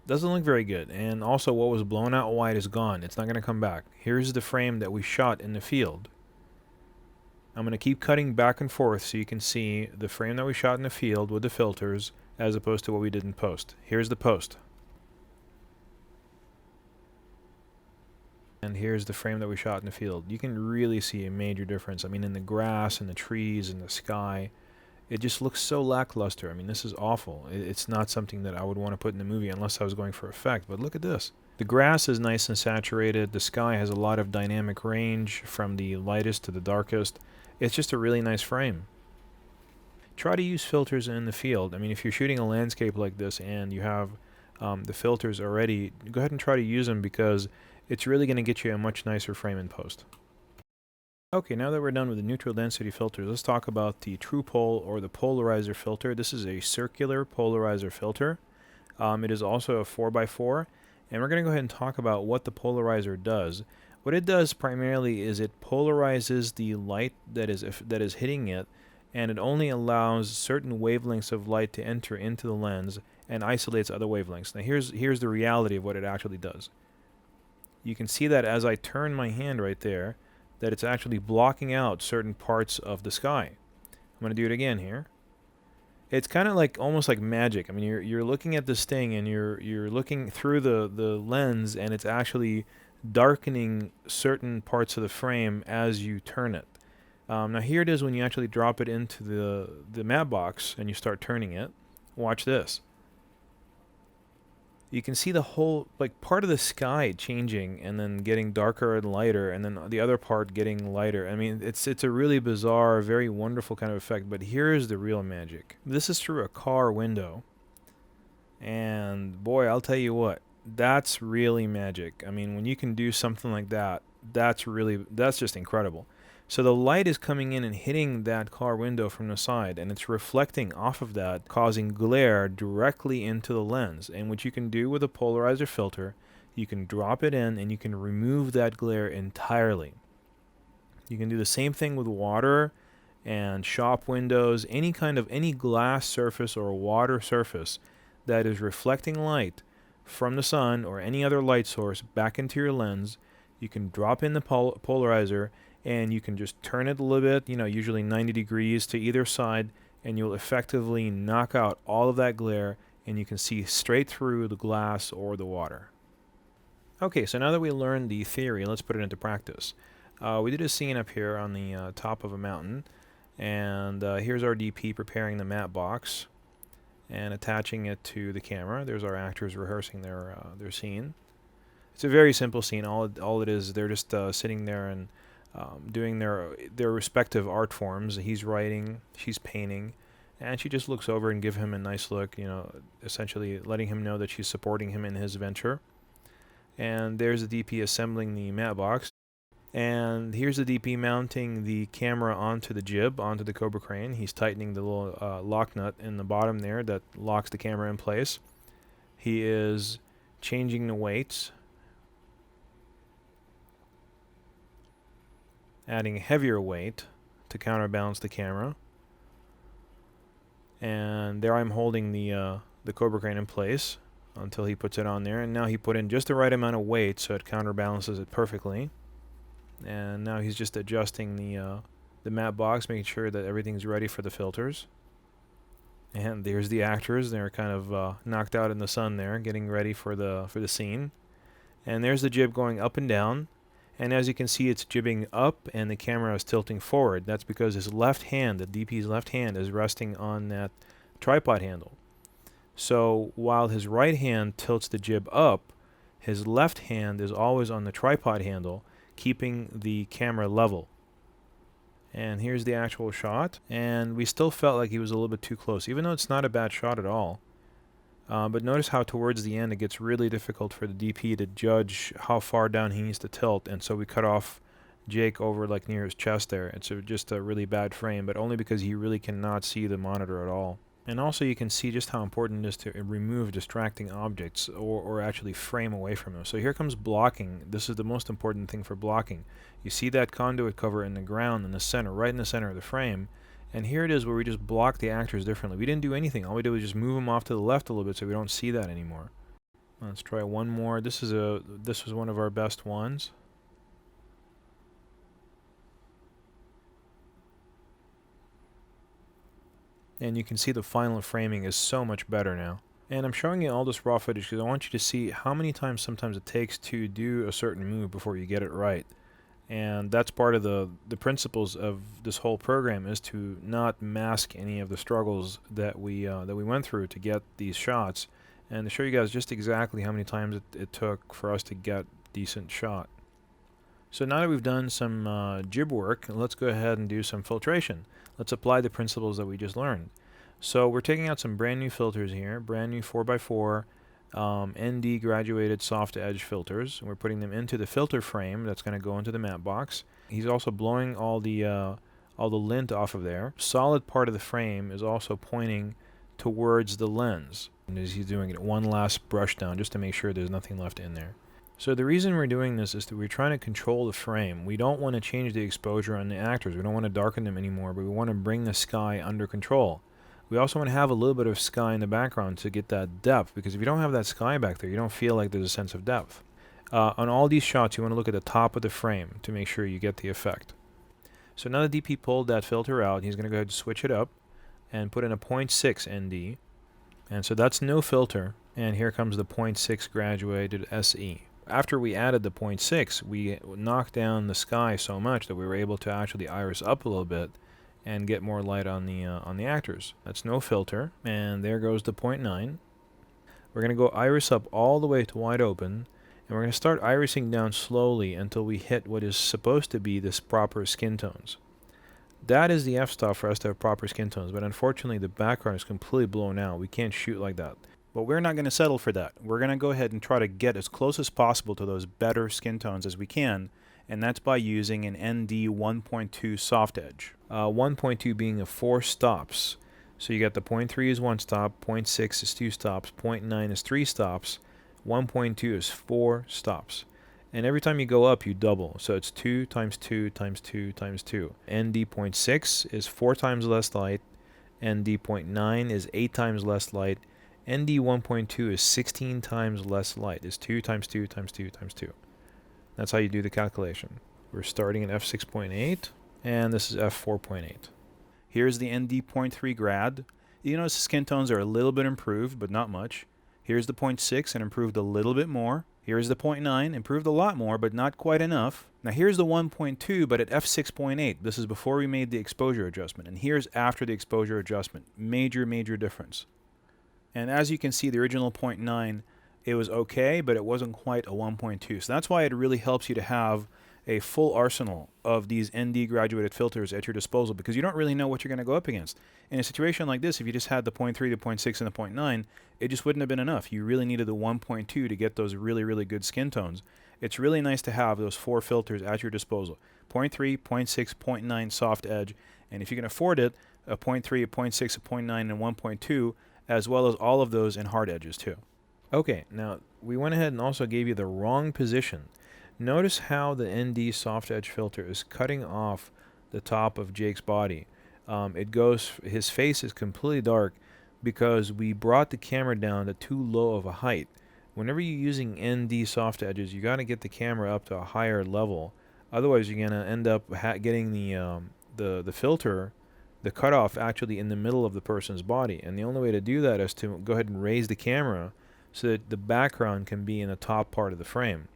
Doesn't look very good, and also what was blown out white is gone. It's not going to come back. Here's the frame that we shot in the field. I'm going to keep cutting back and forth so you can see the frame that we shot in the field with the filters as opposed to what we did in post. Here's the post. And here's the frame that we shot in the field. You can really see a major difference. I mean, in the grass and the trees and the sky. It just looks so lackluster. I mean, this is awful. It's not something that I would want to put in the movie unless I was going for effect. But look at this. The grass is nice and saturated. The sky has a lot of dynamic range from the lightest to the darkest. It's just a really nice frame. Try to use filters in the field. I mean, if you're shooting a landscape like this and you have the filters already, go ahead and try to use them because it's really going to get you a much nicer frame in post. Okay, now that we're done with the neutral density filters, let's talk about the true pole or the polarizer filter. This is a circular polarizer filter. It is also a 4x4, and we're going to go ahead and talk about what the polarizer does. What it does primarily is it polarizes the light that is hitting it, and it only allows certain wavelengths of light to enter into the lens and isolates other wavelengths. Now here's the reality of what it actually does. You can see that as I turn my hand right there, that it's actually blocking out certain parts of the sky. I'm going to do it again here. It's kind of like almost like magic. I mean, you're looking at this thing and you're looking through the lens, and it's actually darkening certain parts of the frame as you turn it. Now here it is when you actually drop it into the matte box and you start turning it. Watch this. You can see the whole, like, part of the sky changing and then getting darker and lighter, and then the other part getting lighter. I mean, it's a really bizarre, very wonderful kind of effect, but here's the real magic. This is through a car window, and boy, I'll tell you what, that's really magic. I mean, when you can do something like that, that's just incredible. So the light is coming in and hitting that car window from the side, and it's reflecting off of that, causing glare directly into the lens. And what you can do with a polarizer filter, you can drop it in and you can remove that glare entirely. You can do the same thing with water and shop windows, any glass surface or water surface that is reflecting light from the sun or any other light source back into your lens. You can drop in the polarizer, and you can just turn it a little bit, usually 90 degrees to either side, and you'll effectively knock out all of that glare, and you can see straight through the glass or the water. Okay, so now that we learned the theory, let's put it into practice. We did a scene up here on the top of a mountain, and here's our DP preparing the matte box and attaching it to the camera. There's our actors rehearsing their scene. It's a very simple scene. All it is, they're just sitting there and doing their respective art forms. He's writing, she's painting, and she just looks over and give him a nice look, essentially letting him know that she's supporting him in his venture. And there's the DP assembling the matte box. And here's the DP mounting the camera onto the jib, onto the Cobra crane. He's tightening the little lock nut in the bottom there that locks the camera in place. He is changing the weights, adding heavier weight to counterbalance the camera. And there I'm holding the Cobra crane in place until he puts it on there. And now he put in just the right amount of weight so it counterbalances it perfectly. And now he's just adjusting the matte box, making sure that everything's ready for the filters. And there's the actors. They're kind of knocked out in the sun there, getting ready for the scene. And there's the jib going up and down. And as you can see, it's jibbing up and the camera is tilting forward. That's because his left hand, the DP's left hand, is resting on that tripod handle. So while his right hand tilts the jib up, his left hand is always on the tripod handle, keeping the camera level. And here's the actual shot. And we still felt like he was a little bit too close, even though it's not a bad shot at all. But notice how towards the end it gets really difficult for the DP to judge how far down he needs to tilt, and so we cut off Jake over like near his chest there. It's just a really bad frame, but only because he really cannot see the monitor at all. And also you can see just how important it is to remove distracting objects or actually frame away from them. So here comes blocking. This is the most important thing for blocking. You see that conduit cover in the ground in the center, right in the center of the frame. And here it is where we just block the actors differently. We didn't do anything. All we did was just move them off to the left a little bit so we don't see that anymore. Let's try one more. This was one of our best ones. And you can see the final framing is so much better now. And I'm showing you all this raw footage because I want you to see how many times sometimes it takes to do a certain move before you get it right. And that's part of the principles of this whole program, is to not mask any of the struggles that we went through to get these shots, and to show you guys just exactly how many times it took for us to get decent shot. So now that we've done some jib work, let's go ahead and do some filtration. Let's apply the principles that we just learned. So we're taking out some brand new filters here, brand new 4x4 ND graduated soft edge filters. We're putting them into the filter frame that's going to go into the matte box. He's also blowing all the lint off of there. Solid part of the frame is also pointing towards the lens, and as he's doing it, one last brush down just to make sure there's nothing left in there. So the reason we're doing this is that we're trying to control the frame. We don't want to change the exposure on the actors. We don't want to darken them anymore, but we want to bring the sky under control. We also want to have a little bit of sky in the background to get that depth, because if you don't have that sky back there, you don't feel like there's a sense of depth. On all these shots, you want to look at the top of the frame to make sure you get the effect. So now the DP pulled that filter out, he's going to go ahead and switch it up and put in a 0.6 ND. And so that's no filter, and here comes the 0.6 graduated SE. After we added the 0.6, we knocked down the sky so much that we were able to actually iris up a little bit and get more light on the actors. That's no filter, and there goes the 0.9. We're going to go iris up all the way to wide open, and we're going to start irising down slowly until we hit what is supposed to be this proper skin tones. That is the f-stop for us to have proper skin tones, but unfortunately the background is completely blown out. We can't shoot like that. But we're not going to settle for that. We're going to go ahead and try to get as close as possible to those better skin tones as we can, and that's by using an ND 1.2 soft edge. 1.2 being a 4 stops. So you got the 0.3 is 1 stop, 0.6 is 2 stops, 0.9 is 3 stops, 1.2 is 4 stops. And every time you go up, you double. So it's 2 times 2 times 2 times 2. ND 0.6 is 4 times less light. ND 0.9 is 8 times less light. ND 1.2 is 16 times less light. It's 2 times 2 times 2 times 2. That's how you do the calculation. We're starting at f6.8, and this is f4.8. Here's the ND 0.3 grad. You notice the skin tones are a little bit improved, but not much. Here's the 0.6 and improved a little bit more. Here's the 0.9, improved a lot more, but not quite enough. Now here's the 1.2, but at f6.8. This is before we made the exposure adjustment, and here's after the exposure adjustment. Major, major difference. And as you can see, the original 0.9, it was okay, but it wasn't quite a 1.2. So that's why it really helps you to have a full arsenal of these ND graduated filters at your disposal, because you don't really know what you're going to go up against. In a situation like this, if you just had the 0.3, the 0.6, and the 0.9, it just wouldn't have been enough. You really needed the 1.2 to get those really, really good skin tones. It's really nice to have those 4 filters at your disposal. 0.3, 0.6, 0.9 soft edge, and if you can afford it, a 0.3, a 0.6, a 0.9, and 1.2, as well as all of those in hard edges too. Okay, now we went ahead and also gave you the wrong position. Notice how the ND soft edge filter is cutting off the top of Jake's body. His face is completely dark because we brought the camera down to too low of a height. Whenever you're using ND soft edges, you got to get the camera up to a higher level. Otherwise, you're gonna end up getting the filter, the cutoff, actually in the middle of the person's body. And the only way to do that is to go ahead and raise the camera so that the background can be in the top part of the frame.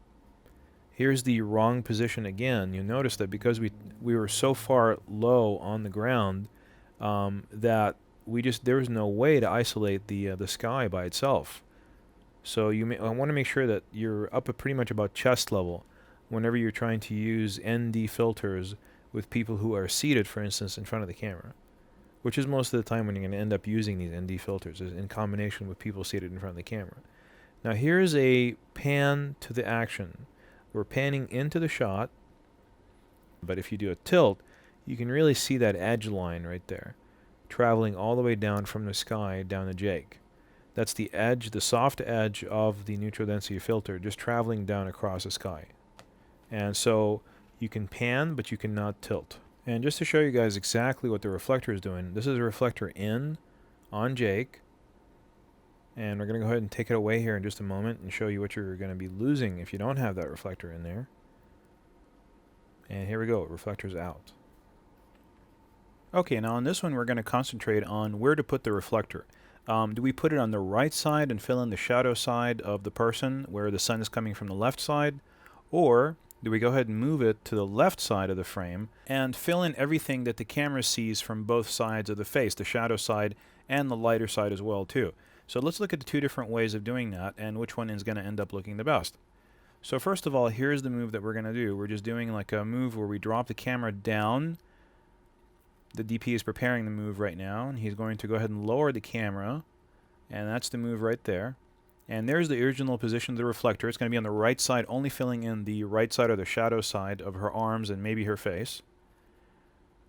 Here's the wrong position again. You notice that because we were so far low on the ground that there was no way to isolate the sky by itself. So I want to make sure that you're up at pretty much about chest level whenever you're trying to use ND filters with people who are seated, for instance, in front of the camera, which is most of the time when you're going to end up using these ND filters, is in combination with people seated in front of the camera. Now here's a pan to the action. We're panning into the shot, but if you do a tilt, you can really see that edge line right there, traveling all the way down from the sky down to Jake. That's the edge, the soft edge of the neutral density filter, just traveling down across the sky. And so you can pan, but you cannot tilt. And just to show you guys exactly what the reflector is doing, this is a reflector in on Jake. And we're going to go ahead and take it away here in just a moment and show you what you're going to be losing if you don't have that reflector in there. And here we go, reflector's out. Okay, now on this one we're going to concentrate on where to put the reflector. Do we put it on the right side and fill in the shadow side of the person where the sun is coming from the left side? Or do we go ahead and move it to the left side of the frame and fill in everything that the camera sees from both sides of the face, the shadow side and the lighter side as well too? So let's look at the 2 different ways of doing that and which one is going to end up looking the best. So first of all, here's the move that we're going to do. We're just doing like a move where we drop the camera down. The DP is preparing the move right now, and he's going to go ahead and lower the camera, and that's the move right there. And there's the original position of the reflector. It's going to be on the right side, only filling in the right side or the shadow side of her arms and maybe her face.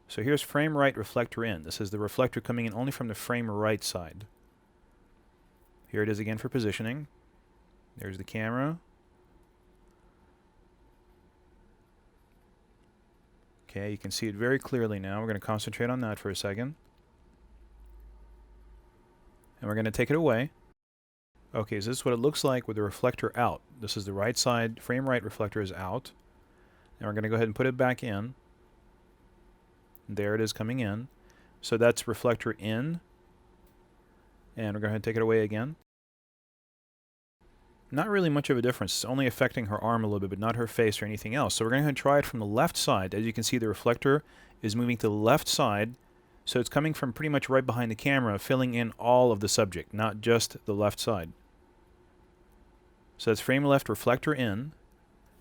So here's frame right, reflector in. This is the reflector coming in only from the frame right side. Here it is again for positioning. There's the camera. Okay, you can see it very clearly now. We're going to concentrate on that for a second. And we're going to take it away. Okay, so this is what it looks like with the reflector out. This is the right side, frame right reflector is out. And we're going to go ahead and put it back in. There it is coming in. So that's reflector in. And we're going to take it away again. Not really much of a difference. It's only affecting her arm a little bit, but not her face or anything else. So we're going to try it from the left side. As you can see, the reflector is moving to the left side. So it's coming from pretty much right behind the camera, filling in all of the subject, not just the left side. So that's frame left, reflector in.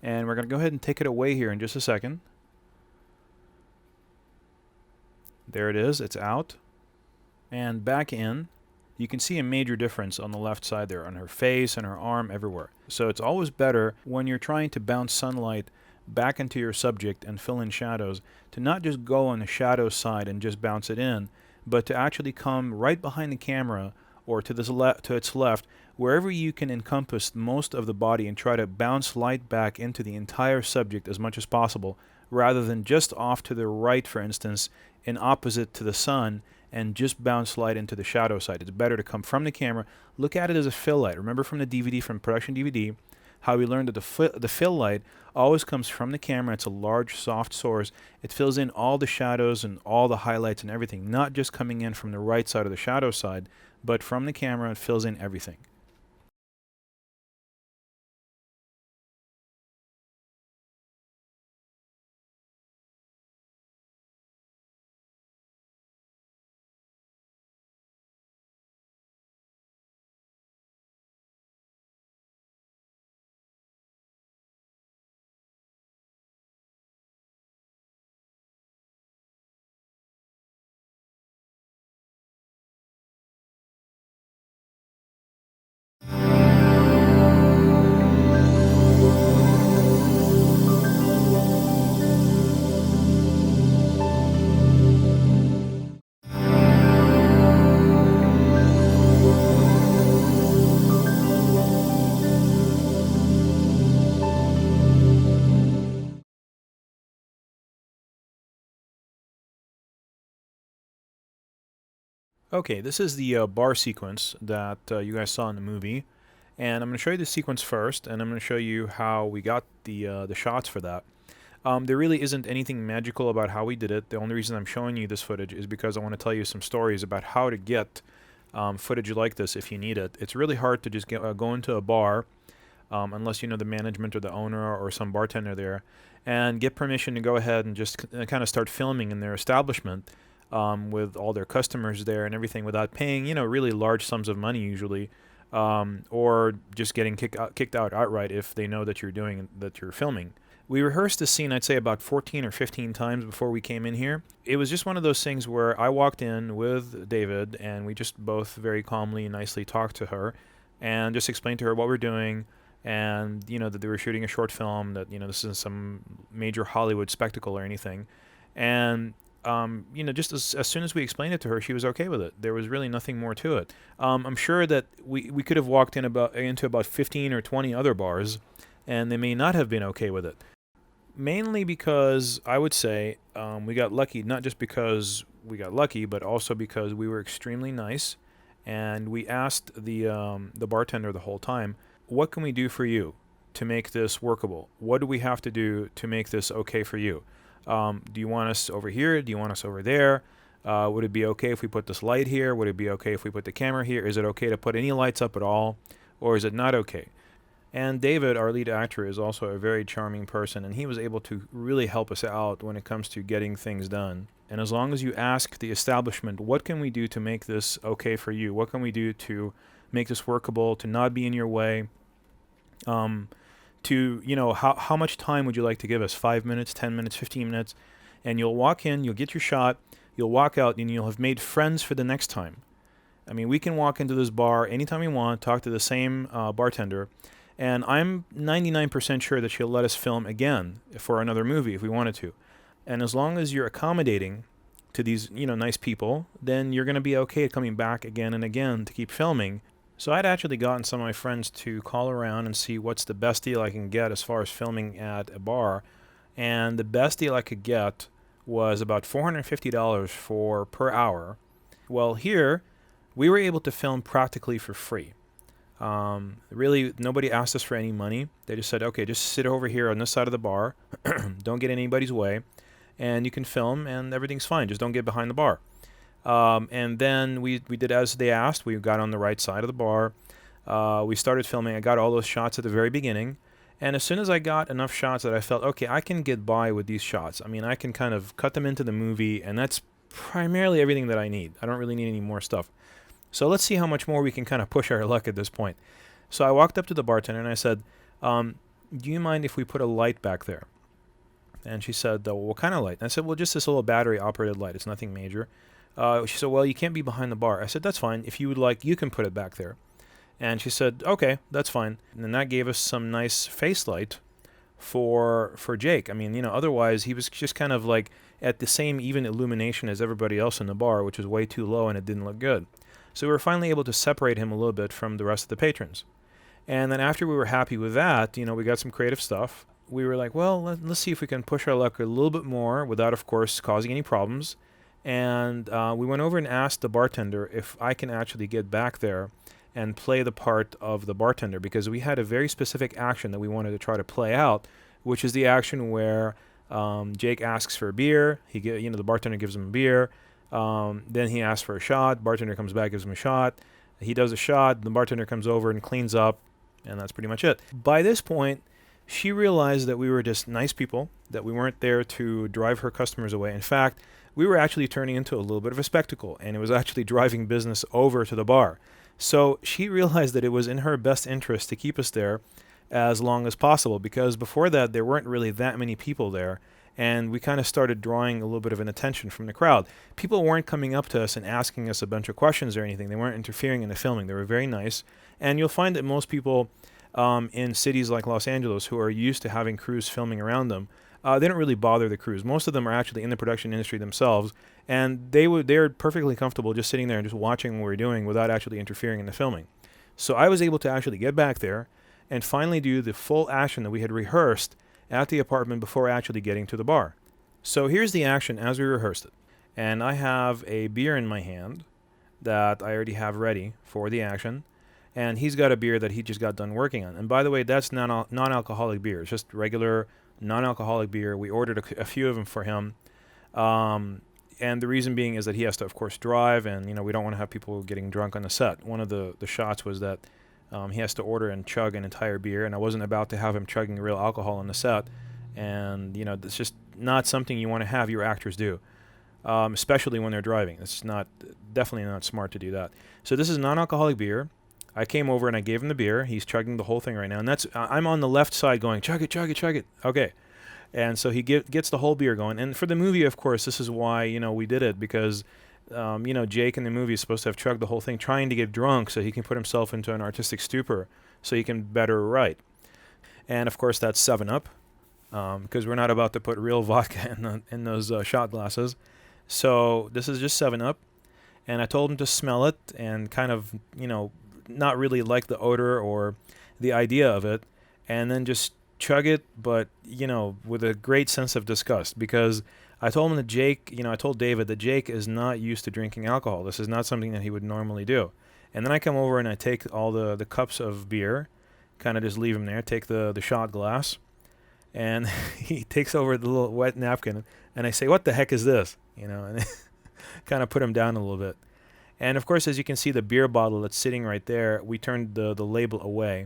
And we're going to go ahead and take it away here in just a second. There it is. It's out. And back in. You can see a major difference on the left side there, on her face and her arm, everywhere. So it's always better when you're trying to bounce sunlight back into your subject and fill in shadows, to not just go on the shadow side and just bounce it in, but to actually come right behind the camera or to its left, wherever you can encompass most of the body and try to bounce light back into the entire subject as much as possible, rather than just off to the right, for instance, and opposite to the sun, and just bounce light into the shadow side. It's better to come from the camera. Look at it as a fill light. Remember from the DVD, from production DVD, how we learned that the fill light always comes from the camera. It's a large, soft source. It fills in all the shadows and all the highlights and everything, not just coming in from the right side or the shadow side, but from the camera, it fills in everything. Okay, this is the bar sequence that you guys saw in the movie, and I'm going to show you the sequence first, and I'm going to show you how we got the shots for that. There really isn't anything magical about how we did it. The only reason I'm showing you this footage is because I want to tell you some stories about how to get footage like this if you need it. It's really hard to just go into a bar, unless you know the management or the owner or some bartender there, and get permission to go ahead and just kind of start filming in their establishment. With all their customers there and everything without paying, really large sums of money usually, or just getting kicked out outright if they know that you're filming. We rehearsed this scene, I'd say about 14 or 15 times before we came in here. It was just one of those things where I walked in with David and we just both very calmly and nicely talked to her and just explained to her what we're doing and, that they were shooting a short film, that, this isn't some major Hollywood spectacle or anything. And just as soon as we explained it to her, she was okay with it. There was really nothing more to it. I'm sure that we could have walked into about 15 or 20 other bars, and they may not have been okay with it. Mainly because I would say we got lucky, not just because we got lucky, but also because we were extremely nice, and we asked the bartender the whole time, "What can we do for you to make this workable? What do we have to do to make this okay for you? Do you want us over here? Do you want us over there? Would it be okay if we put this light here? Would it be okay if we put the camera here? Is it okay to put any lights up at all? Or is it not okay?" And David, our lead actor, is also a very charming person, and he was able to really help us out when it comes to getting things done. And as long as you ask the establishment, what can we do to make this okay for you? What can we do to make this workable, to not be in your way? How much time would you like to give us? 5 minutes, 10 minutes, 15 minutes? And you'll walk in, you'll get your shot, you'll walk out, and you'll have made friends for the next time. I mean, we can walk into this bar anytime we want, talk to the same bartender, and I'm 99% sure that she'll let us film again for another movie if we wanted to. And as long as you're accommodating to these, nice people, then you're going to be okay at coming back again and again to keep filming. So I'd actually gotten some of my friends to call around and see what's the best deal I can get as far as filming at a bar. And the best deal I could get was about $450 per hour. Well, here, we were able to film practically for free. Really, nobody asked us for any money. They just said, okay, just sit over here on this side of the bar. Don't get in anybody's way. And you can film, and everything's fine. Just don't get behind the bar. And then we did as they asked. We got on the right side of the bar. We started filming. I got all those shots at the very beginning. And as soon as I got enough shots that I felt, okay, I can get by with these shots. I mean, I can kind of cut them into the movie, and that's primarily everything that I need. I don't really need any more stuff. So let's see how much more we can kind of push our luck at this point. So I walked up to the bartender and I said, do you mind if we put a light back there? And she said, well, what kind of light? And I said, well, just this little battery-operated light. It's nothing major. She said, well, you can't be behind the bar. I said, that's fine. If you would like, you can put it back there. And she said, okay, that's fine. And then that gave us some nice face light for Jake. I mean, otherwise he was just kind of like at the same even illumination as everybody else in the bar, which was way too low and it didn't look good. So we were finally able to separate him a little bit from the rest of the patrons. And then after we were happy with that, we got some creative stuff. We were like, well, let's see if we can push our luck a little bit more without, of course, causing any problems. And we went over and asked the bartender if I can actually get back there and play the part of the bartender, because we had a very specific action that we wanted to try to play out, which is the action where Jake asks for a beer. The bartender gives him a beer. Then he asks for a shot. Bartender comes back, gives him a shot. He does a shot. The bartender comes over and cleans up, and that's pretty much it. By this point, she realized that we were just nice people, that we weren't there to drive her customers away. In fact, we were actually turning into a little bit of a spectacle, and it was actually driving business over to the bar. So she realized that it was in her best interest to keep us there as long as possible, because before that, there weren't really that many people there, and we kind of started drawing a little bit of an attention from the crowd. People weren't coming up to us and asking us a bunch of questions or anything. They weren't interfering in the filming. They were very nice, and you'll find that most people in cities like Los Angeles who are used to having crews filming around them, they don't really bother the crews. Most of them are actually in the production industry themselves, and they're perfectly comfortable just sitting there and just watching what we're doing without actually interfering in the filming. So I was able to actually get back there and finally do the full action that we had rehearsed at the apartment before actually getting to the bar. So here's the action as we rehearsed it. And I have a beer in my hand, that I already have ready for the action. And he's got a beer that he just got done working on. And by the way, that's non-alcoholic beer. It's just regular non-alcoholic beer. We ordered a few of them for him. And the reason being is that he has to, of course, drive, and we don't want to have people getting drunk on the set. One of the shots was that he has to order and chug an entire beer, and I wasn't about to have him chugging real alcohol on the set. And it's just not something you want to have your actors do, especially when they're driving. It's definitely not smart to do that. So this is non-alcoholic beer. I came over and I gave him the beer. He's chugging the whole thing right now, and I'm on the left side going, chug it, chug it, chug it. Okay. And so he gets the whole beer going. And for the movie, of course, this is why, we did it, because, Jake in the movie is supposed to have chugged the whole thing, trying to get drunk so he can put himself into an artistic stupor so he can better write. And, of course, that's 7-Up, because we're not about to put real vodka in those shot glasses. So this is just 7-Up. And I told him to smell it and kind of, not really like the odor or the idea of it, and then just chug it, but with a great sense of disgust, because I told him that Jake, I told David that Jake is not used to drinking alcohol. This is not something that he would normally do. And then I come over and I take all the cups of beer, kind of just leave them there, take the shot glass, and he takes over the little wet napkin, and I say, "What the heck is this?" And kind of put him down a little bit. And of course, as you can see, the beer bottle that's sitting right there, we turned the label away.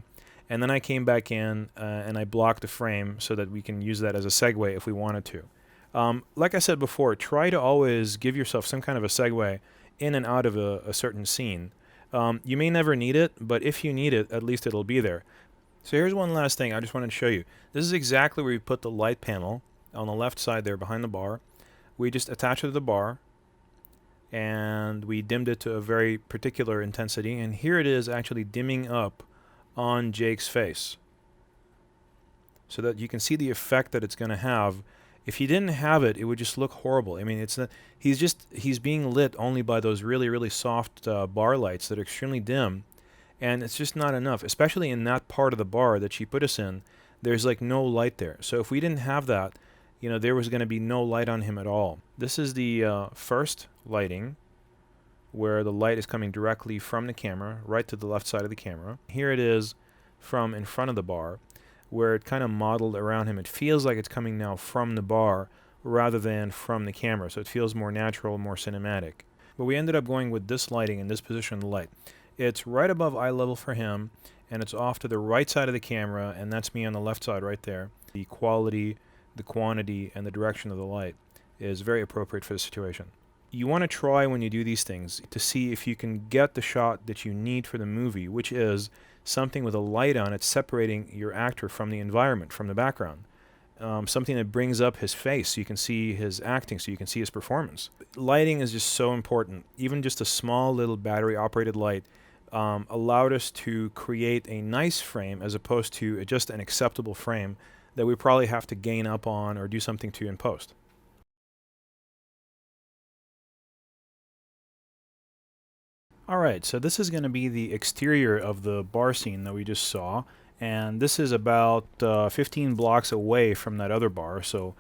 And then I came back in and I blocked the frame so that we can use that as a segue if we wanted to. Like I said before, try to always give yourself some kind of a segue in and out of a certain scene. You may never need it, but if you need it, at least it'll be there. So here's one last thing I just wanted to show you. This is exactly where we put the light panel on the left side there behind the bar. We just attach it to the bar, and we dimmed it to a very particular intensity, and here it is actually dimming up on Jake's face, so that you can see the effect that it's going to have. If you didn't have it, it would just look horrible. I mean, it's not, he's being lit only by those really, really soft bar lights that are extremely dim, and it's just not enough, especially in that part of the bar that she put us in. There's like no light there. So if we didn't have that, there was going to be no light on him at all. This is the first lighting, where the light is coming directly from the camera, right to the left side of the camera. Here it is from in front of the bar, where it kind of modeled around him. It feels like it's coming now from the bar rather than from the camera, so it feels more natural, more cinematic. But we ended up going with this lighting and this position of the light. It's right above eye level for him, and it's off to the right side of the camera, and that's me on the left side right there. The quality, the quantity, and the direction of the light is very appropriate for the situation. You want to try when you do these things to see if you can get the shot that you need for the movie, which is something with a light on it separating your actor from the environment, from the background. Something that brings up his face so you can see his acting, so you can see his performance. Lighting is just so important. Even just a small little battery-operated light allowed us to create a nice frame as opposed to just an acceptable frame that we probably have to gain up on or do something to in post. Alright, so this is going to be the exterior of the bar scene that we just saw, and this is about 15 blocks away from that other bar, so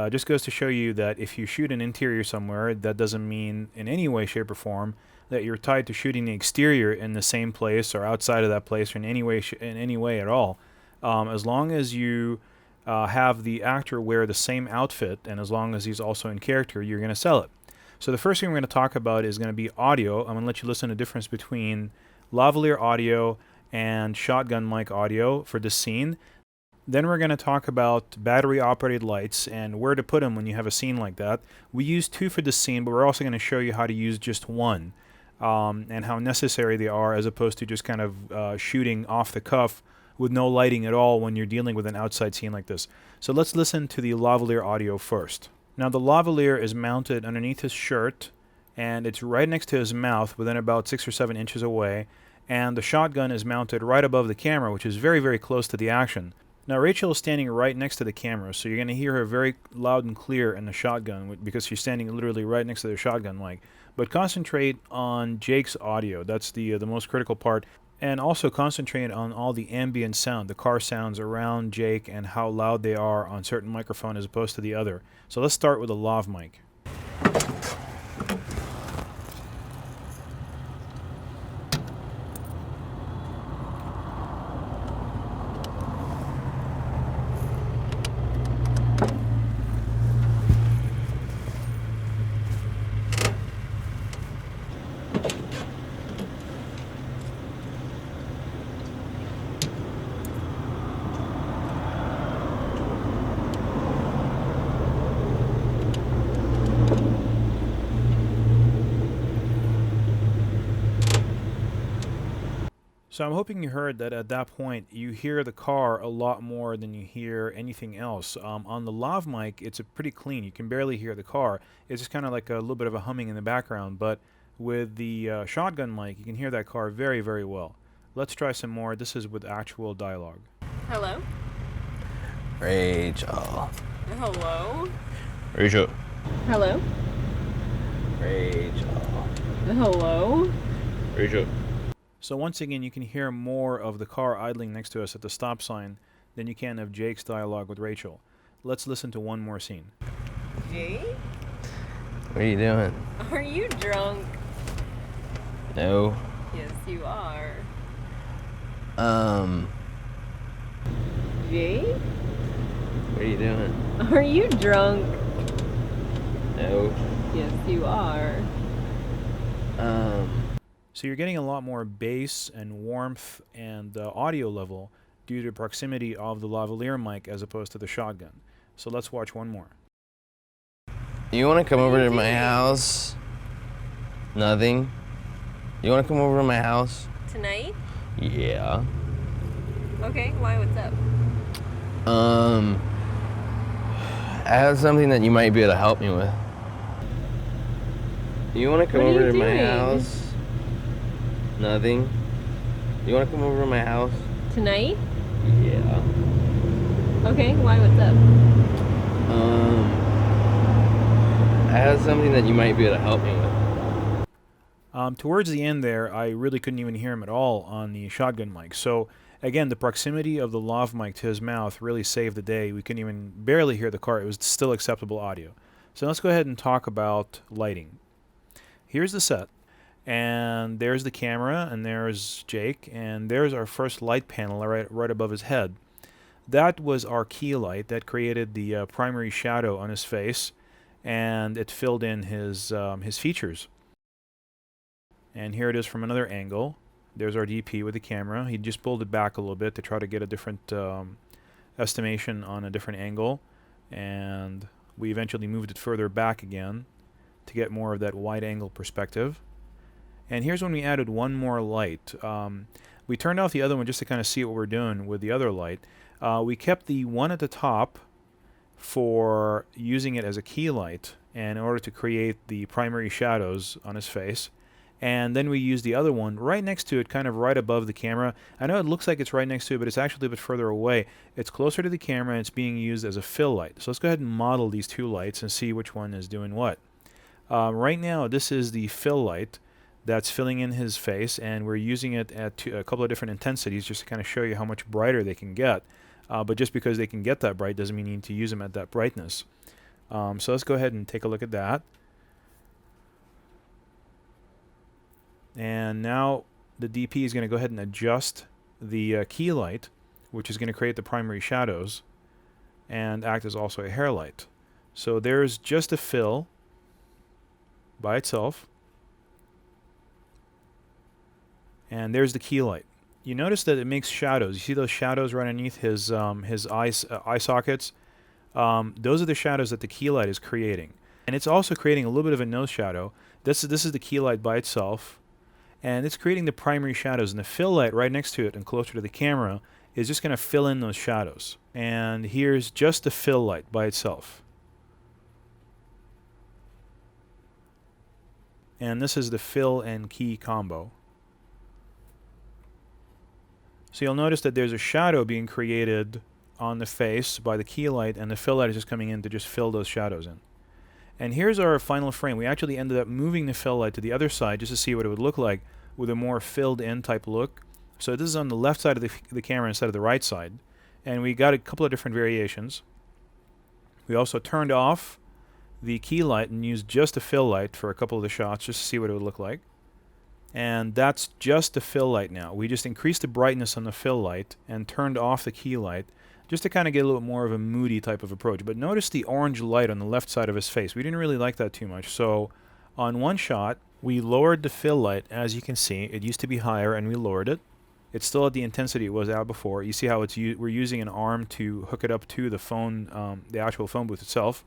just goes to show you that if you shoot an interior somewhere, that doesn't mean in any way, shape, or form that you're tied to shooting the exterior in the same place or outside of that place or in any way at all. As long as you have the actor wear the same outfit, and as long as he's also in character, you're going to sell it. So the first thing we're going to talk about is going to be audio. I'm going to let you listen to the difference between lavalier audio and shotgun mic audio for this scene. Then we're going to talk about battery-operated lights and where to put them when you have a scene like that. We use 2 for this scene, but we're also going to show you how to use just 1 and how necessary they are as opposed to just kind of shooting off the cuff with no lighting at all when you're dealing with an outside scene like this. So let's listen to the lavalier audio first. Now the lavalier is mounted underneath his shirt, and it's right next to his mouth within about 6 or 7 inches away, and the shotgun is mounted right above the camera, which is very, very close to the action. Now Rachel is standing right next to the camera, so you're going to hear her very loud and clear in the shotgun because she's standing literally right next to the shotgun mic. But concentrate on Jake's audio. That's the most critical part. And also concentrate on all the ambient sound, the car sounds around Jake and how loud they are on certain microphone as opposed to the other. So let's start with a lav mic. So I'm hoping you heard that at that point you hear the car a lot more than you hear anything else. On the lav mic, it's a pretty clean. You can barely hear the car. It's just kind of like a little bit of a humming in the background. But with the shotgun mic, you can hear that car very, very well. Let's try some more. This is with actual dialogue. Hello? Rachel. Hello? Rachel. Hello? Rachel. Hello? Rachel. So once again, you can hear more of the car idling next to us at the stop sign than you can of Jake's dialogue with Rachel. Let's listen to one more scene. Jake? What are you doing? Are you drunk? No. Yes, you are. Jake? What are you doing? Are you drunk? No. Yes, you are. So you're getting a lot more bass and warmth and audio level due to the proximity of the lavalier mic as opposed to the shotgun. So let's watch one more. You want to come over to my house? Nothing. You want to come over to my house? Tonight? Yeah. Okay, why? What's up? I have something that you might be able to help me with. You want to come What are over you to my doing? house? Nothing. You want to come over to my house? Tonight? Yeah. Okay, why? What's up? I have something that you might be able to help me with. Towards the end there, I really couldn't even hear him at all on the shotgun mic. So again, the proximity of the lav mic to his mouth really saved the day. We couldn't even barely hear the car. It was still acceptable audio. So let's go ahead and talk about lighting. Here's the set. And there's the camera, and there's Jake, and there's our first light panel right above his head. That was our key light that created the primary shadow on his face, and it filled in his features. And here it is from another angle. There's our DP with the camera. He just pulled it back a little bit to try to get a different estimation on a different angle, and we eventually moved it further back again to get more of that wide angle perspective. And here's when we added one more light. We turned off the other one just to kind of see what we're doing with the other light. We kept the one at the top for using it as a key light and in order to create the primary shadows on his face. And then we used the other one right next to it, kind of right above the camera. I know it looks like it's right next to it, but it's actually a bit further away. It's closer to the camera, and it's being used as a fill light. So let's go ahead and model these two lights and see which one is doing what. Right now, this is the fill light that's filling in his face, and we're using it at a couple of different intensities just to kind of show you how much brighter they can get. But just because they can get that bright doesn't mean you need to use them at that brightness. So let's go ahead and take a look at that. And now the DP is going to go ahead and adjust the key light, which is going to create the primary shadows and act as also a hair light. So there's just a fill by itself. And there's the key light. You notice that it makes shadows. You see those shadows right underneath his eye sockets? Those are the shadows that the key light is creating. And it's also creating a little bit of a nose shadow. This is the key light by itself. And it's creating the primary shadows. And the fill light right next to it and closer to the camera is just going to fill in those shadows. And here's just the fill light by itself. And this is the fill and key combo. So you'll notice that there's a shadow being created on the face by the key light, and the fill light is just coming in to just fill those shadows in. And here's our final frame. We actually ended up moving the fill light to the other side just to see what it would look like with a more filled in type look. So this is on the left side of the camera instead of the right side. And we got a couple of different variations. We also turned off the key light and used just a fill light for a couple of the shots just to see what it would look like. And that's just the fill light now. We just increased the brightness on the fill light and turned off the key light just to kind of get a little more of a moody type of approach. But notice the orange light on the left side of his face. We didn't really like that too much. So on one shot, we lowered the fill light. As you can see, it used to be higher and we lowered it. It's still at the intensity it was at before. You see how we're using an arm to hook it up to the phone, the actual phone booth itself.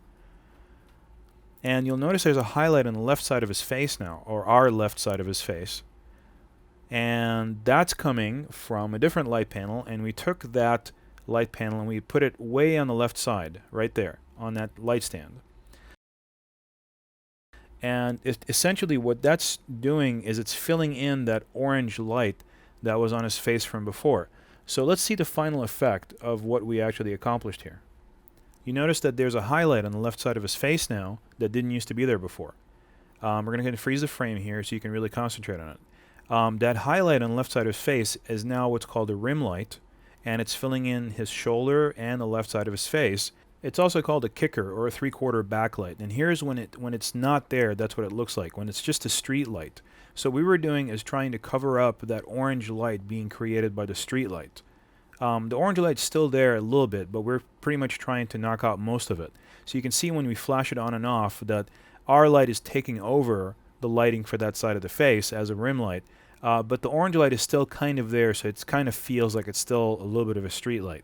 And you'll notice there's a highlight on the left side of his face now, or our left side of his face. And that's coming from a different light panel, and we took that light panel and we put it way on the left side, right there, on that light stand. And essentially what that's doing is it's filling in that orange light that was on his face from before. So let's see the final effect of what we actually accomplished here. You notice that there's a highlight on the left side of his face now that didn't used to be there before. We're going to freeze the frame here so you can really concentrate on it. That highlight on the left side of his face is now what's called a rim light, and it's filling in his shoulder and the left side of his face. It's also called a kicker or a 3/4 backlight. And here's when it's not there, that's what it looks like, when it's just a street light. So what we were doing is trying to cover up that orange light being created by the street light. The orange light's still there a little bit, but we're pretty much trying to knock out most of it. So you can see when we flash it on and off that our light is taking over the lighting for that side of the face as a rim light. But the orange light is still kind of there, so it kind of feels like it's still a little bit of a street light.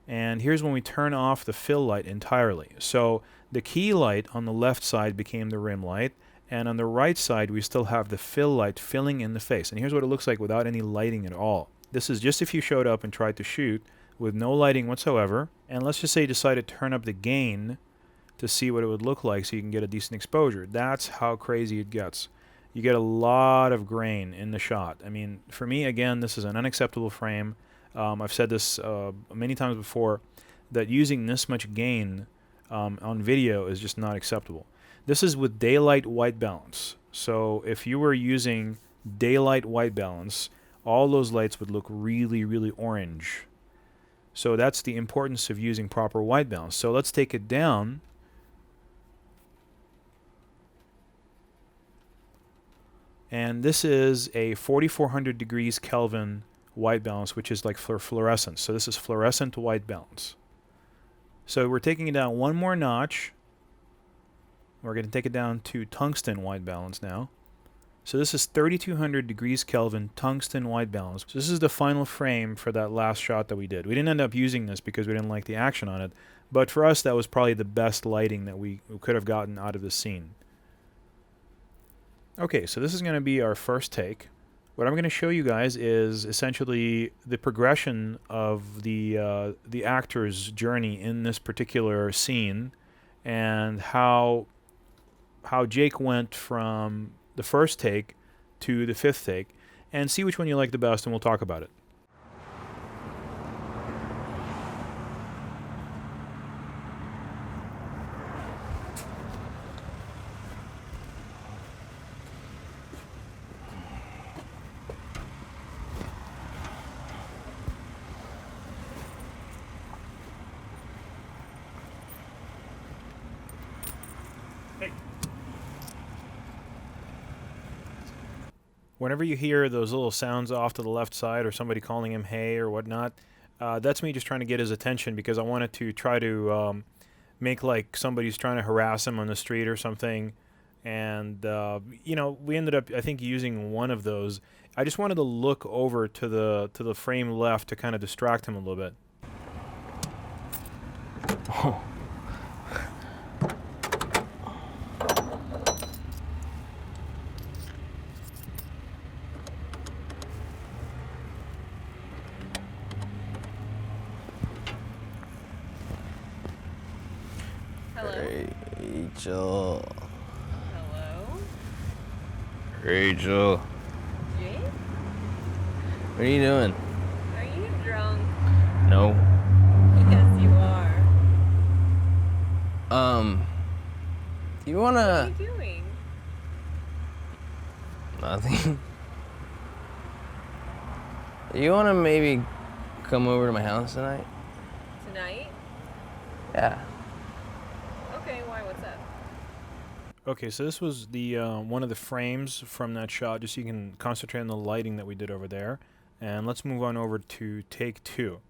And here's when we turn off the fill light entirely. So the key light on the left side became the rim light, and on the right side we still have the fill light filling in the face. And here's what it looks like without any lighting at all. This is just if you showed up and tried to shoot with no lighting whatsoever, and let's just say you decide to turn up the gain to see what it would look like so you can get a decent exposure. That's how crazy it gets. You get a lot of grain in the shot. I mean, for me, again, this is an unacceptable frame. I've said this many times before, that using this much gain on video is just not acceptable. This is with daylight white balance. So if you were using daylight white balance, all those lights would look really, really orange. So that's the importance of using proper white balance. So let's take it down. And this is a 4400 degrees Kelvin white balance, which is like for fluorescence. So this is fluorescent white balance. So we're taking it down one more notch. We're going to take it down to tungsten white balance now. So this is 3200 degrees Kelvin tungsten white balance. So this is the final frame for that last shot that we did. We didn't end up using this because we didn't like the action on it, but for us that was probably the best lighting that we could have gotten out of the scene. Okay, so this is going to be our first take. What I'm going to show you guys is essentially the progression of the actor's journey in this particular scene, and how Jake went from the first take to the fifth take, and see which one you like the best, and we'll talk about it. Whenever you hear those little sounds off to the left side, or somebody calling him hey or whatnot, that's me just trying to get his attention, because I wanted to try to make like somebody's trying to harass him on the street or something. And you know, we ended up, I think, using one of those. I just wanted to look over to the frame left to kind of distract him a little bit. Oh. Rachel. Hello? Rachel. Jake? What are you doing? Are you drunk? No. Yes, you are. You What wanna... are you doing? Nothing. You wanna maybe come over to my house tonight? Tonight? Yeah. Okay, why? What's up? Okay, so this was the one of the frames from that shot, just so you can concentrate on the lighting that we did over there. And let's move on over to take two.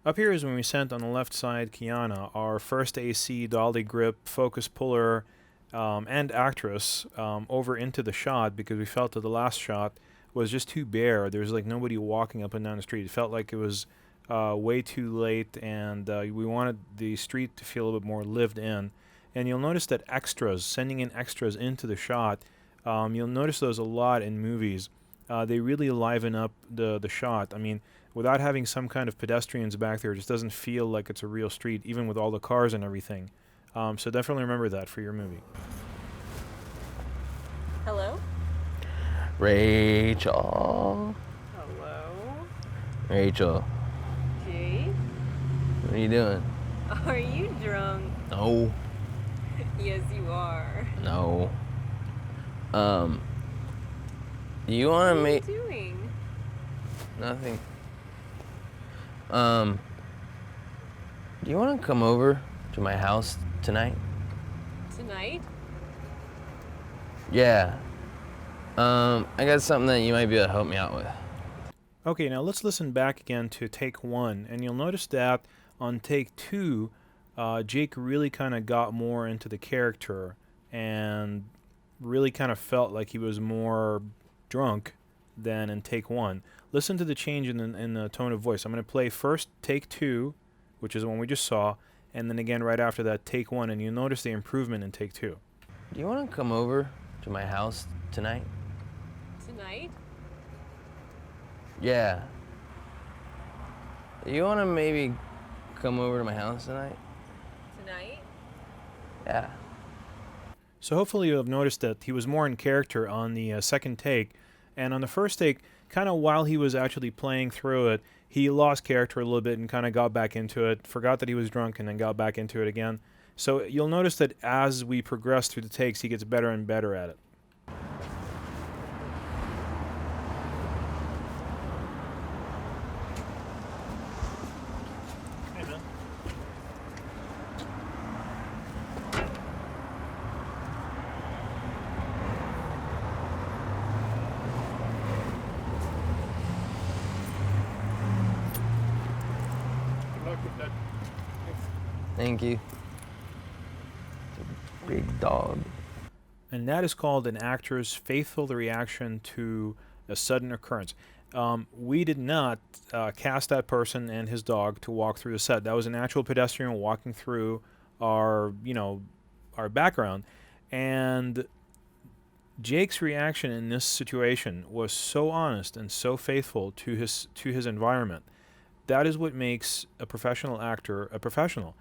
Up here is when we sent on the left side Kiana, our first AC dolly grip focus puller and actress, over into the shot, because we felt that the last shot was just too bare. There was like nobody walking up and down the street. It felt like it was way too late, and we wanted the street to feel a little bit more lived in. And you'll notice that extras, sending in extras into the shot, you'll notice those a lot in movies. They really liven up the shot. I mean, without having some kind of pedestrians back there, it just doesn't feel like it's a real street, even with all the cars and everything. So definitely remember that for your movie. Hello? Rachel. Hello? Rachel, Jake? what are you doing? Are you drunk? No. Yes, you are. No. You want to What are you make doing? nothing? Do you want to come over to my house tonight? Tonight? Yeah. I got something that you might be able to help me out with. Okay, now let's listen back again to take 1, and you'll notice that on take 2, Jake really kind of got more into the character and really kind of felt like he was more drunk than in take 1. Listen to the change in the tone of voice. I'm going to play first take 2, which is the one we just saw, and then again right after that take 1, and you'll notice the improvement in take 2. Do you want to come over to my house tonight? Tonight? Yeah. You want to maybe come over to my house tonight? Tonight? Yeah. So hopefully you'll have noticed that he was more in character on the second take, and on the first take, kind of while he was actually playing through it, he lost character a little bit and kind of got back into it, forgot that he was drunk, and then got back into it again. So you'll notice that as we progress through the takes, he gets better and better at it. Hey, man. Thank you. Big dog. And that is called an actor's faithful reaction to a sudden occurrence. We did not cast that person and his dog to walk through the set. That was an actual pedestrian walking through our background. And Jake's reaction in this situation was so honest and so faithful to his environment. That is what makes a professional actor a professional.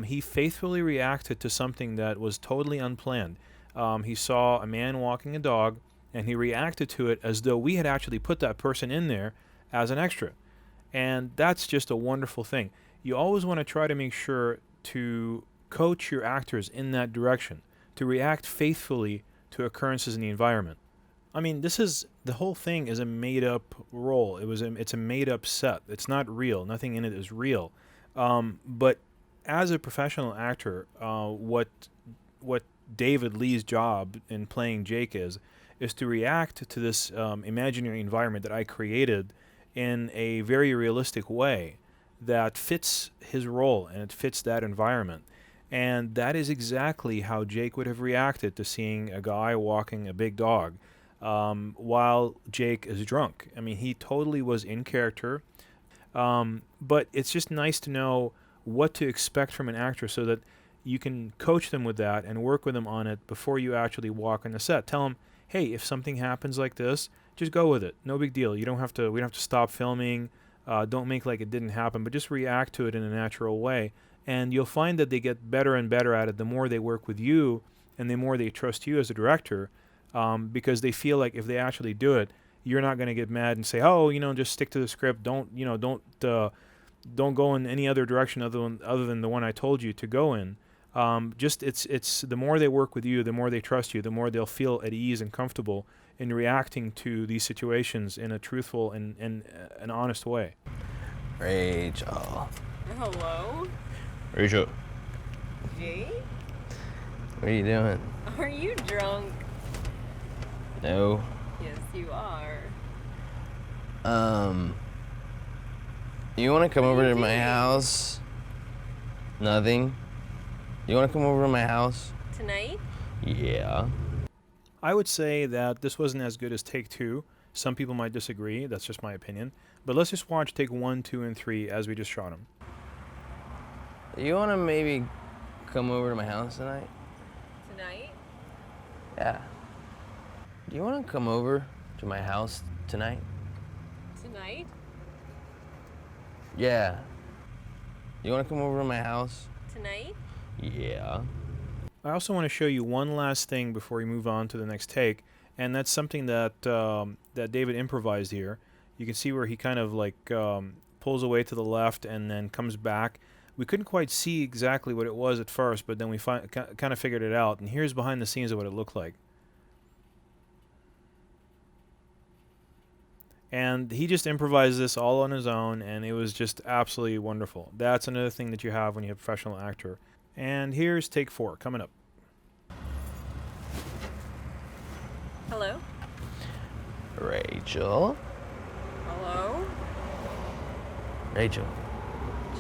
He faithfully reacted to something that was totally unplanned. He saw a man walking a dog, and he reacted to it as though we had actually put that person in there as an extra. And that's just a wonderful thing. You always want to try to make sure to coach your actors in that direction, to react faithfully to occurrences in the environment. I mean, the whole thing is a made-up role. It's a made-up set. It's not real. Nothing in it is real. But as a professional actor, what David Lee's job in playing Jake is to react to this imaginary environment that I created in a very realistic way that fits his role and it fits that environment. And that is exactly how Jake would have reacted to seeing a guy walking a big dog while Jake is drunk. I mean, he totally was in character. But it's just nice to know what to expect from an actor so that you can coach them with that and work with them on it before you actually walk on the set. Tell them, hey, if something happens like this, just go with it. No big deal. We don't have to stop filming. Don't make like it didn't happen, but just react to it in a natural way. And you'll find that they get better and better at it the more they work with you and the more they trust you as a director, because they feel like if they actually do it, you're not going to get mad and say, oh, just stick to the script. Don't go in any other direction other than the one I told you to go in. It's the more they work with you, the more they trust you, the more they'll feel at ease and comfortable in reacting to these situations in a truthful and an honest way. Rachel. Hello? Rachel. Jake? What are you doing? Are you drunk? No. Yes, you are. You want to come What are over you to my doing? house? Nothing. You want to come over to my house? Tonight? Yeah. I would say that this wasn't as good as take 2. Some people might disagree. That's just my opinion. But let's just watch take 1, 2, and 3 as we just shot them. You want to maybe come over to my house tonight? Tonight? Yeah. Do you want to come over to my house tonight? Tonight? Yeah. You want to come over to my house? Tonight? Yeah. I also want to show you one last thing before we move on to the next take, and that's something that that David improvised here. You can see where he kind of like pulls away to the left and then comes back. We couldn't quite see exactly what it was at first, but then we kind of figured it out, and here's behind the scenes of what it looked like. And he just improvised this all on his own, and it was just absolutely wonderful. That's another thing that you have when you have a professional actor. And here's take 4 coming up. Hello? Rachel? Hello? Rachel,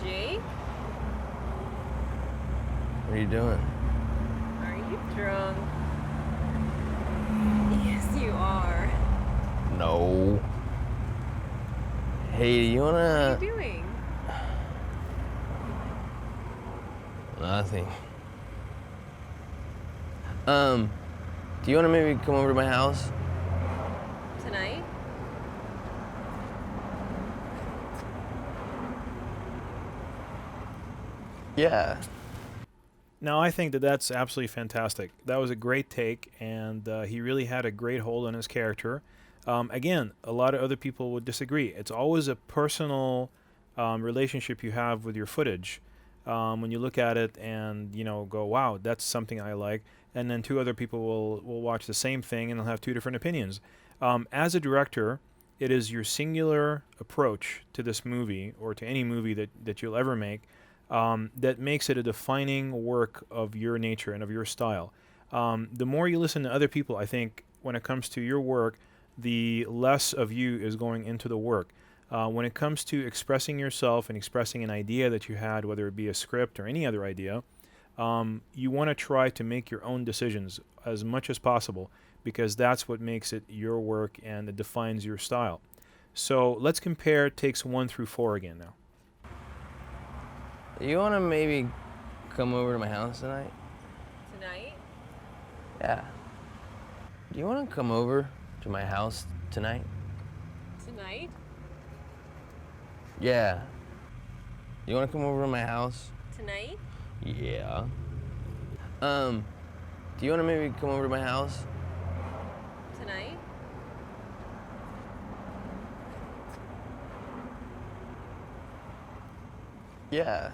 Jake? what are you doing? Are you drunk? Yes, you are. No. Hey, do you What are wanna... you doing? Nothing. Do you wanna maybe come over to my house? Tonight? Yeah. Now, I think that that's absolutely fantastic. That was a great take, and he really had a great hold on his character. Again, a lot of other people would disagree. It's always a personal relationship you have with your footage. When you look at it and, you know, go, wow, that's something I like. And then 2 other people will watch the same thing and they'll have 2 different opinions. As a director, it is your singular approach to this movie or to any movie that you'll ever make that makes it a defining work of your nature and of your style. The more you listen to other people, I think, when it comes to your work, the less of you is going into the work. When it comes to expressing yourself and expressing an idea that you had, whether it be a script or any other idea, you want to try to make your own decisions as much as possible because that's what makes it your work and it defines your style. So let's compare takes 1 through 4 again now. You wanna maybe come over to my house tonight? Tonight? Yeah. Do you wanna come over to my house tonight? Tonight? Yeah. You wanna come over to my house? Tonight? Yeah. Do you wanna maybe come over to my house? Tonight? Yeah.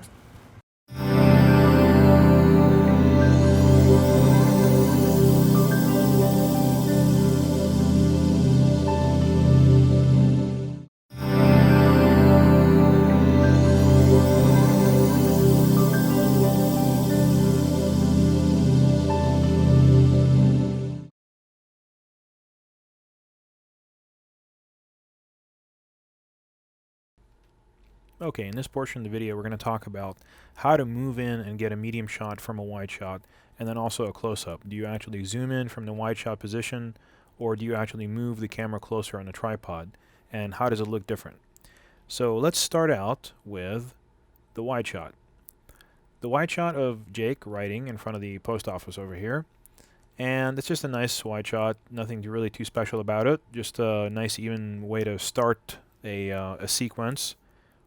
Okay, in this portion of the video, we're going to talk about how to move in and get a medium shot from a wide shot, and then also a close-up. Do you actually zoom in from the wide shot position, or do you actually move the camera closer on the tripod, and how does it look different? So let's start out with the wide shot. The wide shot of Jake writing in front of the post office over here, and it's just a nice wide shot, nothing really too special about it, just a nice even way to start a sequence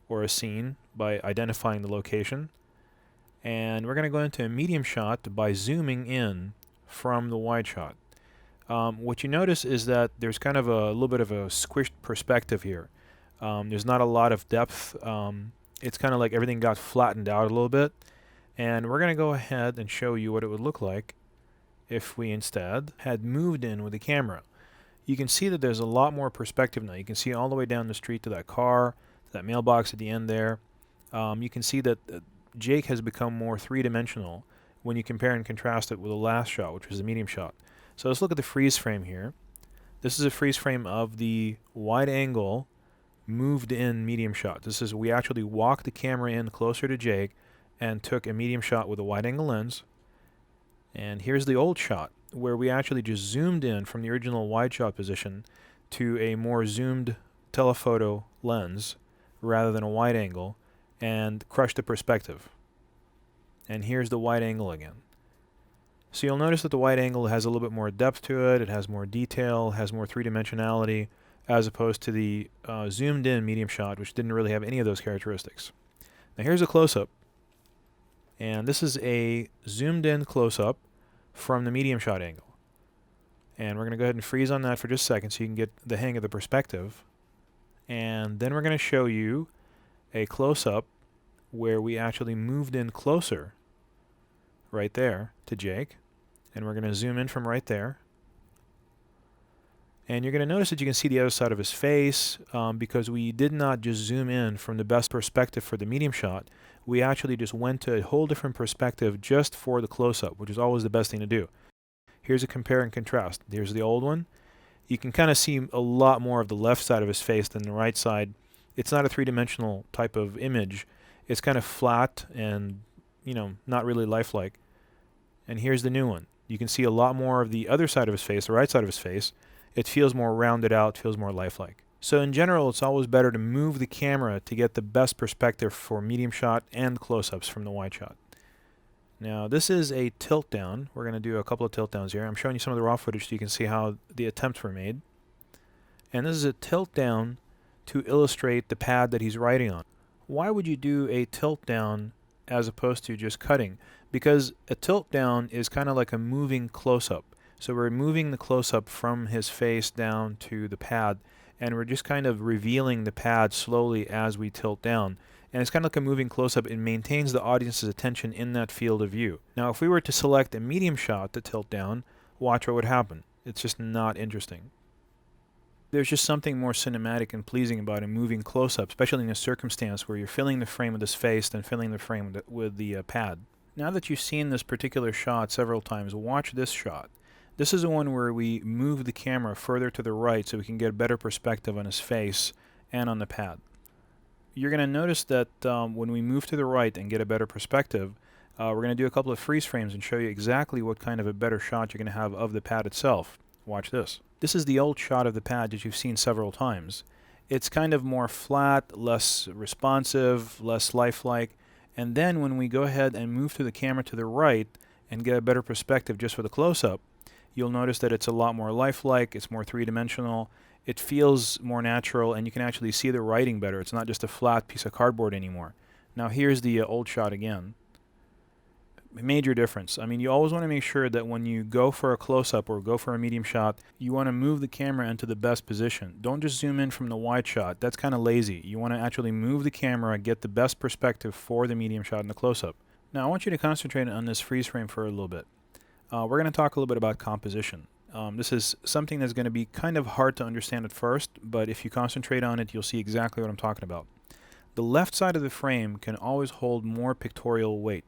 or a scene by identifying the location. And we're going to go into a medium shot by zooming in from the wide shot. What you notice is that there's kind of a little bit of a squished perspective here. There's not a lot of depth. It's kind of like everything got flattened out a little bit. And we're going to go ahead and show you what it would look like if we instead had moved in with the camera. You can see that there's a lot more perspective now. You can see all the way down the street to that car, that mailbox at the end there. You can see that Jake has become more three-dimensional when you compare and contrast it with the last shot, which was the medium shot. So let's look at the freeze frame here. This is a freeze frame of the wide angle moved in medium shot. This is, we actually walked the camera in closer to Jake and took a medium shot with a wide angle lens. And here's the old shot where we actually just zoomed in from the original wide shot position to a more zoomed telephoto lens rather than a wide angle and crush the perspective. And here's the wide angle again. So you'll notice that the wide angle has a little bit more depth to it, it has more detail, has more three-dimensionality, as opposed to the zoomed in medium shot, which didn't really have any of those characteristics. Now here's a close-up, and this is a zoomed in close-up from the medium shot angle. And we're going to go ahead and freeze on that for just a second so you can get the hang of the perspective. And then we're going to show you a close-up where we actually moved in closer right there to Jake. And we're going to zoom in from right there. And you're going to notice that you can see the other side of his face because we did not just zoom in from the best perspective for the medium shot. We actually just went to a whole different perspective just for the close-up, which is always the best thing to do. Here's a compare and contrast. Here's the old one. You can kind of see a lot more of the left side of his face than the right side. It's not a three-dimensional type of image. It's kind of flat and, not really lifelike. And here's the new one. You can see a lot more of the other side of his face, the right side of his face. It feels more rounded out, feels more lifelike. So in general, it's always better to move the camera to get the best perspective for medium shot and close-ups from the wide shot. Now this is a tilt down. We're going to do a couple of tilt downs here. I'm showing you some of the raw footage so you can see how the attempts were made. And this is a tilt down to illustrate the pad that he's writing on. Why would you do a tilt down as opposed to just cutting? Because a tilt down is kind of like a moving close-up. So we're moving the close-up from his face down to the pad, and we're just kind of revealing the pad slowly as we tilt down. And it's kind of like a moving close-up. It maintains the audience's attention in that field of view. Now, if we were to select a medium shot to tilt down, watch what would happen. It's just not interesting. There's just something more cinematic and pleasing about a moving close-up, especially in a circumstance where you're filling the frame with his face than filling the frame with the pad. Now that you've seen this particular shot several times, watch this shot. This is the one where we move the camera further to the right so we can get a better perspective on his face and on the pad. You're going to notice that when we move to the right and get a better perspective, we're going to do a couple of freeze frames and show you exactly what kind of a better shot you're going to have of the pad itself. Watch this. This is the old shot of the pad that you've seen several times. It's kind of more flat, less responsive, less lifelike. And then when we go ahead and move to the camera to the right and get a better perspective just for the close-up, you'll notice that it's a lot more lifelike, it's more three-dimensional, it feels more natural, and you can actually see the writing better. It's not just a flat piece of cardboard anymore. Now here's the old shot again. Major difference. I mean, you always want to make sure that when you go for a close-up or go for a medium shot, you want to move the camera into the best position. Don't just zoom in from the wide shot. That's kind of lazy. You want to actually move the camera, get the best perspective for the medium shot and the close-up. Now I want you to concentrate on this freeze frame for a little bit. We're going to talk a little bit about composition. This is something that's going to be kind of hard to understand at first, but if you concentrate on it, you'll see exactly what I'm talking about. The left side of the frame can always hold more pictorial weight,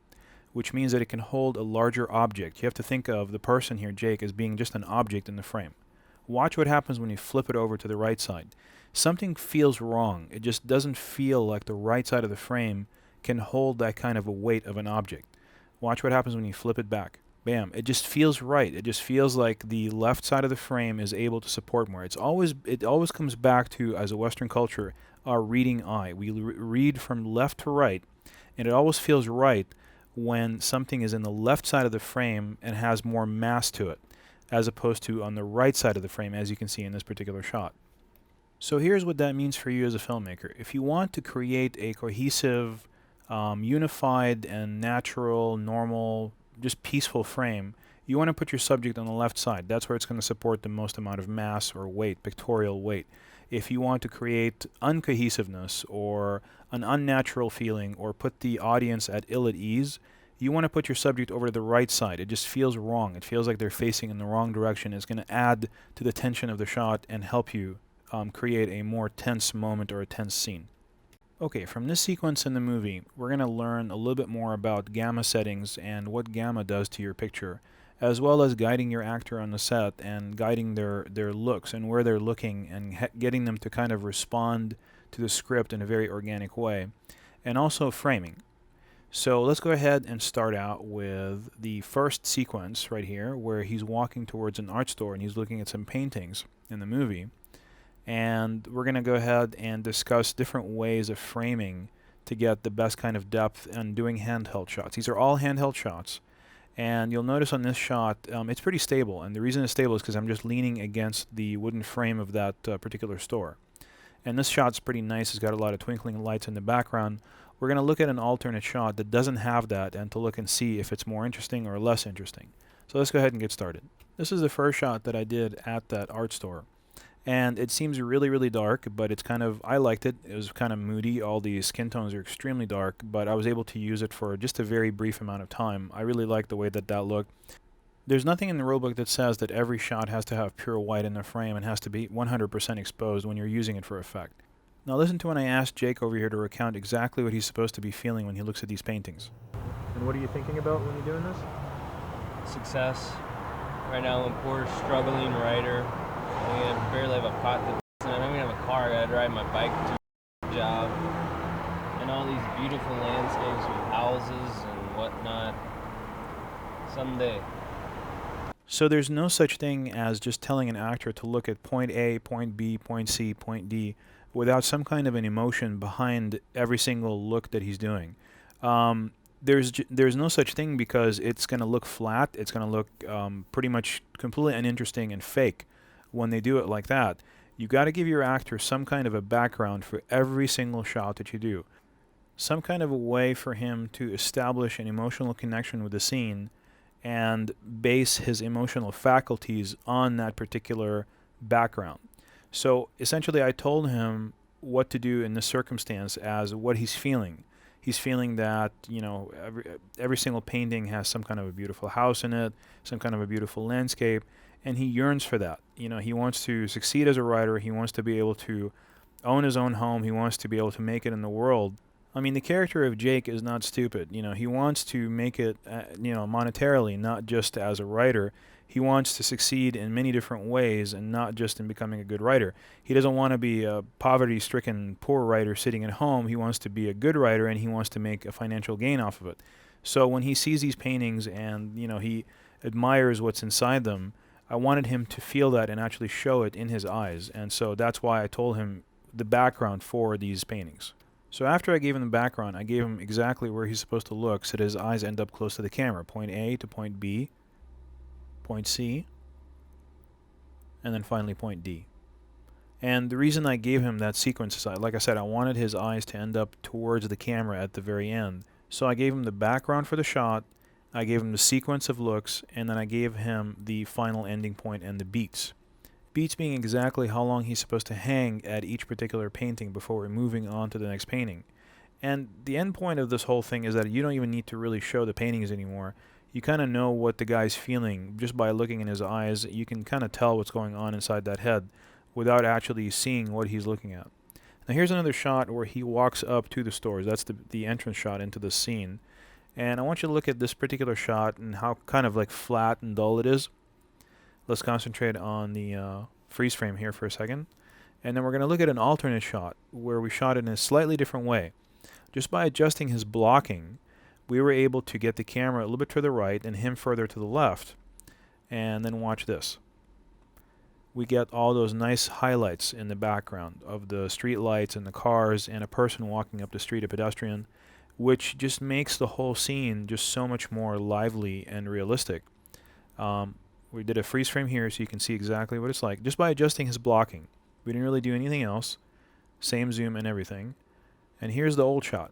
which means that it can hold a larger object. You have to think of the person here, Jake, as being just an object in the frame. Watch what happens when you flip it over to the right side. Something feels wrong. It just doesn't feel like the right side of the frame can hold that kind of a weight of an object. Watch what happens when you flip it back. Bam. It just feels right. It just feels like the left side of the frame is able to support more. It always comes back to, as a Western culture, our reading eye. We read from left to right, and it always feels right when something is in the left side of the frame and has more mass to it, as opposed to on the right side of the frame, as you can see in this particular shot. So here's what that means for you as a filmmaker. If you want to create a cohesive, unified and natural, normal, just peaceful frame, you want to put your subject on the left side. That's where it's going to support the most amount of mass or weight, pictorial weight. If you want to create uncohesiveness or an unnatural feeling or put the audience at ill at ease, you want to put your subject over to the right side. It just feels wrong. It feels like they're facing in the wrong direction. It's going to add to the tension of the shot and help you create a more tense moment or a tense scene. Okay, from this sequence in the movie, we're going to learn a little bit more about gamma settings and what gamma does to your picture, as well as guiding your actor on the set and guiding their looks and where they're looking and getting them to kind of respond to the script in a very organic way, and also framing. So let's go ahead and start out with the first sequence right here where he's walking towards an art store and he's looking at some paintings in the movie. And we're going to go ahead and discuss different ways of framing to get the best kind of depth and doing handheld shots. These are all handheld shots. And you'll notice on this shot, it's pretty stable. And the reason it's stable is because I'm just leaning against the wooden frame of that particular store. And this shot's pretty nice. It's got a lot of twinkling lights in the background. We're going to look at an alternate shot that doesn't have that and to look and see if it's more interesting or less interesting. So let's go ahead and get started. This is the first shot that I did at that art store. And it seems really, really dark, but it's kind of, I liked it. It was kind of moody. All the skin tones are extremely dark, but I was able to use it for just a very brief amount of time. I really liked the way that that looked. There's nothing in the rulebook that says that every shot has to have pure white in the frame and has to be 100% exposed when you're using it for effect. Now listen to when I asked Jake over here to recount exactly what he's supposed to be feeling when he looks at these paintings. And what are you thinking about when you're doing this? Success. Right now I'm a poor, struggling writer. I barely have a pot to, and I don't even have a car. I gotta drive my bike to the job. And all these beautiful landscapes with houses and whatnot. Someday. So there's no such thing as just telling an actor to look at point A, point B, point C, point D without some kind of an emotion behind every single look that he's doing. There's no such thing because it's going to look flat. It's going to look pretty much completely uninteresting and fake when they do it like that. You got to give your actor some kind of a background for every single shot that you do. Some kind of a way for him to establish an emotional connection with the scene and base his emotional faculties on that particular background. So essentially I told him what to do in this circumstance as what he's feeling. He's feeling that, you know, every single painting has some kind of a beautiful house in it, some kind of a beautiful landscape, and he yearns for that. You know, he wants to succeed as a writer. He wants to be able to own his own home. He wants to be able to make it in the world. I mean, the character of Jake is not stupid. You know, he wants to make it, you know, monetarily, not just as a writer. He wants to succeed in many different ways and not just in becoming a good writer. He doesn't want to be a poverty-stricken poor writer sitting at home. He wants to be a good writer and he wants to make a financial gain off of it. So when he sees these paintings and, you know, he admires what's inside them, I wanted him to feel that and actually show it in his eyes. And so that's why I told him the background for these paintings. So after I gave him the background, I gave him exactly where he's supposed to look so that his eyes end up close to the camera. Point A to point B, point C, and then finally point D. And the reason I gave him that sequence is, like I said, I wanted his eyes to end up towards the camera at the very end. So I gave him the background for the shot, I gave him the sequence of looks, and then I gave him the final ending point and the beats. Beats being exactly how long he's supposed to hang at each particular painting before we're moving on to the next painting. And the end point of this whole thing is that you don't even need to really show the paintings anymore. You kind of know what the guy's feeling just by looking in his eyes. You can kind of tell what's going on inside that head without actually seeing what he's looking at. Now here's another shot where he walks up to the stores. That's the entrance shot into the scene. And I want you to look at this particular shot and how kind of like flat and dull it is. Let's concentrate on the freeze frame here for a second. And then we're going to look at an alternate shot where we shot it in a slightly different way. Just by adjusting his blocking, we were able to get the camera a little bit to the right and him further to the left. And then watch this. We get all those nice highlights in the background of the street lights and the cars and a person walking up the street, a pedestrian, which just makes the whole scene just so much more lively and realistic. We did a freeze frame here so you can see exactly what it's like just by adjusting his blocking. We didn't really do anything else. Same zoom and everything. And here's the old shot.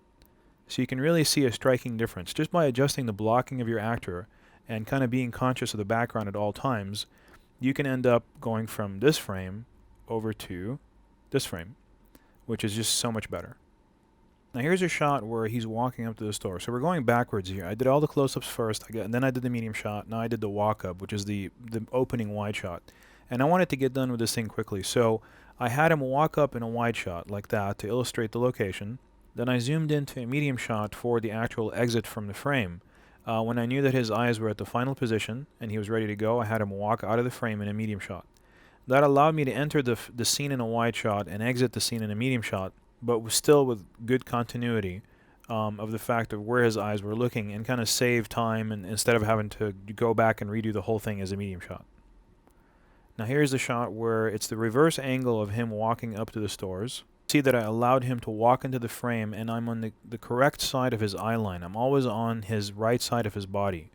So you can really see a striking difference. Just by adjusting the blocking of your actor and kind of being conscious of the background at all times, you can end up going from this frame over to this frame, which is just so much better. Now here's a shot where he's walking up to the store. So we're going backwards here. I did all the close-ups first, and then I did the medium shot. Now I did the walk-up, which is the opening wide shot. And I wanted to get done with this thing quickly. So I had him walk up in a wide shot like that to illustrate the location. Then I zoomed into a medium shot for the actual exit from the frame. When I knew that his eyes were at the final position and he was ready to go, I had him walk out of the frame in a medium shot. That allowed me to enter the scene in a wide shot and exit the scene in a medium shot, but was still with good continuity of the fact of where his eyes were looking and kind of save time and instead of having to go back and redo the whole thing as a medium shot. Now here's the shot where it's the reverse angle of him walking up to the stores. See that I allowed him to walk into the frame, and I'm on the correct side of his eye line. I'm always on his right side of his body.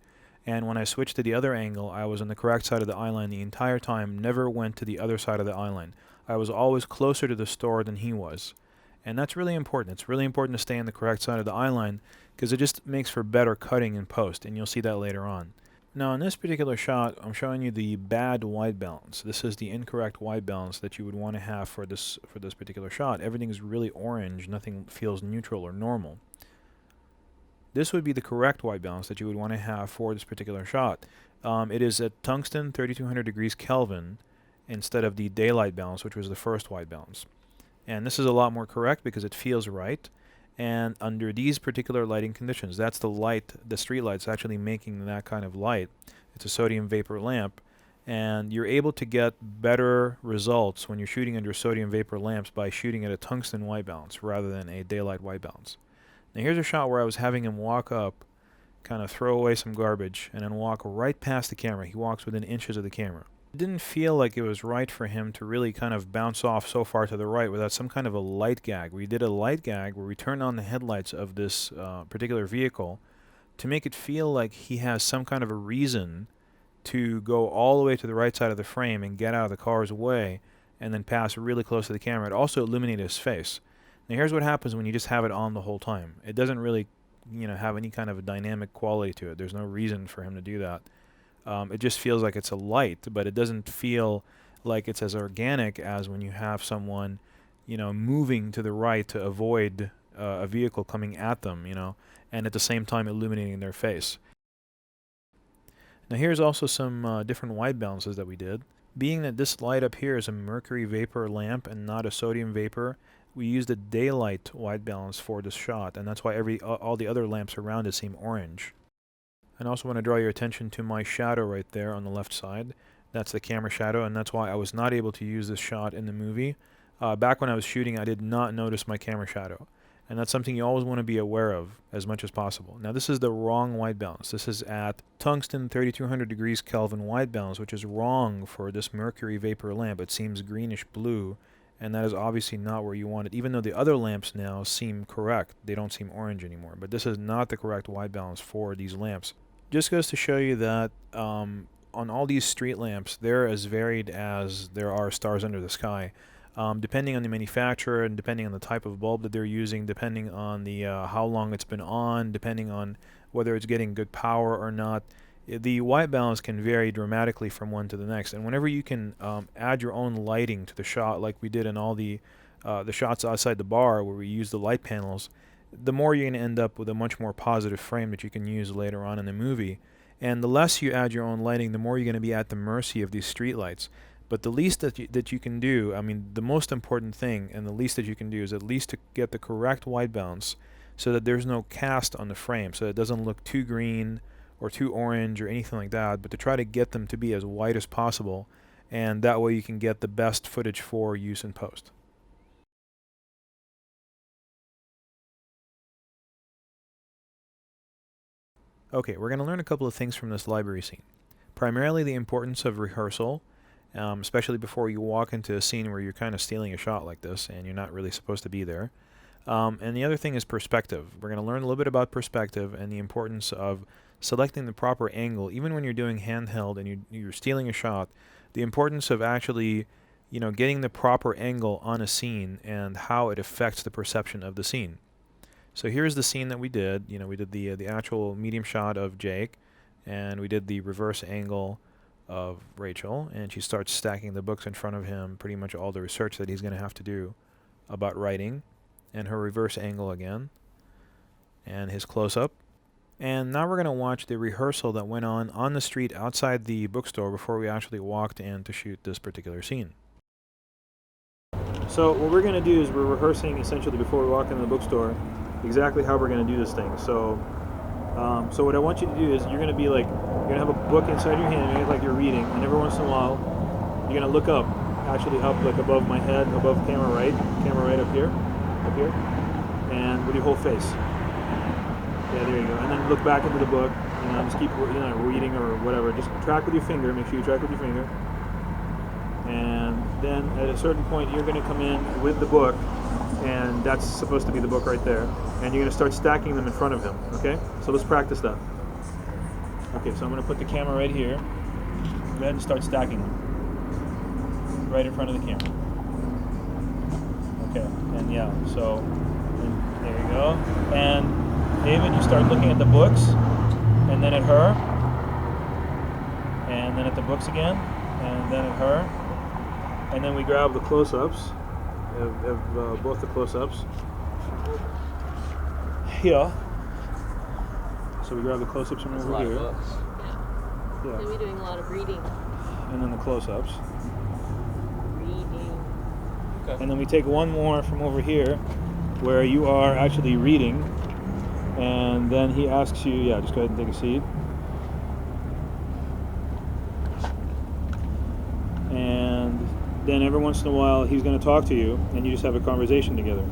And when I switched to the other angle, I was on the correct side of the eye line the entire time, never went to the other side of the eye line. I was always closer to the store than he was. And that's really important. It's really important to stay on the correct side of the eye line because it just makes for better cutting in post, and you'll see that later on. Now in this particular shot, I'm showing you the bad white balance. This is the incorrect white balance that you would want to have for this particular shot. Everything is really orange, nothing feels neutral or normal. This would be the correct white balance that you would want to have for this particular shot. It is at tungsten 3200 degrees Kelvin instead of the daylight balance, which was the first white balance. And this is a lot more correct because it feels right. And under these particular lighting conditions, that's the light, the street light's actually making that kind of light. It's a sodium vapor lamp, and you're able to get better results when you're shooting under sodium vapor lamps by shooting at a tungsten white balance rather than a daylight white balance. Now here's a shot where I was having him walk up, kind of throw away some garbage, and then walk right past the camera. He walks within inches of the camera. It didn't feel like it was right for him to really kind of bounce off so far to the right without some kind of a light gag. We did a light gag where we turned on the headlights of this particular vehicle to make it feel like he has some kind of a reason to go all the way to the right side of the frame and get out of the car's way and then pass really close to the camera. It also illuminated his face. Now here's what happens when you just have it on the whole time. It doesn't really, have any kind of a dynamic quality to it. There's no reason for him to do that. It just feels like it's a light, but it doesn't feel like it's as organic as when you have someone, moving to the right to avoid a vehicle coming at them, and at the same time illuminating their face. Now here's also some different white balances that we did. Being that this light up here is a mercury vapor lamp and not a sodium vapor, we used a daylight white balance for this shot, and that's why all the other lamps around it seem orange. And I also want to draw your attention to my shadow right there on the left side. That's the camera shadow, and that's why I was not able to use this shot in the movie. Back when I was shooting, I did not notice my camera shadow. And that's something you always want to be aware of as much as possible. Now this is the wrong white balance. This is at tungsten 3200 degrees Kelvin white balance, which is wrong for this mercury vapor lamp. It seems greenish blue, and that is obviously not where you want it. Even though the other lamps now seem correct, they don't seem orange anymore. But this is not the correct white balance for these lamps. Just goes to show you that on all these street lamps, they're as varied as there are stars under the sky. Depending on the manufacturer and depending on the type of bulb that they're using, depending on the how long it's been on, depending on whether it's getting good power or not, the white balance can vary dramatically from one to the next. And whenever you can add your own lighting to the shot, like we did in all the shots outside the bar where we used the light panels, the more you're going to end up with a much more positive frame that you can use later on in the movie. And the less you add your own lighting, the more you're going to be at the mercy of these street lights. But the least that you can do, the most important thing and the least that you can do is at least to get the correct white balance so that there's no cast on the frame, so it doesn't look too green or too orange or anything like that, but to try to get them to be as white as possible, and that way you can get the best footage for use in post. Okay, we're going to learn a couple of things from this library scene. Primarily the importance of rehearsal, especially before you walk into a scene where you're kind of stealing a shot like this and you're not really supposed to be there. And the other thing is perspective. We're going to learn a little bit about perspective and the importance of selecting the proper angle. Even when you're doing handheld and you're stealing a shot, the importance of actually getting the proper angle on a scene and how it affects the perception of the scene. So here's the scene that we did. We did the actual medium shot of Jake, and we did the reverse angle of Rachel, and she starts stacking the books in front of him, pretty much all the research that he's going to have to do about writing, and her reverse angle again, and his close-up. And now we're going to watch the rehearsal that went on the street outside the bookstore before we actually walked in to shoot this particular scene. So what we're going to do is we're rehearsing essentially before we walk into the bookstore exactly how we're going to do this thing. So what I want you to do is you're going to be like, you're going to have a book inside your hand, you're like you're reading, and every once in a while you're going to look up, actually up like above my head, above camera right up here, and with your whole face. Yeah, there you go. And then look back into the book, just keep reading or whatever. Just track with your finger, make sure you track with your finger. And then at a certain point, you're going to come in with the book, and that's supposed to be the book right there. And you're going to start stacking them in front of him, okay? So let's practice that. Okay, so I'm going to put the camera right here. Go ahead and start stacking them right in front of the camera. Okay, and yeah, so and there you go. And David, you start looking at the books, and then at her, and then at the books again, and then at her, and then we grab the close-ups of both the close-ups. Here. So we grab the close-ups from over here. Yeah. Yeah. We'll be doing a lot of reading. And then the close-ups. Reading. Okay. And then we take one more from over here where you are actually reading, and then he asks you, yeah, just go ahead and take a seat. And then every once in a while he's going to talk to you, and you just have a conversation together.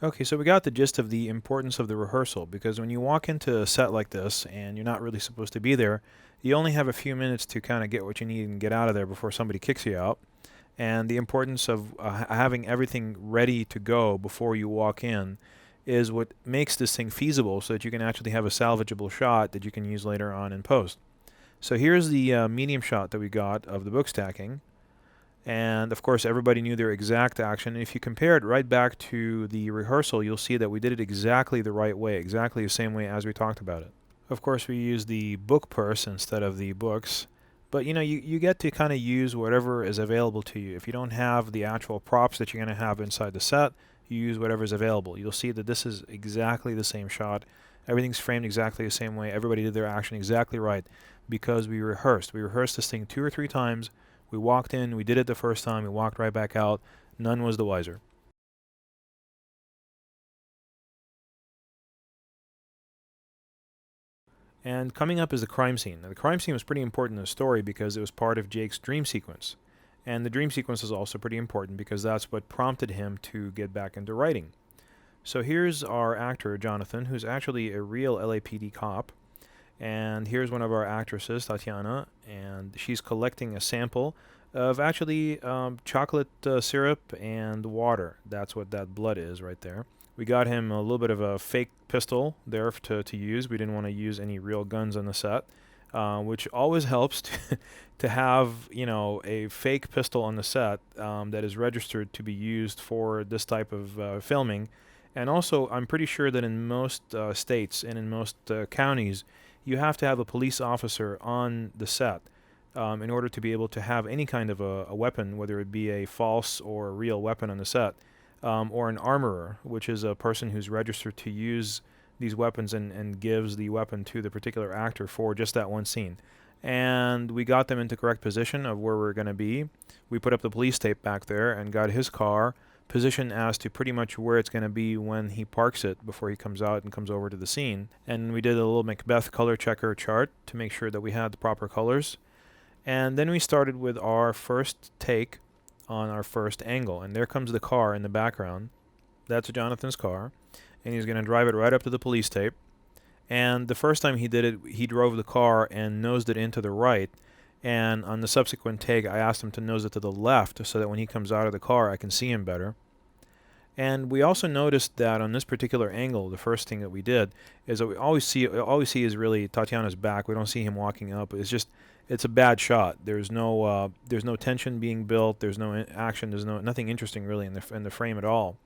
Okay, so we got the gist of the importance of the rehearsal, because when you walk into a set like this and you're not really supposed to be there, you only have a few minutes to kind of get what you need and get out of there before somebody kicks you out. And the importance of having everything ready to go before you walk in is what makes this thing feasible, so that you can actually have a salvageable shot that you can use later on in post. So here's the medium shot that we got of the book stacking. And of course everybody knew their exact action. And if you compare it right back to the rehearsal, you'll see that we did it exactly the right way, exactly the same way as we talked about it. Of course we used the book purse instead of the books, but you know, you get to kind of use whatever is available to you. If you don't have the actual props that you're going to have inside the set, you use whatever is available. You'll see that this is exactly the same shot. Everything's framed exactly the same way. Everybody did their action exactly right because we rehearsed. We rehearsed this thing 2 or 3 times. We walked in, we did it the first time, we walked right back out. None was the wiser. And coming up is the crime scene. Now, the crime scene was pretty important in the story because it was part of Jake's dream sequence. And the dream sequence is also pretty important because that's what prompted him to get back into writing. So here's our actor, Jonathan, who's actually a real LAPD cop. And here's one of our actresses, Tatiana, and she's collecting a sample of actually chocolate syrup and water. That's what that blood is right there. We got him a little bit of a fake pistol there to use. We didn't want to use any real guns on the set, which always helps to have, you know, a fake pistol on the set that is registered to be used for this type of filming. And also, I'm pretty sure that in most states and in most counties, you have to have a police officer on the set in order to be able to have any kind of a weapon, whether it be a false or a real weapon on the set, or an armorer, which is a person who's registered to use these weapons and gives the weapon to the particular actor for just that one scene. And we got them into correct position of where we're going to be. We put up the police tape back there and got his car position as to pretty much where it's going to be when he parks it before he comes out and comes over to the scene. And we did a little Macbeth color checker chart to make sure that we had the proper colors. And then we started with our first take on our first angle. And there comes the car in the background. That's Jonathan's car. And he's going to drive it right up to the police tape. And the first time he did it, he drove the car and nosed it into the right. And on the subsequent take, I asked him to nose it to the left so that when he comes out of the car, I can see him better. And we also noticed that on this particular angle, the first thing that we did is that we always see is really Tatiana's back. We don't see him walking up. It's a bad shot. There's no tension being built. There's no action. There's nothing interesting really in the frame at all.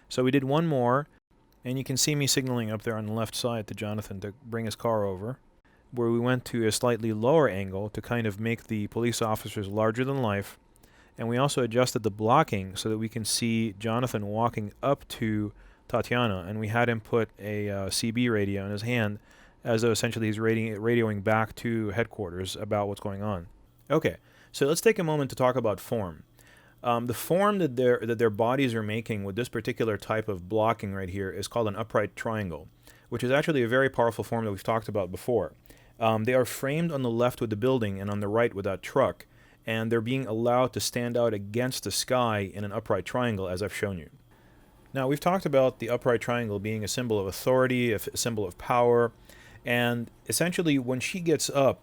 So we did one more, and you can see me signaling up there on the left side to Jonathan to bring his car over, where we went to a slightly lower angle to kind of make the police officers larger than life. And we also adjusted the blocking so that we can see Jonathan walking up to Tatiana, and we had him put a CB radio in his hand as though essentially he's radioing back to headquarters about what's going on. Okay, so let's take a moment to talk about form. The form that their bodies are making with this particular type of blocking right here is called an upright triangle, which is actually a very powerful form that we've talked about before. They are framed on the left with the building and on the right with that truck, and they're being allowed to stand out against the sky in an upright triangle, as I've shown you. Now, we've talked about the upright triangle being a symbol of authority, a symbol of power, and essentially when she gets up,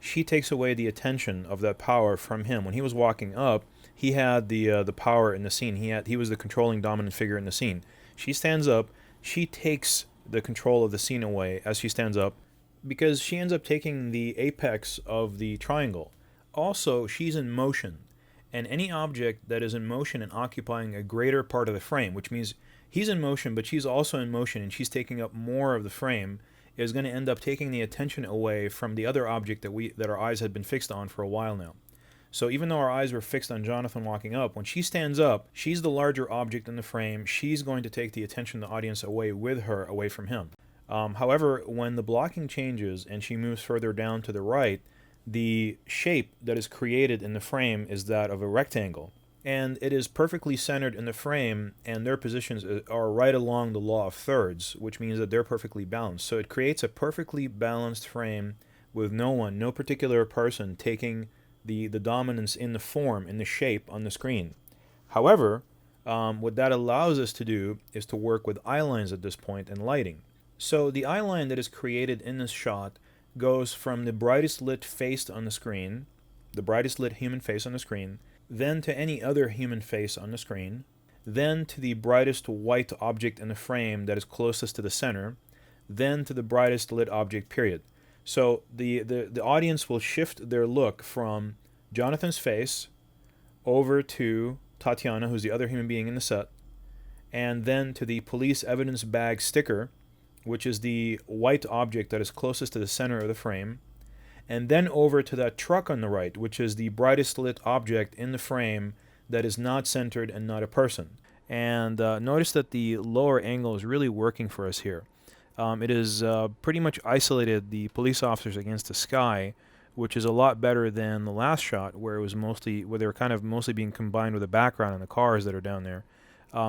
she takes away the attention of that power from him. When he was walking up, he had the power in the scene. He was the controlling dominant figure in the scene. She stands up. She takes the control of the scene away as she stands up, because she ends up taking the apex of the triangle. Also, she's in motion, and any object that is in motion and occupying a greater part of the frame, which means he's in motion, but she's also in motion and she's taking up more of the frame, is going to end up taking the attention away from the other object that our eyes had been fixed on for a while now. So even though our eyes were fixed on Jonathan walking up, when she stands up, she's the larger object in the frame. She's going to take the attention of the audience away with her, away from him. However, when the blocking changes and she moves further down to the right, the shape that is created in the frame is that of a rectangle. And it is perfectly centered in the frame, and their positions are right along the law of thirds, which means that they're perfectly balanced. So it creates a perfectly balanced frame with no particular person taking the dominance in the form, in the shape on the screen. However, what that allows us to do is to work with eyelines at this point and lighting. So the eyeline that is created in this shot goes from the brightest lit face on the screen, the brightest lit human face on the screen, then to any other human face on the screen, then to the brightest white object in the frame that is closest to the center, then to the brightest lit object, period. So the audience will shift their look from Jonathan's face over to Tatiana, who's the other human being in the set, and then to the police evidence bag sticker, which is the white object that is closest to the center of the frame, and then over to that truck on the right, which is the brightest lit object in the frame that is not centered and not a person. And notice that the lower angle is really working for us here. It is pretty much isolated the police officers against the sky, which is a lot better than the last shot, where they were kind of mostly being combined with the background and the cars that are down there.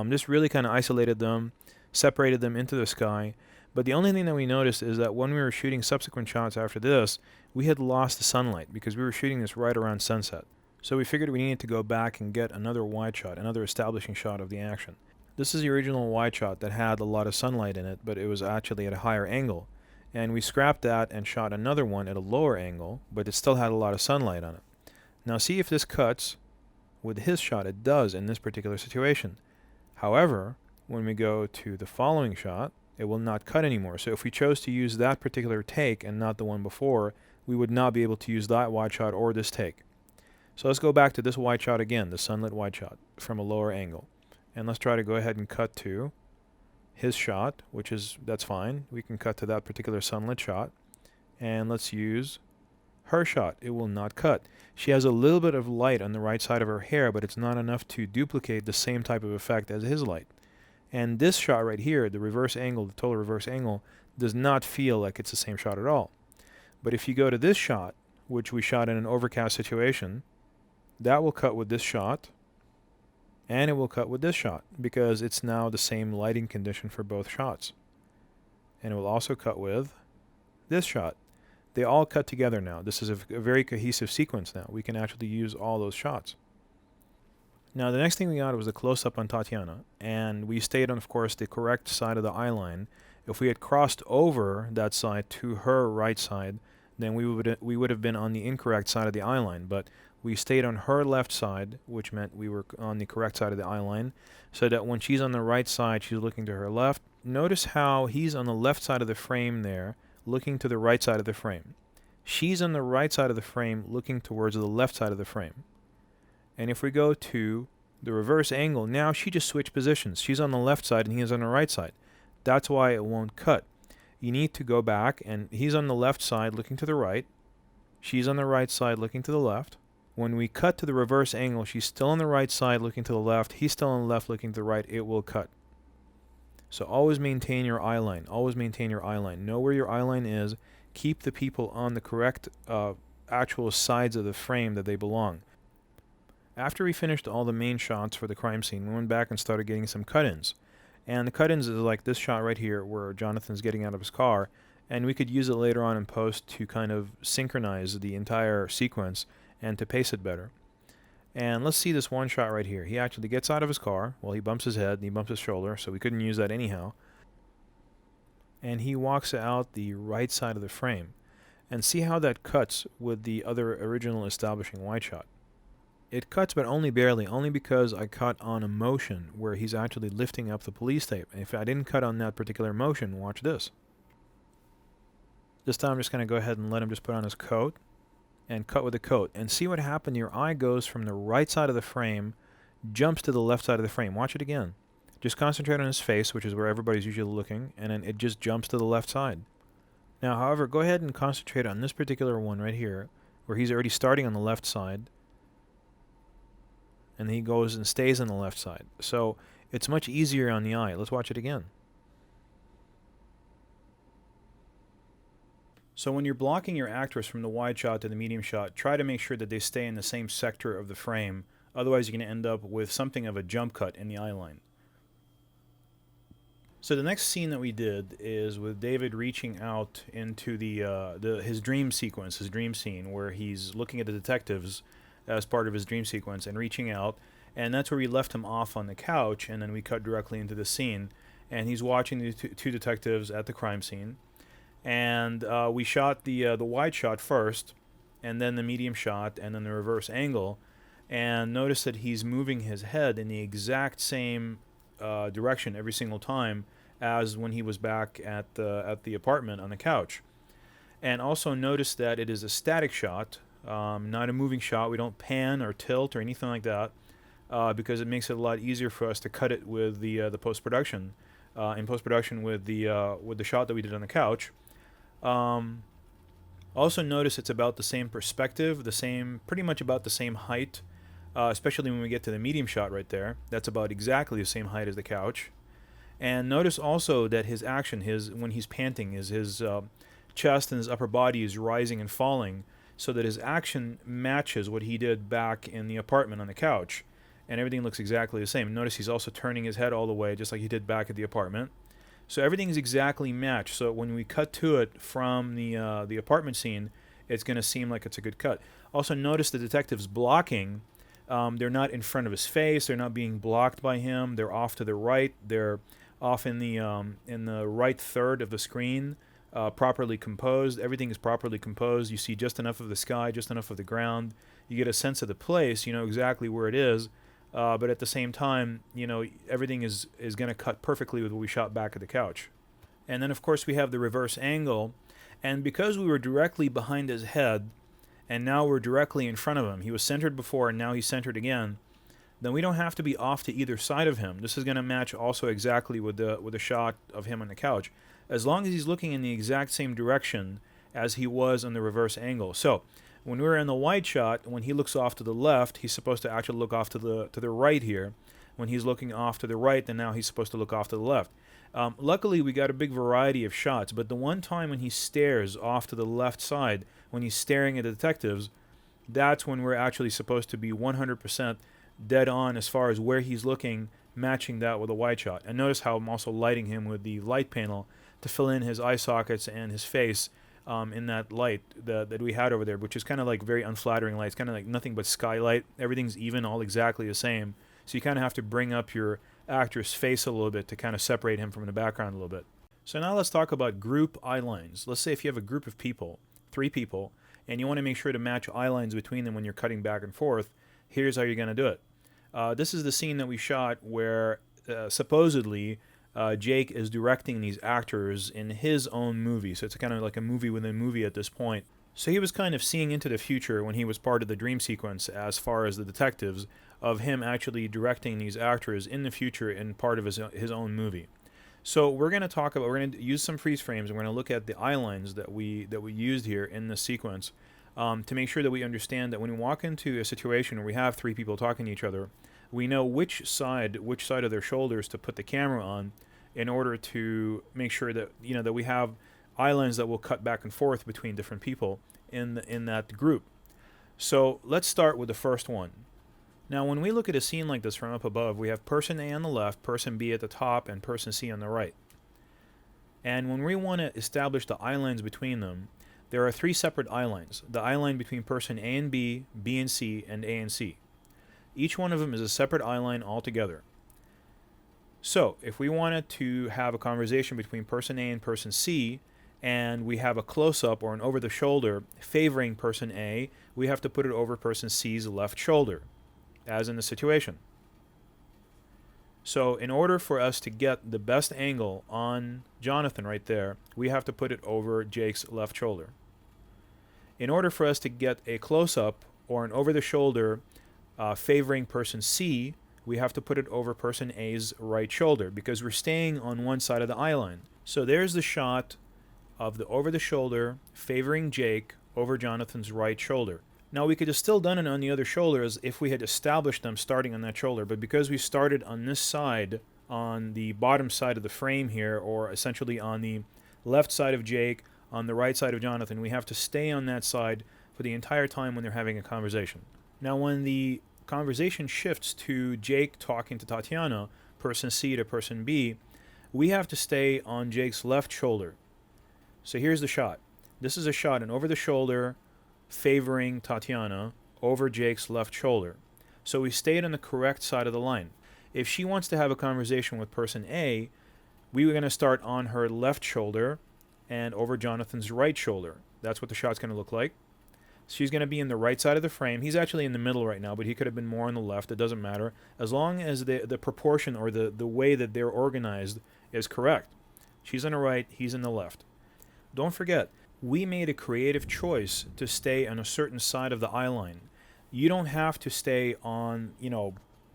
This really kind of isolated them, separated them into the sky. But the only thing that we noticed is that when we were shooting subsequent shots after this, we had lost the sunlight because we were shooting this right around sunset. So we figured we needed to go back and get another wide shot, another establishing shot of the action. This is the original wide shot that had a lot of sunlight in it, but it was actually at a higher angle. And we scrapped that and shot another one at a lower angle, but it still had a lot of sunlight on it. Now see if this cuts with his shot. It does in this particular situation. However, when we go to the following shot, it will not cut anymore. So if we chose to use that particular take and not the one before, we would not be able to use that wide shot or this take. So let's go back to this wide shot again, the sunlit wide shot from a lower angle. And let's try to go ahead and cut to his shot, that's fine. We can cut to that particular sunlit shot. And let's use her shot. It will not cut. She has a little bit of light on the right side of her hair, but it's not enough to duplicate the same type of effect as his light. And this shot right here, the reverse angle, the total reverse angle, does not feel like it's the same shot at all. But if you go to this shot, which we shot in an overcast situation, that will cut with this shot, and it will cut with this shot, because it's now the same lighting condition for both shots. And it will also cut with this shot. They all cut together now. This is a very cohesive sequence now. We can actually use all those shots. Now the next thing we got was a close-up on Tatiana, and we stayed on, of course, the correct side of the eye line. If we had crossed over that side to her right side, then we would have been on the incorrect side of the eye line, but we stayed on her left side, which meant we were on the correct side of the eye line, so that when she's on the right side, she's looking to her left. Notice how he's on the left side of the frame there, looking to the right side of the frame. She's on the right side of the frame, looking towards the left side of the frame. And if we go to the reverse angle, now she just switched positions. She's on the left side and he is on the right side. That's why it won't cut. You need to go back, and he's on the left side looking to the right. She's on the right side looking to the left. When we cut to the reverse angle, she's still on the right side looking to the left. He's still on the left looking to the right. It will cut. So always maintain your eye line. Always maintain your eye line. Know where your eye line is. Keep the people on the correct actual sides of the frame that they belong. After we finished all the main shots for the crime scene, we went back and started getting some cut-ins. And the cut-ins is like this shot right here where Jonathan's getting out of his car, and we could use it later on in post to kind of synchronize the entire sequence and to pace it better. And let's see this one shot right here. He actually gets out of his car. Well, he bumps his head and he bumps his shoulder, so we couldn't use that anyhow. And he walks out the right side of the frame. And see how that cuts with the other original establishing wide shot. It cuts, but only barely, only because I cut on a motion where he's actually lifting up the police tape. And if I didn't cut on that particular motion, watch this. This time I'm just going to go ahead and let him just put on his coat and cut with the coat. And see what happened? Your eye goes from the right side of the frame, jumps to the left side of the frame. Watch it again. Just concentrate on his face, which is where everybody's usually looking, and then it just jumps to the left side. Now, however, go ahead and concentrate on this particular one right here, where he's already starting on the left side, and he goes and stays on the left side. So it's much easier on the eye. Let's watch it again. So when you're blocking your actors from the wide shot to the medium shot, try to make sure that they stay in the same sector of the frame. Otherwise, you're going to end up with something of a jump cut in the eye line. So the next scene that we did is with David reaching out into his dream sequence, his dream scene, where he's looking at the detectives as part of his dream sequence and reaching out. And that's where we left him off on the couch, and then we cut directly into the scene. And he's watching the two detectives at the crime scene. And we shot the wide shot first, and then the medium shot, and then the reverse angle. And notice that he's moving his head in the exact same direction every single time as when he was back at the apartment on the couch. And also notice that it is a static shot, not a moving shot. We don't pan or tilt or anything like that, because it makes it a lot easier for us to cut it with the post-production. In post-production with the shot that we did on the couch. Also notice it's about the same perspective, pretty much about the same height, especially when we get to the medium shot right there. That's about exactly the same height as the couch. And notice also that his action, when he's panting, his chest and his upper body is rising and falling, so that his action matches what he did back in the apartment on the couch. And everything looks exactly the same. Notice he's also turning his head all the way, just like he did back at the apartment. So everything is exactly matched. So when we cut to it from the apartment scene, it's going to seem like it's a good cut. Also notice the detectives blocking. They're not in front of his face. They're not being blocked by him. They're off to the right. They're off in the right third of the screen, properly composed. Everything is properly composed. You see just enough of the sky, just enough of the ground. You get a sense of the place. You know exactly where it is. But at the same time, everything is going to cut perfectly with what we shot back at the couch. And then, of course, we have the reverse angle. And because we were directly behind his head, and now we're directly in front of him, he was centered before, and now he's centered again, then we don't have to be off to either side of him. This is going to match also exactly with the shot of him on the couch, as long as he's looking in the exact same direction as he was on the reverse angle. So when we're in the wide shot, when he looks off to the left, he's supposed to actually look off to the right here. When he's looking off to the right, then now he's supposed to look off to the left. Luckily, we got a big variety of shots, but the one time when he stares off to the left side, when he's staring at the detectives, that's when we're actually supposed to be 100% dead on as far as where he's looking, matching that with a wide shot. And notice how I'm also lighting him with the light panel to fill in his eye sockets and his face in that light that we had over there, which is kind of like very unflattering light. It's kind of like nothing but skylight. Everything's even, all exactly the same. So you kind of have to bring up your actor's face a little bit to kind of separate him from the background a little bit. So now let's talk about group eye lines. Let's say if you have a group of people, 3 people, and you want to make sure to match eye lines between them when you're cutting back and forth, here's how you're going to do it. This is the scene that we shot where supposedly Jake is directing these actors in his own movie. So it's kind of like a movie within a movie at this point. So he was kind of seeing into the future when he was part of the dream sequence as far as the detectives, of him actually directing these actors in the future in part of his own movie. So we're going to use some freeze frames, and we're going to look at the eye lines that we used here in this sequence to make sure that we understand that when we walk into a situation where we have 3 people talking to each other, we know which side of their shoulders to put the camera on in order to make sure that that we have eye lines that will cut back and forth between different people in that group. So let's start with the first one. Now when we look at a scene like this from up above, we have person A on the left, person B at the top, and person C on the right. And when we want to establish the eye lines between them, there are 3 separate eye lines. The eye line between person A and B, B and C, and A and C. Each one of them is a separate eye line altogether. So if we wanted to have a conversation between person A and person C, and we have a close-up or an over-the-shoulder favoring person A, we have to put it over person C's left shoulder, as in the situation. So in order for us to get the best angle on Jonathan right there, we have to put it over Jake's left shoulder. In order for us to get a close-up or an over-the-shoulder favoring person C, we have to put it over person A's right shoulder because we're staying on one side of the eye line. So there's the shot of the over-the-shoulder favoring Jake over Jonathan's right shoulder. Now we could have still done it on the other shoulder as if we had established them starting on that shoulder, but because we started on this side, on the bottom side of the frame here, or essentially on the left side of Jake, on the right side of Jonathan, we have to stay on that side for the entire time when they're having a conversation. Now when the conversation shifts to Jake talking to Tatiana, person C to person B, we have to stay on Jake's left shoulder. So here's the shot. This is a shot, an over the shoulder favoring Tatiana over Jake's left shoulder. So we stayed on the correct side of the line. If she wants to have a conversation with person A, we were going to start on her left shoulder and over Jonathan's right shoulder. That's what the shot's going to look like. She's going to be in the right side of the frame. He's actually in the middle right now, but he could have been more on the left. It doesn't matter. As long as the proportion or the way that they're organized is correct. She's on the right, he's in the left. Don't forget, we made a creative choice to stay on a certain side of the eye line. You don't have to stay on,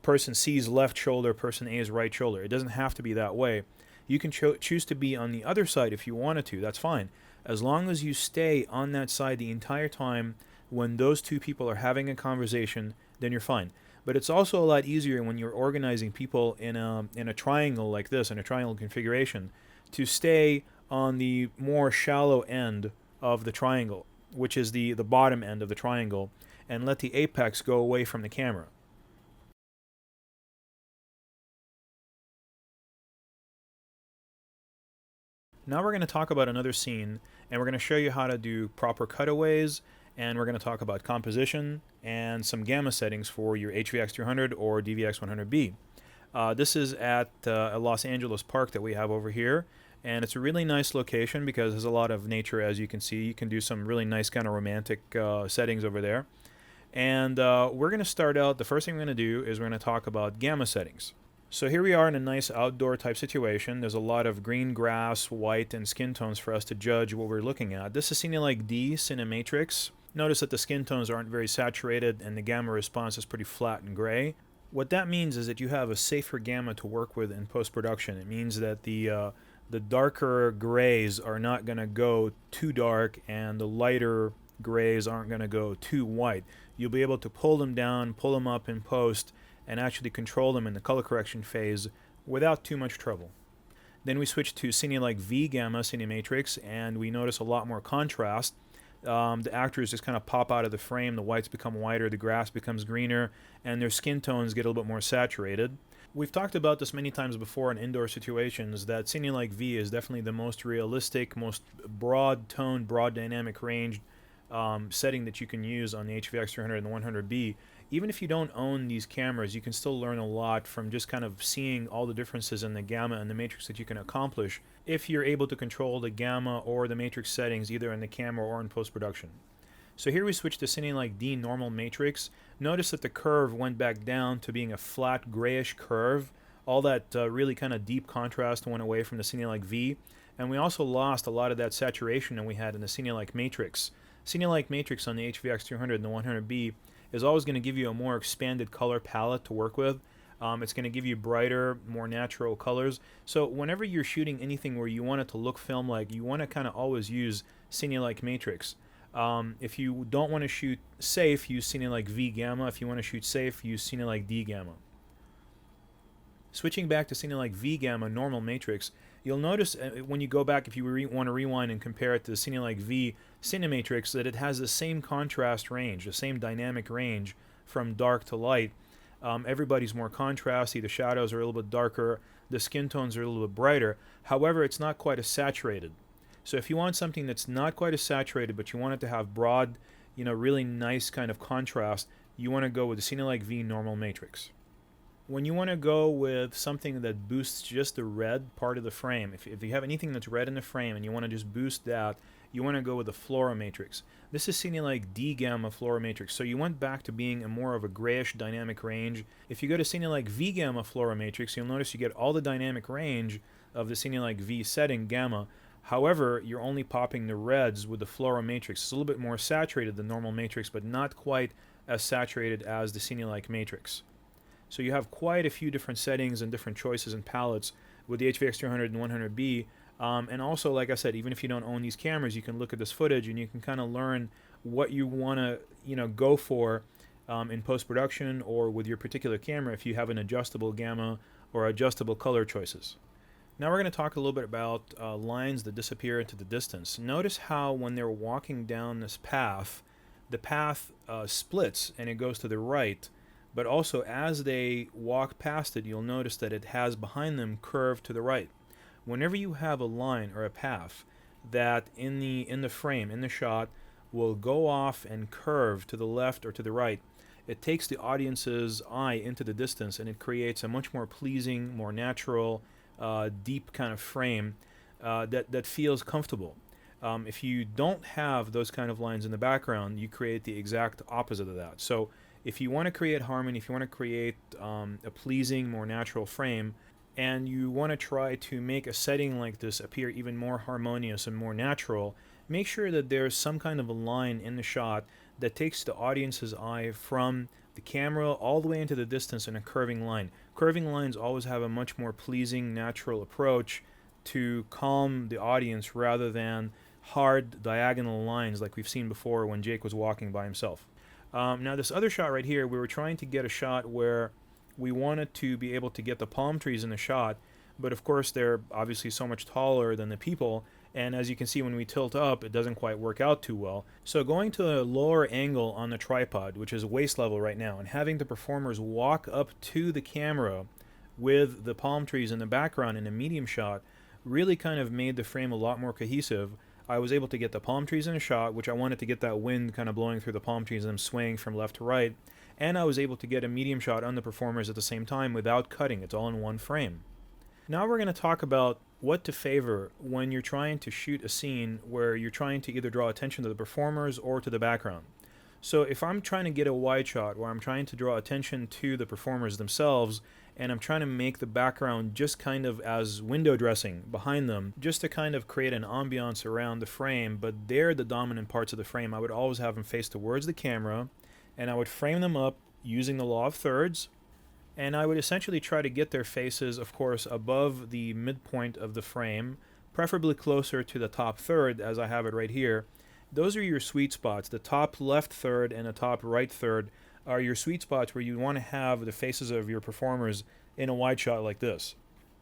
person C's left shoulder, person A's right shoulder. It doesn't have to be that way. You can choose to be on the other side if you wanted to. That's fine. As long as you stay on that side the entire time when those two people are having a conversation, then you're fine. But it's also a lot easier when you're organizing people in a triangle like this, in a triangle configuration, to stay on the more shallow end of the triangle, which is the bottom end of the triangle, and let the apex go away from the camera. Now we're going to talk about another scene, and we're going to show you how to do proper cutaways, and we're going to talk about composition and some gamma settings for your HVX300 or DVX100B. This is at a Los Angeles park that we have over here, and it's a really nice location because there's a lot of nature, as you can see. You can do some really nice kind of romantic settings over there. And we're going to start out, the first thing we're going to do is we're going to talk about gamma settings. So here we are in a nice outdoor type situation. There's a lot of green grass, white, and skin tones for us to judge what we're looking at. This is Cinelike D Cinematrix. Notice that the skin tones aren't very saturated and the gamma response is pretty flat and gray. What that means is that you have a safer gamma to work with in post-production. It means that the darker grays are not going to go too dark and the lighter grays aren't going to go too white. You'll be able to pull them down, pull them up in post, and actually control them in the color correction phase without too much trouble. Then we switch to Cinelike V Gamma Cinematrix, and we notice a lot more contrast. The actors just kind of pop out of the frame, the whites become whiter, the grass becomes greener, and their skin tones get a little bit more saturated. We've talked about this many times before in indoor situations, that Cinelike V is definitely the most realistic, most broad tone, broad dynamic range setting that you can use on the HVX300 and the 100B. Even if you don't own these cameras, you can still learn a lot from just kind of seeing all the differences in the gamma and the matrix that you can accomplish if you're able to control the gamma or the matrix settings either in the camera or in post-production. So here we switch to Cinelike D normal matrix. Notice that the curve went back down to being a flat grayish curve. All that really kind of deep contrast went away from the Cinelike V, and we also lost a lot of that saturation that we had in the Cinelike matrix. Cinelike matrix on the HVX300 and the 100B is always going to give you a more expanded color palette to work with. It's going to give you brighter, more natural colors. So whenever you're shooting anything where you want it to look film-like, you want to kind of always use Cinelike matrix. If you don't want to shoot safe, use Cinelike V Gamma. If you want to shoot safe, use Cinelike D Gamma. Switching back to Cinelike V Gamma normal matrix, you'll notice when you go back, if you want to rewind and compare it to the Cinelike V Cinematrix, that it has the same contrast range, the same dynamic range from dark to light. Everybody's more contrasty, the shadows are a little bit darker, the skin tones are a little bit brighter. However, it's not quite as saturated. So if you want something that's not quite as saturated, but you want it to have broad, really nice kind of contrast, you want to go with the Cinelike V normal matrix. when you want to go with something that boosts just the red part of the frame, if you have anything that's red in the frame and you want to just boost that, you want to go with the fluoromatrix. This is Cine like D gamma fluoromatrix, so you went back to being a more of a grayish dynamic range. If you go to Cine like V gamma fluoromatrix, you'll notice you get all the dynamic range of the Cine like V setting gamma. However, you're only popping the reds with the fluoromatrix. It's a little bit more saturated than normal matrix, but not quite as saturated as the Cine like matrix. So you have quite a few different settings and different choices and palettes with the HVX 300 and 100B. And also, like I said, even if you don't own these cameras, you can look at this footage and you can kind of learn what you want to, go for in post-production or with your particular camera if you have an adjustable gamma or adjustable color choices. Now we're going to talk a little bit about lines that disappear into the distance. Notice how when they're walking down this path, the path splits and it goes to the right. But also, as they walk past it, you'll notice that it has behind them curved to the right. Whenever you have a line or a path that in the frame, in the shot, will go off and curve to the left or to the right, it takes the audience's eye into the distance and it creates a much more pleasing, more natural, deep kind of frame that feels comfortable. If you don't have those kind of lines in the background, you create the exact opposite of that. So if you want to create harmony, if you want to create a pleasing, more natural frame, and you want to try to make a setting like this appear even more harmonious and more natural, make sure that there's some kind of a line in the shot that takes the audience's eye from the camera all the way into the distance in a curving line. Curving lines always have a much more pleasing, natural approach to calm the audience rather than hard diagonal lines like we've seen before when Jake was walking by himself. Now this other shot right here, we were trying to get a shot where we wanted to be able to get the palm trees in the shot, but of course they're obviously so much taller than the people, and as you can see when we tilt up, it doesn't quite work out too well. So going to a lower angle on the tripod, which is waist level right now, and having the performers walk up to the camera with the palm trees in the background in a medium shot really kind of made the frame a lot more cohesive. I was able to get the palm trees in a shot, which I wanted to get that wind kind of blowing through the palm trees and them swaying from left to right, and I was able to get a medium shot on the performers at the same time without cutting. It's all in one frame. Now we're going to talk about what to favor when you're trying to shoot a scene where you're trying to either draw attention to the performers or to the background. So if I'm trying to get a wide shot where I'm trying to draw attention to the performers themselves and I'm trying to make the background just kind of as window dressing behind them, just to kind of create an ambiance around the frame, but they're the dominant parts of the frame, I would always have them face towards the camera and I would frame them up using the law of thirds, and I would essentially try to get their faces, of course, above the midpoint of the frame, preferably closer to the top third as I have it right here. Those are your sweet spots. The top left third and the top right third are your sweet spots where you want to have the faces of your performers in a wide shot like this.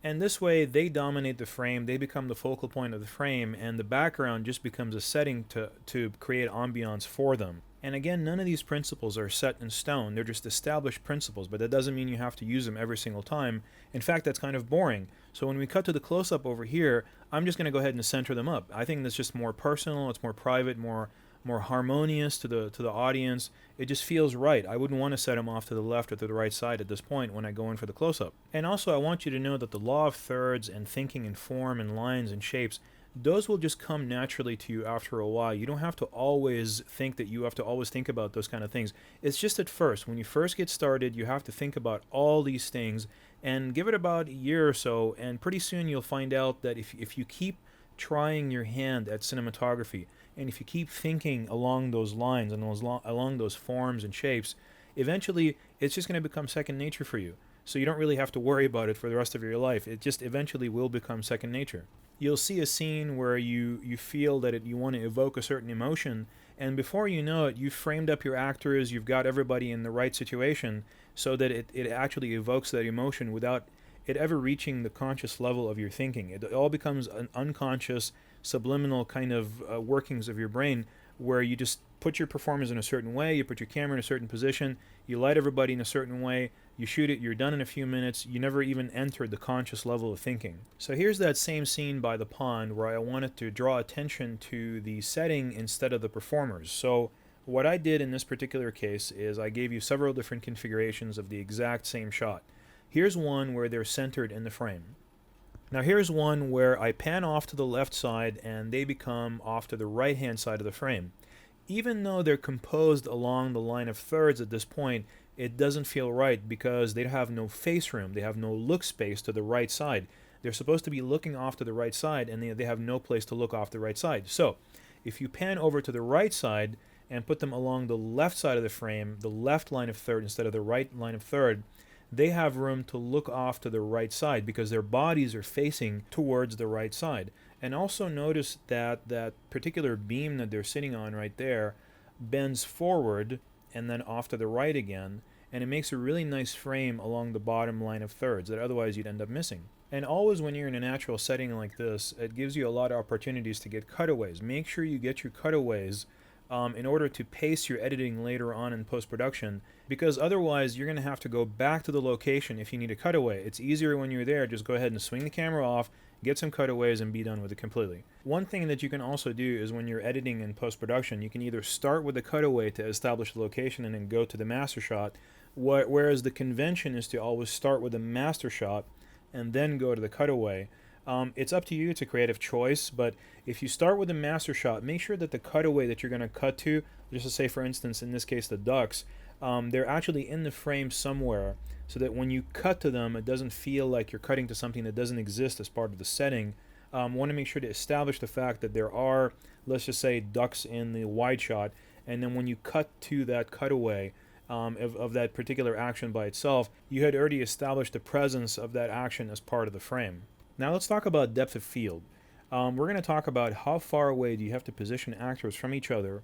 And this way they dominate the frame, they become the focal point of the frame, and the background just becomes a setting to create ambiance for them. And again, none of these principles are set in stone. They're just established principles, but that doesn't mean you have to use them every single time. In fact, that's kind of boring. So when we cut to the close-up over here, I'm just going to go ahead and center them up. I think that's just more personal, it's more private, more harmonious to the audience. It just feels right. I wouldn't want to set them off to the left or to the right side at this point when I go in for the close-up. And also, I want you to know that the law of thirds and thinking in form and lines and shapes, those will just come naturally to you after a while. You don't have to always think that you have to always think about those kind of things. It's just at first. When you first get started, you have to think about all these things and give it about a year or so, and pretty soon you'll find out that if you keep trying your hand at cinematography, and if you keep thinking along those lines and along those forms and shapes, eventually it's just going to become second nature for you. So you don't really have to worry about it for the rest of your life. It just eventually will become second nature. You'll see a scene where you feel that you want to evoke a certain emotion, and before you know it, you've framed up your actors, you've got everybody in the right situation so that it actually evokes that emotion without it ever reaching the conscious level of your thinking. It all becomes an unconscious, subliminal kind of workings of your brain where you just put your performance in a certain way, you put your camera in a certain position, you light everybody in a certain way, you shoot it, you're done in a few minutes, you never even entered the conscious level of thinking. So here's that same scene by the pond where I wanted to draw attention to the setting instead of the performers. So what I did in this particular case is I gave you several different configurations of the exact same shot. Here's one where they're centered in the frame. Now here's one where I pan off to the left side and they become off to the right hand side of the frame. Even though they're composed along the line of thirds at this point, it doesn't feel right because they have no face room, they have no look space to the right side. They're supposed to be looking off to the right side and they have no place to look off the right side. So if you pan over to the right side and put them along the left side of the frame, the left line of third instead of the right line of third, they have room to look off to the right side because their bodies are facing towards the right side. And also notice that that particular beam that they're sitting on right there bends forward and then off to the right again, and it makes a really nice frame along the bottom line of thirds that otherwise you'd end up missing. And always when you're in a natural setting like this, it gives you a lot of opportunities to get cutaways. Make sure you get your cutaways in order to pace your editing later on in post-production, because otherwise you're going to have to go back to the location if you need a cutaway. It's easier when you're there, just go ahead and swing the camera off, get some cutaways, and be done with it completely. One thing that you can also do is when you're editing in post-production, you can either start with a cutaway to establish the location and then go to the master shot, whereas the convention is to always start with a master shot and then go to the cutaway. It's up to you, it's a creative choice, but if you start with a master shot, make sure that the cutaway that you're going to cut to, just to say for instance in this case the ducks, they're actually in the frame somewhere so that when you cut to them it doesn't feel like you're cutting to something that doesn't exist as part of the setting. Want to make sure to establish the fact that there are, let's just say, ducks in the wide shot, and then when you cut to that cutaway of that particular action by itself, you had already established the presence of that action as part of the frame. Now let's talk about depth of field. We're going to talk about how far away do you have to position actors from each other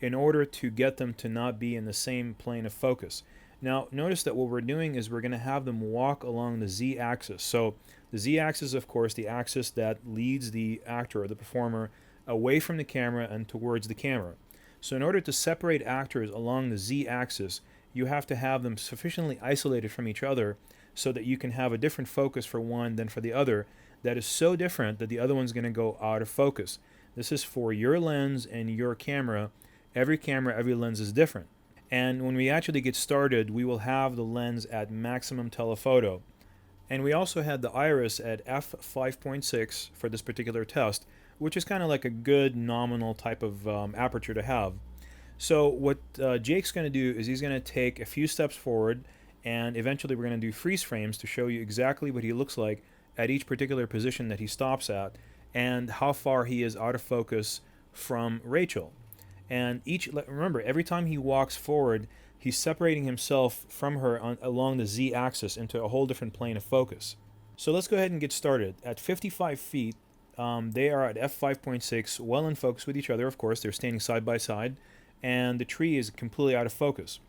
in order to get them to not be in the same plane of focus. Now notice that what we're doing is we're going to have them walk along the z-axis. So the z-axis, of course, the axis that leads the actor or the performer away from the camera and towards the camera. So in order to separate actors along the z-axis, you have to have them sufficiently isolated from each other so that you can have a different focus for one than for the other that is so different that the other one's going to go out of focus. This is for your lens and your camera. Every camera, every lens is different. And when we actually get started, we will have the lens at maximum telephoto. And we also had the iris at f5.6 for this particular test, which is kind of like a good nominal type of aperture to have. So what Jake's going to do is he's going to take a few steps forward, and eventually we're going to do freeze frames to show you exactly what he looks like at each particular position that he stops at and how far he is out of focus from Rachel. And remember, every time he walks forward, he's separating himself from her along the z-axis into a whole different plane of focus. So let's go ahead and get started. At 55 feet, they are at f5.6, well in focus with each other, of course. They're standing side by side, and the tree is completely out of focus.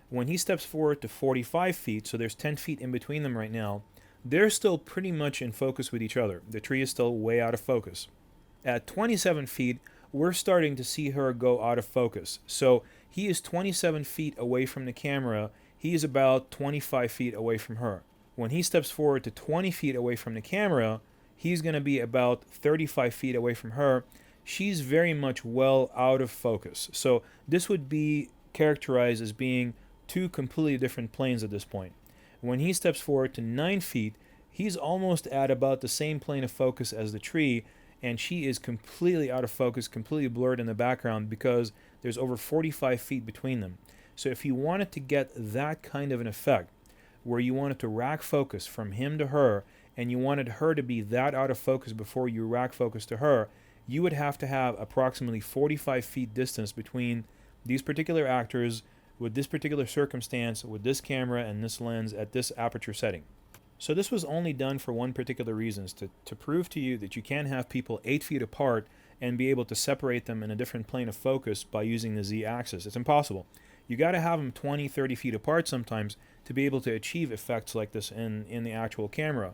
When he steps forward to 45 feet, so there's 10 feet in between them right now, they're still pretty much in focus with each other. The tree is still way out of focus. At 27 feet, we're starting to see her go out of focus. So he is 27 feet away from the camera. He is about 25 feet away from her. When he steps forward to 20 feet away from the camera, he's going to be about 35 feet away from her. She's very much well out of focus. So this would be characterized as being two completely different planes at this point. When he steps forward to 9 feet, he's almost at about the same plane of focus as the tree, and she is completely out of focus, completely blurred in the background because there's over 45 feet between them. So if you wanted to get that kind of an effect, where you wanted to rack focus from him to her, and you wanted her to be that out of focus before you rack focus to her, you would have to have approximately 45 feet distance between these particular actors with this particular circumstance, with this camera and this lens at this aperture setting. So this was only done for one particular reason, to prove to you that you can have people 8 feet apart and be able to separate them in a different plane of focus by using the z-axis. It's impossible. You got to have them 20, 30 feet apart sometimes to be able to achieve effects like this in the actual camera.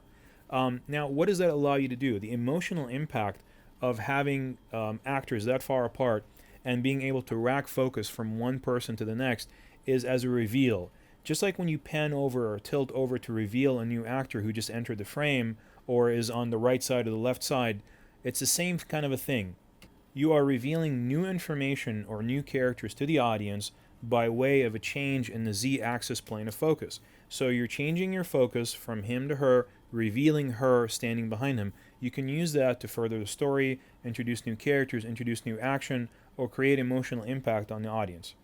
Now, what does that allow you to do? The emotional impact of having actors that far apart and being able to rack focus from one person to the next is as a reveal. Just like when you pan over or tilt over to reveal a new actor who just entered the frame or is on the right side or the left side, it's the same kind of a thing. You are revealing new information or new characters to the audience by way of a change in the z-axis plane of focus. So you're changing your focus from him to her, revealing her standing behind him. You can use that to further the story, introduce new characters, introduce new action, or create emotional impact on the audience.